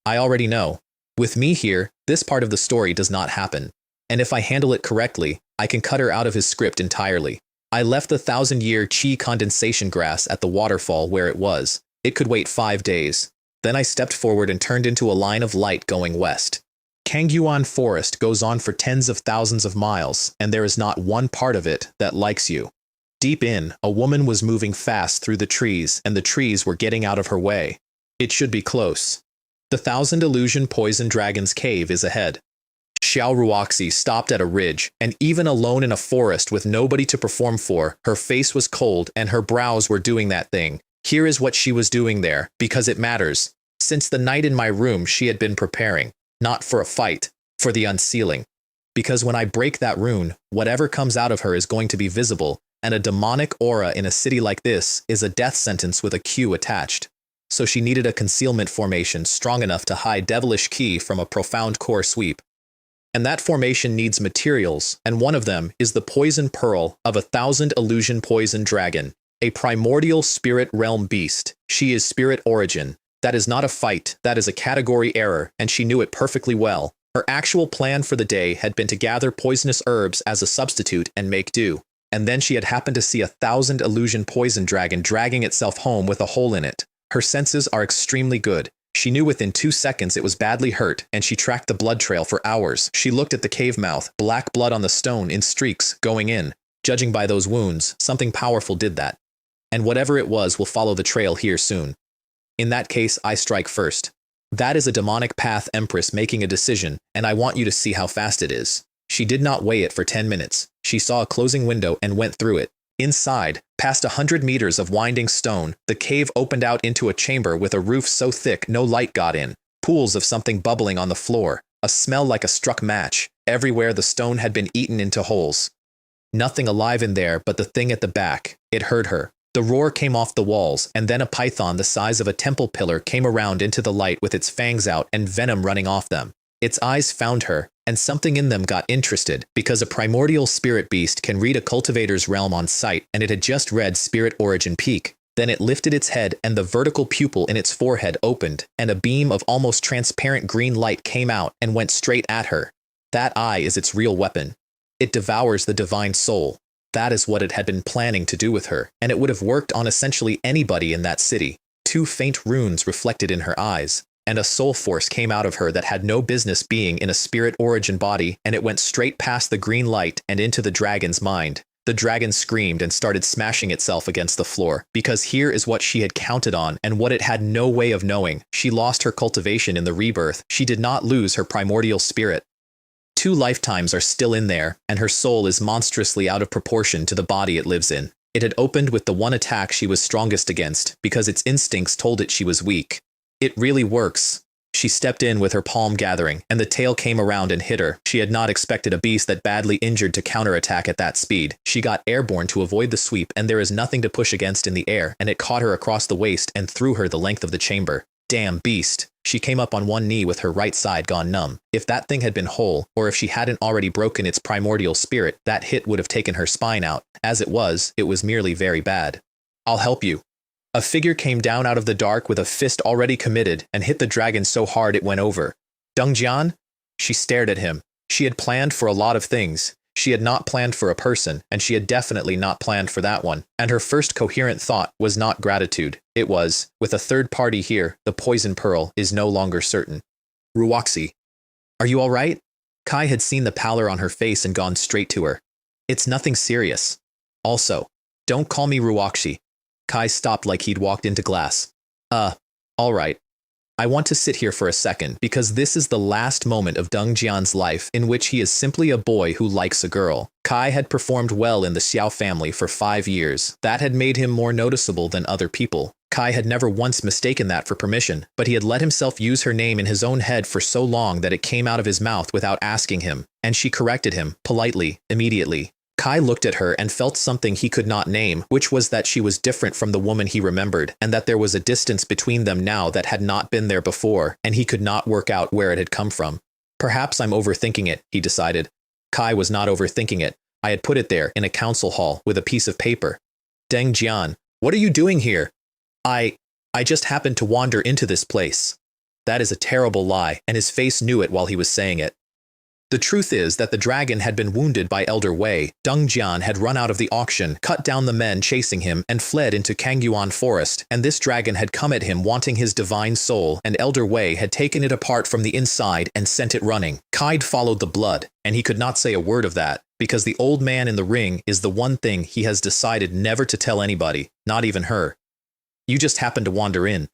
I already know. With me here, this part of the story does not happen. And if I handle it correctly, I can cut her out of his script entirely. I left the 1,000-year Qi condensation grass at the waterfall where it was. It could wait 5 days. Then I stepped forward and turned into a line of light going west. Kangyuan Forest goes on for tens of thousands of miles, and there is not one part of it that likes you. Deep in, a woman was moving fast through the trees, and the trees were getting out of her way. It should be close. The 1,000 Illusion Poison Dragon's cave is ahead. Xiao Ruoxi stopped at a ridge, and even alone in a forest with nobody to perform for, her face was cold and her brows were doing that thing. Here is what she was doing there, because it matters. Since the night in my room, she had been preparing, not for a fight, for the unsealing. Because when I break that rune, whatever comes out of her is going to be visible, and a demonic aura in a city like this is a death sentence with a Q attached. So she needed a concealment formation strong enough to hide devilish ki from a profound core sweep. And that formation needs materials, and one of them is the poison pearl of 1,000 Illusion Poison Dragon, a primordial spirit realm beast. She is spirit origin. That is not a fight, that is a category error, and she knew it perfectly well. Her actual plan for the day had been to gather poisonous herbs as a substitute and make do. And then she had happened to see 1,000 Illusion Poison Dragon dragging itself home with a hole in it. Her senses are extremely good. She knew within 2 seconds it was badly hurt, and she tracked the blood trail for hours. She looked at the cave mouth, black blood on the stone in streaks going in. Judging by those wounds, something powerful did that. And whatever it was will follow the trail here soon. In that case, I strike first. That is a demonic path empress making a decision, and I want you to see how fast it is. She did not weigh it for 10 minutes. She saw a closing window and went through it. Inside, past 100 meters of winding stone, the cave opened out into a chamber with a roof so thick no light got in. Pools of something bubbling on the floor. A smell like a struck match. Everywhere the stone had been eaten into holes. Nothing alive in there but the thing at the back. It heard her. The roar came off the walls, and then a python the size of a temple pillar came around into the light with its fangs out and venom running off them. Its eyes found her, and something in them got interested, because a primordial spirit beast can read a cultivator's realm on sight, and it had just read Spirit Origin Peak. Then it lifted its head, and the vertical pupil in its forehead opened, and a beam of almost transparent green light came out and went straight at her. That eye is its real weapon. It devours the divine soul. That is what it had been planning to do with her, and it would have worked on essentially anybody in that city. 2 faint runes reflected in her eyes, and a soul force came out of her that had no business being in a spirit origin body, and it went straight past the green light and into the dragon's mind. The dragon screamed and started smashing itself against the floor, because here is what she had counted on and what it had no way of knowing. She lost her cultivation in the rebirth. She did not lose her primordial spirit. 2 lifetimes are still in there, and her soul is monstrously out of proportion to the body it lives in. It had opened with the one attack she was strongest against, because its instincts told it she was weak. It really works. She stepped in with her palm gathering, and the tail came around and hit her. She had not expected a beast that badly injured to counterattack at that speed. She got airborne to avoid the sweep, and there is nothing to push against in the air, and it caught her across the waist and threw her the length of the chamber. Damn beast. She came up on one knee with her right side gone numb. If that thing had been whole, or if she hadn't already broken its primordial spirit, that hit would have taken her spine out. As it was merely very bad. I'll help you. A figure came down out of the dark with a fist already committed and hit the dragon so hard it went over. Deng Jian? She stared at him. She had planned for a lot of things. She had not planned for a person, and she had definitely not planned for that one. And her first coherent thought was not gratitude. It was, with a third party here, the poison pearl is no longer certain. Ruoxi. Are you all right? Kai had seen the pallor on her face and gone straight to her. It's nothing serious. Also, don't call me Ruoxi. Kai stopped like he'd walked into glass. All right. I want to sit here for a second because this is the last moment of Deng Jian's life in which he is simply a boy who likes a girl. Kai had performed well in the Xiao family for 5 years. That had made him more noticeable than other people. Kai had never once mistaken that for permission, but he had let himself use her name in his own head for so long that it came out of his mouth without asking him, and she corrected him, politely, immediately. Kai looked at her and felt something he could not name, which was that she was different from the woman he remembered, and that there was a distance between them now that had not been there before, and he could not work out where it had come from. Perhaps I'm overthinking it, he decided. Kai was not overthinking it. I had put it there, in a council hall, with a piece of paper. Deng Jian, what are you doing here? I just happened to wander into this place. That is a terrible lie, and his face knew it while he was saying it. The truth is that the dragon had been wounded by Elder Wei. Deng Jian had run out of the auction, cut down the men chasing him, and fled into Kangyuan Forest, and this dragon had come at him wanting his divine soul, and Elder Wei had taken it apart from the inside and sent it running. Kaid followed the blood, and he could not say a word of that, because the old man in the ring is the one thing he has decided never to tell anybody, not even her. You just happened to wander in.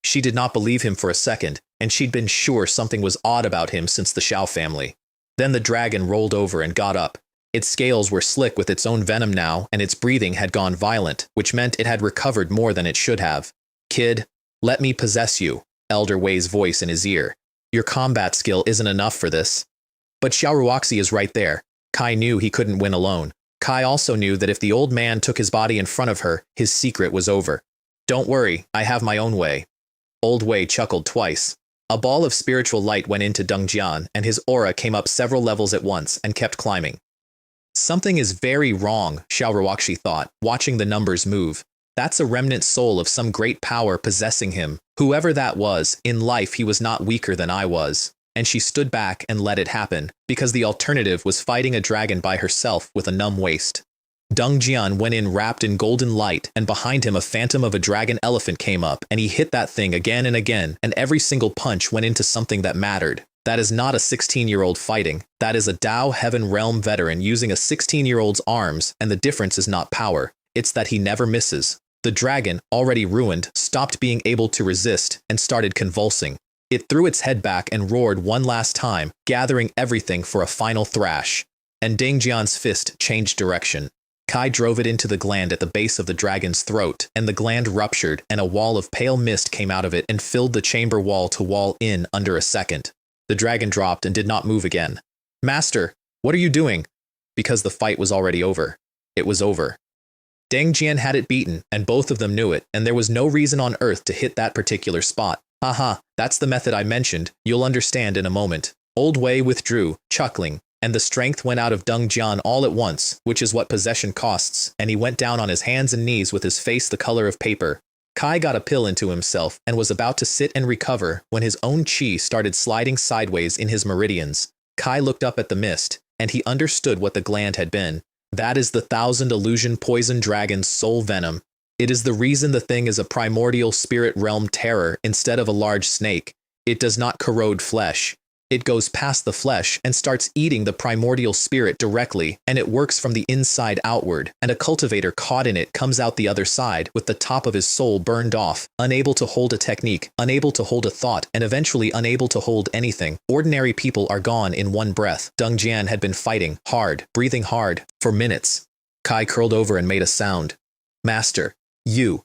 She did not believe him for a second, and she'd been sure something was odd about him since the Xiao family. Then the dragon rolled over and got up. Its scales were slick with its own venom now, and its breathing had gone violent, which meant it had recovered more than it should have. Kid, let me possess you, Elder Wei's voice in his ear. Your combat skill isn't enough for this. But Xiaoruoxi is right there. Kai knew he couldn't win alone. Kai also knew that if the old man took his body in front of her, his secret was over. Don't worry, I have my own way. Old Wei chuckled twice. A ball of spiritual light went into Deng Jian, and his aura came up several levels at once and kept climbing. Something is very wrong, Xiaoruoxi thought, watching the numbers move. That's a remnant soul of some great power possessing him. Whoever that was, in life he was not weaker than I was. And she stood back and let it happen, because the alternative was fighting a dragon by herself with a numb waist. Deng Jian went in wrapped in golden light, and behind him a phantom of a dragon elephant came up, and he hit that thing again and again, and every single punch went into something that mattered. That is not a 16-year-old fighting. That is a Dao Heaven Realm veteran using a 16-year-old's arms, and the difference is not power. It's that he never misses. The dragon, already ruined, stopped being able to resist and started convulsing. It threw its head back and roared one last time, gathering everything for a final thrash. And Deng Jian's fist changed direction. Kai drove it into the gland at the base of the dragon's throat, and the gland ruptured, and a wall of pale mist came out of it and filled the chamber wall to wall in under a second. The dragon dropped and did not move again. Master, what are you doing? Because the fight was already over. It was over. Deng Jian had it beaten, and both of them knew it, and there was no reason on earth to hit that particular spot. Haha, that's the method I mentioned. You'll understand in a moment. Old Wei withdrew, chuckling. And the strength went out of Deng Jian all at once, which is what possession costs, and he went down on his hands and knees with his face the color of paper. Kai got a pill into himself and was about to sit and recover when his own chi started sliding sideways in his meridians. Kai looked up at the mist, and he understood what the gland had been. That is the 1,000 illusion poison dragon's soul venom. It is the reason the thing is a primordial spirit realm terror instead of a large snake. It does not corrode flesh. It goes past the flesh and starts eating the primordial spirit directly, and it works from the inside outward, and a cultivator caught in it comes out the other side with the top of his soul burned off, unable to hold a technique, unable to hold a thought, and eventually unable to hold anything. Ordinary people are gone in one breath. Deng Jian had been fighting hard, breathing hard, for minutes. Kai curled over and made a sound. Master, you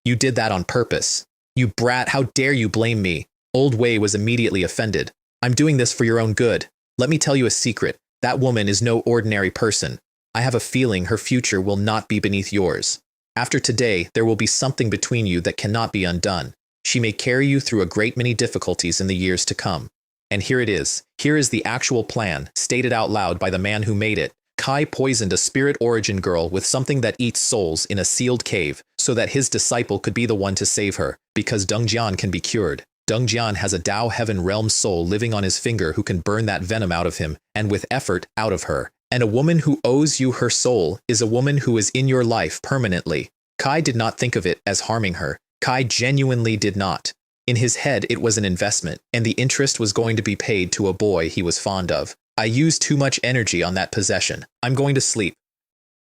did that on purpose. You brat, how dare you blame me? Old Wei was immediately offended. I'm doing this for your own good. Let me tell you a secret. That woman is no ordinary person. I have a feeling her future will not be beneath yours. After today, there will be something between you that cannot be undone. She may carry you through a great many difficulties in the years to come. And here it is. Here is the actual plan, stated out loud by the man who made it. Kai poisoned a spirit origin girl with something that eats souls in a sealed cave so that his disciple could be the one to save her, because Dongjian can be cured. Dongjian has a Dao Heaven Realm soul living on his finger who can burn that venom out of him, and with effort, out of her. And a woman who owes you her soul is a woman who is in your life permanently. Kai did not think of it as harming her. Kai genuinely did not. In his head, it was an investment, and the interest was going to be paid to a boy he was fond of. I used too much energy on that possession. I'm going to sleep.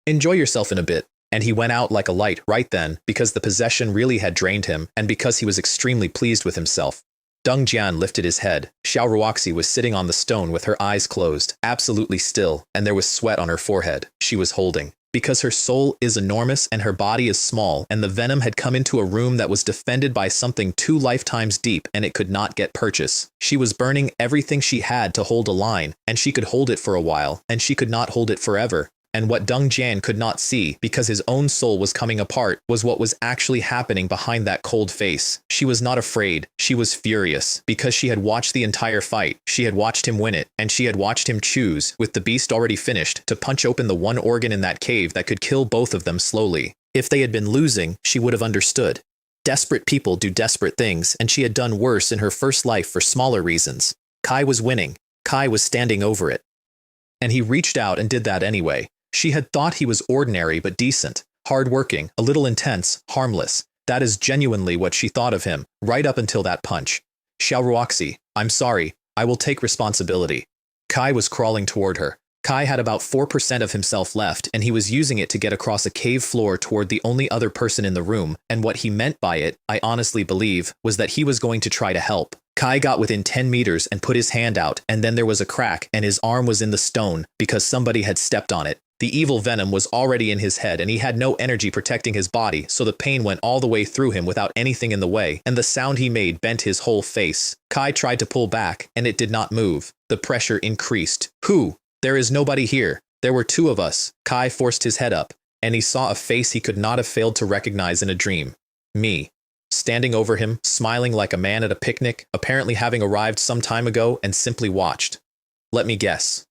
Enjoy yourself in a bit. And he went out like a light right then, because the possession really had drained him, and because he was extremely pleased with himself. Dongjian lifted his head. Xiao Ruoxi was sitting on the stone with her eyes closed, absolutely still, and there was sweat on her forehead. She was holding. Because her soul is enormous and her body is small, and the venom had come into a room that was defended by something 2 lifetimes deep, and it could not get purchase. She was burning everything she had to hold a line, and she could hold it for a while, and she could not hold it forever. And what Dongjian could not see, because his own soul was coming apart, was what was actually happening behind that cold face. She was not afraid. She was furious, because she had watched the entire fight. She had watched him win it, and she had watched him choose, with the beast already finished, to punch open the one organ in that cave that could kill both of them slowly. If they had been losing, she would have understood. Desperate people do desperate things, and she had done worse in her first life for smaller reasons. Kai was winning. Kai was standing over it. And he reached out and did that anyway. She had thought he was ordinary but decent, hard-working, a little intense, harmless. That is genuinely what she thought of him, right up until that punch. Xiao Ruoxi, I'm sorry. I will take responsibility. Kai was crawling toward her. Kai had about 4% of himself left, and he was using it to get across a cave floor toward the only other person in the room, and what he meant by it, I honestly believe, was that he was going to try to help. Kai got within 10 meters and put his hand out, and then there was a crack, and his arm was in the stone, because somebody had stepped on it. The evil venom was already in his head, and he had no energy protecting his body, so the pain went all the way through him without anything in the way, and the sound he made bent his whole face. Kai tried to pull back, and it did not move. The pressure increased. Who? There is nobody here. There were 2 of us. Kai forced his head up, and he saw a face he could not have failed to recognize in a dream. Me. Standing over him, smiling like a man at a picnic, apparently having arrived some time ago and simply watched. Let me guess.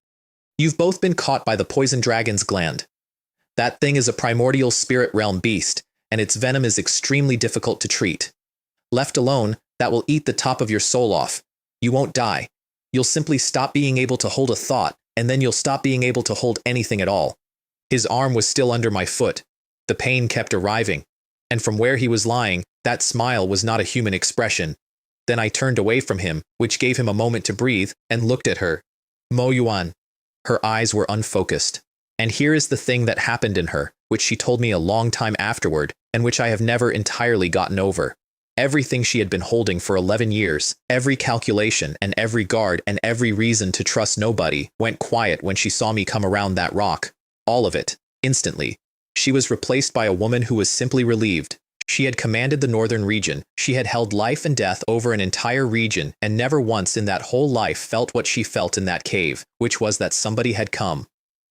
You've both been caught by the poison dragon's gland. That thing is a primordial spirit realm beast, and its venom is extremely difficult to treat. Left alone, that will eat the top of your soul off. You won't die. You'll simply stop being able to hold a thought, and then you'll stop being able to hold anything at all. His arm was still under my foot. The pain kept arriving. And from where he was lying, that smile was not a human expression. Then I turned away from him, which gave him a moment to breathe, and looked at her. Mo Yuan. Her eyes were unfocused. And here is the thing that happened in her, which she told me a long time afterward, and which I have never entirely gotten over. Everything she had been holding for 11 years, every calculation and every guard and every reason to trust nobody, went quiet when she saw me come around that rock. All of it, instantly. She was replaced by a woman who was simply relieved. She had commanded the northern region. She had held life and death over an entire region, and never once in that whole life felt what she felt in that cave, which was that somebody had come.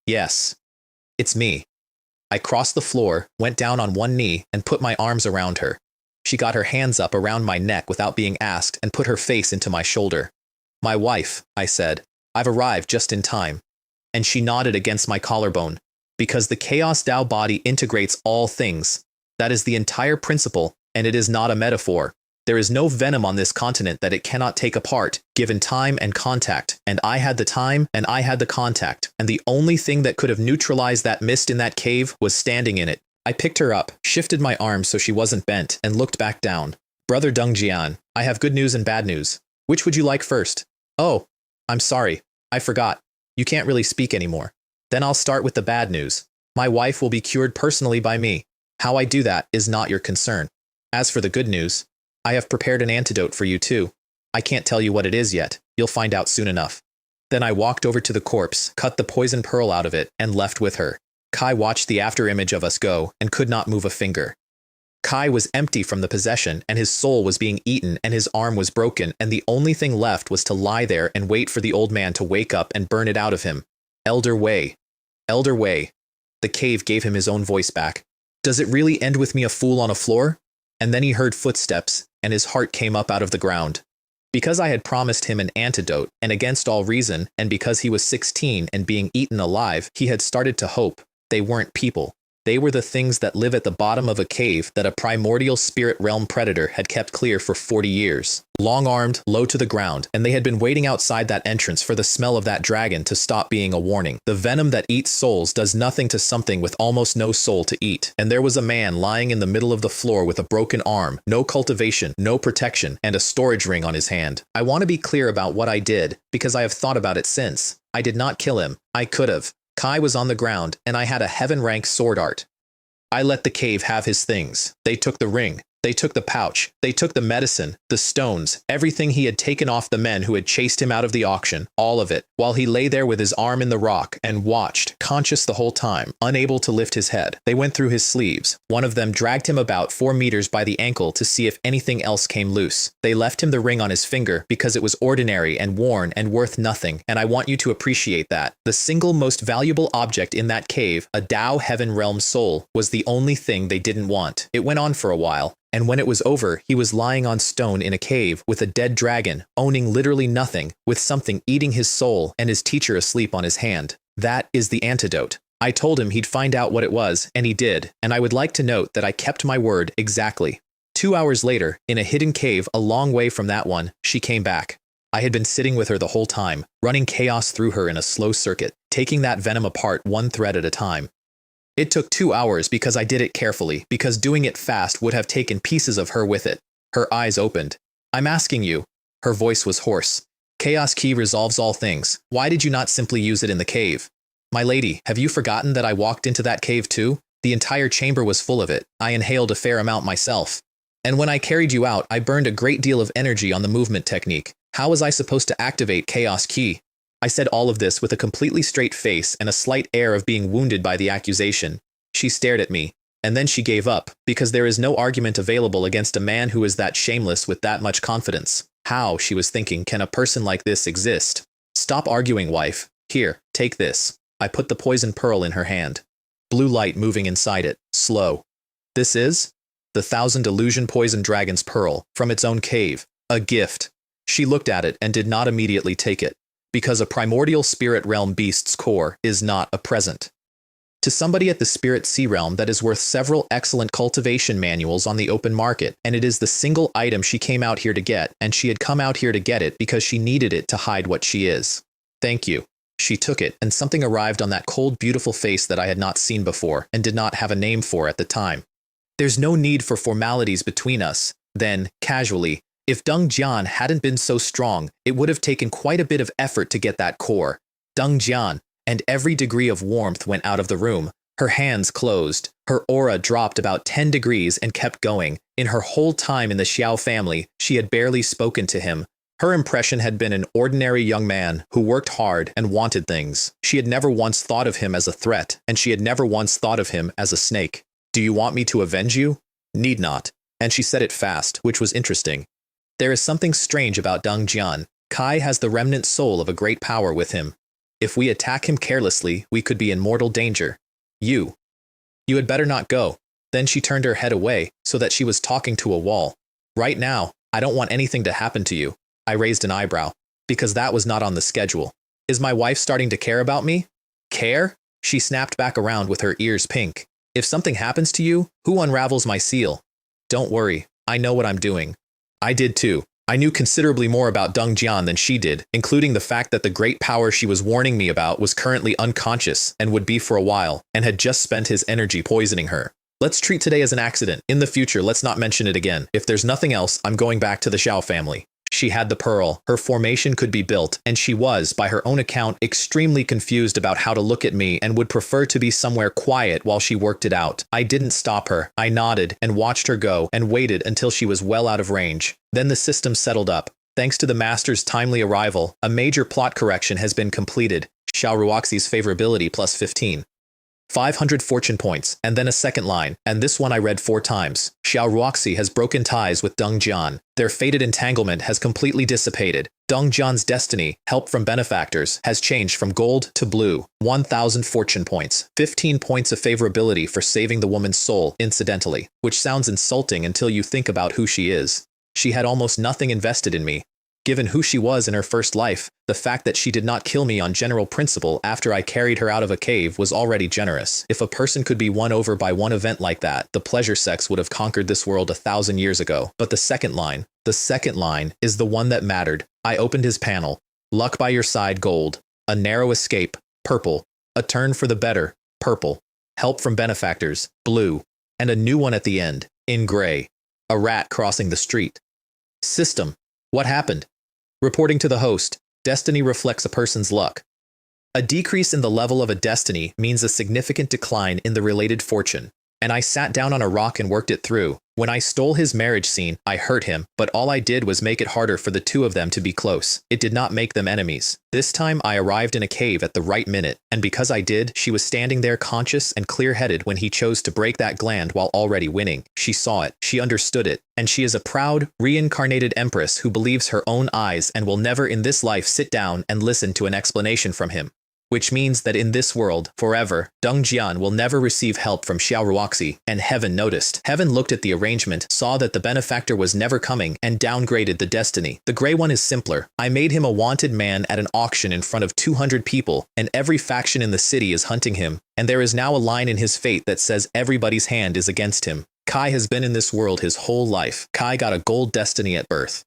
Yes. It's me. I crossed the floor, went down on one knee, and put my arms around her. She got her hands up around my neck without being asked and put her face into my shoulder. My wife, I said. I've arrived just in time. And she nodded against my collarbone. Because the Chaos Dao body integrates all things. That is the entire principle, and it is not a metaphor. There is no venom on this continent that it cannot take apart, given time and contact, and I had the time and I had the contact, and the only thing that could have neutralized that mist in that cave was standing in it. I picked her up, shifted my arms so she wasn't bent, and looked back down. Brother Dongjian, I have good news and bad news. Which would you like first? Oh, I'm sorry. I forgot. You can't really speak anymore. Then I'll start with the bad news. My wife will be cured personally by me. How I do that is not your concern. As for the good news, I have prepared an antidote for you too. I can't tell you what it is yet. You'll find out soon enough. Then I walked over to the corpse, cut the poison pearl out of it, and left with her. Kai watched the afterimage of us go and could not move a finger. Kai was empty from the possession, and his soul was being eaten, and his arm was broken, and the only thing left was to lie there and wait for the old man to wake up and burn it out of him. Elder Wei. Elder Wei. The cave gave him his own voice back. Does it really end with me a fool on a floor? And then he heard footsteps, and his heart came up out of the ground. Because I had promised him an antidote, and against all reason, and because he was 16 and being eaten alive, he had started to hope. They weren't people. They were the things that live at the bottom of a cave that a primordial spirit realm predator had kept clear for 40 years. Long-armed, low to the ground, and they had been waiting outside that entrance for the smell of that dragon to stop being a warning. The venom that eats souls does nothing to something with almost no soul to eat. And there was a man lying in the middle of the floor with a broken arm, no cultivation, no protection, and a storage ring on his hand. I want to be clear about what I did, because I have thought about it since. I did not kill him. I could have. Kai was on the ground, and I had a heaven-rank sword art. I let the cave have his things. They took the ring. They took the pouch. They took the medicine, the stones, everything he had taken off the men who had chased him out of the auction, all of it, while he lay there with his arm in the rock and watched, conscious the whole time, unable to lift his head. They went through his sleeves. One of them dragged him about 4 meters by the ankle to see if anything else came loose. They left him the ring on his finger because it was ordinary and worn and worth nothing, and I want you to appreciate that. The single most valuable object in that cave, a Tao Heaven Realm soul, was the only thing they didn't want. It went on for a while. And when it was over, he was lying on stone in a cave with a dead dragon, owning literally nothing, with something eating his soul and his teacher asleep on his hand. That is the antidote. I told him he'd find out what it was, and he did, and I would like to note that I kept my word exactly. 2 hours later, in a hidden cave a long way from that one, she came back. I had been sitting with her the whole time, running chaos through her in a slow circuit, taking that venom apart one thread at a time. It took 2 hours because I did it carefully, because doing it fast would have taken pieces of her with it. Her eyes opened. I'm asking you. Her voice was hoarse. Chaos key resolves all things. Why did you not simply use it in the cave? My lady, have you forgotten that I walked into that cave too? The entire chamber was full of it. I inhaled a fair amount myself. And when I carried you out, I burned a great deal of energy on the movement technique. How was I supposed to activate Chaos key? I said all of this with a completely straight face and a slight air of being wounded by the accusation. She stared at me, and then she gave up, because there is no argument available against a man who is that shameless with that much confidence. How, she was thinking, can a person like this exist? Stop arguing, wife. Here, take this. I put the poison pearl in her hand. Blue light moving inside it, slow. This is? The 1,000 illusion poison dragon's pearl, from its own cave. A gift. She looked at it and did not immediately take it. Because a primordial spirit realm beast's core is not a present. To somebody at the spirit sea realm, that is worth several excellent cultivation manuals on the open market, and it is the single item she came out here to get, and she had come out here to get it because she needed it to hide what she is. Thank you. She took it, and something arrived on that cold, beautiful face that I had not seen before, and did not have a name for at the time. There's no need for formalities between us. Then, casually, if Deng Jian hadn't been so strong, it would have taken quite a bit of effort to get that core. Deng Jian, and every degree of warmth went out of the room. Her hands closed. Her aura dropped about 10 degrees and kept going. In her whole time in the Xiao family, she had barely spoken to him. Her impression had been an ordinary young man who worked hard and wanted things. She had never once thought of him as a threat, and she had never once thought of him as a snake. Do you want me to avenge you? Need not. And she said it fast, which was interesting. There is something strange about Deng Jian. Kai has the remnant soul of a great power with him. If we attack him carelessly, we could be in mortal danger. You had better not go. Then she turned her head away, so that she was talking to a wall. Right now, I don't want anything to happen to you. I raised an eyebrow, because that was not on the schedule. Is my wife starting to care about me? Care? She snapped back around with her ears pink. If something happens to you, who unravels my seal? Don't worry, I know what I'm doing. I did too. I knew considerably more about Deng Jian than she did, including the fact that the great power she was warning me about was currently unconscious and would be for a while, and had just spent his energy poisoning her. Let's treat today as an accident. In the future, let's not mention it again. If there's nothing else, I'm going back to the Xiao family. She had the pearl, her formation could be built, and she was, by her own account, extremely confused about how to look at me and would prefer to be somewhere quiet while she worked it out. I didn't stop her. I nodded and watched her go and waited until she was well out of range. Then the system settled up. Thanks to the master's timely arrival, a major plot correction has been completed. Xiao Ruoxi's favorability plus 15. 500 fortune points, and then a second line, and this one I read 4 times. Xiao Ruoxi has broken ties with Deng Jian. Their fated entanglement has completely dissipated. Deng Jian's destiny, help from benefactors, has changed from gold to blue. 1,000 fortune points, 15 points of favorability for saving the woman's soul, incidentally, which sounds insulting until you think about who she is. She had almost nothing invested in me. Given who she was in her first life, the fact that she did not kill me on general principle after I carried her out of a cave was already generous. If a person could be won over by one event like that, the pleasure sex would have conquered this world 1,000 years ago. But the second line is the one that mattered. I opened his panel. Luck by your side, gold. A narrow escape, purple. A turn for the better, purple. Help from benefactors, blue. And a new one at the end, in gray. A rat crossing the street. System. What happened? Reporting to the host, destiny reflects a person's luck. A decrease in the level of a destiny means a significant decline in the related fortune. And I sat down on a rock and worked it through. When I stole his marriage scene, I hurt him, but all I did was make it harder for the two of them to be close. It did not make them enemies. This time I arrived in a cave at the right minute, and because I did, she was standing there conscious and clear-headed when he chose to break that gland while already winning. She saw it, she understood it, and she is a proud, reincarnated empress who believes her own eyes and will never in this life sit down and listen to an explanation from him. Which means that in this world, forever, Deng Jian will never receive help from Xiao Ruoxi, and Heaven noticed. Heaven looked at the arrangement, saw that the benefactor was never coming, and downgraded the destiny. The gray one is simpler. I made him a wanted man at an auction in front of 200 people, and every faction in the city is hunting him, and there is now a line in his fate that says everybody's hand is against him. Kai has been in this world his whole life. Kai got a gold destiny at birth.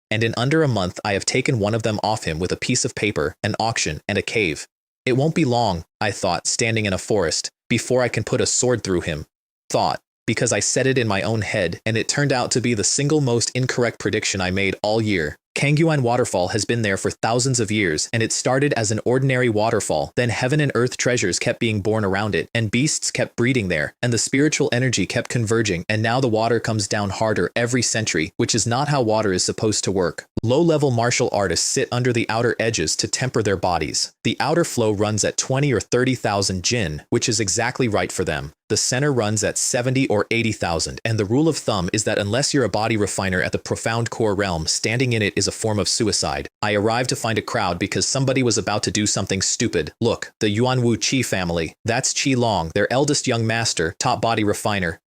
And in under a month I have taken one of them off him with a piece of paper, an auction, and a cave. It won't be long, I thought, standing in a forest, before I can put a sword through him. Thought, because I said it in my own head, and it turned out to be the single most incorrect prediction I made all year. Kangyuan Waterfall has been there for thousands of years, and it started as an ordinary waterfall. Then heaven and earth treasures kept being born around it, and beasts kept breeding there, and the spiritual energy kept converging, and now the water comes down harder every century, which is not how water is supposed to work. Low-level martial artists sit under the outer edges to temper their bodies. The outer flow runs at 20 or 30,000 jin, which is exactly right for them. The center runs at 70 or 80,000, and the rule of thumb is that unless you're a body refiner at the profound core realm, standing in it is a form of suicide. I arrived to find a crowd because somebody was about to do something stupid. Look, the Yuanwu Qi family. That's Qi Long, their eldest young master, top body refiner.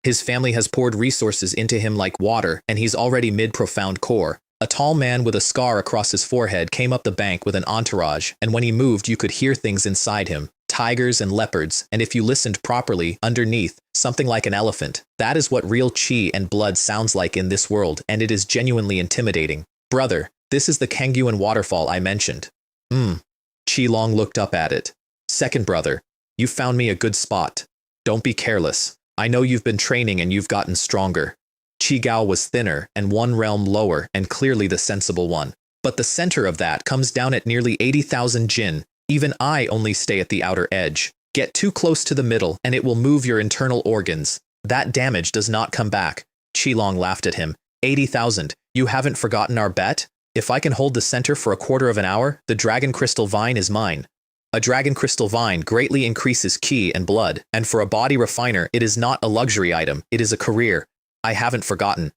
His family has poured resources into him like water, and he's already mid-profound core. A tall man with a scar across his forehead came up the bank with an entourage, and when he moved you could hear things inside him. Tigers and leopards, and if you listened properly, underneath, something like an elephant. That is what real qi and blood sounds like in this world, and it is genuinely intimidating. Brother, this is the Kangyuan waterfall I mentioned. Qi Long looked up at it. Second brother, you found me a good spot. Don't be careless. I know you've been training and you've gotten stronger. Qi Gao was thinner and one realm lower and clearly the sensible one. But the center of that comes down at nearly 80,000 jin. Even I only stay at the outer edge. Get too close to the middle and it will move your internal organs. That damage does not come back. Qi Long laughed at him. 80,000. You haven't forgotten our bet? If I can hold the center for a quarter of an hour, the dragon crystal vine is mine. A dragon crystal vine greatly increases qi and blood, and for a body refiner it is not a luxury item, it is a career. I haven't forgotten.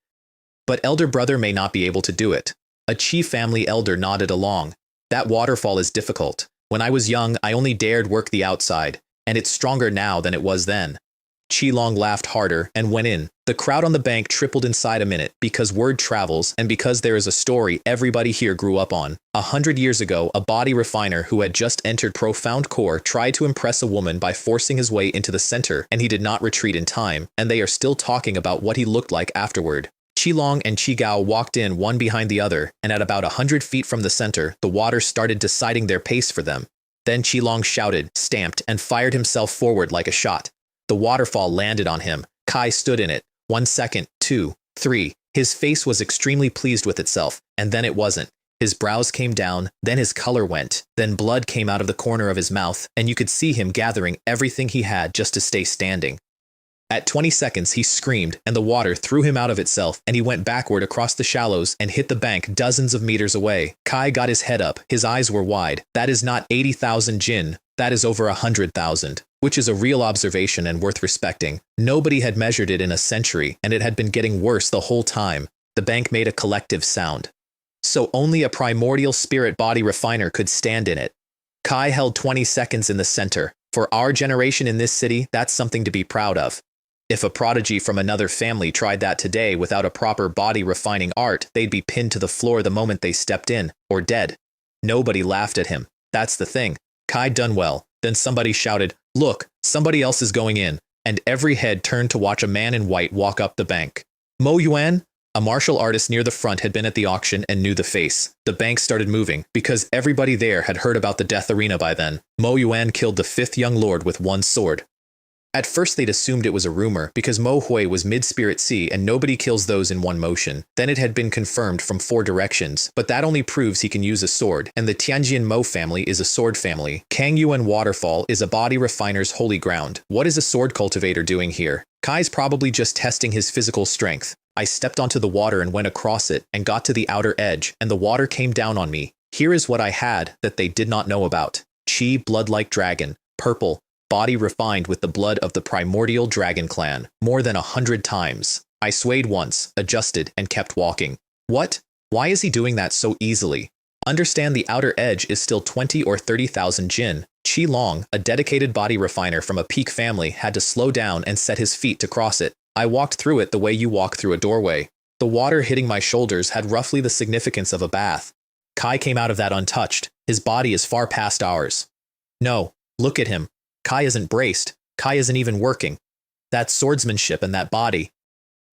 But elder brother may not be able to do it. A Qi family elder nodded along. That waterfall is difficult. When I was young, I only dared work the outside, and it's stronger now than it was then. Qi Long laughed harder and went in. The crowd on the bank tripled inside a minute because word travels and because there is a story everybody here grew up on. 100 years ago, a body refiner who had just entered profound core tried to impress a woman by forcing his way into the center, and he did not retreat in time, and they are still talking about what he looked like afterward. Qi Long and Qi Gao walked in one behind the other, and at about 100 feet from the center, the water started deciding their pace for them. Then Qi Long shouted, stamped, and fired himself forward like a shot. The waterfall landed on him. Kai stood in it. 1 second, 2, 3. His face was extremely pleased with itself, and then it wasn't. His brows came down, then his color went, then blood came out of the corner of his mouth, and you could see him gathering everything he had just to stay standing. At 20 seconds, he screamed, and the water threw him out of itself, and he went backward across the shallows and hit the bank dozens of meters away. Kai got his head up. His eyes were wide. That is not 80,000 jin. That is over 100,000, which is a real observation and worth respecting. Nobody had measured it in a century, and it had been getting worse the whole time. The bank made a collective sound. So only a primordial spirit body refiner could stand in it. Kai held 20 seconds in the center. For our generation in this city, that's something to be proud of. If a prodigy from another family tried that today without a proper body refining art, they'd be pinned to the floor the moment they stepped in, or dead. Nobody laughed at him. That's the thing. Kai done well. Then somebody shouted, "Look, somebody else is going in," and every head turned to watch a man in white walk up the bank. Mo Yuan? A martial artist near the front had been at the auction and knew the face. The bank started moving, because everybody there had heard about the death arena by then. Mo Yuan killed the 5th young lord with one sword. At first they'd assumed it was a rumor, because Mo Hui was mid-spirit sea and nobody kills those in one motion. Then it had been confirmed from 4 directions, but that only proves he can use a sword, and the Tianjin Mo family is a sword family. Kang Yuan Waterfall is a body refiner's holy ground. What is a sword cultivator doing here? Kai's probably just testing his physical strength. I stepped onto the water and went across it, and got to the outer edge, and the water came down on me. Here is what I had that they did not know about. Chi, blood-like dragon, purple, body refined with the blood of the primordial dragon clan, more than 100 times. I swayed once, adjusted, and kept walking. What? Why is he doing that so easily? Understand the outer edge is still 20 or 30,000 jin. Qi Long, a dedicated body refiner from a peak family, had to slow down and set his feet to cross it. I walked through it the way you walk through a doorway. The water hitting my shoulders had roughly the significance of a bath. Kai came out of that untouched. His body is far past ours. No, look at him. Kai isn't braced. Kai isn't even working. That swordsmanship and that body.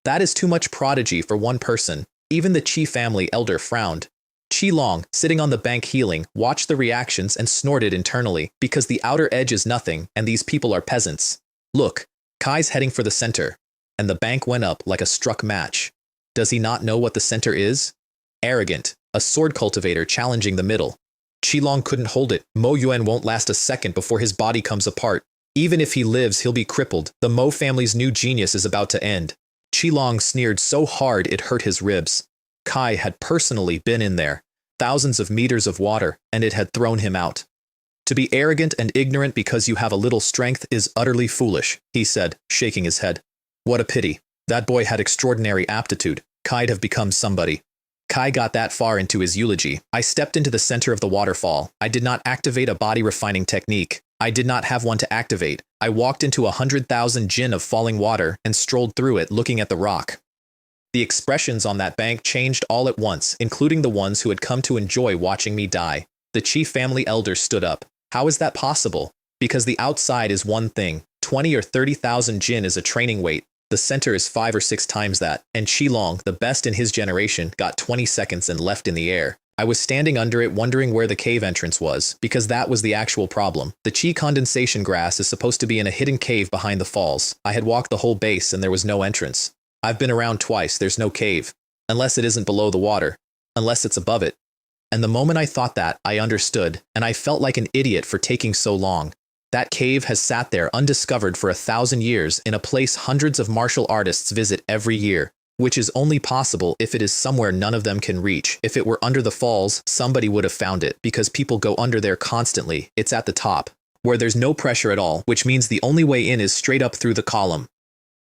That is too much prodigy for one person. Even the Qi family elder frowned. Qi Long, sitting on the bank healing, watched the reactions and snorted internally, because the outer edge is nothing and these people are peasants. Look, Kai's heading for the center. And the bank went up like a struck match. Does he not know what the center is? Arrogant, a sword cultivator challenging the middle. Qi Long couldn't hold it. Mo Yuan won't last a second before his body comes apart. Even if he lives, he'll be crippled. The Mo family's new genius is about to end. Qi Long sneered so hard it hurt his ribs. Kai had personally been in there. Thousands of meters of water, and it had thrown him out. To be arrogant and ignorant because you have a little strength is utterly foolish, he said, shaking his head. What a pity. That boy had extraordinary aptitude. Kai'd have become somebody. Kai got that far into his eulogy. I stepped into the center of the waterfall. I did not activate a body refining technique. I did not have one to activate. I walked into 100,000 jin of falling water and strolled through it looking at the rock. The expressions on that bank changed all at once, including the ones who had come to enjoy watching me die. The chief family elder stood up. How is that possible? Because the outside is one thing. 20 or 30,000 jin is a training weight. The center is 5 or 6 times that, and Qi Long, the best in his generation, got 20 seconds and left in the air. I was standing under it wondering where the cave entrance was, because that was the actual problem. The Qi condensation grass is supposed to be in a hidden cave behind the falls. I had walked the whole base and there was no entrance. I've been around twice, there's no cave. Unless it isn't below the water. Unless it's above it. And the moment I thought that, I understood, and I felt like an idiot for taking so long. That cave has sat there undiscovered for 1,000 years in a place hundreds of martial artists visit every year, which is only possible if it is somewhere none of them can reach. If it were under the falls, somebody would have found it, because people go under there constantly. It's at the top, where there's no pressure at all, which means the only way in is straight up through the column.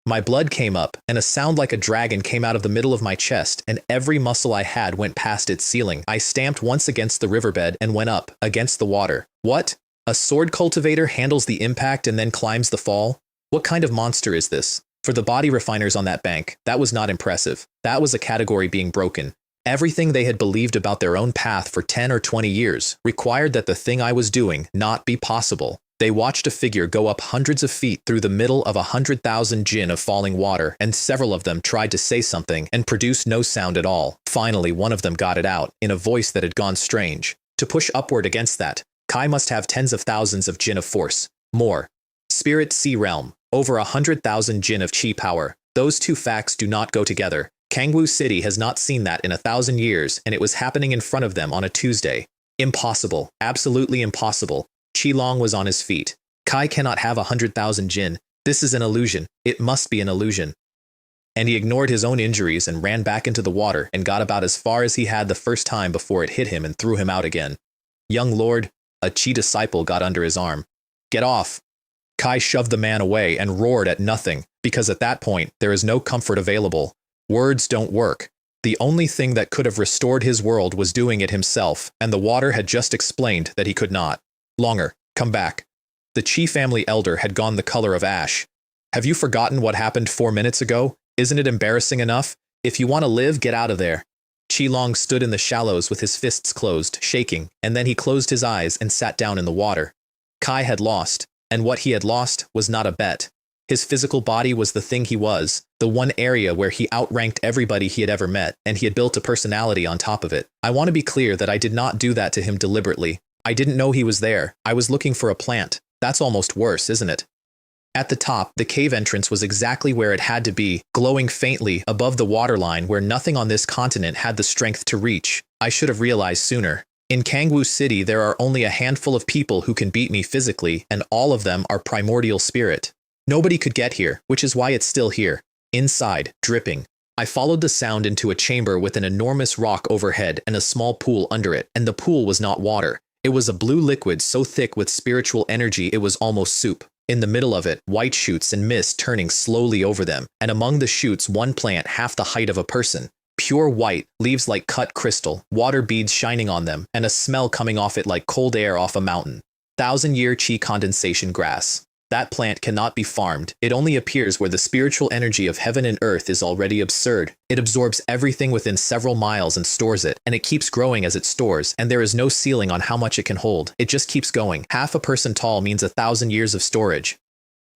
My blood came up, and a sound like a dragon came out of the middle of my chest, and every muscle I had went past its ceiling. I stamped once against the riverbed and went up, against the water. What? A sword cultivator handles the impact and then climbs the fall? What kind of monster is this? For the body refiners on that bank, that was not impressive. That was a category being broken. Everything they had believed about their own path for 10 or 20 years required that the thing I was doing not be possible. They watched a figure go up hundreds of feet through the middle of 100,000 jin of falling water, and several of them tried to say something and produced no sound at all. Finally, one of them got it out, in a voice that had gone strange. To push upward against that, Kai must have tens of thousands of jin of force. More. Spirit Sea Realm. Over 100,000 jin of chi power. Those two facts do not go together. Kangwu City has not seen that in 1,000 years, and it was happening in front of them on a Tuesday. Impossible. Absolutely impossible. Qi Long was on his feet. Kai cannot have 100,000 jin. This is an illusion. It must be an illusion. And he ignored his own injuries and ran back into the water and got about as far as he had the first time before it hit him and threw him out again. Young lord, a Qi disciple got under his arm. Get off. Kai shoved the man away and roared at nothing, because at that point, there is no comfort available. Words don't work. The only thing that could have restored his world was doing it himself, and the water had just explained that he could not. Longer, come back. The Qi family elder had gone the color of ash. Have you forgotten what happened 4 minutes ago? Isn't it embarrassing enough? If you want to live, get out of there. Qilong stood in the shallows with his fists closed, shaking, and then he closed his eyes and sat down in the water. Kai had lost, and what he had lost was not a bet. His physical body was the thing he was, the one area where he outranked everybody he had ever met, and he had built a personality on top of it. I want to be clear that I did not do that to him deliberately. I didn't know he was there. I was looking for a plant. That's almost worse, isn't it? At the top, the cave entrance was exactly where it had to be, glowing faintly above the waterline where nothing on this continent had the strength to reach. I should have realized sooner. In Kangwoo City, there are only a handful of people who can beat me physically, and all of them are primordial spirit. Nobody could get here, which is why it's still here. Inside, dripping. I followed the sound into a chamber with an enormous rock overhead and a small pool under it, and the pool was not water. It was a blue liquid so thick with spiritual energy it was almost soup. In the middle of it, white shoots and mist turning slowly over them, and among the shoots one plant half the height of a person. Pure white, leaves like cut crystal, water beads shining on them, and a smell coming off it like cold air off a mountain. 1,000-year chi condensation grass. That plant cannot be farmed. It only appears where the spiritual energy of heaven and earth is already absurd. It absorbs everything within several miles and stores it, and it keeps growing as it stores, and there is no ceiling on how much it can hold. It just keeps going. Half a person tall means 1,000 years of storage.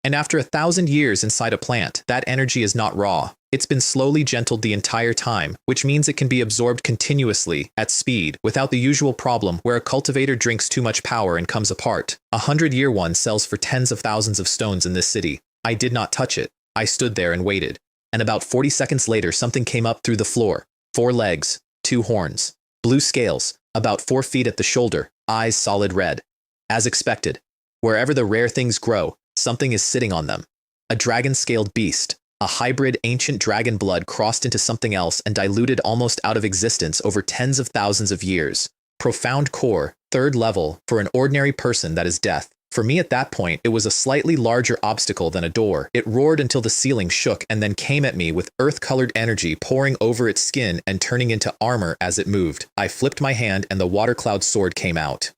And after 1,000 years inside a plant, that energy is not raw. It's been slowly gentled the entire time, which means it can be absorbed continuously, at speed, without the usual problem where a cultivator drinks too much power and comes apart. 100-year one sells for tens of thousands of stones in this city. I did not touch it. I stood there and waited. And about 40 seconds later, something came up through the floor. 4 legs, 2 horns, blue scales, about 4 feet at the shoulder, eyes solid red. As expected. Wherever the rare things grow, something is sitting on them. A dragon-scaled beast. A hybrid ancient dragon blood crossed into something else and diluted almost out of existence over tens of thousands of years. Profound core, 3rd level, for an ordinary person that is death. For me at that point, it was a slightly larger obstacle than a door. It roared until the ceiling shook and then came at me with earth-colored energy pouring over its skin and turning into armor as it moved. I flipped my hand and the water cloud sword came out.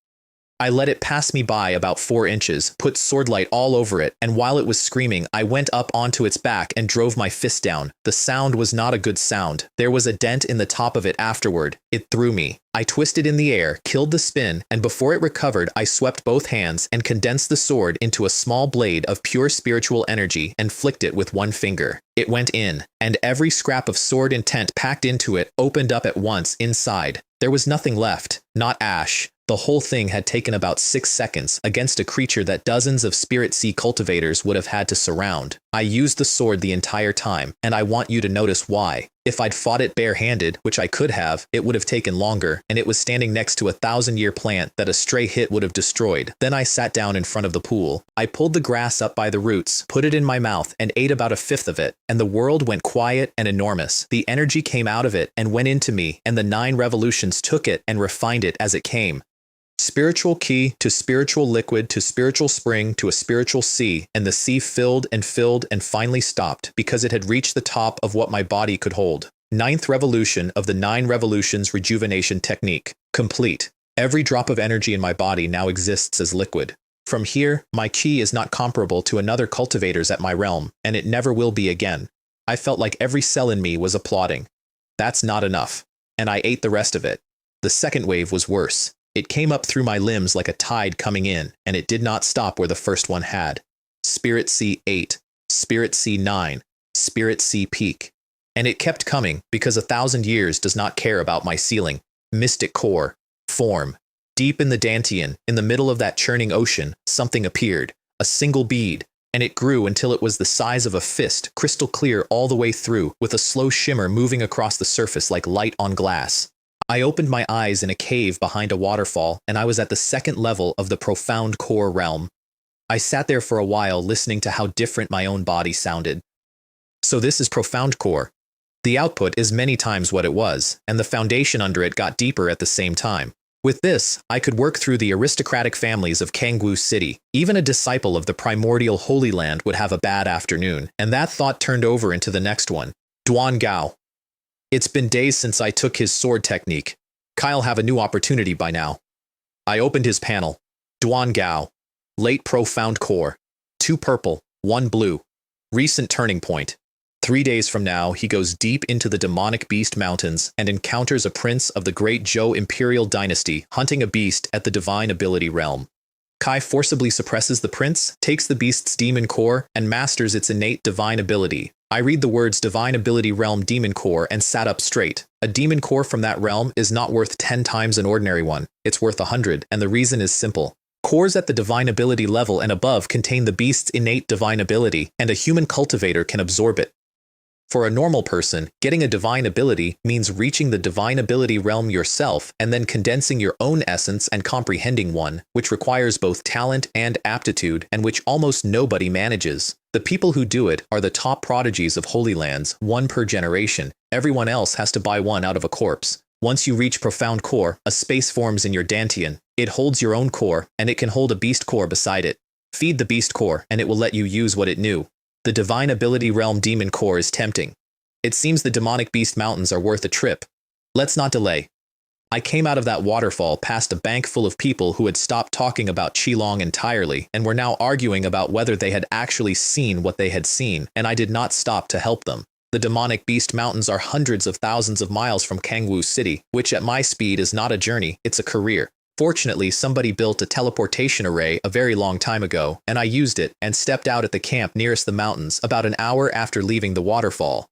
I let it pass me by about 4 inches, put swordlight all over it, and while it was screaming, I went up onto its back and drove my fist down. The sound was not a good sound. There was a dent in the top of it afterward. It threw me. I twisted in the air, killed the spin, and before it recovered, I swept both hands and condensed the sword into a small blade of pure spiritual energy and flicked it with 1 finger. It went in, and every scrap of sword intent packed into it opened up at once inside. There was nothing left, not ash. The whole thing had taken about 6 seconds against a creature that dozens of Spirit Sea cultivators would have had to surround. I used the sword the entire time, and I want you to notice why. If I'd fought it barehanded, which I could have, it would have taken longer, and it was standing next to a 1,000-year plant that a stray hit would have destroyed. Then I sat down in front of the pool. I pulled the grass up by the roots, put it in my mouth, and ate about 1/5 of it, and the world went quiet and enormous. The energy came out of it and went into me, and the 9 revolutions took it and refined it as it came. Spiritual key to spiritual liquid to spiritual spring to a spiritual sea, and the sea filled and finally stopped because it had reached the top of what my body could hold. 9th revolution of the 9 revolutions rejuvenation technique. Complete. Every drop of energy in my body now exists as liquid. From here, my chi is not comparable to another cultivator's at my realm, and it never will be again. I felt like every cell in me was applauding. That's not enough. And I ate the rest of it. The second wave was worse. It came up through my limbs like a tide coming in, and it did not stop where the first one had. Spirit Sea 8, Spirit Sea 9, Spirit Sea Peak. And it kept coming because 1,000 years does not care about my ceiling. Mystic core, form. Deep in the Dantian, in the middle of that churning ocean, something appeared. A single bead. And it grew until it was the size of a fist, crystal clear all the way through, with a slow shimmer moving across the surface like light on glass. I opened my eyes in a cave behind a waterfall, and I was at the 2nd level of the profound core realm. I sat there for a while listening to how different my own body sounded. So this is profound core. The output is many times what it was, and the foundation under it got deeper at the same time. With this, I could work through the aristocratic families of Kangwoo City. Even a disciple of the primordial Holy Land would have a bad afternoon, and that thought turned over into the next one. Duan Gao. It's been days since I took his sword technique. Kyle have a new opportunity by now. I opened his panel. Duan Gao. Late profound core. 2 purple, 1 blue. Recent turning point. 3 days from now, he goes deep into the demonic beast mountains and encounters a prince of the Great Zhou Imperial Dynasty hunting a beast at the divine ability realm. Kai forcibly suppresses the prince, takes the beast's demon core, and masters its innate divine ability. I read the words divine ability realm demon core and sat up straight. A demon core from that realm is not worth 10 times an ordinary one. It's worth 100, and the reason is simple. Cores at the divine ability level and above contain the beast's innate divine ability, and a human cultivator can absorb it. For a normal person, getting a divine ability means reaching the divine ability realm yourself and then condensing your own essence and comprehending one, which requires both talent and aptitude and which almost nobody manages. The people who do it are the top prodigies of Holy Lands, one per generation. Everyone else has to buy one out of a corpse. Once you reach Profound Core, a space forms in your Dantian. It holds your own core, and it can hold a beast core beside it. Feed the beast core, and it will let you use what it knew. The divine ability realm demon core is tempting. It seems the demonic beast mountains are worth a trip. Let's not delay. I came out of that waterfall past a bank full of people who had stopped talking about Qilong entirely and were now arguing about whether they had actually seen what they had seen, and I did not stop to help them. The demonic beast mountains are hundreds of thousands of miles from Kangwu City, which at my speed is not a journey, it's a career. Fortunately, somebody built a teleportation array a very long time ago, and I used it and stepped out at the camp nearest the mountains about an hour after leaving the waterfall.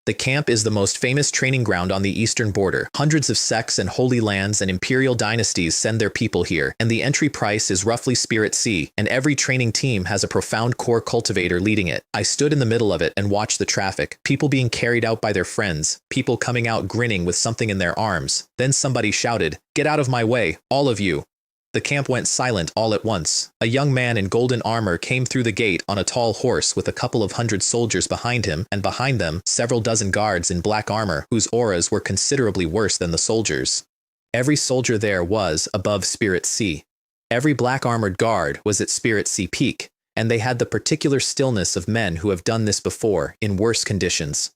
The camp is the most famous training ground on the eastern border. Hundreds of sects and holy lands and imperial dynasties send their people here, and the entry price is roughly Spirit C, and every training team has a profound core cultivator leading it. I stood in the middle of it and watched the traffic, people being carried out by their friends, people coming out grinning with something in their arms. Then somebody shouted, "Get out of my way, all of you." The camp went silent all at once. A young man in golden armor came through the gate on a tall horse with a couple of hundred soldiers behind him, and behind them, several dozen guards in black armor whose auras were considerably worse than the soldiers. Every soldier there was above Spirit C. Every black-armored guard was at Spirit C peak, and they had the particular stillness of men who have done this before, in worse conditions.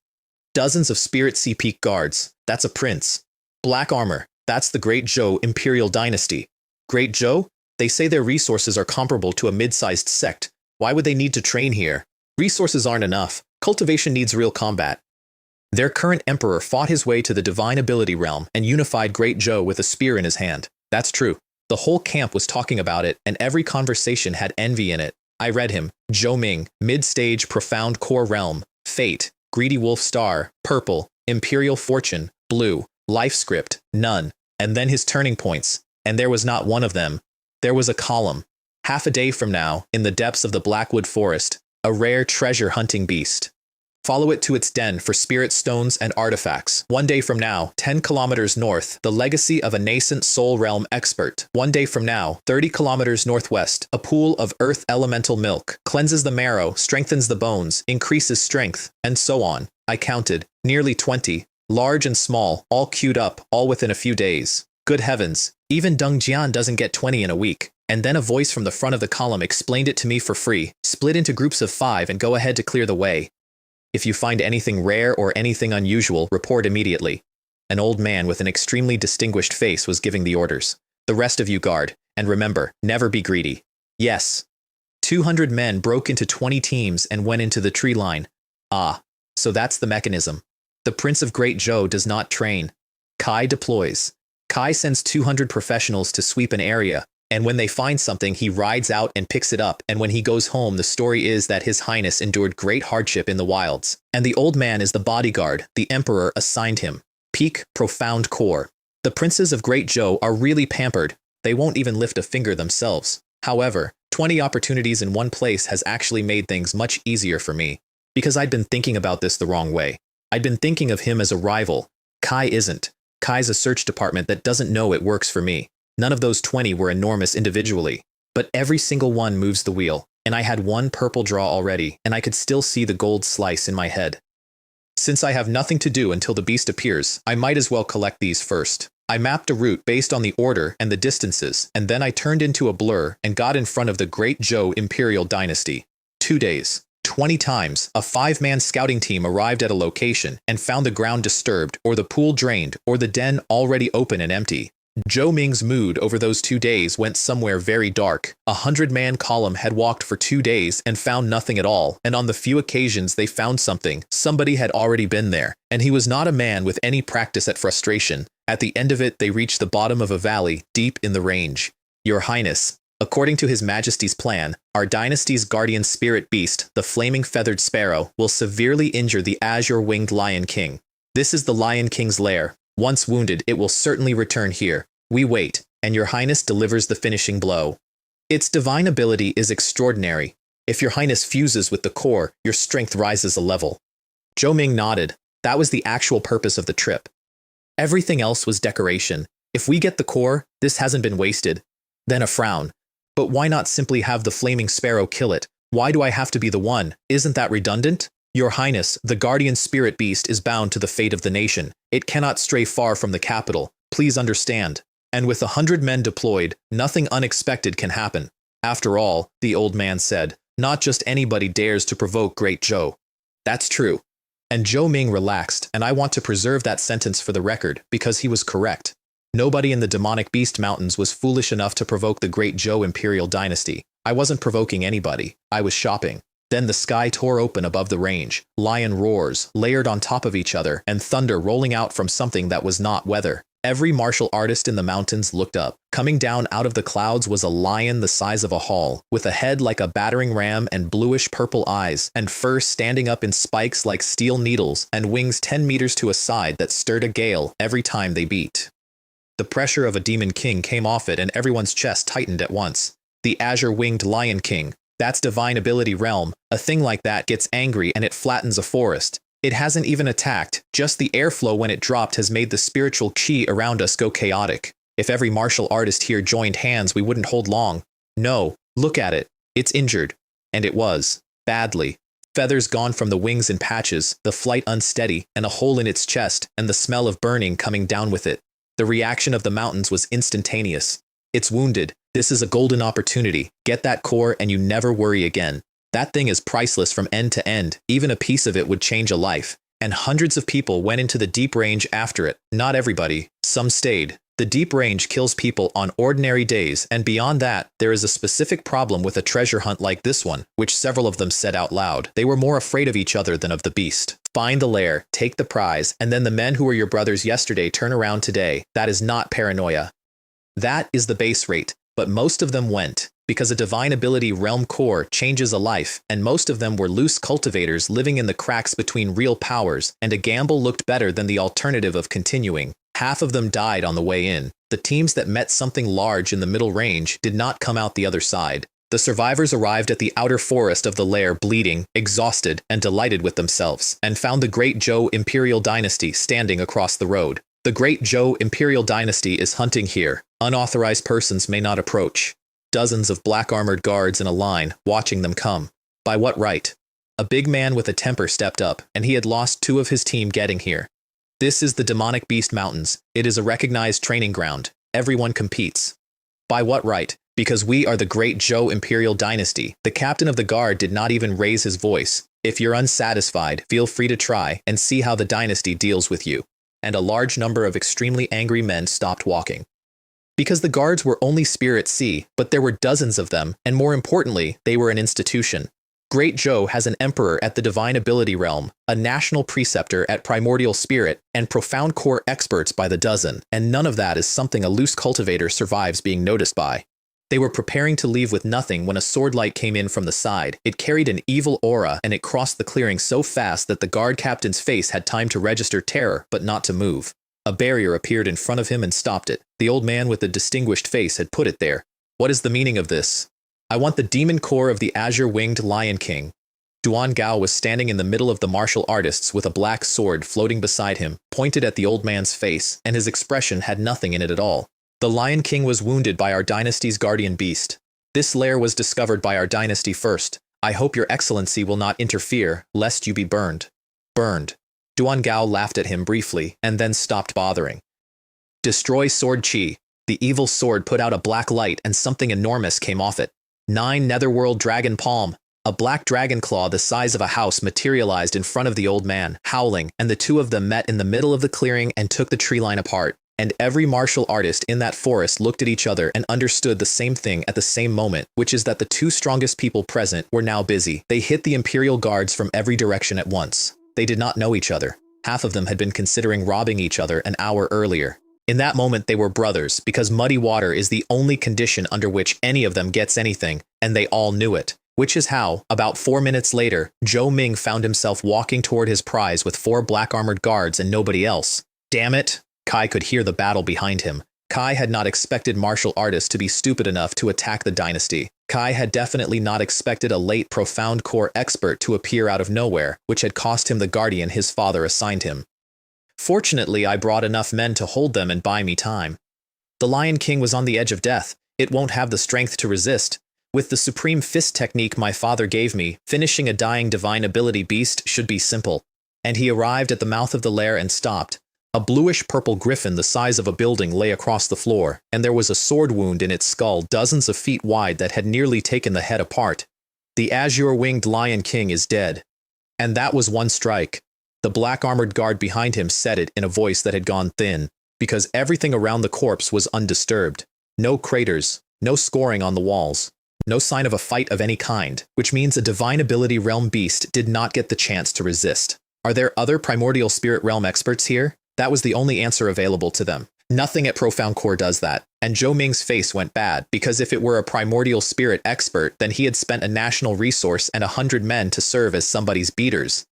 Dozens of Spirit C peak guards, that's a prince. Black armor, that's the Great Zhou Imperial Dynasty. Great Zhou? They say their resources are comparable to a mid-sized sect. Why would they need to train here? Resources aren't enough. Cultivation needs real combat. Their current emperor fought his way to the divine ability realm and unified Great Zhou with a spear in his hand. That's true. The whole camp was talking about it, and every conversation had envy in it. I read him. Zhou Ming, mid-stage profound core realm, fate, greedy wolf star, purple, imperial fortune, blue, life script, none. And then his turning points. And there was not one of them. There was a column. Half a day from now, in the depths of the Blackwood Forest, a rare treasure hunting beast. Follow it to its den for spirit stones and artifacts. 1 day from now, 10 kilometers north, the legacy of a nascent soul realm expert. 1 day from now, 30 kilometers northwest, a pool of earth elemental milk. Cleanses the marrow, strengthens the bones, increases strength, and so on. I counted. Nearly 20. Large and small, all queued up, all within a few days. Good heavens. Even Deng Jian doesn't get 20 in a week. And then a voice from the front of the column explained it to me for free. Split into groups of 5 and go ahead to clear the way. If you find anything rare or anything unusual, report immediately. An old man with an extremely distinguished face was giving the orders. The rest of you guard. And remember, never be greedy. Yes. 200 men broke into 20 teams and went into the tree line. Ah, so that's the mechanism. The Prince of Great Zhou does not train. Kai deploys. Kai sends 200 professionals to sweep an area, and when they find something, he rides out and picks it up, and when he goes home, the story is that His Highness endured great hardship in the wilds, and the old man is the bodyguard the Emperor assigned him. Peak, profound core. The princes of Great Zhou are really pampered. They won't even lift a finger themselves. However, 20 opportunities in one place has actually made things much easier for me, because I'd been thinking about this the wrong way. I'd been thinking of him as a rival. Kai isn't. Kai's a search department that doesn't know it works for me. None of those 20 were enormous individually, but every single one moves the wheel, and I had one purple draw already, and I could still see the gold slice in my head. Since I have nothing to do until the beast appears, I might as well collect these first. I mapped a route based on the order and the distances, and then I turned into a blur and got in front of the Great Zhou Imperial Dynasty. 2 days. 20 times, a 5-man scouting team arrived at a location and found the ground disturbed, or the pool drained, or the den already open and empty. Zhou Ming's mood over those 2 days went somewhere very dark. 100-man column had walked for 2 days and found nothing at all, and on the few occasions they found something, somebody had already been there, and he was not a man with any practice at frustration. At the end of it, they reached the bottom of a valley, deep in the range. Your Highness, according to His Majesty's plan, our dynasty's guardian spirit beast, the flaming feathered sparrow, will severely injure the azure-winged Lion King. This is the Lion King's lair. Once wounded, it will certainly return here. We wait, and Your Highness delivers the finishing blow. Its divine ability is extraordinary. If Your Highness fuses with the core, your strength rises a level. Zhou Ming nodded. That was the actual purpose of the trip. Everything else was decoration. If we get the core, this hasn't been wasted. Then a frown. But why not simply have the flaming sparrow kill it? Why do I have to be the one? Isn't that redundant? Your Highness, the guardian spirit beast is bound to the fate of the nation. It cannot stray far from the capital. Please understand. And with 100 men deployed, nothing unexpected can happen. After all, the old man said, not just anybody dares to provoke Great Zhou. That's true. And Zhou Ming relaxed, and I want to preserve that sentence for the record, because he was correct. Nobody in the demonic beast mountains was foolish enough to provoke the Great Zhou imperial dynasty. I wasn't provoking anybody. I was shopping. Then the sky tore open above the range. Lion roars, layered on top of each other, and thunder rolling out from something that was not weather. Every martial artist in the mountains looked up. Coming down out of the clouds was a lion the size of a hall, with a head like a battering ram and bluish-purple eyes, and fur standing up in spikes like steel needles, and wings 10 meters to a side that stirred a gale every time they beat. The pressure of a demon king came off it and everyone's chest tightened at once. The azure-winged Lion King. That's divine ability realm. A thing like that gets angry and it flattens a forest. It hasn't even attacked, just the airflow when it dropped has made the spiritual chi around us go chaotic. If every martial artist here joined hands, we wouldn't hold long. No, look at it. It's injured. And it was. Badly. Feathers gone from the wings in patches, the flight unsteady, and a hole in its chest, and the smell of burning coming down with it. The reaction of the mountains was instantaneous. It's wounded. This is a golden opportunity. Get that core and you never worry again. That thing is priceless from end to end. Even a piece of it would change a life. And hundreds of people went into the deep range after it. Not everybody. Some stayed. The deep range kills people on ordinary days, and beyond that, there is a specific problem with a treasure hunt like this one, which several of them said out loud. They were more afraid of each other than of the beast. Find the lair, take the prize, and then the men who were your brothers yesterday turn around today. That is not paranoia. That is the base rate, but most of them went. Because a divine ability realm core changes a life, and most of them were loose cultivators living in the cracks between real powers, and a gamble looked better than the alternative of continuing. Half of them died on the way in. The teams that met something large in the middle range did not come out the other side. The survivors arrived at the outer forest of the lair bleeding, exhausted, and delighted with themselves, and found the Great Zhou Imperial Dynasty standing across the road. The Great Zhou Imperial Dynasty is hunting here. Unauthorized persons may not approach. Dozens of black-armored guards in a line, watching them come. By what right? A big man with a temper stepped up, and he had lost 2 of his team getting here. This is the Demonic Beast Mountains. It is a recognized training ground. Everyone competes. By what right? Because we are the Great Zhou Imperial Dynasty. The captain of the guard did not even raise his voice. If you're unsatisfied, feel free to try and see how the dynasty deals with you. And a large number of extremely angry men stopped walking. Because the guards were only Spirit C, but there were dozens of them, and more importantly, they were an institution. Great Zhou has an emperor at the divine ability realm, a national preceptor at primordial spirit, and profound core experts by the dozen, and none of that is something a loose cultivator survives being noticed by. They were preparing to leave with nothing when a sword light came in from the side. It carried an evil aura, and it crossed the clearing so fast that the guard captain's face had time to register terror, but not to move. A barrier appeared in front of him and stopped it. The old man with the distinguished face had put it there. What is the meaning of this? I want the demon core of the azure-winged Lion King. Duan Gao was standing in the middle of the martial artists with a black sword floating beside him, pointed at the old man's face, and his expression had nothing in it at all. The Lion King was wounded by our dynasty's guardian beast. This lair was discovered by our dynasty first. I hope your excellency will not interfere, lest you be burned. Burned. Duan Gao laughed at him briefly, and then stopped bothering. Destroy sword chi. The evil sword put out a black light and something enormous came off it. 9 netherworld dragon palm. A black dragon claw the size of a house materialized in front of the old man, howling, and the 2 of them met in the middle of the clearing and took the tree line apart. And every martial artist in that forest looked at each other and understood the same thing at the same moment, which is that the two strongest people present were now busy. They hit the Imperial guards from every direction at once. They did not know each other. Half of them had been considering robbing each other an hour earlier. In that moment, they were brothers, because muddy water is the only condition under which any of them gets anything, and they all knew it. Which is how, about 4 minutes later, Zhou Ming found himself walking toward his prize with 4 black-armored guards and nobody else. Damn it! Kai could hear the battle behind him. Kai had not expected martial artists to be stupid enough to attack the dynasty. Kai had definitely not expected a late profound core expert to appear out of nowhere, which had cost him the guardian his father assigned him. Fortunately, I brought enough men to hold them and buy me time. The Lion King was on the edge of death. It won't have the strength to resist. With the supreme fist technique my father gave me, finishing a dying divine ability beast should be simple. And he arrived at the mouth of the lair and stopped. A bluish-purple griffin the size of a building lay across the floor, and there was a sword wound in its skull dozens of feet wide that had nearly taken the head apart. The azure-winged Lion King is dead. And that was one strike. The black-armored guard behind him said it in a voice that had gone thin, because everything around the corpse was undisturbed. No craters, no scoring on the walls, no sign of a fight of any kind, which means a divine ability realm beast did not get the chance to resist. Are there other primordial spirit realm experts here? That was the only answer available to them. Nothing at Profound Core does that, and Zhou Ming's face went bad, because if it were a primordial spirit expert, then he had spent a national resource and 100 men to serve as somebody's beaters.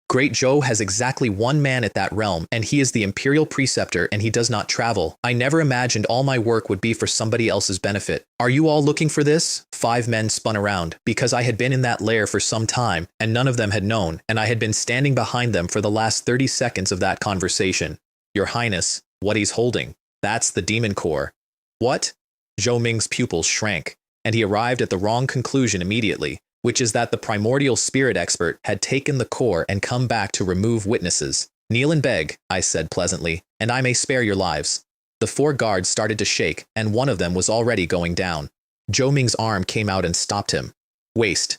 Great Zhou has exactly 1 man at that realm, and he is the Imperial Preceptor and he does not travel. I never imagined all my work would be for somebody else's benefit. Are you all looking for this? 5 men spun around, because I had been in that lair for some time, and none of them had known, and I had been standing behind them for the last 30 seconds of that conversation. Your Highness, what he's holding. That's the demon core. What? Zhou Ming's pupils shrank, and he arrived at the wrong conclusion immediately, which is that the primordial spirit expert had taken the core and come back to remove witnesses. Kneel and beg, I said pleasantly, and I may spare your lives. The 4 guards started to shake, and one of them was already going down. Zhou Ming's arm came out and stopped him. Waste.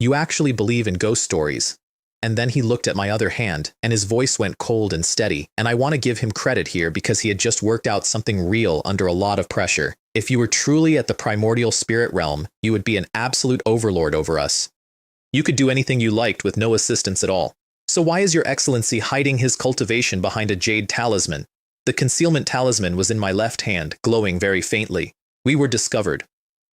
You actually believe in ghost stories. And then he looked at my other hand, and his voice went cold and steady, and I want to give him credit here because he had just worked out something real under a lot of pressure. If you were truly at the primordial spirit realm, you would be an absolute overlord over us. You could do anything you liked with no assistance at all. So why is your excellency hiding his cultivation behind a jade talisman? The concealment talisman was in my left hand, glowing very faintly. We were discovered.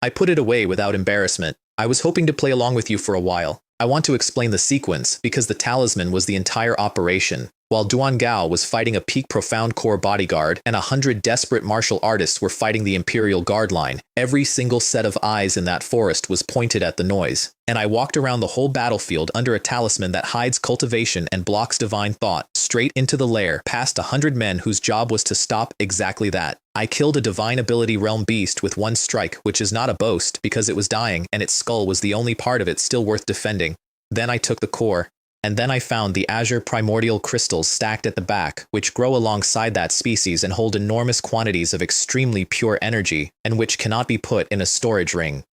I put it away without embarrassment. I was hoping to play along with you for a while. I want to explain the sequence, because the talisman was the entire operation. While Duan Gao was fighting a peak profound core bodyguard and 100 desperate martial artists were fighting the Imperial Guard line, every single set of eyes in that forest was pointed at the noise. And I walked around the whole battlefield under a talisman that hides cultivation and blocks divine thought, straight into the lair, past 100 men whose job was to stop exactly that. I killed a divine ability realm beast with 1 strike, which is not a boast, because it was dying and its skull was the only part of it still worth defending. Then I took the core. And then I found the azure primordial crystals stacked at the back, which grow alongside that species and hold enormous quantities of extremely pure energy, and which cannot be put in a storage ring.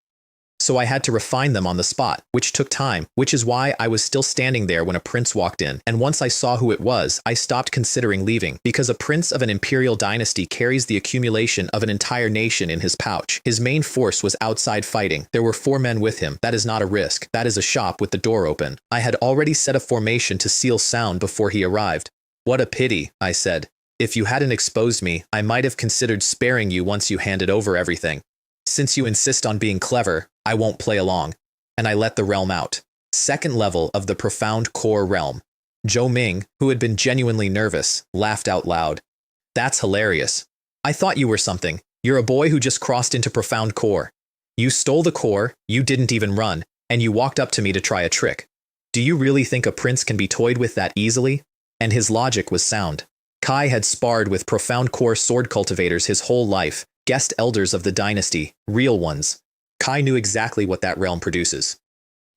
So I had to refine them on the spot, which took time, which is why I was still standing there when a prince walked in, and once I saw who it was, I stopped considering leaving, because a prince of an imperial dynasty carries the accumulation of an entire nation in his pouch. His main force was outside fighting. There were 4 men with him. That is not a risk. That is a shop with the door open. I had already set a formation to seal sound before he arrived. What a pity, I said. If you hadn't exposed me, I might have considered sparing you once you handed over everything. Since you insist on being clever, I won't play along. And I let the realm out. 2nd level of the profound core realm. Zhou Ming, who had been genuinely nervous, laughed out loud. That's hilarious. I thought you were something. You're a boy who just crossed into profound core. You stole the core, you didn't even run, and you walked up to me to try a trick. Do you really think a prince can be toyed with that easily? And his logic was sound. Kai had sparred with profound core sword cultivators his whole life, guest elders of the dynasty, real ones. Kai knew exactly what that realm produces.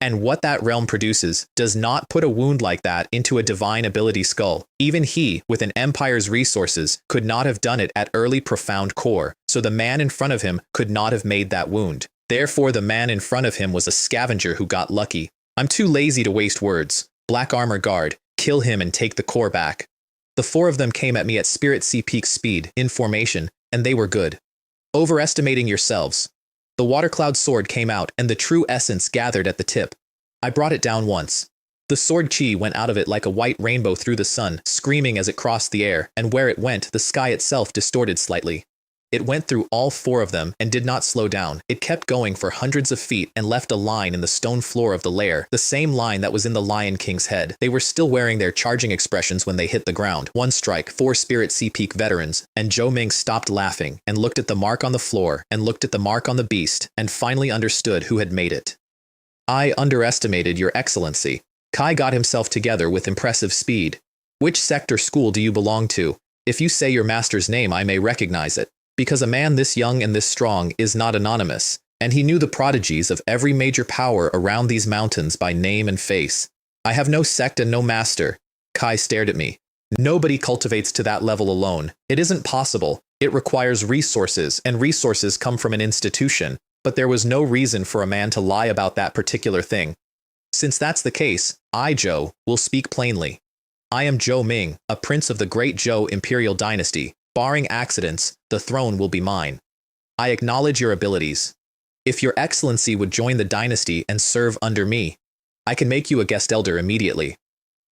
And what that realm produces does not put a wound like that into a divine ability skull. Even he, with an empire's resources, could not have done it at early profound core, so the man in front of him could not have made that wound. Therefore, the man in front of him was a scavenger who got lucky. I'm too lazy to waste words. Black armor guard, kill him and take the core back. The 4 of them came at me at Spirit Sea peak speed, in formation, and they were good. Overestimating yourselves. The water cloud sword came out and the true essence gathered at the tip. I brought it down once. The sword chi went out of it like a white rainbow through the sun, screaming as it crossed the air, and where it went, the sky itself distorted slightly. It went through all 4 of them and did not slow down. It kept going for hundreds of feet and left a line in the stone floor of the lair, the same line that was in the Lion King's head. They were still wearing their charging expressions when they hit the ground. 1 strike, 4 Spirit Sea Peak veterans, and Zhou Ming stopped laughing and looked at the mark on the floor and looked at the mark on the beast and finally understood who had made it. I underestimated your excellency. Kai got himself together with impressive speed. Which sector school do you belong to? If you say your master's name, I may recognize it. Because a man this young and this strong is not anonymous, and he knew the prodigies of every major power around these mountains by name and face. I have no sect and no master. Kai stared at me. Nobody cultivates to that level alone. It isn't possible. It requires resources, and resources come from an institution, but there was no reason for a man to lie about that particular thing. Since that's the case, I, Zhou, will speak plainly. I am Zhou Ming, a prince of the great Zhou imperial dynasty. Barring accidents, the throne will be mine. I acknowledge your abilities. If your excellency would join the dynasty and serve under me, I can make you a guest elder immediately.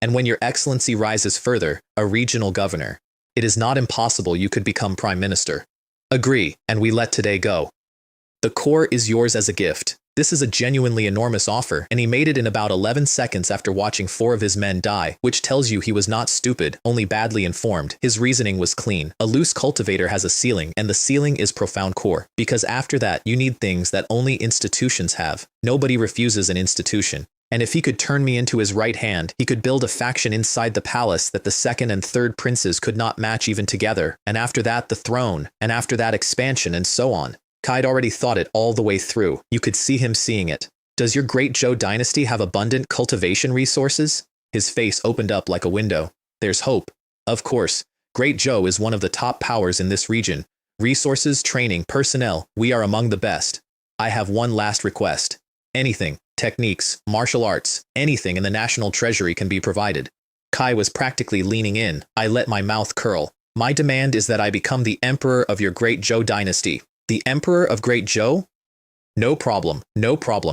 And when your excellency rises further, a regional governor. It is not impossible you could become prime minister. Agree, and we let today go. The core is yours as a gift. This is a genuinely enormous offer, and he made it in about 11 seconds after watching 4 of his men die, which tells you he was not stupid, only badly informed. His reasoning was clean. A loose cultivator has a ceiling, and the ceiling is profound core, because after that you need things that only institutions have. Nobody refuses an institution. And if he could turn me into his right hand, he could build a faction inside the palace that the 2nd and 3rd princes could not match even together, and after that the throne, and after that expansion, and so on. Kai'd already thought it all the way through. You could see him seeing it. Does your great Zhou dynasty have abundant cultivation resources? His face opened up like a window. There's hope. Of course. Great Zhou is one of the top powers in this region. Resources, training, personnel, we are among the best. I have one last request. Anything, techniques, martial arts, anything in the national treasury can be provided. Kai was practically leaning in. I let my mouth curl. My demand is that I become the emperor of your great Zhou dynasty. The Emperor of Great Zhou? No problem,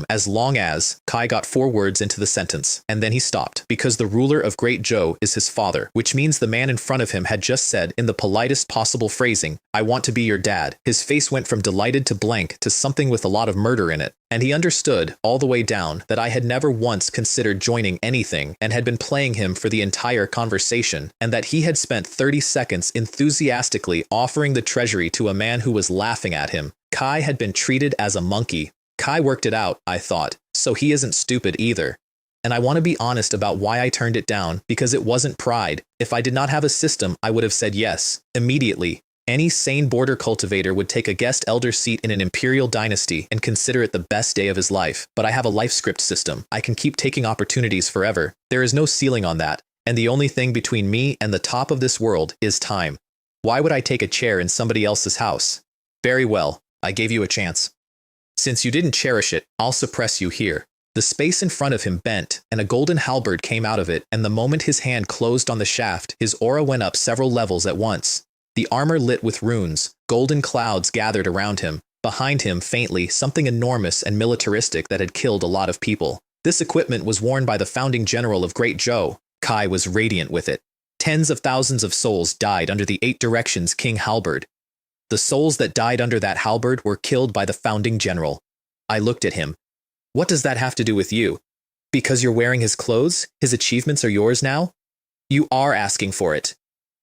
as long as… Kai got 4 words into the sentence, and then he stopped, because the ruler of Great Zhou is his father, which means the man in front of him had just said, in the politest possible phrasing, I want to be your dad. His face went from delighted to blank to something with a lot of murder in it, and he understood, all the way down, that I had never once considered joining anything and had been playing him for the entire conversation, and that he had spent 30 seconds enthusiastically offering the treasury to a man who was laughing at him. Kai had been treated as a monkey. Kai worked it out, I thought, so he isn't stupid either. And I want to be honest about why I turned it down, because it wasn't pride. If I did not have a system, I would have said yes, immediately. Any sane border cultivator would take a guest elder seat in an imperial dynasty and consider it the best day of his life. But I have a life script system. I can keep taking opportunities forever. There is no ceiling on that. And the only thing between me and the top of this world is time. Why would I take a chair in somebody else's house? Very well. I gave you a chance. Since you didn't cherish it, I'll suppress you here. The space in front of him bent, and a golden halberd came out of it, and the moment his hand closed on the shaft, his aura went up several levels at once. The armor lit with runes, golden clouds gathered around him. Behind him, faintly, something enormous and militaristic that had killed a lot of people. This equipment was worn by the founding general of Great Zhou. Kai was radiant with it. Tens of thousands of souls died under the 8 Directions King Halberd. The souls that died under that halberd were killed by the founding general. I looked at him. What does that have to do with you? Because you're wearing his clothes? His achievements are yours now? You are asking for it.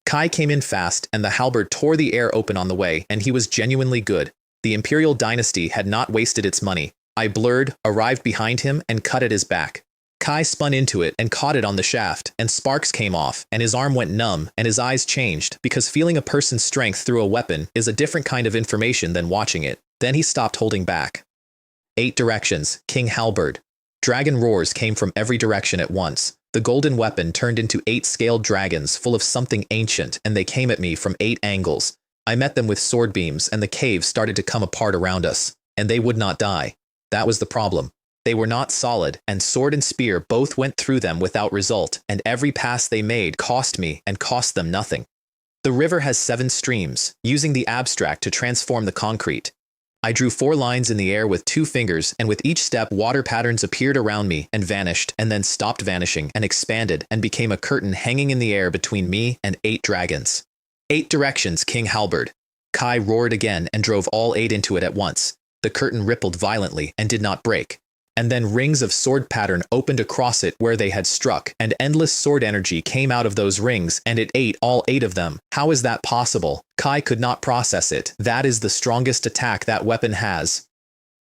Kai came in fast, and the halberd tore the air open on the way, and he was genuinely good. The imperial dynasty had not wasted its money. I blurred, arrived behind him, and cut at his back. Kai spun into it and caught it on the shaft, and sparks came off, and his arm went numb, and his eyes changed, because feeling a person's strength through a weapon is a different kind of information than watching it. Then he stopped holding back. 8 Directions, King Halberd. Dragon roars came from every direction at once. The golden weapon turned into 8 scaled dragons full of something ancient, and they came at me from 8 angles. I met them with sword beams, and the cave started to come apart around us, and they would not die. That was the problem. They were not solid, and sword and spear both went through them without result, and every pass they made cost me and cost them nothing. The river has 7 streams, using the abstract to transform the concrete. I drew 4 lines in the air with 2 fingers, and with each step water patterns appeared around me and vanished, and then stopped vanishing and expanded and became a curtain hanging in the air between me and 8 dragons. 8 directions, King Halberd. Kai roared again and drove all 8 into it at once. The curtain rippled violently and did not break. And then rings of sword pattern opened across it where they had struck, and endless sword energy came out of those rings, and it ate all 8 of them. How is that possible? Kai could not process it. That is the strongest attack that weapon has.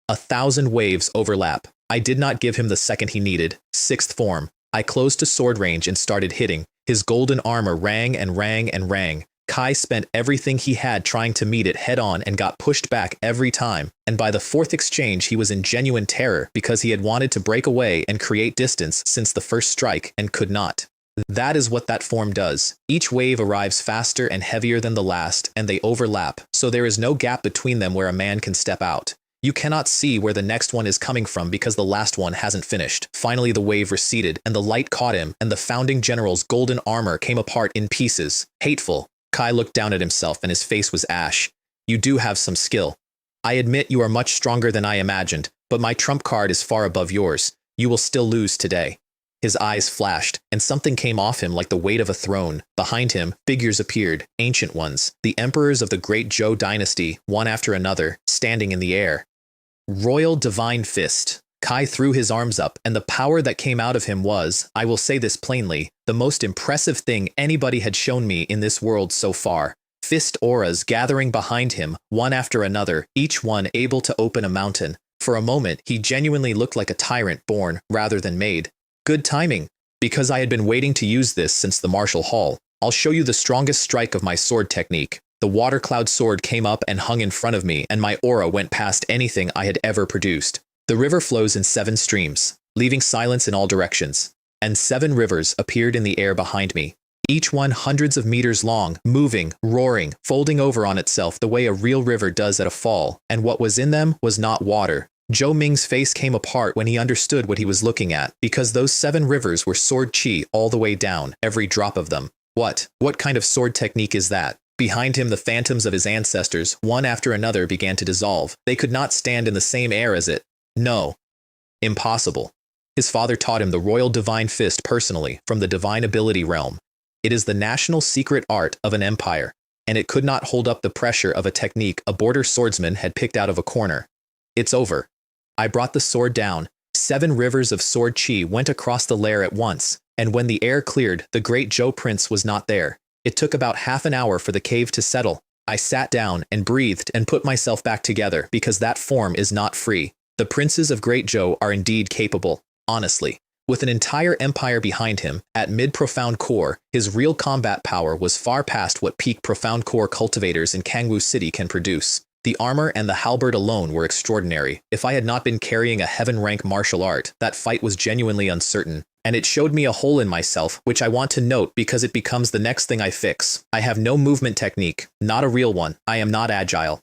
1,000 waves overlap. I did not give him the second he needed. 6th form. I closed to sword range and started hitting. His golden armor rang and rang and rang. Kai spent everything he had trying to meet it head-on and got pushed back every time, and by the 4th exchange he was in genuine terror because he had wanted to break away and create distance since the first strike and could not. That is what that form does. Each wave arrives faster and heavier than the last, and they overlap, so there is no gap between them where a man can step out. You cannot see where the next one is coming from because the last one hasn't finished. Finally the wave receded, and the light caught him, and the founding general's golden armor came apart in pieces. Hateful. Kai looked down at himself and his face was ash. You do have some skill. I admit you are much stronger than I imagined, but my trump card is far above yours. You will still lose today. His eyes flashed, and something came off him like the weight of a throne. Behind him, figures appeared, ancient ones, the emperors of the great Zhou dynasty, one after another, standing in the air. Royal Divine Fist. Kai threw his arms up, and the power that came out of him was, I will say this plainly, the most impressive thing anybody had shown me in this world so far. Fist auras gathering behind him, one after another, each one able to open a mountain. For a moment, he genuinely looked like a tyrant born, rather than made. Good timing, because I had been waiting to use this since the martial hall. I'll show you the strongest strike of my sword technique. The water cloud sword came up and hung in front of me, and my aura went past anything I had ever produced. The river flows in 7 streams, leaving silence in all directions, and 7 rivers appeared in the air behind me, each one hundreds of meters long, moving, roaring, folding over on itself the way a real river does at a fall, and what was in them was not water. Zhou Ming's face came apart when he understood what he was looking at, because those 7 rivers were sword chi all the way down, every drop of them. What kind of sword technique is that? Behind him, the phantoms of his ancestors, one after another, began to dissolve. They could not stand in the same air as it. No. Impossible. His father taught him the Royal Divine Fist personally, from the Divine Ability realm. It is the national secret art of an empire, and it could not hold up the pressure of a technique a border swordsman had picked out of a corner. It's over. I brought the sword down. 7 rivers of sword chi went across the lair at once, and when the air cleared, the great Zhou prince was not there. It took about half an hour for the cave to settle. I sat down and breathed and put myself back together because that form is not free. The princes of Great Zhou are indeed capable, honestly. With an entire empire behind him, at mid-profound core, his real combat power was far past what peak profound core cultivators in Kangwu City can produce. The armor and the halberd alone were extraordinary. If I had not been carrying a heaven-rank martial art, that fight was genuinely uncertain. And it showed me a hole in myself, which I want to note because it becomes the next thing I fix. I have no movement technique, not a real one. I am not agile.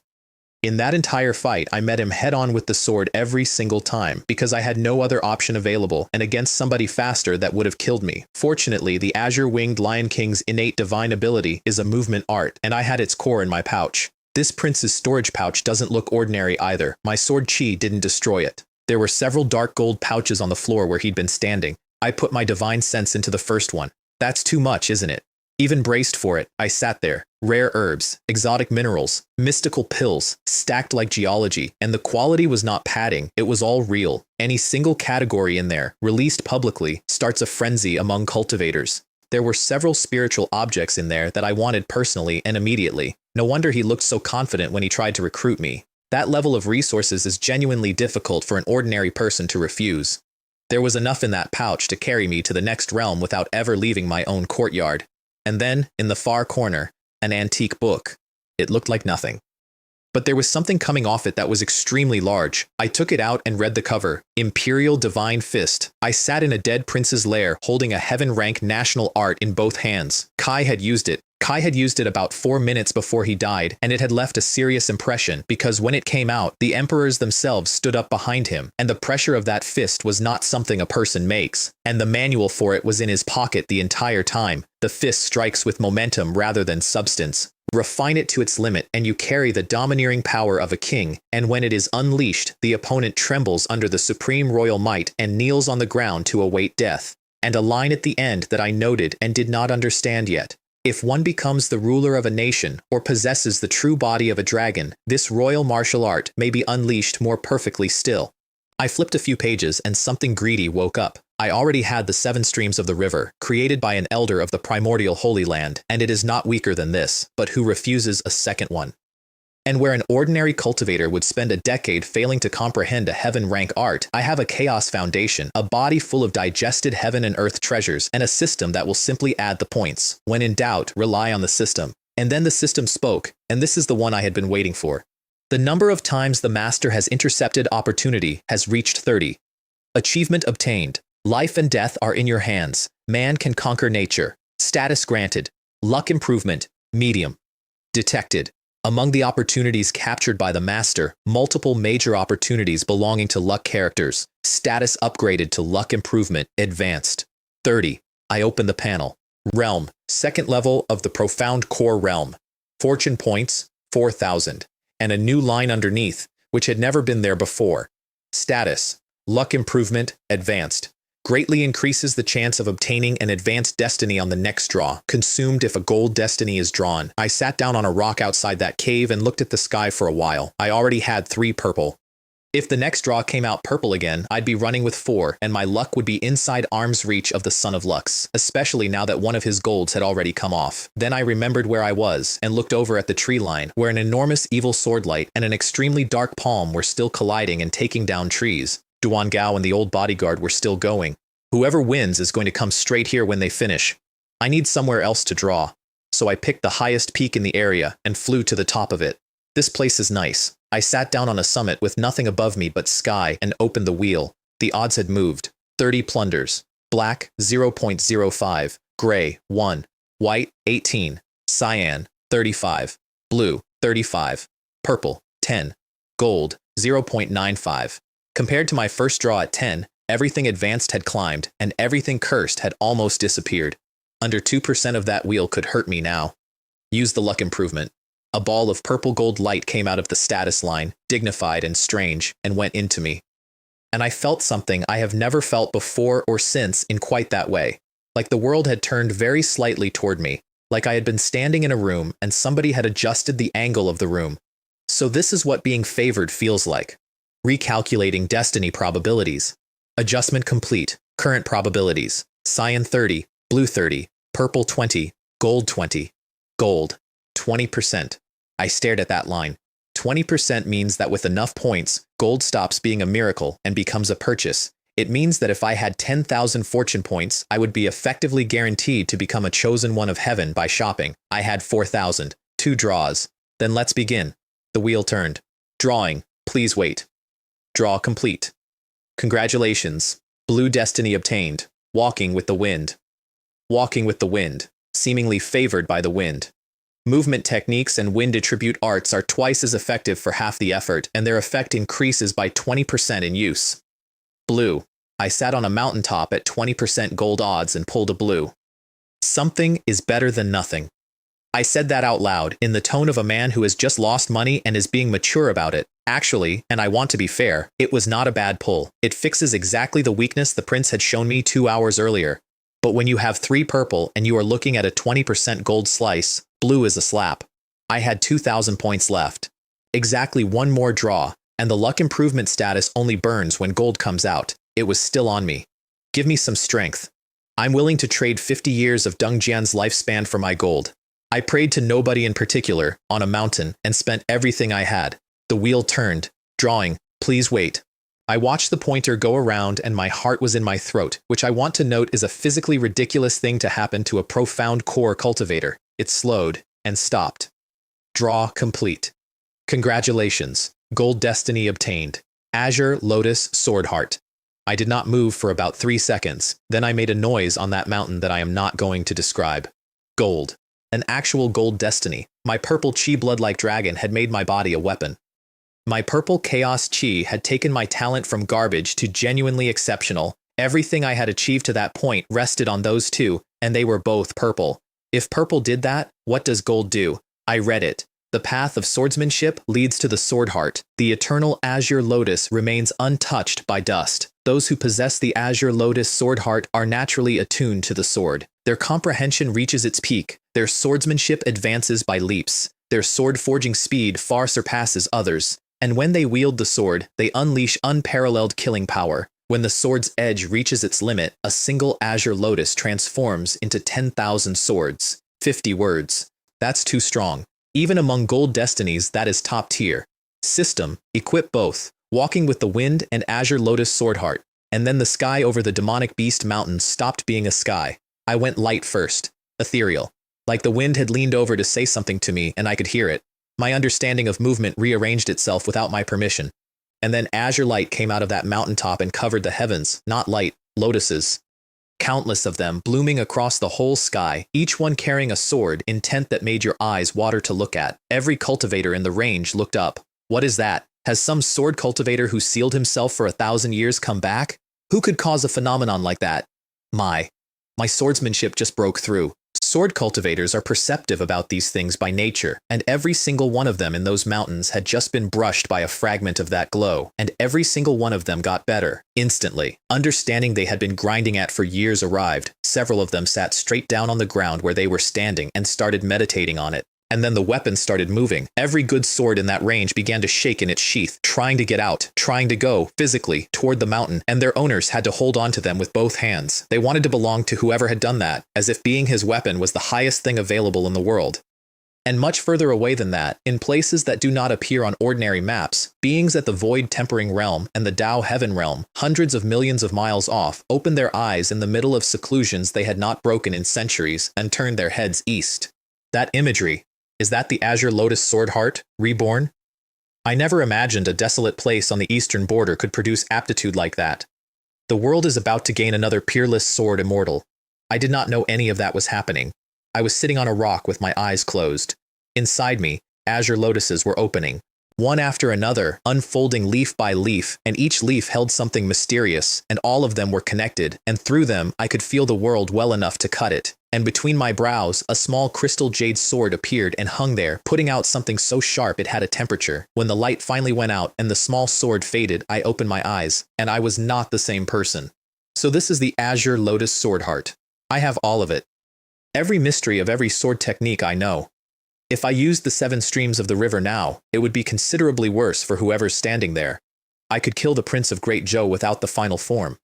In that entire fight, I met him head-on with the sword every single time, because I had no other option available, and against somebody faster that would have killed me. Fortunately, the Azure-Winged Lion King's innate divine ability is a movement art, and I had its core in my pouch. This prince's storage pouch doesn't look ordinary either. My sword chi didn't destroy it. There were several dark gold pouches on the floor where he'd been standing. I put my divine sense into the first one. That's too much, isn't it? Even braced for it, I sat there. Rare herbs, exotic minerals, mystical pills, stacked like geology, and the quality was not padding, it was all real. Any single category in there, released publicly, starts a frenzy among cultivators. There were several spiritual objects in there that I wanted personally and immediately. No wonder he looked so confident when he tried to recruit me. That level of resources is genuinely difficult for an ordinary person to refuse. There was enough in that pouch to carry me to the next realm without ever leaving my own courtyard. And then, in the far corner, an antique book. It looked like nothing. but there was something coming off it that was extremely large. I took it out and read the cover. Imperial Divine Fist. I sat in a dead prince's lair, holding a heaven-rank national art in both hands. Kai had used it. Kai had used it about 4 minutes before he died, and it had left a serious impression, because when it came out, the emperors themselves stood up behind him, and the pressure of that fist was not something a person makes, and the manual for it was in his pocket the entire time. The fist strikes with momentum rather than substance. Refine it to its limit, and you carry the domineering power of a king, and when it is unleashed, the opponent trembles under the supreme royal might and kneels on the ground to await death. And a line at the end that I noted and did not understand yet. If one becomes the ruler of a nation, or possesses the true body of a dragon, this royal martial art may be unleashed more perfectly still. I flipped a few pages, and something greedy woke up. I already had the 7 streams of the river, created by an elder of the primordial Holy Land, and it is not weaker than this, but who refuses a second one. And where an ordinary cultivator would spend a decade failing to comprehend a heaven-rank art, I have a chaos foundation, a body full of digested heaven and earth treasures, and a system that will simply add the points. When in doubt, rely on the system. And then the system spoke, and this is the one I had been waiting for. The number of times the master has intercepted opportunity has reached 30. Achievement obtained. Life and death are in your hands. Man can conquer nature. Status granted. Luck improvement. Medium. Detected. Among the opportunities captured by the master, multiple major opportunities belonging to luck characters. Status upgraded to luck improvement. Advanced. 30. I open the panel. Realm. Second level of the profound core realm. Fortune points. 4,000. And a new line underneath, which had never been there before. Status. Luck improvement. Advanced. Greatly increases the chance of obtaining an advanced destiny on the next draw. Consumed if a gold destiny is drawn. I sat down on a rock outside that cave and looked at the sky for a while. I already had 3 purple. If the next draw came out purple again, I'd be running with 4, and my luck would be inside arm's reach of the Son of Lux, especially now that one of his golds had already come off. Then I remembered where I was, and looked over at the tree line, where an enormous evil swordlight and an extremely dark palm were still colliding and taking down trees. Duan Gao and the old bodyguard were still going. Whoever wins is going to come straight here when they finish. I need somewhere else to draw. So I picked the highest peak in the area and flew to the top of it. This place is nice. I sat down on a summit with nothing above me but sky and opened the wheel. The odds had moved. 30 plunders. Black, 0.05. Gray, 1. White, 18. Cyan, 35. Blue, 35. Purple, 10. Gold, 0.95. Compared to my first draw at 10, everything advanced had climbed, and everything cursed had almost disappeared. Under 2% of that wheel could hurt me now. Use the luck improvement. A ball of purple gold light came out of the status line, dignified and strange, and went into me. And I felt something I have never felt before or since in quite that way. Like the world had turned very slightly toward me, like I had been standing in a room and somebody had adjusted the angle of the room. So this is what being favored feels like. Recalculating destiny probabilities. Adjustment complete. Current probabilities. Cyan 30, blue 30, purple 20, gold 20. Gold, 20%. I stared at that line. 20% means that with enough points, gold stops being a miracle and becomes a purchase. It means that if I had 10,000 fortune points, I would be effectively guaranteed to become a chosen one of heaven by shopping. I had 4,000. 2 draws. Then let's begin. The wheel turned. Drawing. Please wait. Draw complete. Congratulations. Blue destiny obtained. Walking with the wind. Walking with the wind. Seemingly favored by the wind. Movement techniques and wind attribute arts are twice as effective for half the effort, and their effect increases by 20% in use. Blue. I sat on a mountaintop at 20% gold odds and pulled a blue. Something is better than nothing. I said that out loud, in the tone of a man who has just lost money and is being mature about it. Actually, and I want to be fair, it was not a bad pull. It fixes exactly the weakness the prince had shown me 2 hours earlier. But when you have 3 purple and you are looking at a 20% gold slice, blue is a slap. I had 2,000 points left. Exactly 1 more draw, and the luck improvement status only burns when gold comes out. It was still on me. Give me some strength. I'm willing to trade 50 years of Deng Jian's lifespan for my gold. I prayed to nobody in particular, on a mountain, and spent everything I had. The wheel turned. Drawing. Please wait. I watched the pointer go around and my heart was in my throat, which I want to note is a physically ridiculous thing to happen to a profound core cultivator. It slowed and stopped. Draw complete. Congratulations, gold destiny obtained. Azure Lotus Sword Heart. I did not move for about 3 seconds, then I made a noise on that mountain that I am not going to describe. Gold. An actual gold destiny. My purple chi blood-like dragon had made my body a weapon. My purple chaos chi had taken my talent from garbage to genuinely exceptional. Everything I had achieved to that point rested on those two, and they were both purple. If purple did that, what does gold do? I read it. The path of swordsmanship leads to the sword heart. The eternal azure lotus remains untouched by dust. Those who possess the azure lotus sword heart are naturally attuned to the sword. Their comprehension reaches its peak. Their swordsmanship advances by leaps. Their sword-forging speed far surpasses others. And when they wield the sword, they unleash unparalleled killing power. When the sword's edge reaches its limit, a single azure lotus transforms into 10,000 swords. 50 words. That's too strong. Even among gold destinies, that is top tier. System, equip both, walking with the wind and azure lotus sword heart. And then the sky over the demonic beast mountains stopped being a sky. I went light first. Ethereal. Like the wind had leaned over to say something to me and I could hear it. My understanding of movement rearranged itself without my permission. And then azure light came out of that mountaintop and covered the heavens, not light, lotuses. Countless of them blooming across the whole sky, each one carrying a sword, intent that made your eyes water to look at. Every cultivator in the range looked up. What is that? Has some sword cultivator who sealed himself for 1,000 years come back? Who could cause a phenomenon like that? My swordsmanship just broke through. Sword cultivators are perceptive about these things by nature, and every single one of them in those mountains had just been brushed by a fragment of that glow, and every single one of them got better, instantly. Understanding they had been grinding at for years arrived. Several of them sat straight down on the ground where they were standing and started meditating on it. And then the weapons started moving. Every good sword in that range began to shake in its sheath, trying to get out, trying to go, physically, toward the mountain, and their owners had to hold on to them with both hands. They wanted to belong to whoever had done that, as if being his weapon was the highest thing available in the world. And much further away than that, in places that do not appear on ordinary maps, beings at the Void Tempering Realm and the Tao Heaven Realm, hundreds of millions of miles off, opened their eyes in the middle of seclusions they had not broken in centuries and turned their heads east. That imagery. Is that the Azure Lotus Sword Heart, Reborn? I never imagined a desolate place on the eastern border could produce aptitude like that. The world is about to gain another peerless sword immortal. I did not know any of that was happening. I was sitting on a rock with my eyes closed. Inside me, Azure Lotuses were opening. One after another, unfolding leaf by leaf, and each leaf held something mysterious, and all of them were connected, and through them I could feel the world well enough to cut it. And between my brows, a small crystal jade sword appeared and hung there, putting out something so sharp it had a temperature. When the light finally went out and the small sword faded, I opened my eyes, and I was not the same person. So this is the Azure Lotus Sword Heart. I have all of it. Every mystery of every sword technique I know. If I used the 7 streams of the river now, it would be considerably worse for whoever's standing there. I could kill the Prince of Great Joe without the final form.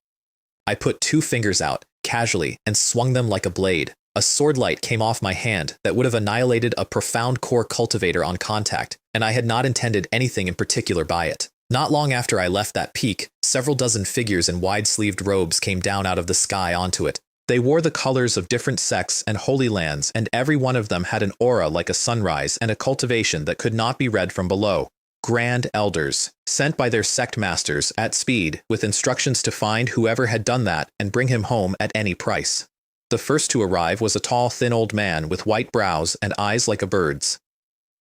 I put 2 fingers out, casually, and swung them like a blade. A sword light came off my hand that would have annihilated a profound core cultivator on contact, and I had not intended anything in particular by it. Not long after I left that peak, several dozen figures in wide-sleeved robes came down out of the sky onto it. They wore the colors of different sects and holy lands, and every one of them had an aura like a sunrise and a cultivation that could not be read from below. Grand Elders, sent by their sect masters at speed, with instructions to find whoever had done that and bring him home at any price. The first to arrive was a tall, thin old man with white brows and eyes like a bird's.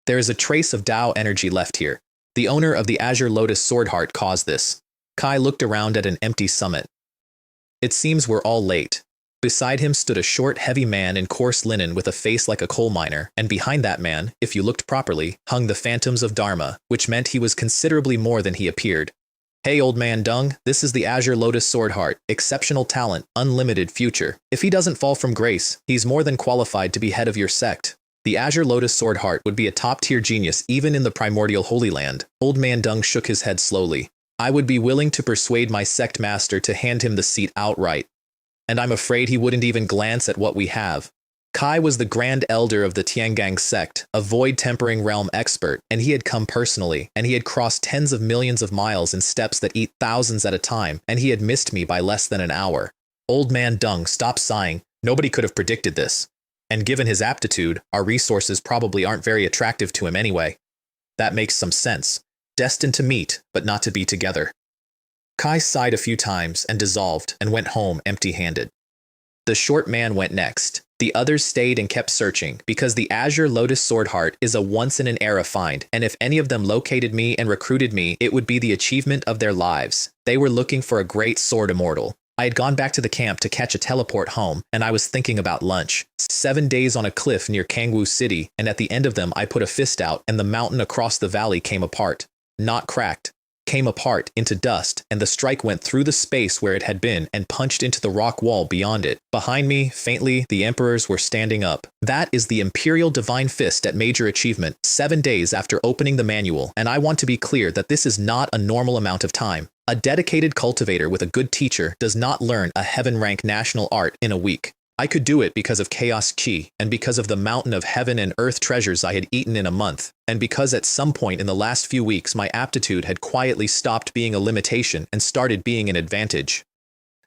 There is a trace of Tao energy left here. The owner of the Azure Lotus Sword Heart caused this. Kai looked around at an empty summit. It seems we're all late. Beside him stood a short, heavy man in coarse linen with a face like a coal miner, and behind that man, if you looked properly, hung the phantoms of Dharma, which meant he was considerably more than he appeared. Hey, old man Dung, this is the Azure Lotus Sword Heart. Exceptional talent, unlimited future. If he doesn't fall from grace, he's more than qualified to be head of your sect. The Azure Lotus Sword Heart would be a top-tier genius even in the primordial Holy Land. Old man Dung shook his head slowly. I would be willing to persuade my sect master to hand him the seat outright. And I'm afraid he wouldn't even glance at what we have. Kai was the Grand Elder of the Tiangang sect, a Void Tempering Realm expert, and he had come personally, and he had crossed tens of millions of miles in steps that eat thousands at a time, and he had missed me by less than an hour. Old man Dung, stop sighing. Nobody could have predicted this. And given his aptitude, our resources probably aren't very attractive to him anyway. That makes some sense. Destined to meet, but not to be together. Kai sighed a few times and dissolved and went home empty-handed. The short man went next. The others stayed and kept searching, because the Azure Lotus Sword Heart is a once-in-an-era find, and if any of them located me and recruited me, it would be the achievement of their lives. They were looking for a great sword immortal. I had gone back to the camp to catch a teleport home, and I was thinking about lunch. 7 days on a cliff near Kangwoo City, and at the end of them I put a fist out, and the mountain across the valley came apart. Not cracked. Came apart into dust, and the strike went through the space where it had been and punched into the rock wall beyond it. Behind me, faintly, the emperors were standing up. That is the Imperial Divine Fist at Major Achievement, 7 days after opening the manual, and I want to be clear that this is not a normal amount of time. A dedicated cultivator with a good teacher does not learn a heaven-rank national art in a week. I could do it because of Chaos Chi, and because of the mountain of heaven and earth treasures I had eaten in a month, and because at some point in the last few weeks my aptitude had quietly stopped being a limitation and started being an advantage.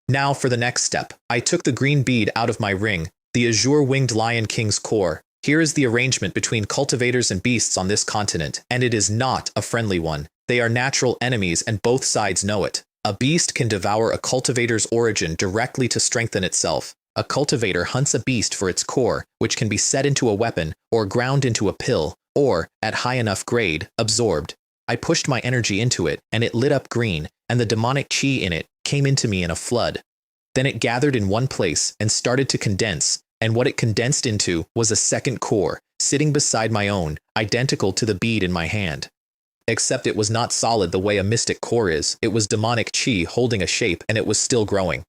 Now for the next step. I took the green bead out of my ring, the azure-winged Lion King's core. Here is the arrangement between cultivators and beasts on this continent, and it is not a friendly one. They are natural enemies and both sides know it. A beast can devour a cultivator's origin directly to strengthen itself. A cultivator hunts a beast for its core, which can be set into a weapon, or ground into a pill, or, at high enough grade, absorbed. I pushed my energy into it, and it lit up green, and the demonic chi in it came into me in a flood. Then it gathered in one place and started to condense, and what it condensed into was a second core, sitting beside my own, identical to the bead in my hand. Except it was not solid the way a mystic core is. It was demonic chi holding a shape, and it was still growing.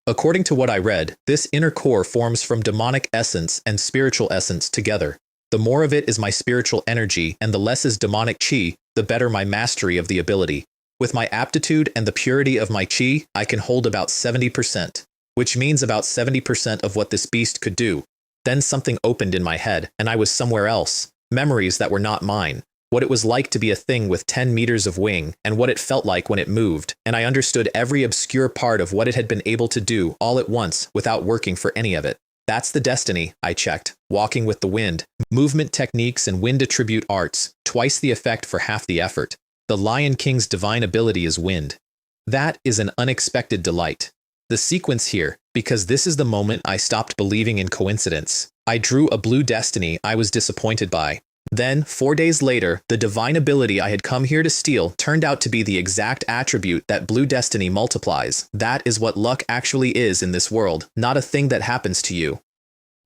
According to what I read, this inner core forms from demonic essence and spiritual essence together. The more of it is my spiritual energy and the less is demonic chi, the better my mastery of the ability. With my aptitude and the purity of my chi, I can hold about 70%, which means about 70% of what this beast could do. Then something opened in my head, and I was somewhere else. Memories that were not mine. What it was like to be a thing with 10 meters of wing, and what it felt like when it moved, and I understood every obscure part of what it had been able to do all at once without working for any of it. That's the destiny, I checked. Walking with the wind, movement techniques and wind attribute arts, twice the effect for half the effort. The Lion King's divine ability is wind. That is an unexpected delight. The sequence here, because this is the moment I stopped believing in coincidence. I drew a blue destiny I was disappointed by. Then, 4 days later, the divine ability I had come here to steal turned out to be the exact attribute that blue destiny multiplies. That is what luck actually is in this world, not a thing that happens to you.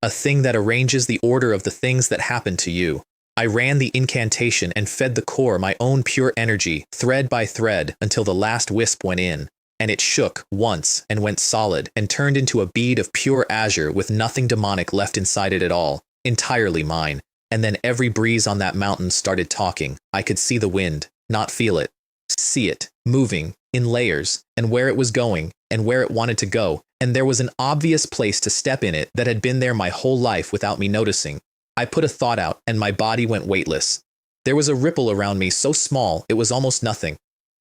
A thing that arranges the order of the things that happen to you. I ran the incantation and fed the core my own pure energy, thread by thread, until the last wisp went in. And it shook once and went solid and turned into a bead of pure azure with nothing demonic left inside it at all. Entirely mine. And then every breeze on that mountain started talking. I could see the wind, not feel it. See it, moving, in layers, and where it was going, and where it wanted to go, and there was an obvious place to step in it that had been there my whole life without me noticing. I put a thought out, and my body went weightless. There was a ripple around me so small it was almost nothing.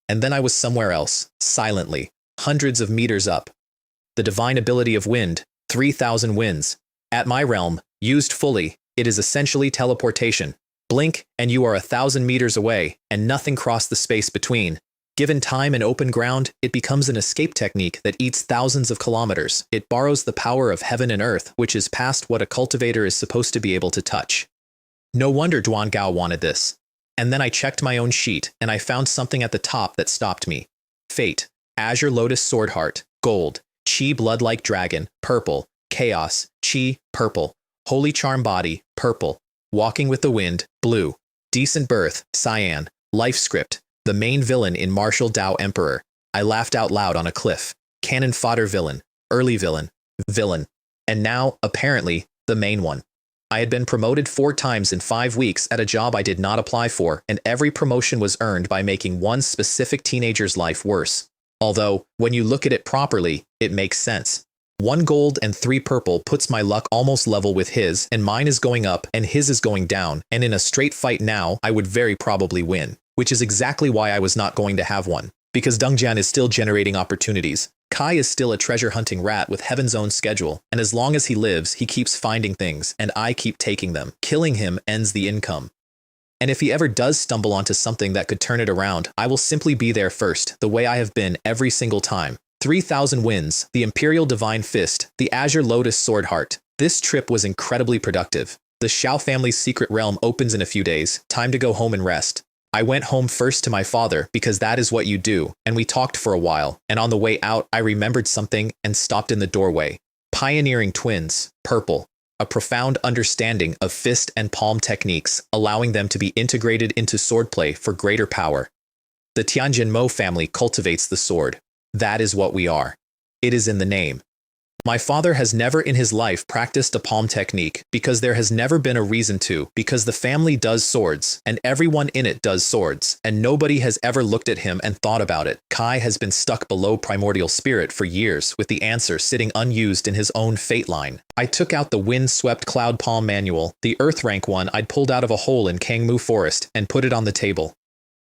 And then I was somewhere else, silently, hundreds of meters up. The divine ability of wind, 3,000 winds. At my realm, used fully, it is essentially teleportation. Blink, and you are 1,000 meters away, and nothing crossed the space between. Given time and open ground, it becomes an escape technique that eats thousands of kilometers. It borrows the power of heaven and earth, which is past what a cultivator is supposed to be able to touch. No wonder Duan Gao wanted this. And then I checked my own sheet, and I found something at the top that stopped me. Fate, Azure Lotus Sword Heart, gold, Chi Blood-like Dragon, purple, Chaos, Chi, purple. Holy Charm Body, purple. Walking with the Wind, blue. Decent Birth, cyan. Life Script, the main villain in Martial Dao Emperor. I laughed out loud on a cliff. Cannon Fodder villain, early villain, villain. And now, apparently, the main one. I had been promoted 4 times in 5 weeks at a job I did not apply for, and every promotion was earned by making one specific teenager's life worse. Although, when you look at it properly, it makes sense. 1 gold and 3 purple puts my luck almost level with his, and mine is going up and his is going down, and in a straight fight now, I would very probably win. Which is exactly why I was not going to have one. Because Dongjian is still generating opportunities. Kai is still a treasure-hunting rat with heaven's own schedule, and as long as he lives, he keeps finding things, and I keep taking them. Killing him ends the income. And if he ever does stumble onto something that could turn it around, I will simply be there first, the way I have been every single time. 3,000 wins, the Imperial Divine Fist, the Azure Lotus Sword Heart. This trip was incredibly productive. The Xiao family's secret realm opens in a few days, time to go home and rest. I went home first to my father because that is what you do, and we talked for a while, and on the way out I remembered something and stopped in the doorway. Pioneering twins, purple. A profound understanding of fist and palm techniques, allowing them to be integrated into swordplay for greater power. The Tianjinmo family cultivates the sword. That is what we are. It is in the name. My father has never in his life practiced a palm technique because there has never been a reason to, because the family does swords, and everyone in it does swords, and nobody has ever looked at him and thought about it. Kai has been stuck below primordial spirit for years, with the answer sitting unused in his own fate line. I took out the wind-swept cloud palm manual, the earth rank one I'd pulled out of a hole in Kangmu Forest, and put it on the table.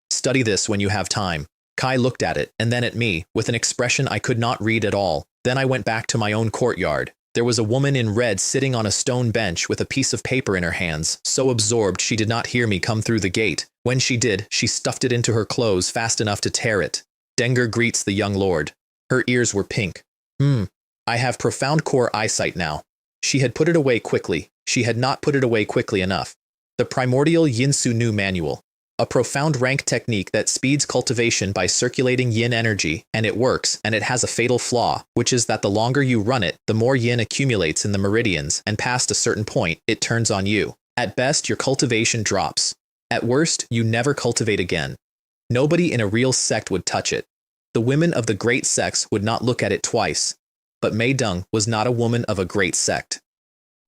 Study this when you have time. Kai looked at it, and then at me, with an expression I could not read at all. Then I went back to my own courtyard. There was a woman in red sitting on a stone bench with a piece of paper in her hands, so absorbed she did not hear me come through the gate. When she did, she stuffed it into her clothes fast enough to tear it. Dengar greets the young lord. Her ears were pink. I have profound core eyesight now. She had put it away quickly. She had not put it away quickly enough. The primordial Yinsu Nu manual. A profound rank technique that speeds cultivation by circulating yin energy, and it works, and it has a fatal flaw, which is that the longer you run it, the more yin accumulates in the meridians, and past a certain point, it turns on you. At best, your cultivation drops. At worst, you never cultivate again. Nobody in a real sect would touch it. The women of the great sects would not look at it twice. But Mei Deng was not a woman of a great sect.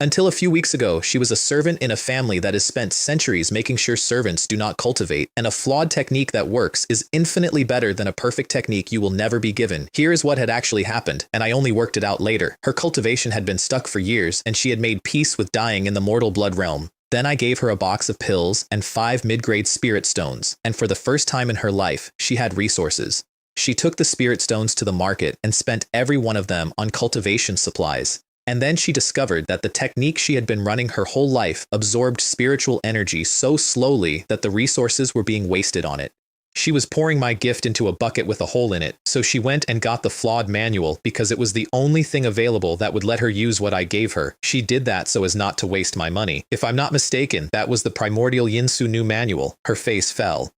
Until a few weeks ago, she was a servant in a family that has spent centuries making sure servants do not cultivate, and a flawed technique that works is infinitely better than a perfect technique you will never be given. Here is what had actually happened, and I only worked it out later. Her cultivation had been stuck for years, and she had made peace with dying in the mortal blood realm. Then I gave her a box of pills and 5 mid-grade spirit stones, and for the first time in her life, she had resources. She took the spirit stones to the market and spent every one of them on cultivation supplies. And then she discovered that the technique she had been running her whole life absorbed spiritual energy so slowly that the resources were being wasted on it. She was pouring my gift into a bucket with a hole in it, so she went and got the flawed manual because it was the only thing available that would let her use what I gave her. She did that so as not to waste my money. If I'm not mistaken, that was the primordial Yinsu Nu manual. Her face fell.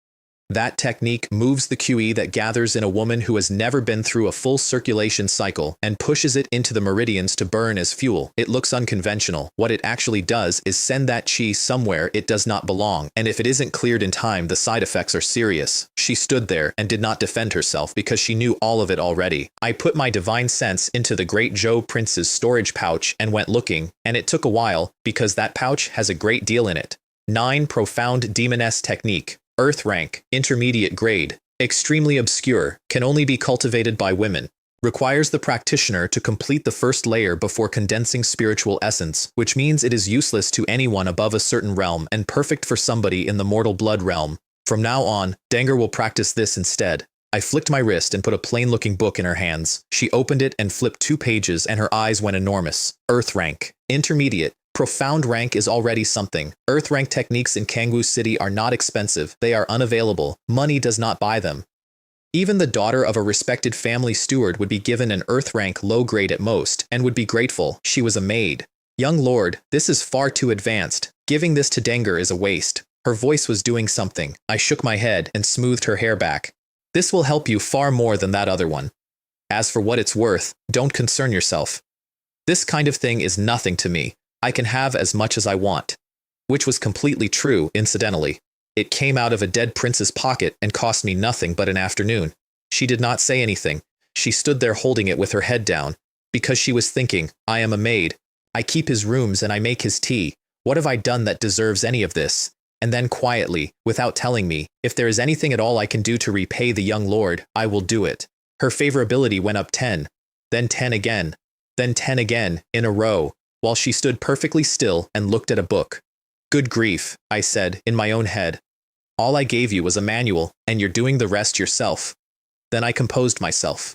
That technique moves the QE that gathers in a woman who has never been through a full circulation cycle and pushes it into the meridians to burn as fuel. It looks unconventional. What it actually does is send that qi somewhere it does not belong, and if it isn't cleared in time, the side effects are serious. She stood there and did not defend herself because she knew all of it already. I put my divine sense into the great Zhou prince's storage pouch and went looking, and it took a while because that pouch has a great deal in it. 9 Profound Demoness Technique. Earth rank, intermediate grade, extremely obscure, can only be cultivated by women. Requires the practitioner to complete the first layer before condensing spiritual essence, which means it is useless to anyone above a certain realm and perfect for somebody in the mortal blood realm. From now on, Dengar will practice this instead. I flicked my wrist and put a plain-looking book in her hands. She opened it and flipped 2 pages and her eyes went enormous. Earth rank, intermediate. Profound rank is already something. Earth rank techniques in Kangwu City are not expensive. They are unavailable. Money does not buy them. Even the daughter of a respected family steward would be given an earth rank low grade at most, and would be grateful. She was a maid. Young lord, this is far too advanced. Giving this to Dengar is a waste. Her voice was doing something. I shook my head and smoothed her hair back. This will help you far more than that other one. As for what it's worth, don't concern yourself. This kind of thing is nothing to me. I can have as much as I want. Which was completely true, incidentally. It came out of a dead prince's pocket and cost me nothing but an afternoon. She did not say anything. She stood there holding it with her head down. Because she was thinking, I am a maid. I keep his rooms and I make his tea. What have I done that deserves any of this? And then quietly, without telling me, if there is anything at all I can do to repay the young lord, I will do it. Her favorability went up 10. Then 10 again. Then 10 again, in a row, while she stood perfectly still and looked at a book. Good grief, I said, in my own head. All I gave you was a manual, and you're doing the rest yourself. Then I composed myself.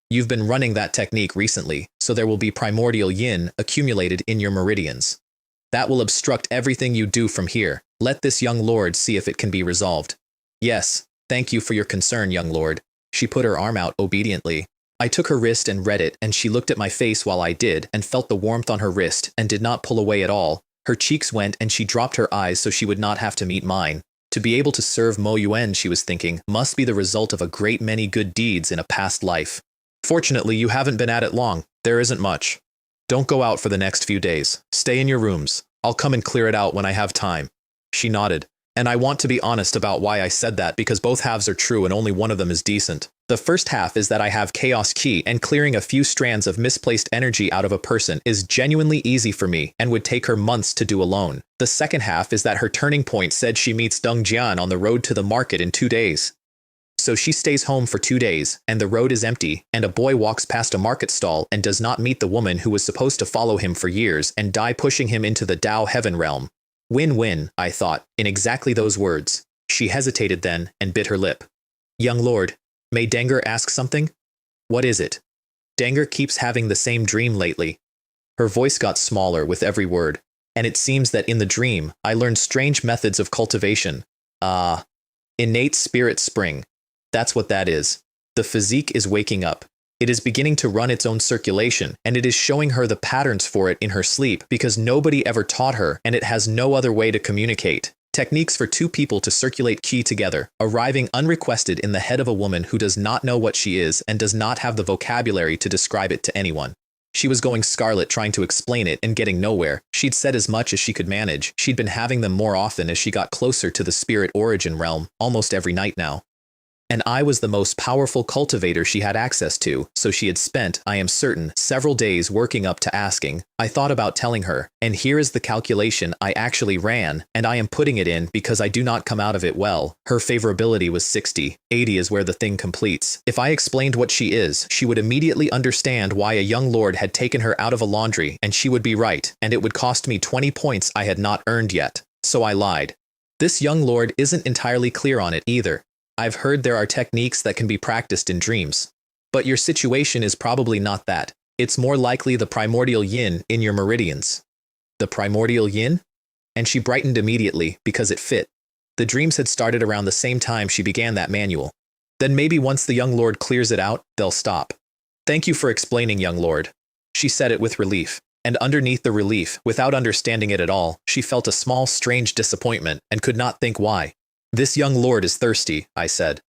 You've been running that technique recently, so there will be primordial yin accumulated in your meridians. That will obstruct everything you do from here. Let this young lord see if it can be resolved. Yes, thank you for your concern, young lord. She put her arm out obediently. I took her wrist and read it, and she looked at my face while I did, and felt the warmth on her wrist, and did not pull away at all. Her cheeks went, and she dropped her eyes so she would not have to meet mine. To be able to serve Mo Yuan, she was thinking, must be the result of a great many good deeds in a past life. Fortunately, you haven't been at it long. There isn't much. Don't go out for the next few days. Stay in your rooms. I'll come and clear it out when I have time. She nodded. And I want to be honest about why I said that, because both halves are true and only one of them is decent. The first half is that I have chaos ki, and clearing a few strands of misplaced energy out of a person is genuinely easy for me and would take her months to do alone. The second half is that her turning point said she meets Deng Jian on the road to the market in 2 days. So she stays home for 2 days, and the road is empty, and a boy walks past a market stall and does not meet the woman who was supposed to follow him for years and die pushing him into the Tao heaven realm. Win-win, I thought, in exactly those words. She hesitated then and bit her lip. Young lord, may Denger ask something? What is it? Denger keeps having the same dream lately. Her voice got smaller with every word, and it seems that in the dream, I learned strange methods of cultivation. Innate spirit spring. That's what that is. The physique is waking up. It is beginning to run its own circulation, and it is showing her the patterns for it in her sleep because nobody ever taught her, and it has no other way to communicate. Techniques for two people to circulate ki together, arriving unrequested in the head of a woman who does not know what she is and does not have the vocabulary to describe it to anyone. She was going scarlet trying to explain it and getting nowhere. She'd said as much as she could manage. She'd been having them more often as she got closer to the spirit origin realm, almost every night now. And I was the most powerful cultivator she had access to, so she had spent, I am certain, several days working up to asking. I thought about telling her, and here is the calculation I actually ran, and I am putting it in because I do not come out of it well. Her favorability was 60, 80 is where the thing completes. If I explained what she is, she would immediately understand why a young lord had taken her out of a laundry, and she would be right, and it would cost me 20 points I had not earned yet. So I lied. This young lord isn't entirely clear on it either. I've heard there are techniques that can be practiced in dreams. But your situation is probably not that. It's more likely the primordial yin in your meridians. The primordial yin? And she brightened immediately because it fit. The dreams had started around the same time she began that manual. Then maybe once the young lord clears it out, they'll stop. Thank you for explaining, young lord. She said it with relief. And underneath the relief, without understanding it at all, she felt a small, strange disappointment and could not think why. This young lord is thirsty, I said.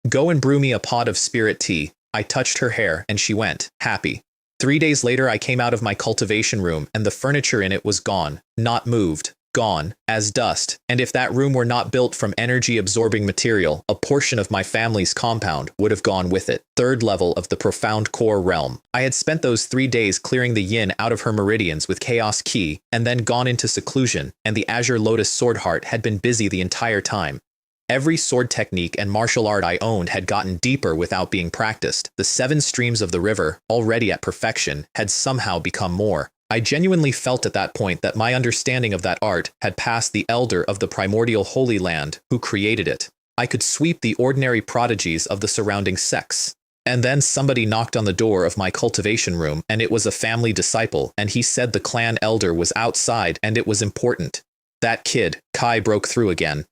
Go and brew me a pot of spirit tea. I touched her hair, and she went, happy. 3 days later I came out of my cultivation room, and the furniture in it was gone, not moved, gone, as dust, and if that room were not built from energy-absorbing material, a portion of my family's compound would have gone with it. Third level of the profound core realm. I had spent those 3 days clearing the yin out of her meridians with chaos ki, and then gone into seclusion, and the Azure Lotus Sword Heart had been busy the entire time. Every sword technique and martial art I owned had gotten deeper without being practiced. The 7 streams of the river, already at perfection, had somehow become more. I genuinely felt at that point that my understanding of that art had passed the elder of the primordial Holy Land who created it. I could sweep the ordinary prodigies of the surrounding sects. And then somebody knocked on the door of my cultivation room, and it was a family disciple, and he said the clan elder was outside and it was important. That kid, Kai, broke through again.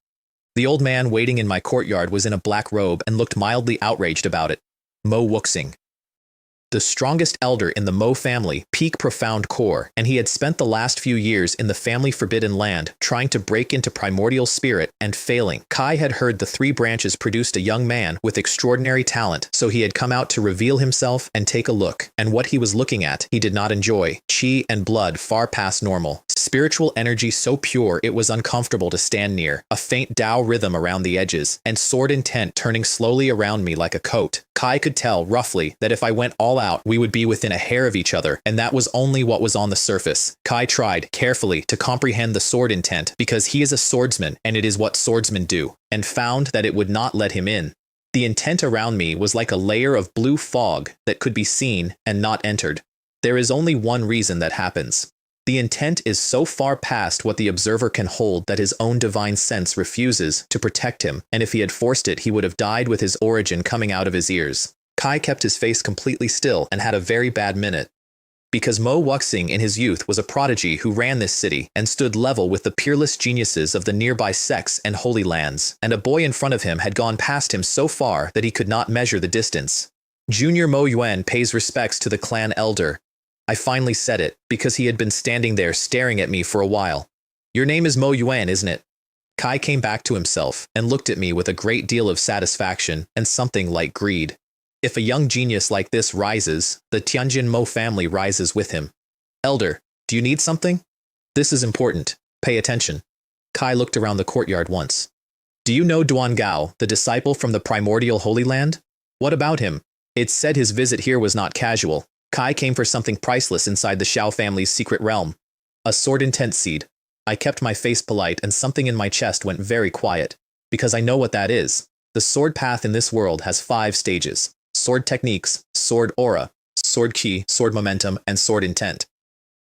The old man waiting in my courtyard was in a black robe and looked mildly outraged about it. Mo Wuxing. The strongest elder in the Mo family, peak profound core, and he had spent the last few years in the family forbidden land, trying to break into primordial spirit and failing. Kai had heard the 3 branches produced a young man with extraordinary talent, so he had come out to reveal himself and take a look, and what he was looking at, he did not enjoy. Chi and blood far past normal. Spiritual energy so pure it was uncomfortable to stand near, a faint Tao rhythm around the edges, and sword intent turning slowly around me like a coat. Kai could tell, roughly, that if I went all out, we would be within a hair of each other, and that was only what was on the surface. Kai tried, carefully, to comprehend the sword intent, because he is a swordsman, and it is what swordsmen do, and found that it would not let him in. The intent around me was like a layer of blue fog that could be seen and not entered. There is only one reason that happens. The intent is so far past what the observer can hold that his own divine sense refuses to protect him, and if he had forced it, he would have died with his origin coming out of his ears. Kai kept his face completely still and had a very bad minute. because Mo Wuxing in his youth was a prodigy who ran this city and stood level with the peerless geniuses of the nearby sects and holy lands, and a boy in front of him had gone past him so far that he could not measure the distance. Junior Mo Yuan pays respects to the clan elder. I finally said it, because he had been standing there staring at me for a while. Your name is Mo Yuan, isn't it? Kai came back to himself and looked at me with a great deal of satisfaction and something like greed. If a young genius like this rises, the Tianjin Mo family rises with him. Elder, do you need something? This is important. Pay attention. Kai looked around the courtyard once. Do you know Duan Gao, the disciple from the primordial Holy Land? What about him? It's said his visit here was not casual. Kai came for something priceless inside the Xiao family's secret realm. A sword intent seed. I kept my face polite and something in my chest went very quiet, because I know what that is. The sword path in this world has 5 stages. Sword techniques, sword aura, sword ki, sword momentum, and sword intent.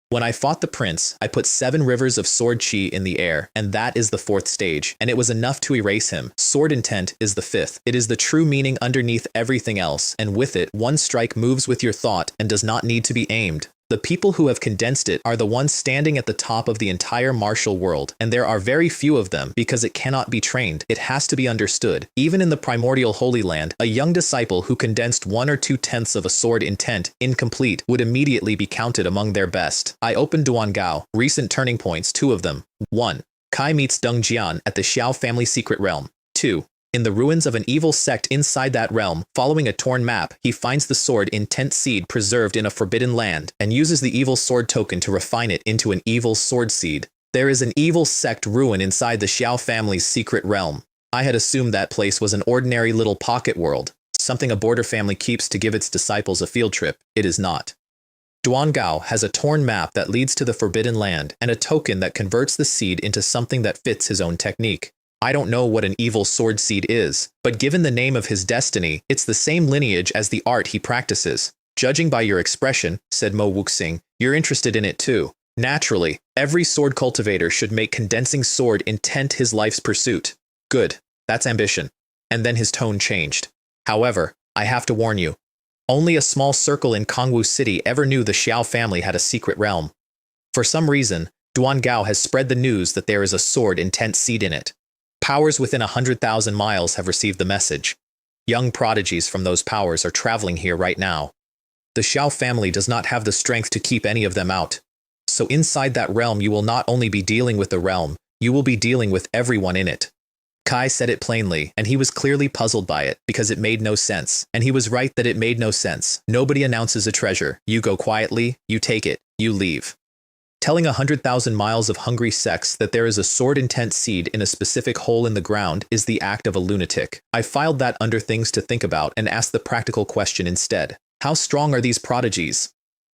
When I fought the prince, I put 7 rivers of sword chi in the air, and that is the 4th stage, and it was enough to erase him. Sword intent is the 5th. It is the true meaning underneath everything else, and with it, one strike moves with your thought and does not need to be aimed. The people who have condensed it are the ones standing at the top of the entire martial world, and there are very few of them because it cannot be trained. It has to be understood. Even in the primordial Holy Land, a young disciple who condensed 1 or 2/10 of a sword intent incomplete would immediately be counted among their best. I opened Duan Gao, recent turning points, 2 of them. 1. Kai meets Deng Jian at the Xiao family secret realm. 2. In the ruins of an evil sect inside that realm, following a torn map, he finds the sword intent seed preserved in a forbidden land, and uses the evil sword token to refine it into an evil sword seed. There is an evil sect ruin inside the Xiao family's secret realm. I had assumed that place was an ordinary little pocket world, something a border family keeps to give its disciples a field trip. It is not. Duan Gao has a torn map that leads to the forbidden land, and a token that converts the seed into something that fits his own technique. I don't know what an evil sword seed is, but given the name of his destiny, it's the same lineage as the art he practices. Judging by your expression, said Mo Wuxing, you're interested in it too. Naturally, every sword cultivator should make condensing sword intent his life's pursuit. Good, that's ambition. And then his tone changed. However, I have to warn you. Only a small circle in Kongwu City ever knew the Xiao family had a secret realm. For some reason, Duan Gao has spread the news that there is a sword intent seed in it. Powers within 100,000 miles have received the message. Young prodigies from those powers are traveling here right now. The Xiao family does not have the strength to keep any of them out. So inside that realm you will not only be dealing with the realm, you will be dealing with everyone in it. Kai said it plainly, and he was clearly puzzled by it, because it made no sense. And he was right that it made no sense. Nobody announces a treasure. You go quietly, you take it, you leave. Telling 100,000 miles of hungry sects that there is a sword intent seed in a specific hole in the ground is the act of a lunatic. I filed that under things to think about and asked the practical question instead. How strong are these prodigies?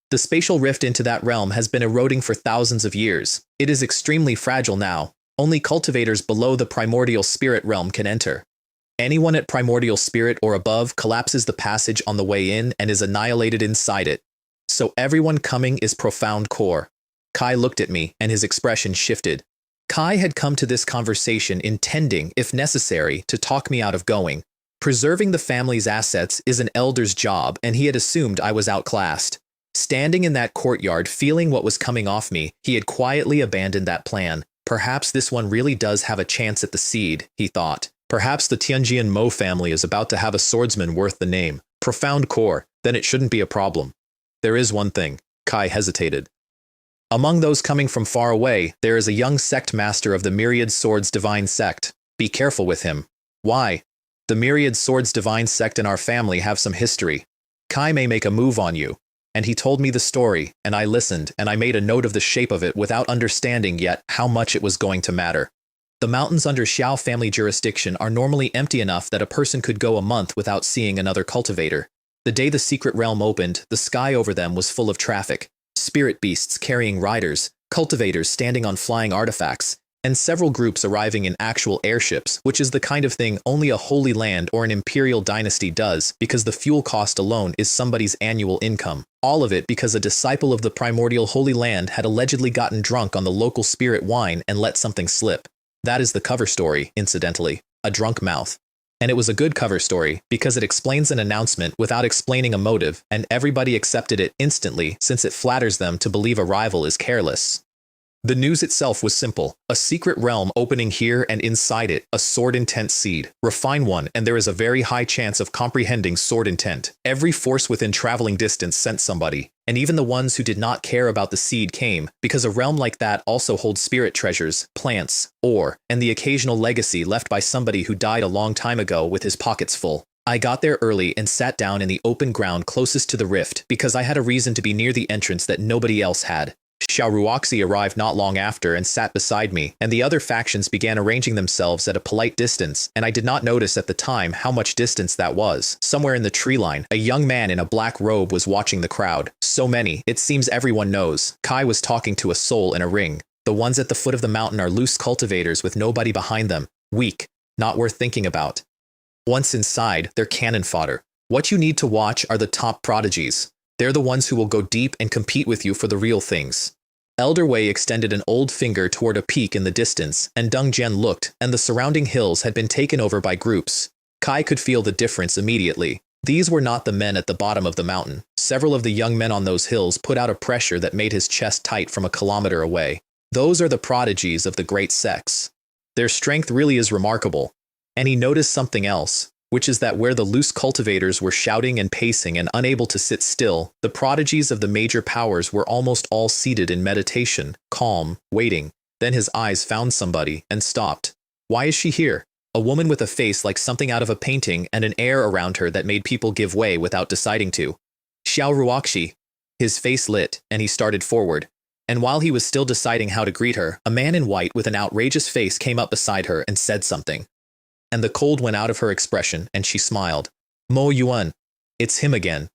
The spatial rift into that realm has been eroding for thousands of years. It is extremely fragile now. Only cultivators below the primordial spirit realm can enter. Anyone at primordial spirit or above collapses the passage on the way in and is annihilated inside it. So everyone coming is profound core. Kai looked at me, and his expression shifted. Kai had come to this conversation intending, if necessary, to talk me out of going. Preserving the family's assets is an elder's job, and he had assumed I was outclassed. Standing in that courtyard, feeling what was coming off me, he had quietly abandoned that plan. Perhaps this one really does have a chance at the seed, he thought. Perhaps the Tianjin Mo family is about to have a swordsman worth the name. Profound core, then it shouldn't be a problem. There is one thing. Kai hesitated. Among those coming from far away, there is a young sect master of the Myriad Swords Divine Sect. Be careful with him. Why? The Myriad Swords Divine Sect and our family have some history. Kai may make a move on you. And he told me the story, and I listened, and I made a note of the shape of it without understanding yet how much it was going to matter. The mountains under Xiao family jurisdiction are normally empty enough that a person could go a month without seeing another cultivator. The day the secret realm opened, the sky over them was full of traffic. Spirit beasts carrying riders, cultivators standing on flying artifacts, and several groups arriving in actual airships, which is the kind of thing only a holy land or an imperial dynasty does, because the fuel cost alone is somebody's annual income. All of it because a disciple of the primordial holy land had allegedly gotten drunk on the local spirit wine and let something slip. That is the cover story, incidentally. A drunk mouth. And it was a good cover story, because it explains an announcement without explaining a motive, and everybody accepted it instantly since it flatters them to believe a rival is careless. The news itself was simple. A secret realm opening here, and inside it, a sword intent seed. Refine one, and there is a very high chance of comprehending sword intent. Every force within traveling distance sent somebody, and even the ones who did not care about the seed came, because a realm like that also holds spirit treasures, plants, ore, and the occasional legacy left by somebody who died a long time ago with his pockets full. I got there early and sat down in the open ground closest to the rift because I had a reason to be near the entrance that nobody else had. Xiaoruoxi arrived not long after and sat beside me, and the other factions began arranging themselves at a polite distance, and I did not notice at the time how much distance that was. Somewhere in the tree line, a young man in a black robe was watching the crowd. So many, it seems everyone knows. Kai was talking to a soul in a ring. The ones at the foot of the mountain are loose cultivators with nobody behind them. Weak, not worth thinking about. Once inside, they're cannon fodder. What you need to watch are the top prodigies. They're the ones who will go deep and compete with you for the real things. Elder Wei extended an old finger toward a peak in the distance, and Deng Jian looked, and the surrounding hills had been taken over by groups. Kai could feel the difference immediately. These were not the men at the bottom of the mountain. Several of the young men on those hills put out a pressure that made his chest tight from a kilometer away. Those are the prodigies of the great sects. Their strength really is remarkable. And he noticed something else, which is that where the loose cultivators were shouting and pacing and unable to sit still, the prodigies of the major powers were almost all seated in meditation, calm, waiting. Then his eyes found somebody and stopped. Why is she here? A woman with a face like something out of a painting and an air around her that made people give way without deciding to. Xiaoruoxi. His face lit, and he started forward. And while he was still deciding how to greet her, a man in white with an outrageous face came up beside her and said something. And the cold went out of her expression, and she smiled. Mo Yuan. It's him again.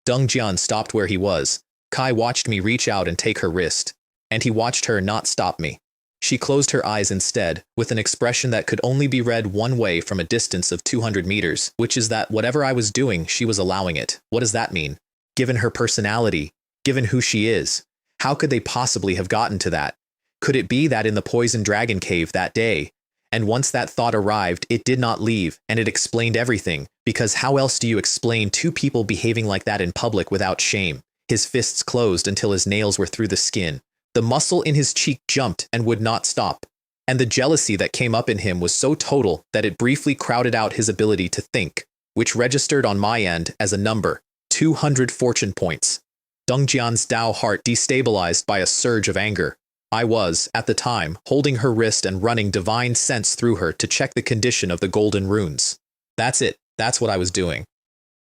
Deng Jian stopped where he was. Kai watched me reach out and take her wrist. And he watched her not stop me. She closed her eyes instead, with an expression that could only be read one way from a distance of 200 meters, which is that whatever I was doing, she was allowing it. What does that mean? Given her personality, given who she is, how could they possibly have gotten to that? Could it be that in the Poison Dragon Cave that day? And once that thought arrived, it did not leave, and it explained everything, because how else do you explain two people behaving like that in public without shame? His fists closed until his nails were through the skin. The muscle in his cheek jumped and would not stop. And the jealousy that came up in him was so total that it briefly crowded out his ability to think, which registered on my end as a number, 200 fortune points. Deng Jian's Dao heart destabilized by a surge of anger. I was, at the time, holding her wrist and running divine sense through her to check the condition of the golden runes. That's it. That's what I was doing.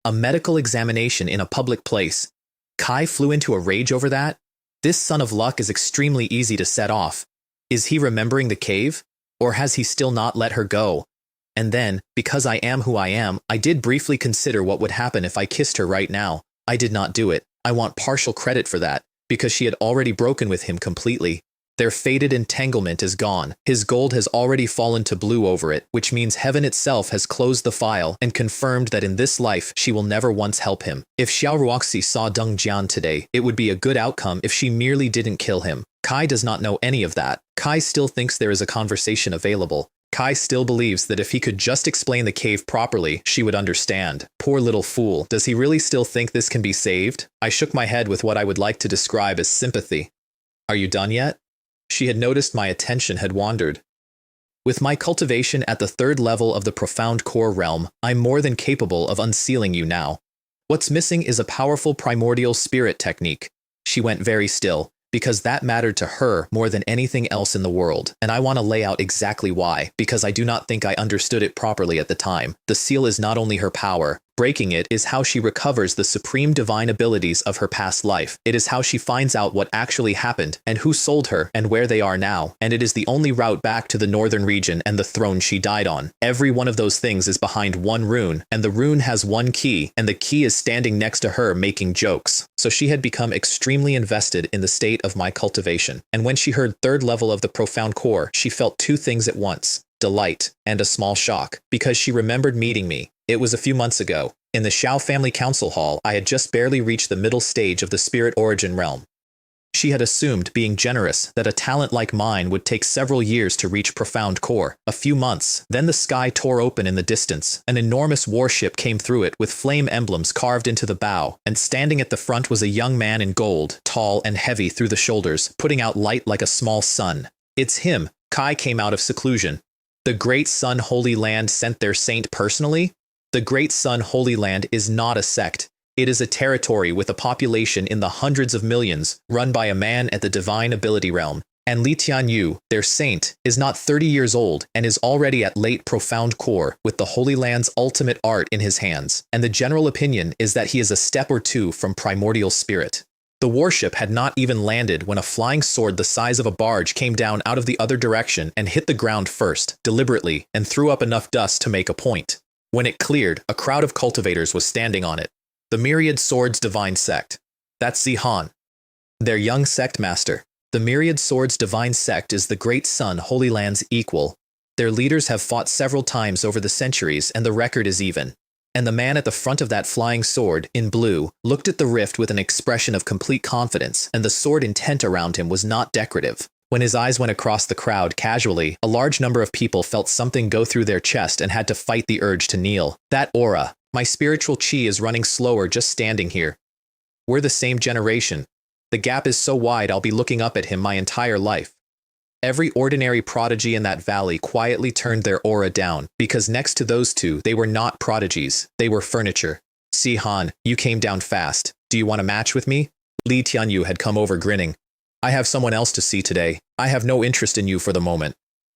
A medical examination in a public place. Kai flew into a rage over that? This son of luck is extremely easy to set off. Is he remembering the cave? Or has he still not let her go? And then, because I am who I am, I did briefly consider what would happen if I kissed her right now. I did not do it. I want partial credit for that, because she had already broken with him completely. Their fated entanglement is gone. His gold has already fallen to blue over it, which means heaven itself has closed the file and confirmed that in this life she will never once help him. If Xiaoruoxi saw Deng Jian today, it would be a good outcome if she merely didn't kill him. Kai does not know any of that. Kai still thinks there is a conversation available. Kai still believes that if he could just explain the cave properly, she would understand. Poor little fool. Does he really still think this can be saved? I shook my head with what I would like to describe as sympathy. Are you done yet? She had noticed my attention had wandered. With my cultivation at the 3rd level of the profound core realm, I'm more than capable of unsealing you now. What's missing is a powerful primordial spirit technique. She went very still, because that mattered to her more than anything else in the world, and I want to lay out exactly why, because I do not think I understood it properly at the time. The seal is not only her power. Breaking it is how she recovers the supreme divine abilities of her past life. It is how she finds out what actually happened, and who sold her, and where they are now, and it is the only route back to the northern region and the throne she died on. Every one of those things is behind one rune, and the rune has one key, and the key is standing next to her making jokes. So she had become extremely invested in the state of my cultivation, and when she heard 3rd level of the profound core, she felt two things at once. Delight and a small shock, because she remembered meeting me. It was a few months ago. In the Xiao family council hall, I had just barely reached the middle stage of the spirit origin realm. She had assumed, being generous, that a talent like mine would take several years to reach profound core. A few months, then the sky tore open in the distance. An enormous warship came through it with flame emblems carved into the bow, and standing at the front was a young man in gold, tall and heavy through the shoulders, putting out light like a small sun. It's him. Kai came out of seclusion. The Great Sun Holy Land sent their saint personally? The Great Sun Holy Land is not a sect. It is a territory with a population in the hundreds of millions, run by a man at the divine ability realm. And Li Tianyu, their saint, is not 30 years old and is already at late profound core with the Holy Land's ultimate art in his hands. And the general opinion is that he is a step or two from primordial spirit. The warship had not even landed when a flying sword the size of a barge came down out of the other direction and hit the ground first, deliberately, and threw up enough dust to make a point. When it cleared, a crowd of cultivators was standing on it. The Myriad Swords Divine Sect. That's Zihan, their young sect master. The Myriad Swords Divine Sect is the Great Sun Holy Land's equal. Their leaders have fought several times over the centuries, and the record is even. And the man at the front of that flying sword, in blue, looked at the rift with an expression of complete confidence, and the sword intent around him was not decorative. When his eyes went across the crowd casually, a large number of people felt something go through their chest and had to fight the urge to kneel. That aura. My spiritual chi is running slower just standing here. We're the same generation. The gap is so wide I'll be looking up at him my entire life. Every ordinary prodigy in that valley quietly turned their aura down, because next to those two, they were not prodigies, they were furniture. Zihan, you came down fast. Do you want a match with me? Li Tianyu had come over grinning. I have someone else to see today. I have no interest in you for the moment.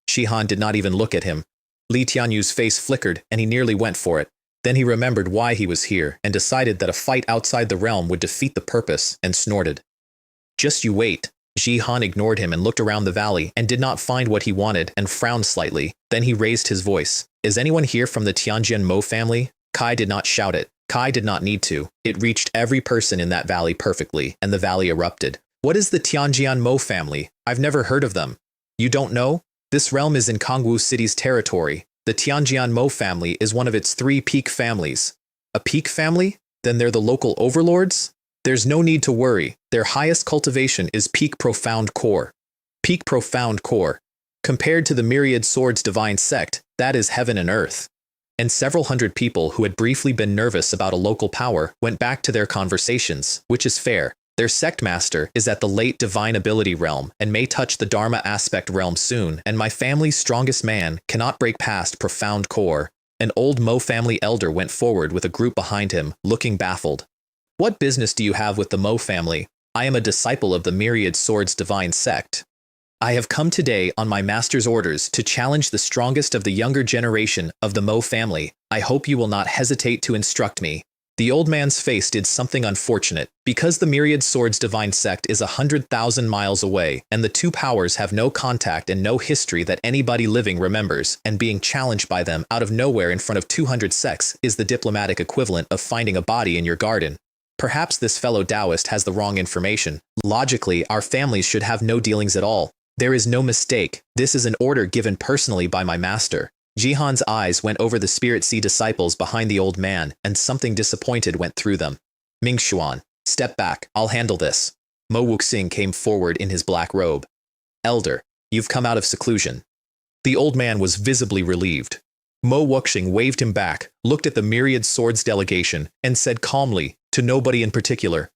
Zihan did not even look at him. Li Tianyu's face flickered, and he nearly went for it. Then he remembered why he was here, and decided that a fight outside the realm would defeat the purpose, and snorted. Just you wait. Zihan ignored him and looked around the valley, and did not find what he wanted, and frowned slightly. Then he raised his voice. Is anyone here from the Tianjian Mo family? Kai did not shout it. Kai did not need to. It reached every person in that valley perfectly, and the valley erupted. What is the Tianjian Mo family? I've never heard of them. You don't know? This realm is in Kangwu City's territory. The Tianjian Mo family is one of its 3 peak families. A peak family? Then they're the local overlords? There's no need to worry. Their highest cultivation is peak profound core. Peak profound core. Compared to the Myriad Swords Divine Sect, that is heaven and earth. And several hundred people who had briefly been nervous about a local power went back to their conversations, which is fair. Their sect master is at the late divine ability realm and may touch the Dharma aspect realm soon, and my family's strongest man cannot break past profound core. An old Mo family elder went forward with a group behind him, looking baffled. What business do you have with the Mo family? I am a disciple of the Myriad Swords Divine Sect. I have come today on my master's orders to challenge the strongest of the younger generation of the Mo family. I hope you will not hesitate to instruct me. The old man's face did something unfortunate. Because the Myriad Swords Divine Sect is 100,000 miles away, and the two powers have no contact and no history that anybody living remembers, and being challenged by them out of nowhere in front of 200 sects is the diplomatic equivalent of finding a body in your garden. Perhaps this fellow Taoist has the wrong information. Logically, our families should have no dealings at all. There is no mistake. This is an order given personally by my master. Jihan's eyes went over the Spirit Sea disciples behind the old man, and something disappointed went through them. Ming Xuan, step back, I'll handle this. Mo Wuxing came forward in his black robe. Elder, you've come out of seclusion. The old man was visibly relieved. Mo Wuxing waved him back, looked at the Myriad Swords delegation, and said calmly, to nobody in particular,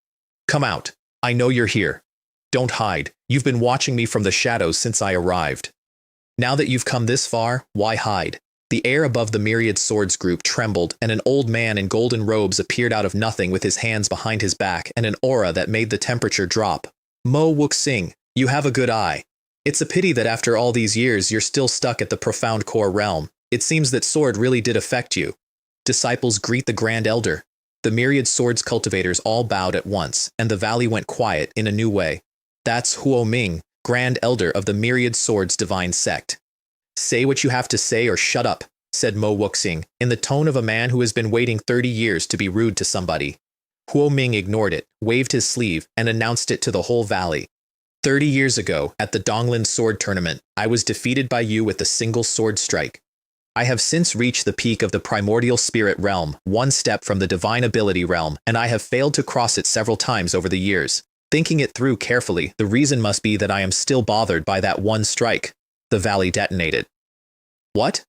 come out. I know you're here. Don't hide. You've been watching me from the shadows since I arrived. Now that you've come this far, why hide? The air above the Myriad Swords group trembled, and an old man in golden robes appeared out of nothing with his hands behind his back and an aura that made the temperature drop. Mo Wuxing, you have a good eye. It's a pity that after all these years you're still stuck at the profound core realm. It seems that sword really did affect you. Disciples greet the Grand Elder. The Myriad Swords cultivators all bowed at once, and the valley went quiet in a new way. That's Huo Ming, Grand Elder of the Myriad Swords Divine Sect. Say what you have to say or shut up, said Mo Wuxing, in the tone of a man who has been waiting 30 years to be rude to somebody. Huo Ming ignored it, waved his sleeve, and announced it to the whole valley. 30 years ago, at the Donglan Sword Tournament, I was defeated by you with a single sword strike. I have since reached the peak of the primordial spirit realm, one step from the divine ability realm, and I have failed to cross it several times over the years. Thinking it through carefully, the reason must be that I am still bothered by that one strike. The valley detonated. What?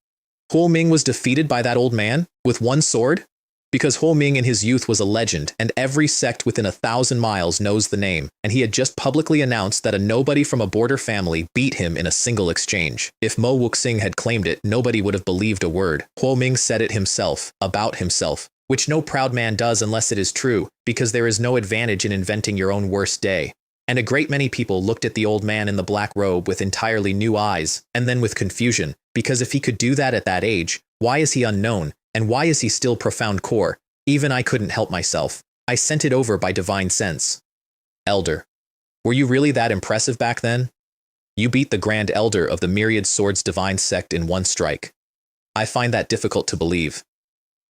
Huo Ming was defeated by that old man? With one sword? Because Huo Ming in his youth was a legend, and every sect within 1,000 miles knows the name, and he had just publicly announced that a nobody from a border family beat him in a single exchange. If Mo Wuxing had claimed it, nobody would have believed a word. Huo Ming said it himself, about himself, which no proud man does unless it is true, because there is no advantage in inventing your own worst day. And a great many people looked at the old man in the black robe with entirely new eyes, and then with confusion, because if he could do that at that age, why is he unknown? And why is he still profound core? Even I couldn't help myself. I sent it over by divine sense. Elder. Were you really that impressive back then? You beat the Grand Elder of the Myriad Swords Divine Sect in one strike. I find that difficult to believe.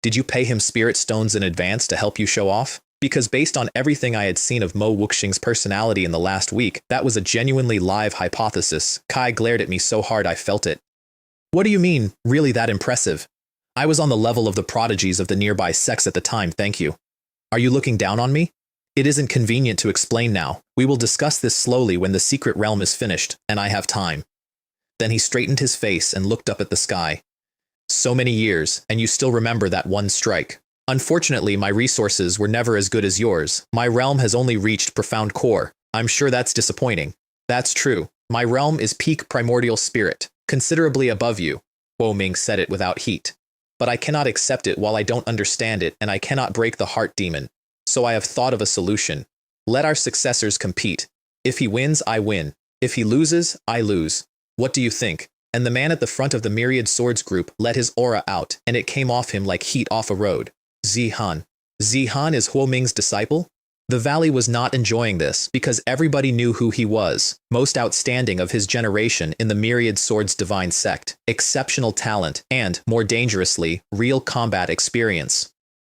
Did you pay him spirit stones in advance to help you show off? Because based on everything I had seen of Mo Wuxing's personality in the last week, that was a genuinely live hypothesis. Kai glared at me so hard I felt it. What do you mean, really that impressive? I was on the level of the prodigies of the nearby sects at the time, thank you. Are you looking down on me? It isn't convenient to explain now. We will discuss this slowly when the secret realm is finished, and I have time. Then he straightened his face and looked up at the sky. So many years, and you still remember that one strike. Unfortunately, my resources were never as good as yours. My realm has only reached profound core. I'm sure that's disappointing. That's true. My realm is peak primordial spirit, considerably above you. Huo Ming said it without heat. But I cannot accept it while I don't understand it, and I cannot break the heart demon. So I have thought of a solution. Let our successors compete. If he wins, I win. If he loses, I lose. What do you think? And the man at the front of the Myriad Swords group let his aura out, and it came off him like heat off a road. Zihan. Zihan is Huo Ming's disciple? The valley was not enjoying this, because everybody knew who he was, most outstanding of his generation in the Myriad Swords Divine Sect, exceptional talent, and, more dangerously, real combat experience.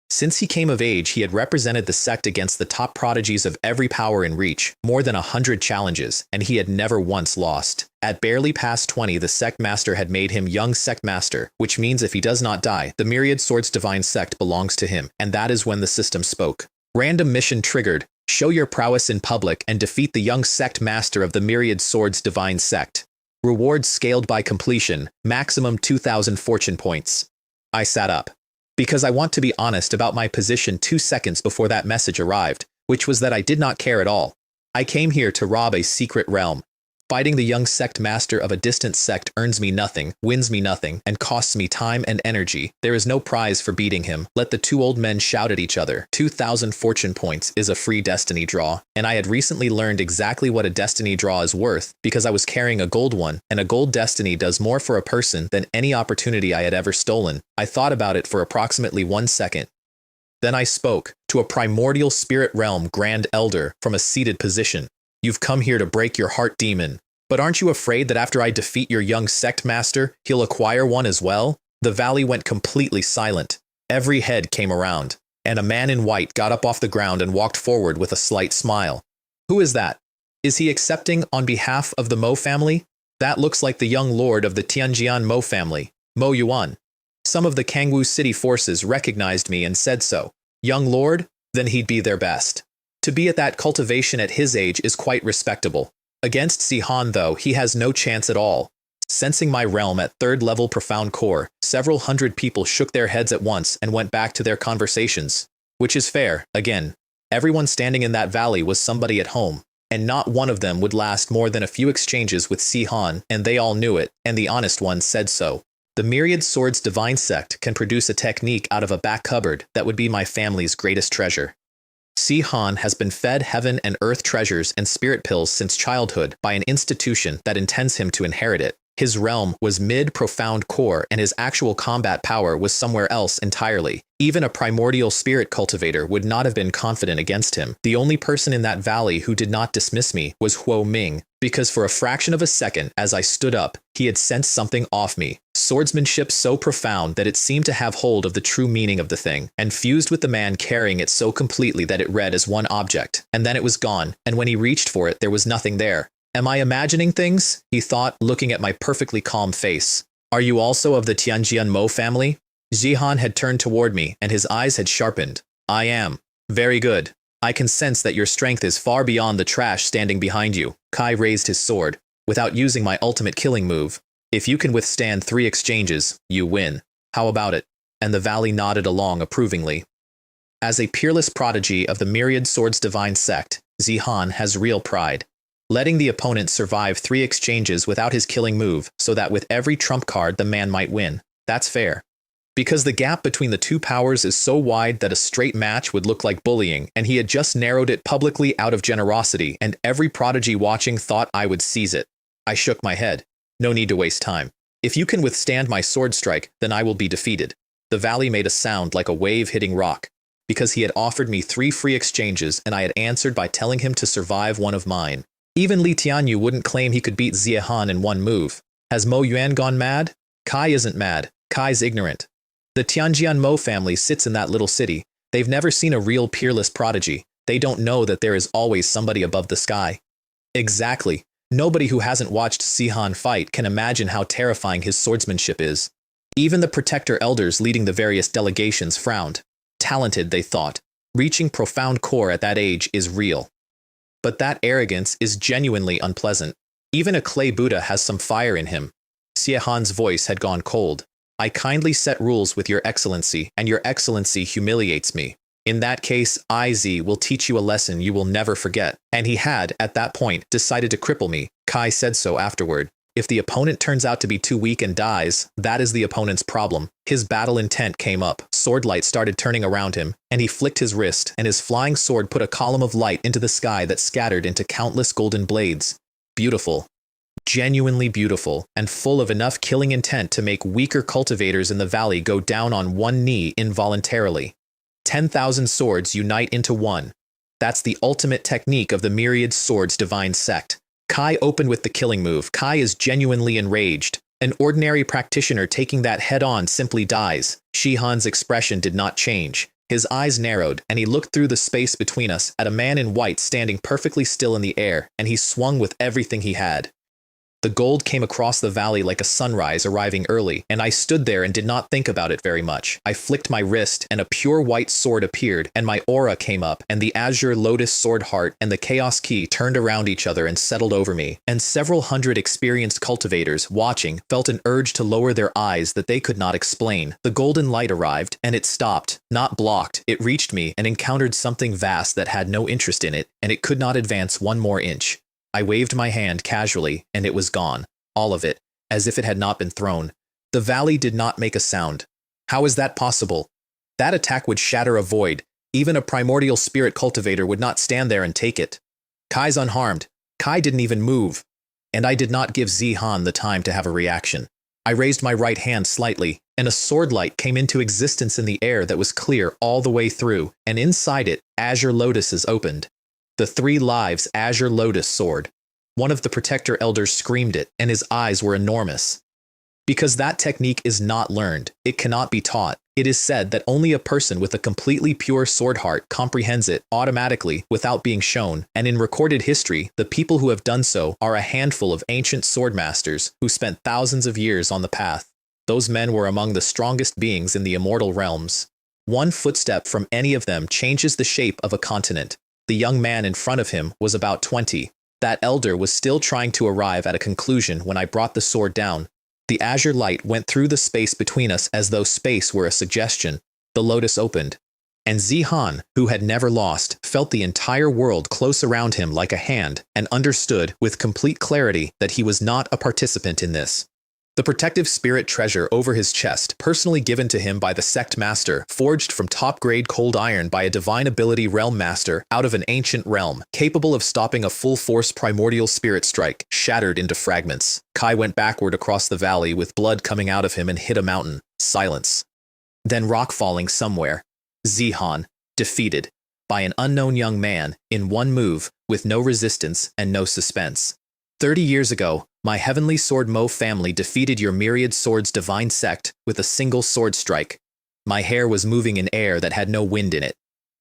Since he came of age, he had represented the sect against the top prodigies of every power in reach, more than 100 challenges, and he had never once lost. At barely past 20, the sect master had made him young sect master, which means if he does not die, the Myriad Swords Divine Sect belongs to him, and that is when the system spoke. Random mission triggered. Show your prowess in public and defeat the young sect master of the Myriad Swords Divine Sect. Reward scaled by completion, maximum 2,000 fortune points. I sat up. Because I want to be honest about my position 2 seconds before that message arrived, which was that I did not care at all. I came here to rob a secret realm. Fighting the young sect master of a distant sect earns me nothing, wins me nothing, and costs me time and energy. There is no prize for beating him. Let the two old men shout at each other. 2,000 fortune points is a free destiny draw, and I had recently learned exactly what a destiny draw is worth because I was carrying a gold one, and a gold destiny does more for a person than any opportunity I had ever stolen. I thought about it for approximately 1 second. Then I spoke to a primordial spirit realm Grand Elder from a seated position. You've come here to break your heart demon. But aren't you afraid that after I defeat your young sect master, he'll acquire one as well? The valley went completely silent. Every head came around, and a man in white got up off the ground and walked forward with a slight smile. Who is that? Is he accepting on behalf of the Mo family? That looks like the young lord of the Tianjian Mo family, Mo Yuan. Some of the Kangwu city forces recognized me and said so. Young lord? Then he'd be their best. To be at that cultivation at his age is quite respectable. Against Zihan, though, he has no chance at all. Sensing my realm at 3rd level profound core, several hundred people shook their heads at once and went back to their conversations. Which is fair, again. Everyone standing in that valley was somebody at home, and not one of them would last more than a few exchanges with Zihan, and they all knew it, and the honest ones said so. The Myriad Swords Divine Sect can produce a technique out of a back cupboard that would be my family's greatest treasure. Zihan has been fed heaven and earth treasures and spirit pills since childhood by an institution that intends him to inherit it. His realm was mid-profound core, and his actual combat power was somewhere else entirely. Even a primordial spirit cultivator would not have been confident against him. The only person in that valley who did not dismiss me was Huo Ming, because for a fraction of a second, as I stood up, he had sensed something off me. Swordsmanship so profound that it seemed to have hold of the true meaning of the thing, and fused with the man carrying it so completely that it read as one object. And then it was gone, and when he reached for it, there was nothing there. Am I imagining things? He thought, looking at my perfectly calm face. Are you also of the Tianjian Mo family? Zihan had turned toward me, and his eyes had sharpened. I am. Very good. I can sense that your strength is far beyond the trash standing behind you. Kai raised his sword. Without using my ultimate killing move, if you can withstand 3 exchanges, you win. How about it? And the valley nodded along approvingly. As a peerless prodigy of the Myriad Swords Divine Sect, Zihan has real pride. Letting the opponent survive 3 exchanges without his killing move so that with every trump card the man might win. That's fair. Because the gap between the 2 powers is so wide that a straight match would look like bullying, and he had just narrowed it publicly out of generosity, and every prodigy watching thought I would seize it. I shook my head. No need to waste time. If you can withstand my sword strike, then I will be defeated. The valley made a sound like a wave hitting rock, because he had offered me 3 free exchanges and I had answered by telling him to survive one of mine. Even Li Tianyu wouldn't claim he could beat Zihan in 1 move. Has Mo Yuan gone mad? Kai isn't mad. Kai's ignorant. The Tianjian Mo family sits in that little city. They've never seen a real peerless prodigy. They don't know that there is always somebody above the sky. Exactly. Nobody who hasn't watched Zihan fight can imagine how terrifying his swordsmanship is. Even the protector elders leading the various delegations frowned. Talented, they thought. Reaching profound core at that age is real. But that arrogance is genuinely unpleasant. Even a clay Buddha has some fire in him. Zihan's voice had gone cold. I kindly set rules with your excellency, and your excellency humiliates me. In that case, IZ will teach you a lesson you will never forget. And he had, at that point, decided to cripple me. Kai said so afterward. If the opponent turns out to be too weak and dies, that is the opponent's problem. His battle intent came up, sword light started turning around him, and he flicked his wrist, and his flying sword put a column of light into the sky that scattered into countless golden blades. Beautiful. Genuinely beautiful, and full of enough killing intent to make weaker cultivators in the valley go down on one knee involuntarily. 10,000 swords unite into one. That's the ultimate technique of the Myriad Swords Divine Sect. Kai opened with the killing move. Kai is genuinely enraged. An ordinary practitioner taking that head-on simply dies. Shihan's expression did not change. His eyes narrowed, and he looked through the space between us at a man in white standing perfectly still in the air, and he swung with everything he had. The gold came across the valley like a sunrise arriving early, and I stood there and did not think about it very much. I flicked my wrist, and a pure white sword appeared, and my aura came up, and the azure lotus sword heart and the chaos key turned around each other and settled over me, and several hundred experienced cultivators, watching, felt an urge to lower their eyes that they could not explain. The golden light arrived, and it stopped, not blocked. It reached me and encountered something vast that had no interest in it, and it could not advance 1 more inch. I waved my hand casually, and it was gone. All of it, as if it had not been thrown. The valley did not make a sound. How is that possible? That attack would shatter a void. Even a primordial spirit cultivator would not stand there and take it. Kai's unharmed. Kai didn't even move. And I did not give Zihan the time to have a reaction. I raised my right hand slightly, and a sword light came into existence in the air that was clear all the way through, and inside it, azure lotuses opened. The 3 lives azure lotus sword. One of the protector elders screamed it, and his eyes were enormous. Because that technique is not learned, it cannot be taught. It is said that only a person with a completely pure sword heart comprehends it automatically without being shown, and in recorded history, the people who have done so are a handful of ancient swordmasters who spent thousands of years on the path. Those men were among the strongest beings in the immortal realms. 1 footstep from any of them changes the shape of a continent. The young man in front of him was about 20. That elder was still trying to arrive at a conclusion when I brought the sword down. The azure light went through the space between us as though space were a suggestion. The lotus opened. And Zihan, who had never lost, felt the entire world close around him like a hand and understood with complete clarity that he was not a participant in this. The protective spirit treasure over his chest, personally given to him by the sect master, forged from top-grade cold iron by a divine ability realm master out of an ancient realm, capable of stopping a full-force primordial spirit strike, shattered into fragments. Kai went backward across the valley with blood coming out of him and hit a mountain. Silence. Then rock falling somewhere. Zihan, defeated, by an unknown young man, in 1 move, with no resistance and no suspense. 30 years ago, my Heavenly Sword Mo family defeated your Myriad Swords Divine Sect with a single sword strike. My hair was moving in air that had no wind in it.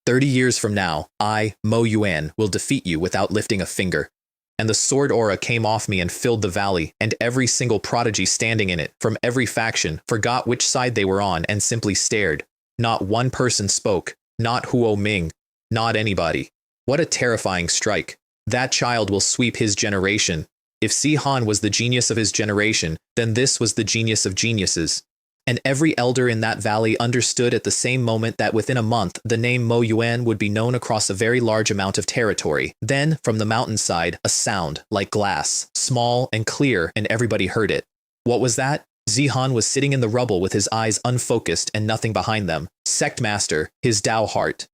30 years from now, I, Mo Yuan, will defeat you without lifting a finger. And the sword aura came off me and filled the valley, and every single prodigy standing in it, from every faction, forgot which side they were on and simply stared. Not 1 person spoke, not Huo Ming. Not anybody. What a terrifying strike. That child will sweep his generation. If Si-Han was the genius of his generation, then this was the genius of geniuses. And every elder in that valley understood at the same moment that within a month the name Mo Yuan would be known across a very large amount of territory. Then, from the mountainside, a sound, like glass, small and clear, and everybody heard it. What was that? Si-Han was sitting in the rubble with his eyes unfocused and nothing behind them. Sect Master, his Tao heart.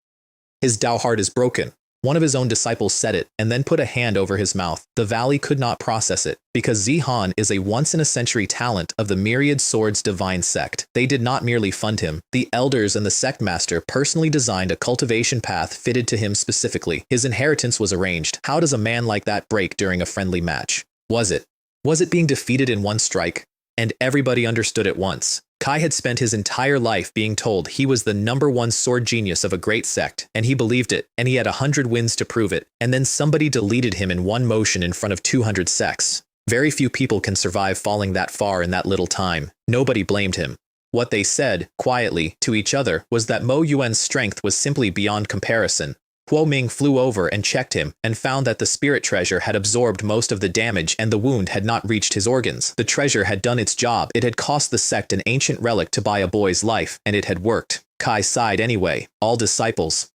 His Tao heart is broken. One of his own disciples said it, and then put a hand over his mouth. The valley could not process it, because Si-Han is a once-in-a-century talent of the Myriad Swords Divine Sect. They did not merely fund him. The elders and the sect master personally designed a cultivation path fitted to him specifically. His inheritance was arranged. How does a man like that break during a friendly match? Was it being defeated in one strike? And everybody understood at once. Kai had spent his entire life being told he was the #1 sword genius of a great sect, and he believed it, and he had 100 wins to prove it, and then somebody deleted him in one motion in front of 200 sects. Very few people can survive falling that far in that little time. Nobody blamed him. What they said, quietly, to each other, was that Mo Yuan's strength was simply beyond comparison. Huo Ming flew over and checked him, and found that the spirit treasure had absorbed most of the damage and the wound had not reached his organs. The treasure had done its job. It had cost the sect an ancient relic to buy a boy's life, and it had worked. Kai sighed anyway. All disciples,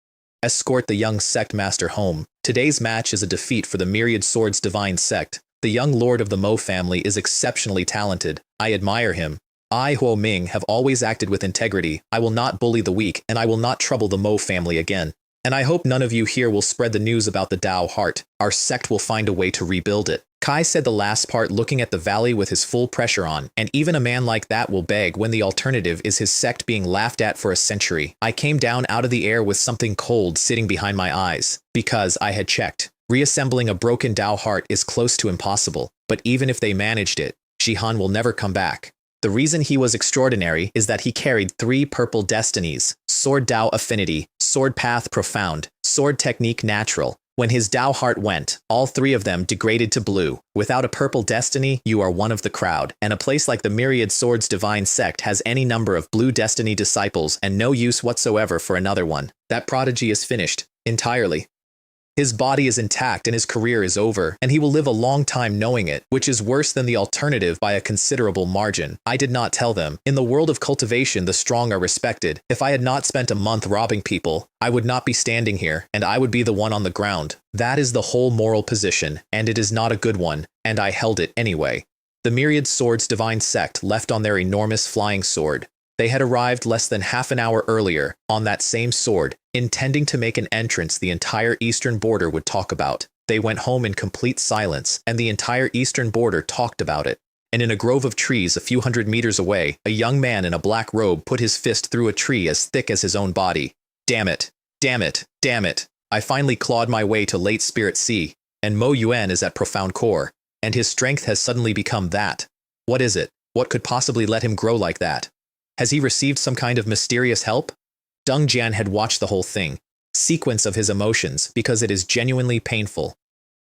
escort the young sect master home. Today's match is a defeat for the Myriad Swords Divine Sect. The young lord of the Mo family is exceptionally talented. I admire him. I, Huo Ming, have always acted with integrity. I will not bully the weak, and I will not trouble the Mo family again. And I hope none of you here will spread the news about the Tao heart. Our sect will find a way to rebuild it. Kai said the last part looking at the valley with his full pressure on, and even a man like that will beg when the alternative is his sect being laughed at for a century. I came down out of the air with something cold sitting behind my eyes, because I had checked. Reassembling a broken Tao heart is close to impossible, but even if they managed it, Si-Han will never come back. The reason he was extraordinary is that he carried 3 purple destinies: Sword Tao Affinity, Sword Path Profound, Sword Technique Natural. When his Tao heart went, all 3 of them degraded to blue. Without a purple destiny, you are one of the crowd, and a place like the Myriad Swords Divine Sect has any number of blue destiny disciples and no use whatsoever for another one. That prodigy is finished, entirely. His body is intact and his career is over, and he will live a long time knowing it, which is worse than the alternative by a considerable margin. I did not tell them. In the world of cultivation, the strong are respected. If I had not spent a month robbing people, I would not be standing here, and I would be the one on the ground. That is the whole moral position, and it is not a good one, and I held it anyway. The Myriad Swords Divine Sect left on their enormous flying sword. They had arrived less than half an hour earlier, on that same sword, intending to make an entrance the entire eastern border would talk about. They went home in complete silence, and the entire eastern border talked about it. And in a grove of trees a few hundred meters away, a young man in a black robe put his fist through a tree as thick as his own body. Damn it, damn it, damn it. I finally clawed my way to late spirit C, and Mo Yuan is at profound core, and his strength has suddenly become that. What is it? What could possibly let him grow like that? Has he received some kind of mysterious help? Deng Jian had watched the whole thing, sequence of his emotions, because it is genuinely painful.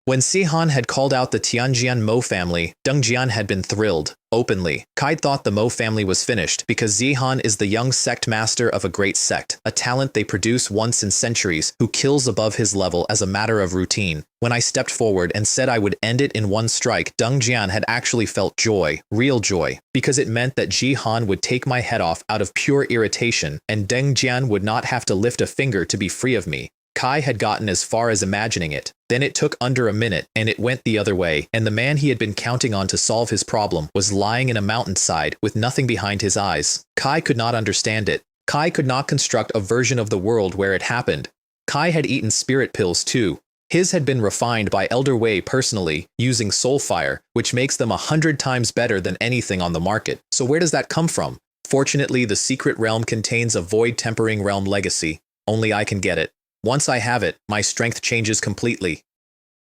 When Si-Han had called out the Tianjian Mo family, Deng Jian had been thrilled, openly. Kai thought the Mo family was finished, because Si-Han is the young sect master of a great sect, a talent they produce once in centuries, who kills above his level as a matter of routine. When I stepped forward and said I would end it in one strike, Deng Jian had actually felt joy, real joy, because it meant that Si-Han would take my head off out of pure irritation, and Deng Jian would not have to lift a finger to be free of me. Kai had gotten as far as imagining it. Then it took under a minute, and it went the other way, and the man he had been counting on to solve his problem was lying in a mountainside with nothing behind his eyes. Kai could not understand it. Kai could not construct a version of the world where it happened. Kai had eaten spirit pills too. His had been refined by Elder Wei personally, using soul fire, which makes them 100 times better than anything on the market. So where does that come from? Fortunately, the secret realm contains a void tempering realm legacy. Only I can get it. Once I have it, my strength changes completely.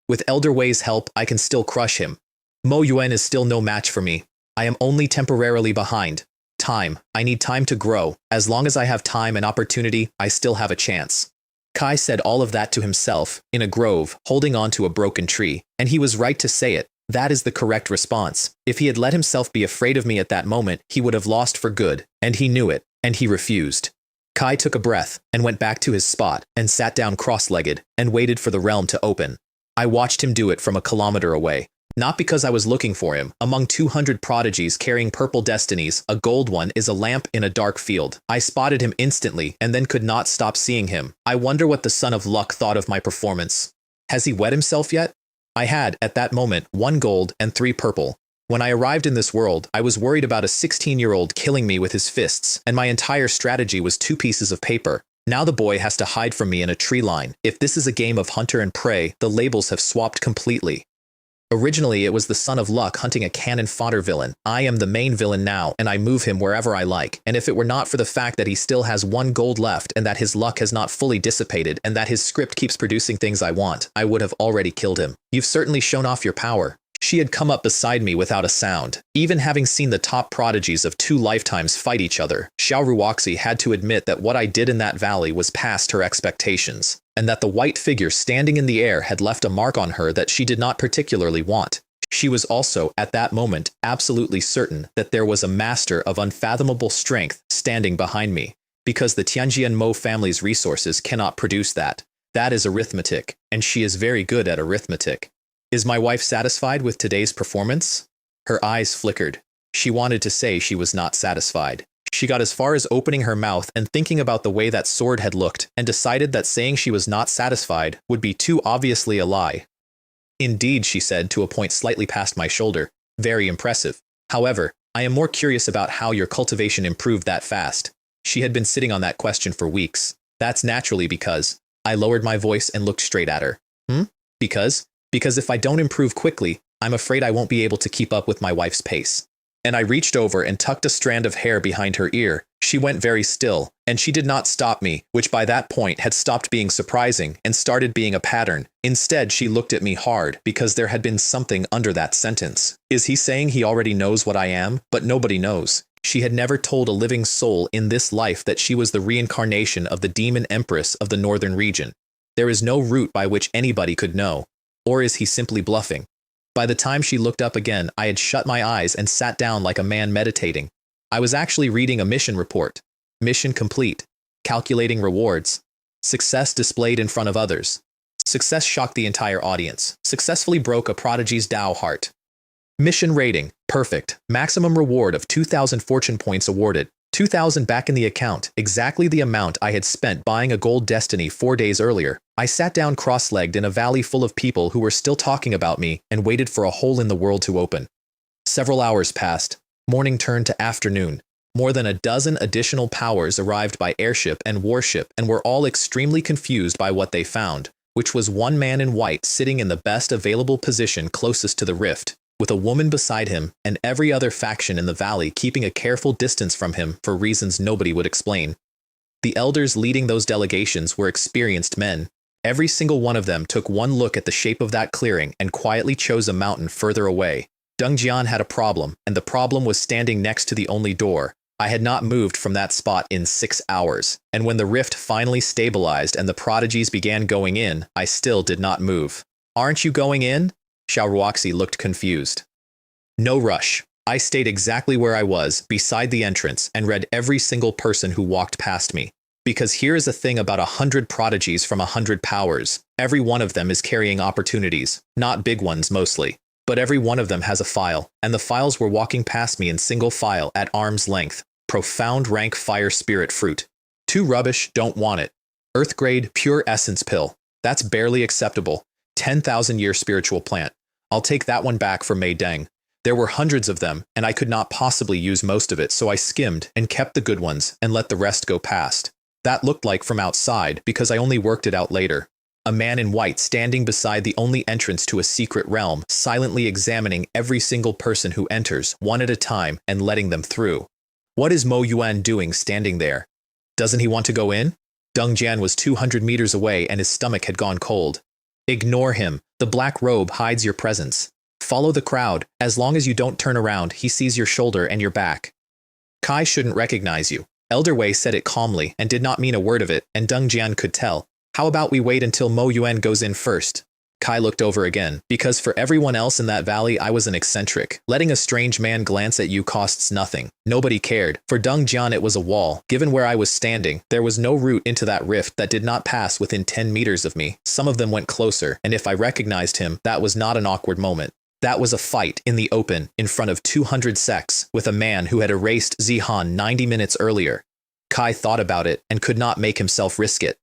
With Elder Wei's help, I can still crush him. Mo Yuan is still no match for me. I am only temporarily behind. Time. I need time to grow. As long as I have time and opportunity, I still have a chance. Kai said all of that to himself, in a grove, holding on to a broken tree, and he was right to say it. That is the correct response. If he had let himself be afraid of me at that moment, he would have lost for good, and he knew it, and he refused. Kai took a breath and went back to his spot and sat down cross-legged and waited for the realm to open. I watched him do it from a kilometer away. Not because I was looking for him. Among 200 prodigies carrying purple destinies, a gold one is a lamp in a dark field. I spotted him instantly and then could not stop seeing him. I wonder what the Son of Luck thought of my performance. Has he wet himself yet? I had, at that moment, 1 gold and 3 purple. When I arrived in this world, I was worried about a 16-year-old killing me with his fists, and my entire strategy was 2 pieces of paper. Now the boy has to hide from me in a tree line. If this is a game of hunter and prey, the labels have swapped completely. Originally, it was the Son of Luck hunting a cannon fodder villain. I am the main villain now, and I move him wherever I like. And if it were not for the fact that he still has 1 gold left, and that his luck has not fully dissipated, and that his script keeps producing things I want, I would have already killed him. You've certainly shown off your power. She had come up beside me without a sound. Even having seen the top prodigies of 2 lifetimes fight each other, Xiaoruoxi had to admit that what I did in that valley was past her expectations, and that the white figure standing in the air had left a mark on her that she did not particularly want. She was also, at that moment, absolutely certain that there was a master of unfathomable strength standing behind me, because the Tianjian Mo family's resources cannot produce that. That is arithmetic, and she is very good at arithmetic. Is my wife satisfied with today's performance? Her eyes flickered. She wanted to say she was not satisfied. She got as far as opening her mouth and thinking about the way that sword had looked, and decided that saying she was not satisfied would be too obviously a lie. Indeed, she said to a point slightly past my shoulder. Very impressive. However, I am more curious about how your cultivation improved that fast. She had been sitting on that question for weeks. That's naturally because... I lowered my voice and looked straight at her. Because if I don't improve quickly, I'm afraid I won't be able to keep up with my wife's pace. And I reached over and tucked a strand of hair behind her ear. She went very still, and she did not stop me, which by that point had stopped being surprising and started being a pattern. Instead, she looked at me hard, because there had been something under that sentence. Is he saying he already knows what I am, but nobody knows? She had never told a living soul in this life that she was the reincarnation of the demon empress of the northern region. There is no route by which anybody could know. Or is he simply bluffing? By the time she looked up again, I had shut my eyes and sat down like a man meditating. I was actually reading a mission report. Mission complete. Calculating rewards. Success displayed in front of others. Success shocked the entire audience. Successfully broke a prodigy's Dao heart. Mission rating. Perfect. Maximum reward of 2,000 fortune points awarded. 2,000 back in the account, exactly the amount I had spent buying a gold destiny 4 days earlier. I sat down cross-legged in a valley full of people who were still talking about me and waited for a hole in the world to open. Several hours passed. Morning turned to afternoon. More than a dozen additional powers arrived by airship and warship and were all extremely confused by what they found, which was 1 man in white sitting in the best available position closest to the rift, with a woman beside him and every other faction in the valley keeping a careful distance from him for reasons nobody would explain. The elders leading those delegations were experienced men. Every single one of them took one look at the shape of that clearing and quietly chose a mountain further away. Deng Jian had a problem, and the problem was standing next to the only door. I had not moved from that spot in 6 hours, and when the rift finally stabilized and the prodigies began going in, I still did not move. Aren't you going in? Xiaoruoxi looked confused. No rush. I stayed exactly where I was, beside the entrance, and read every single person who walked past me. Because here is a thing about 100 prodigies from 100 powers. Every one of them is carrying opportunities, not big ones mostly. But every one of them has a file, and the files were walking past me in single file at arm's length. Profound rank fire spirit fruit. Too rubbish, don't want it. Earth grade, pure essence pill. That's barely acceptable. 10,000-year spiritual plant. I'll take that one back for Mei Deng. There were hundreds of them, and I could not possibly use most of it, so I skimmed and kept the good ones and let the rest go past. That looked like from outside, because I only worked it out later. A man in white standing beside the only entrance to a secret realm, silently examining every single person who enters, one at a time, and letting them through. What is Mo Yuan doing standing there? Doesn't he want to go in? Deng Jian was 200 meters away and his stomach had gone cold. Ignore him. The black robe hides your presence. Follow the crowd. As long as you don't turn around, he sees your shoulder and your back. Kai shouldn't recognize you. Elder Wei said it calmly and did not mean a word of it, and Deng Jian could tell. How about we wait until Mo Yuan goes in first? Kai looked over again, because for everyone else in that valley I was an eccentric. Letting a strange man glance at you costs nothing. Nobody cared. For Deng Jian it was a wall. Given where I was standing, there was no route into that rift that did not pass within 10 meters of me. Some of them went closer, and if I recognized him, that was not an awkward moment. That was a fight in the open, in front of 200 sects, with a man who had erased Zihan 90 minutes earlier. Kai thought about it and could not make himself risk it.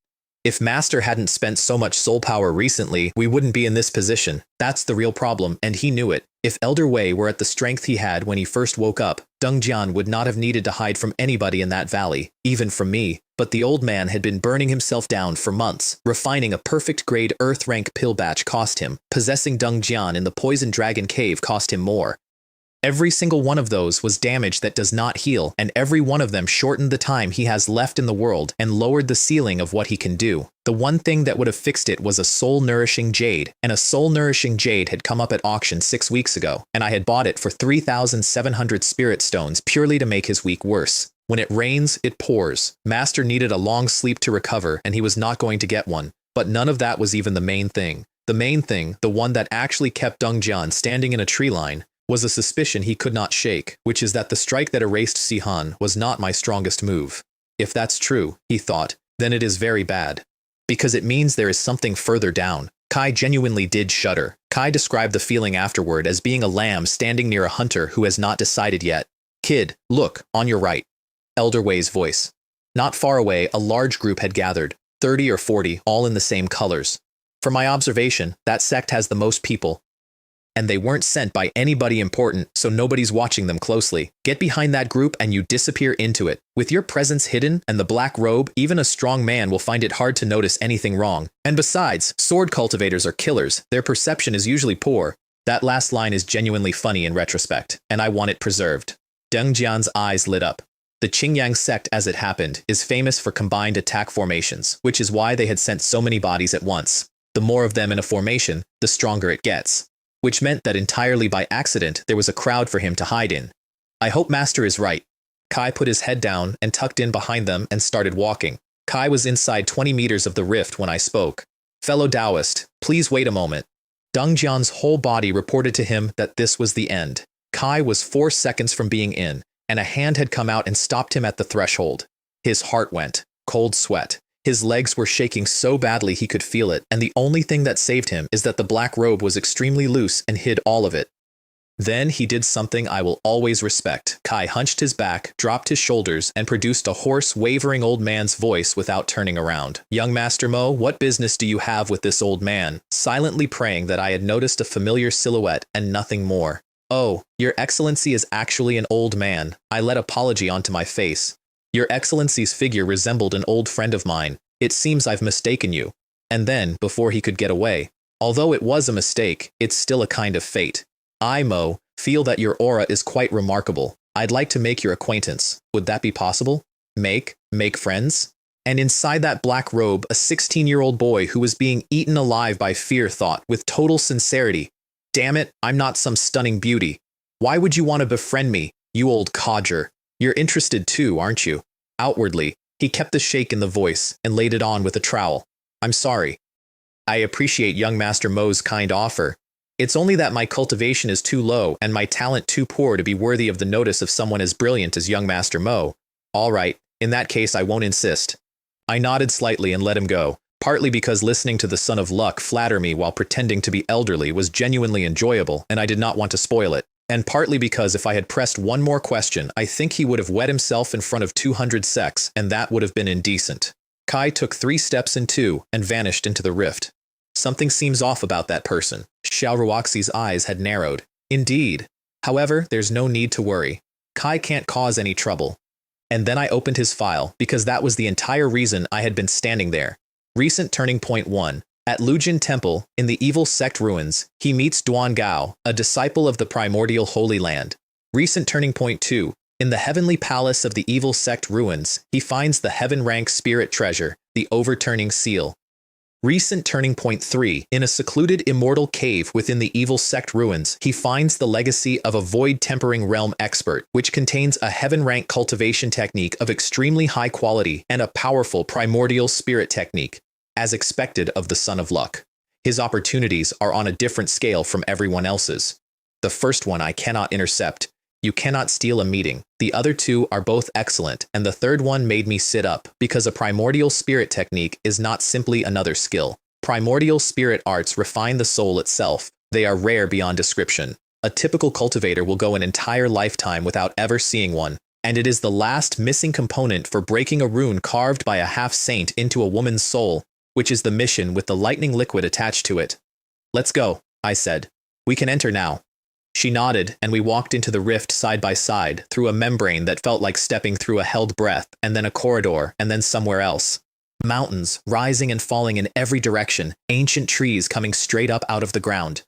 If Master hadn't spent so much soul power recently, we wouldn't be in this position. That's the real problem, and he knew it. If Elder Wei were at the strength he had when he first woke up, Deng Jian would not have needed to hide from anybody in that valley, even from me. But the old man had been burning himself down for months. Refining a perfect grade Earth rank pill batch cost him. Possessing Deng Jian in the Poison Dragon Cave cost him more. Every single one of those was damage that does not heal, and every one of them shortened the time he has left in the world and lowered the ceiling of what he can do. The one thing that would have fixed it was a soul-nourishing jade, and a soul-nourishing jade had come up at auction 6 weeks ago, and I had bought it for 3,700 spirit stones purely to make his week worse. When it rains, it pours. Master needed a long sleep to recover, and he was not going to get one. But none of that was even the main thing. The main thing, the one that actually kept Deng Jian standing in a tree line, was a suspicion he could not shake, which is that the strike that erased Sihan was not my strongest move. If that's true, he thought, then it is very bad. Because it means there is something further down. Kai genuinely did shudder. Kai described the feeling afterward as being a lamb standing near a hunter who has not decided yet. Kid, look, on your right. Elder Wei's voice. Not far away, a large group had gathered, 30 or 40, all in the same colors. From my observation, that sect has the most people. And they weren't sent by anybody important, so nobody's watching them closely. Get behind that group and you disappear into it. With your presence hidden and the black robe, even a strong man will find it hard to notice anything wrong. And besides, sword cultivators are killers. Their perception is usually poor. That last line is genuinely funny in retrospect, and I want it preserved. Deng Jian's eyes lit up. The Qingyang sect, as it happened, is famous for combined attack formations, which is why they had sent so many bodies at once. The more of them in a formation, the stronger it gets. Which meant that entirely by accident there was a crowd for him to hide in. I hope Master is right. Kai put his head down and tucked in behind them and started walking. Kai was inside 20 meters of the rift when I spoke. Fellow Taoist, please wait a moment. Deng Jian's whole body reported to him that this was the end. Kai was 4 seconds from being in, and a hand had come out and stopped him at the threshold. His heart went, cold sweat. His legs were shaking so badly he could feel it, and the only thing that saved him is that the black robe was extremely loose and hid all of it. Then he did something I will always respect. Kai hunched his back, dropped his shoulders, and produced a hoarse, wavering old man's voice without turning around. Young Master Mo, what business do you have with this old man? Silently praying that I had noticed a familiar silhouette and nothing more. Oh, Your Excellency is actually an old man. I let apology onto my face. Your Excellency's figure resembled an old friend of mine. It seems I've mistaken you. And then, before he could get away, although it was a mistake, it's still a kind of fate. I, Mo, feel that your aura is quite remarkable. I'd like to make your acquaintance. Would that be possible? Make friends? And inside that black robe, a 16-year-old boy who was being eaten alive by fear thought with total sincerity, damn it, I'm not some stunning beauty. Why would you want to befriend me, you old codger? You're interested too, aren't you? Outwardly, he kept the shake in the voice and laid it on with a trowel. I'm sorry. I appreciate young Master Mo's kind offer. It's only that my cultivation is too low and my talent too poor to be worthy of the notice of someone as brilliant as young Master Mo. All right, in that case I won't insist. I nodded slightly and let him go, partly because listening to the Son of Luck flatter me while pretending to be elderly was genuinely enjoyable and I did not want to spoil it. And partly because if I had pressed one more question, I think he would have wet himself in front of 200 sects, and that would have been indecent. Kai took 3 steps in 2 and vanished into the rift. Something seems off about that person. Xiao Ruoxi's eyes had narrowed. Indeed. However, there's no need to worry. Kai can't cause any trouble. And then I opened his file, because that was the entire reason I had been standing there. Recent turning point 1. At Lujin Temple, in the evil sect ruins, he meets Duan Gao, a disciple of the primordial Holy Land. Recent turning point 2. In the heavenly palace of the evil sect ruins, he finds the heaven-rank spirit treasure, the overturning seal. Recent turning point 3. In a secluded immortal cave within the evil sect ruins, he finds the legacy of a void-tempering realm expert, which contains a heaven-rank cultivation technique of extremely high quality and a powerful primordial spirit technique. As expected of the Son of Luck. His opportunities are on a different scale from everyone else's. The first one I cannot intercept. You cannot steal a meeting. The other two are both excellent, and the third one made me sit up, because a primordial spirit technique is not simply another skill. Primordial spirit arts refine the soul itself. They are rare beyond description. A typical cultivator will go an entire lifetime without ever seeing one, and it is the last missing component for breaking a rune carved by a half-saint into a woman's soul, which is the mission with the lightning liquid attached to it. Let's go, I said. We can enter now. She nodded, and we walked into the rift side by side, through a membrane that felt like stepping through a held breath, and then a corridor, and then somewhere else. Mountains, rising and falling in every direction, ancient trees coming straight up out of the ground.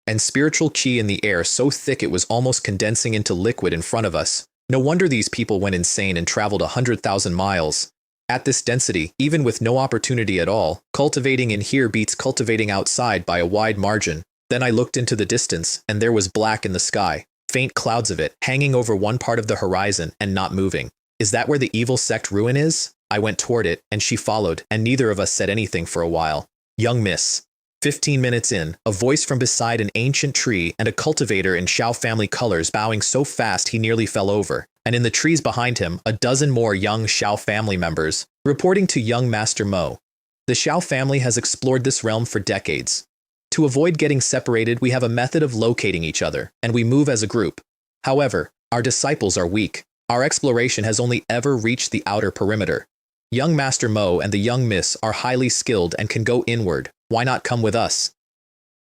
And spiritual chi in the air so thick it was almost condensing into liquid in front of us. No wonder these people went insane and traveled 100,000 miles. At this density, even with no opportunity at all, cultivating in here beats cultivating outside by a wide margin. Then I looked into the distance, and there was black in the sky, faint clouds of it, hanging over one part of the horizon and not moving. Is that where the evil sect ruin is? I went toward it, and she followed, and neither of us said anything for a while. Young miss. 15 minutes in, a voice from beside an ancient tree and a cultivator in Xiao family colors bowing so fast he nearly fell over, and in the trees behind him, a dozen more young Xiao family members, reporting to young Master Mo. The Xiao family has explored this realm for decades. To avoid getting separated, we have a method of locating each other, and we move as a group. However, our disciples are weak. Our exploration has only ever reached the outer perimeter. Young Master Mo and the young Miss are highly skilled and can go inward. Why not come with us?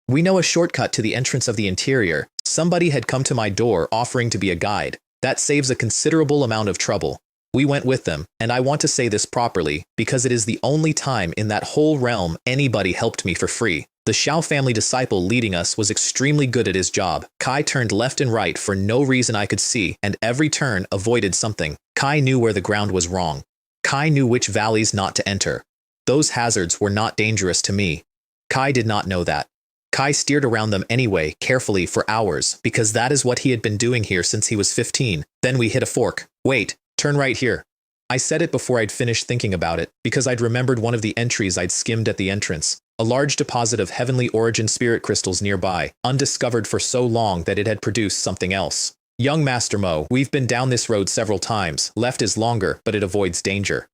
We know a shortcut to the entrance of the interior. Somebody had come to my door offering to be a guide. That saves a considerable amount of trouble. We went with them, and I want to say this properly, because it is the only time in that whole realm anybody helped me for free. The Xiao family disciple leading us was extremely good at his job. Kai turned left and right for no reason I could see, and every turn avoided something. Kai knew where the ground was wrong. Kai knew which valleys not to enter. Those hazards were not dangerous to me. Kai did not know that. Kai steered around them anyway, carefully, for hours, because that is what he had been doing here since he was 15. Then we hit a fork. Wait, turn right here. I said it before I'd finished thinking about it, because I'd remembered one of the entries I'd skimmed at the entrance. A large deposit of heavenly origin spirit crystals nearby, undiscovered for so long that it had produced something else. Young Master Mo, we've been down this road several times. Left is longer, but it avoids danger.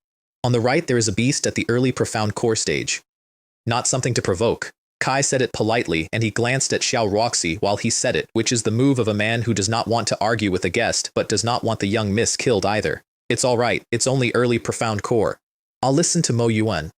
On the right there is a beast at the early profound core stage. Not something to provoke. Kai said it politely, and he glanced at Xiao Roxy while he said it, which is the move of a man who does not want to argue with a guest, but does not want the young miss killed either. It's all right, it's only early profound core. I'll listen to Mo Yuan.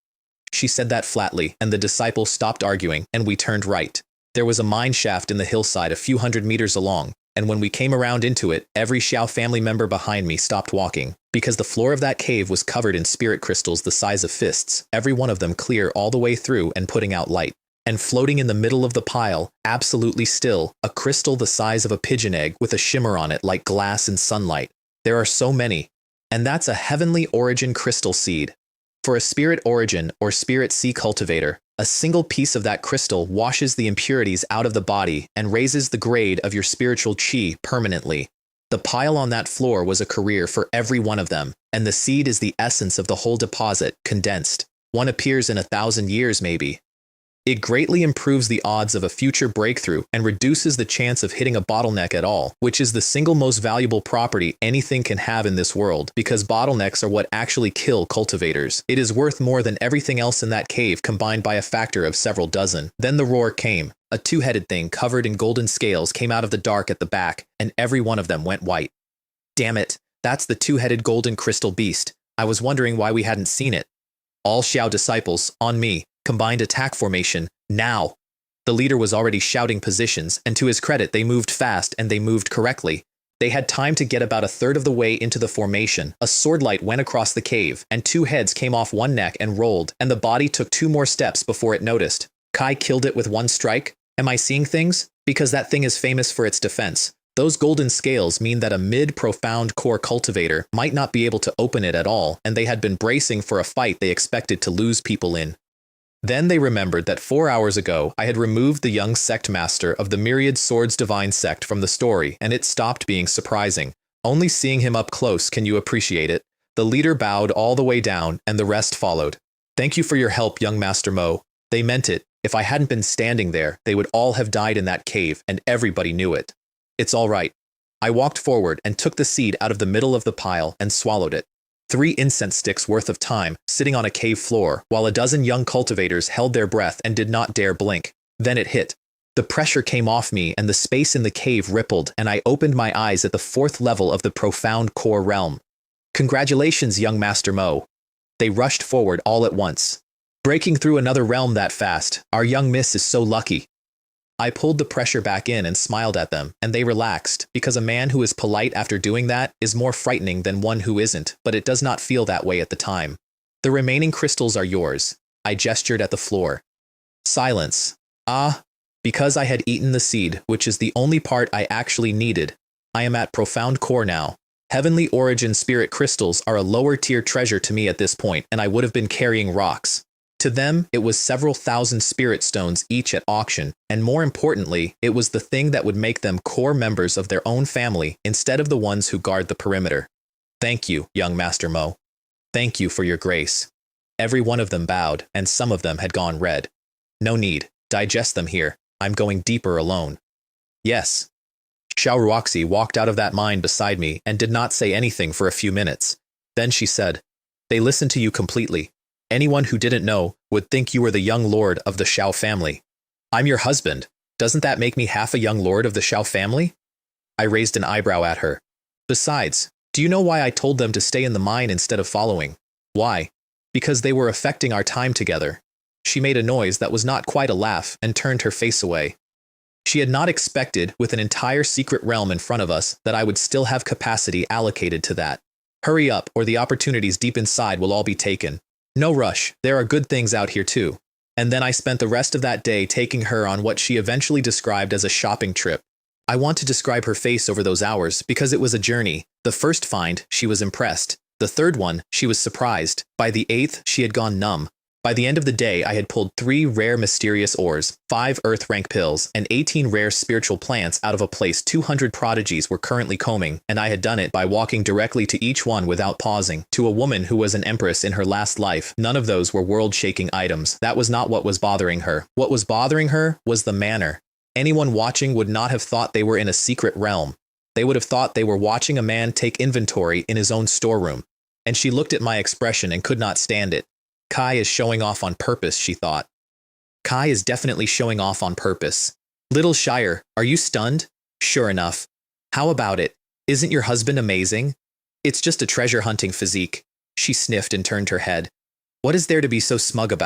She said that flatly, and the disciple stopped arguing, and we turned right. There was a mine shaft in the hillside a few hundred meters along, and when we came around into it, every Xiao family member behind me stopped walking, because the floor of that cave was covered in spirit crystals the size of fists, every one of them clear all the way through and putting out light. And floating in the middle of the pile, absolutely still, a crystal the size of a pigeon egg with a shimmer on it like glass in sunlight. There are so many. And that's a heavenly origin crystal seed. For a spirit origin or spirit sea cultivator, a single piece of that crystal washes the impurities out of the body and raises the grade of your spiritual chi permanently. The pile on that floor was a career for every one of them, and the seed is the essence of the whole deposit, condensed. One appears in 1,000 years maybe. It greatly improves the odds of a future breakthrough and reduces the chance of hitting a bottleneck at all, which is the single most valuable property anything can have in this world, because bottlenecks are what actually kill cultivators. It is worth more than everything else in that cave combined by a factor of several dozen. Then the roar came. A two-headed thing covered in golden scales came out of the dark at the back, and every one of them went white. Damn it, that's the two-headed golden crystal beast. I was wondering why we hadn't seen it. All Xiao disciples, on me. Combined attack formation, now! The leader was already shouting positions, and to his credit they moved fast and they moved correctly. They had time to get about a third of the way into the formation. A swordlight went across the cave, and two heads came off one neck and rolled, and the body took 2 more steps before it noticed. Kai killed it with 1 strike? Am I seeing things? Because that thing is famous for its defense. Those golden scales mean that a mid-profound core cultivator might not be able to open it at all, and they had been bracing for a fight they expected to lose people in. Then they remembered that 4 hours ago I had removed the young sect master of the Myriad Swords Divine sect from the story, and it stopped being surprising. Only seeing him up close can you appreciate it. The leader bowed all the way down, and the rest followed. Thank you for your help, young Master Mo. They meant it. If I hadn't been standing there, they would all have died in that cave, and everybody knew it. It's all right. I walked forward and took the seed out of the middle of the pile and swallowed it. 3 incense sticks worth of time, sitting on a cave floor, while a dozen young cultivators held their breath and did not dare blink. Then it hit. The pressure came off me and the space in the cave rippled, and I opened my eyes at the 4th level of the profound core realm. Congratulations, young Master Mo. They rushed forward all at once. Breaking through another realm that fast, our young miss is so lucky. I pulled the pressure back in and smiled at them, and they relaxed, because a man who is polite after doing that is more frightening than one who isn't, but it does not feel that way at the time. The remaining crystals are yours. I gestured at the floor. Silence. Ah, because I had eaten the seed, which is the only part I actually needed. I am at profound core now. Heavenly origin spirit crystals are a lower tier treasure to me at this point, and I would have been carrying rocks. To them, it was several thousand spirit stones each at auction, and more importantly, it was the thing that would make them core members of their own family instead of the ones who guard the perimeter. Thank you, young Master Mo. Thank you for your grace. Every one of them bowed, and some of them had gone red. No need. Digest them here. I'm going deeper alone. Yes. Xiaoruoxi walked out of that mine beside me and did not say anything for a few minutes. Then she said, "They listened to you completely. Anyone who didn't know would think you were the young lord of the Xiao family. I'm your husband. Doesn't that make me half a young lord of the Xiao family?" I raised an eyebrow at her. Besides, do you know why I told them to stay in the mine instead of following? Why? Because they were affecting our time together. She made a noise that was not quite a laugh and turned her face away. She had not expected, with an entire secret realm in front of us, that I would still have capacity allocated to that. Hurry up, or the opportunities deep inside will all be taken. No rush, there are good things out here too. And then I spent the rest of that day taking her on what she eventually described as a shopping trip. I want to describe her face over those hours because it was a journey. The first find, she was impressed. The third one, she was surprised. By the 8th, she had gone numb. By the end of the day, I had pulled 3 rare mysterious ores, 5 earth rank pills, and 18 rare spiritual plants out of a place 200 prodigies were currently combing, and I had done it by walking directly to each one without pausing. To a woman who was an empress in her last life, none of those were world-shaking items. That was not what was bothering her. What was bothering her was the manner. Anyone watching would not have thought they were in a secret realm. They would have thought they were watching a man take inventory in his own storeroom. And she looked at my expression and could not stand it. Kai is showing off on purpose, she thought. Kai is definitely showing off on purpose. Little Shire, are you stunned? Sure enough. How about it? Isn't your husband amazing? It's just a treasure hunting physique. She sniffed and turned her head. What is there to be so smug about?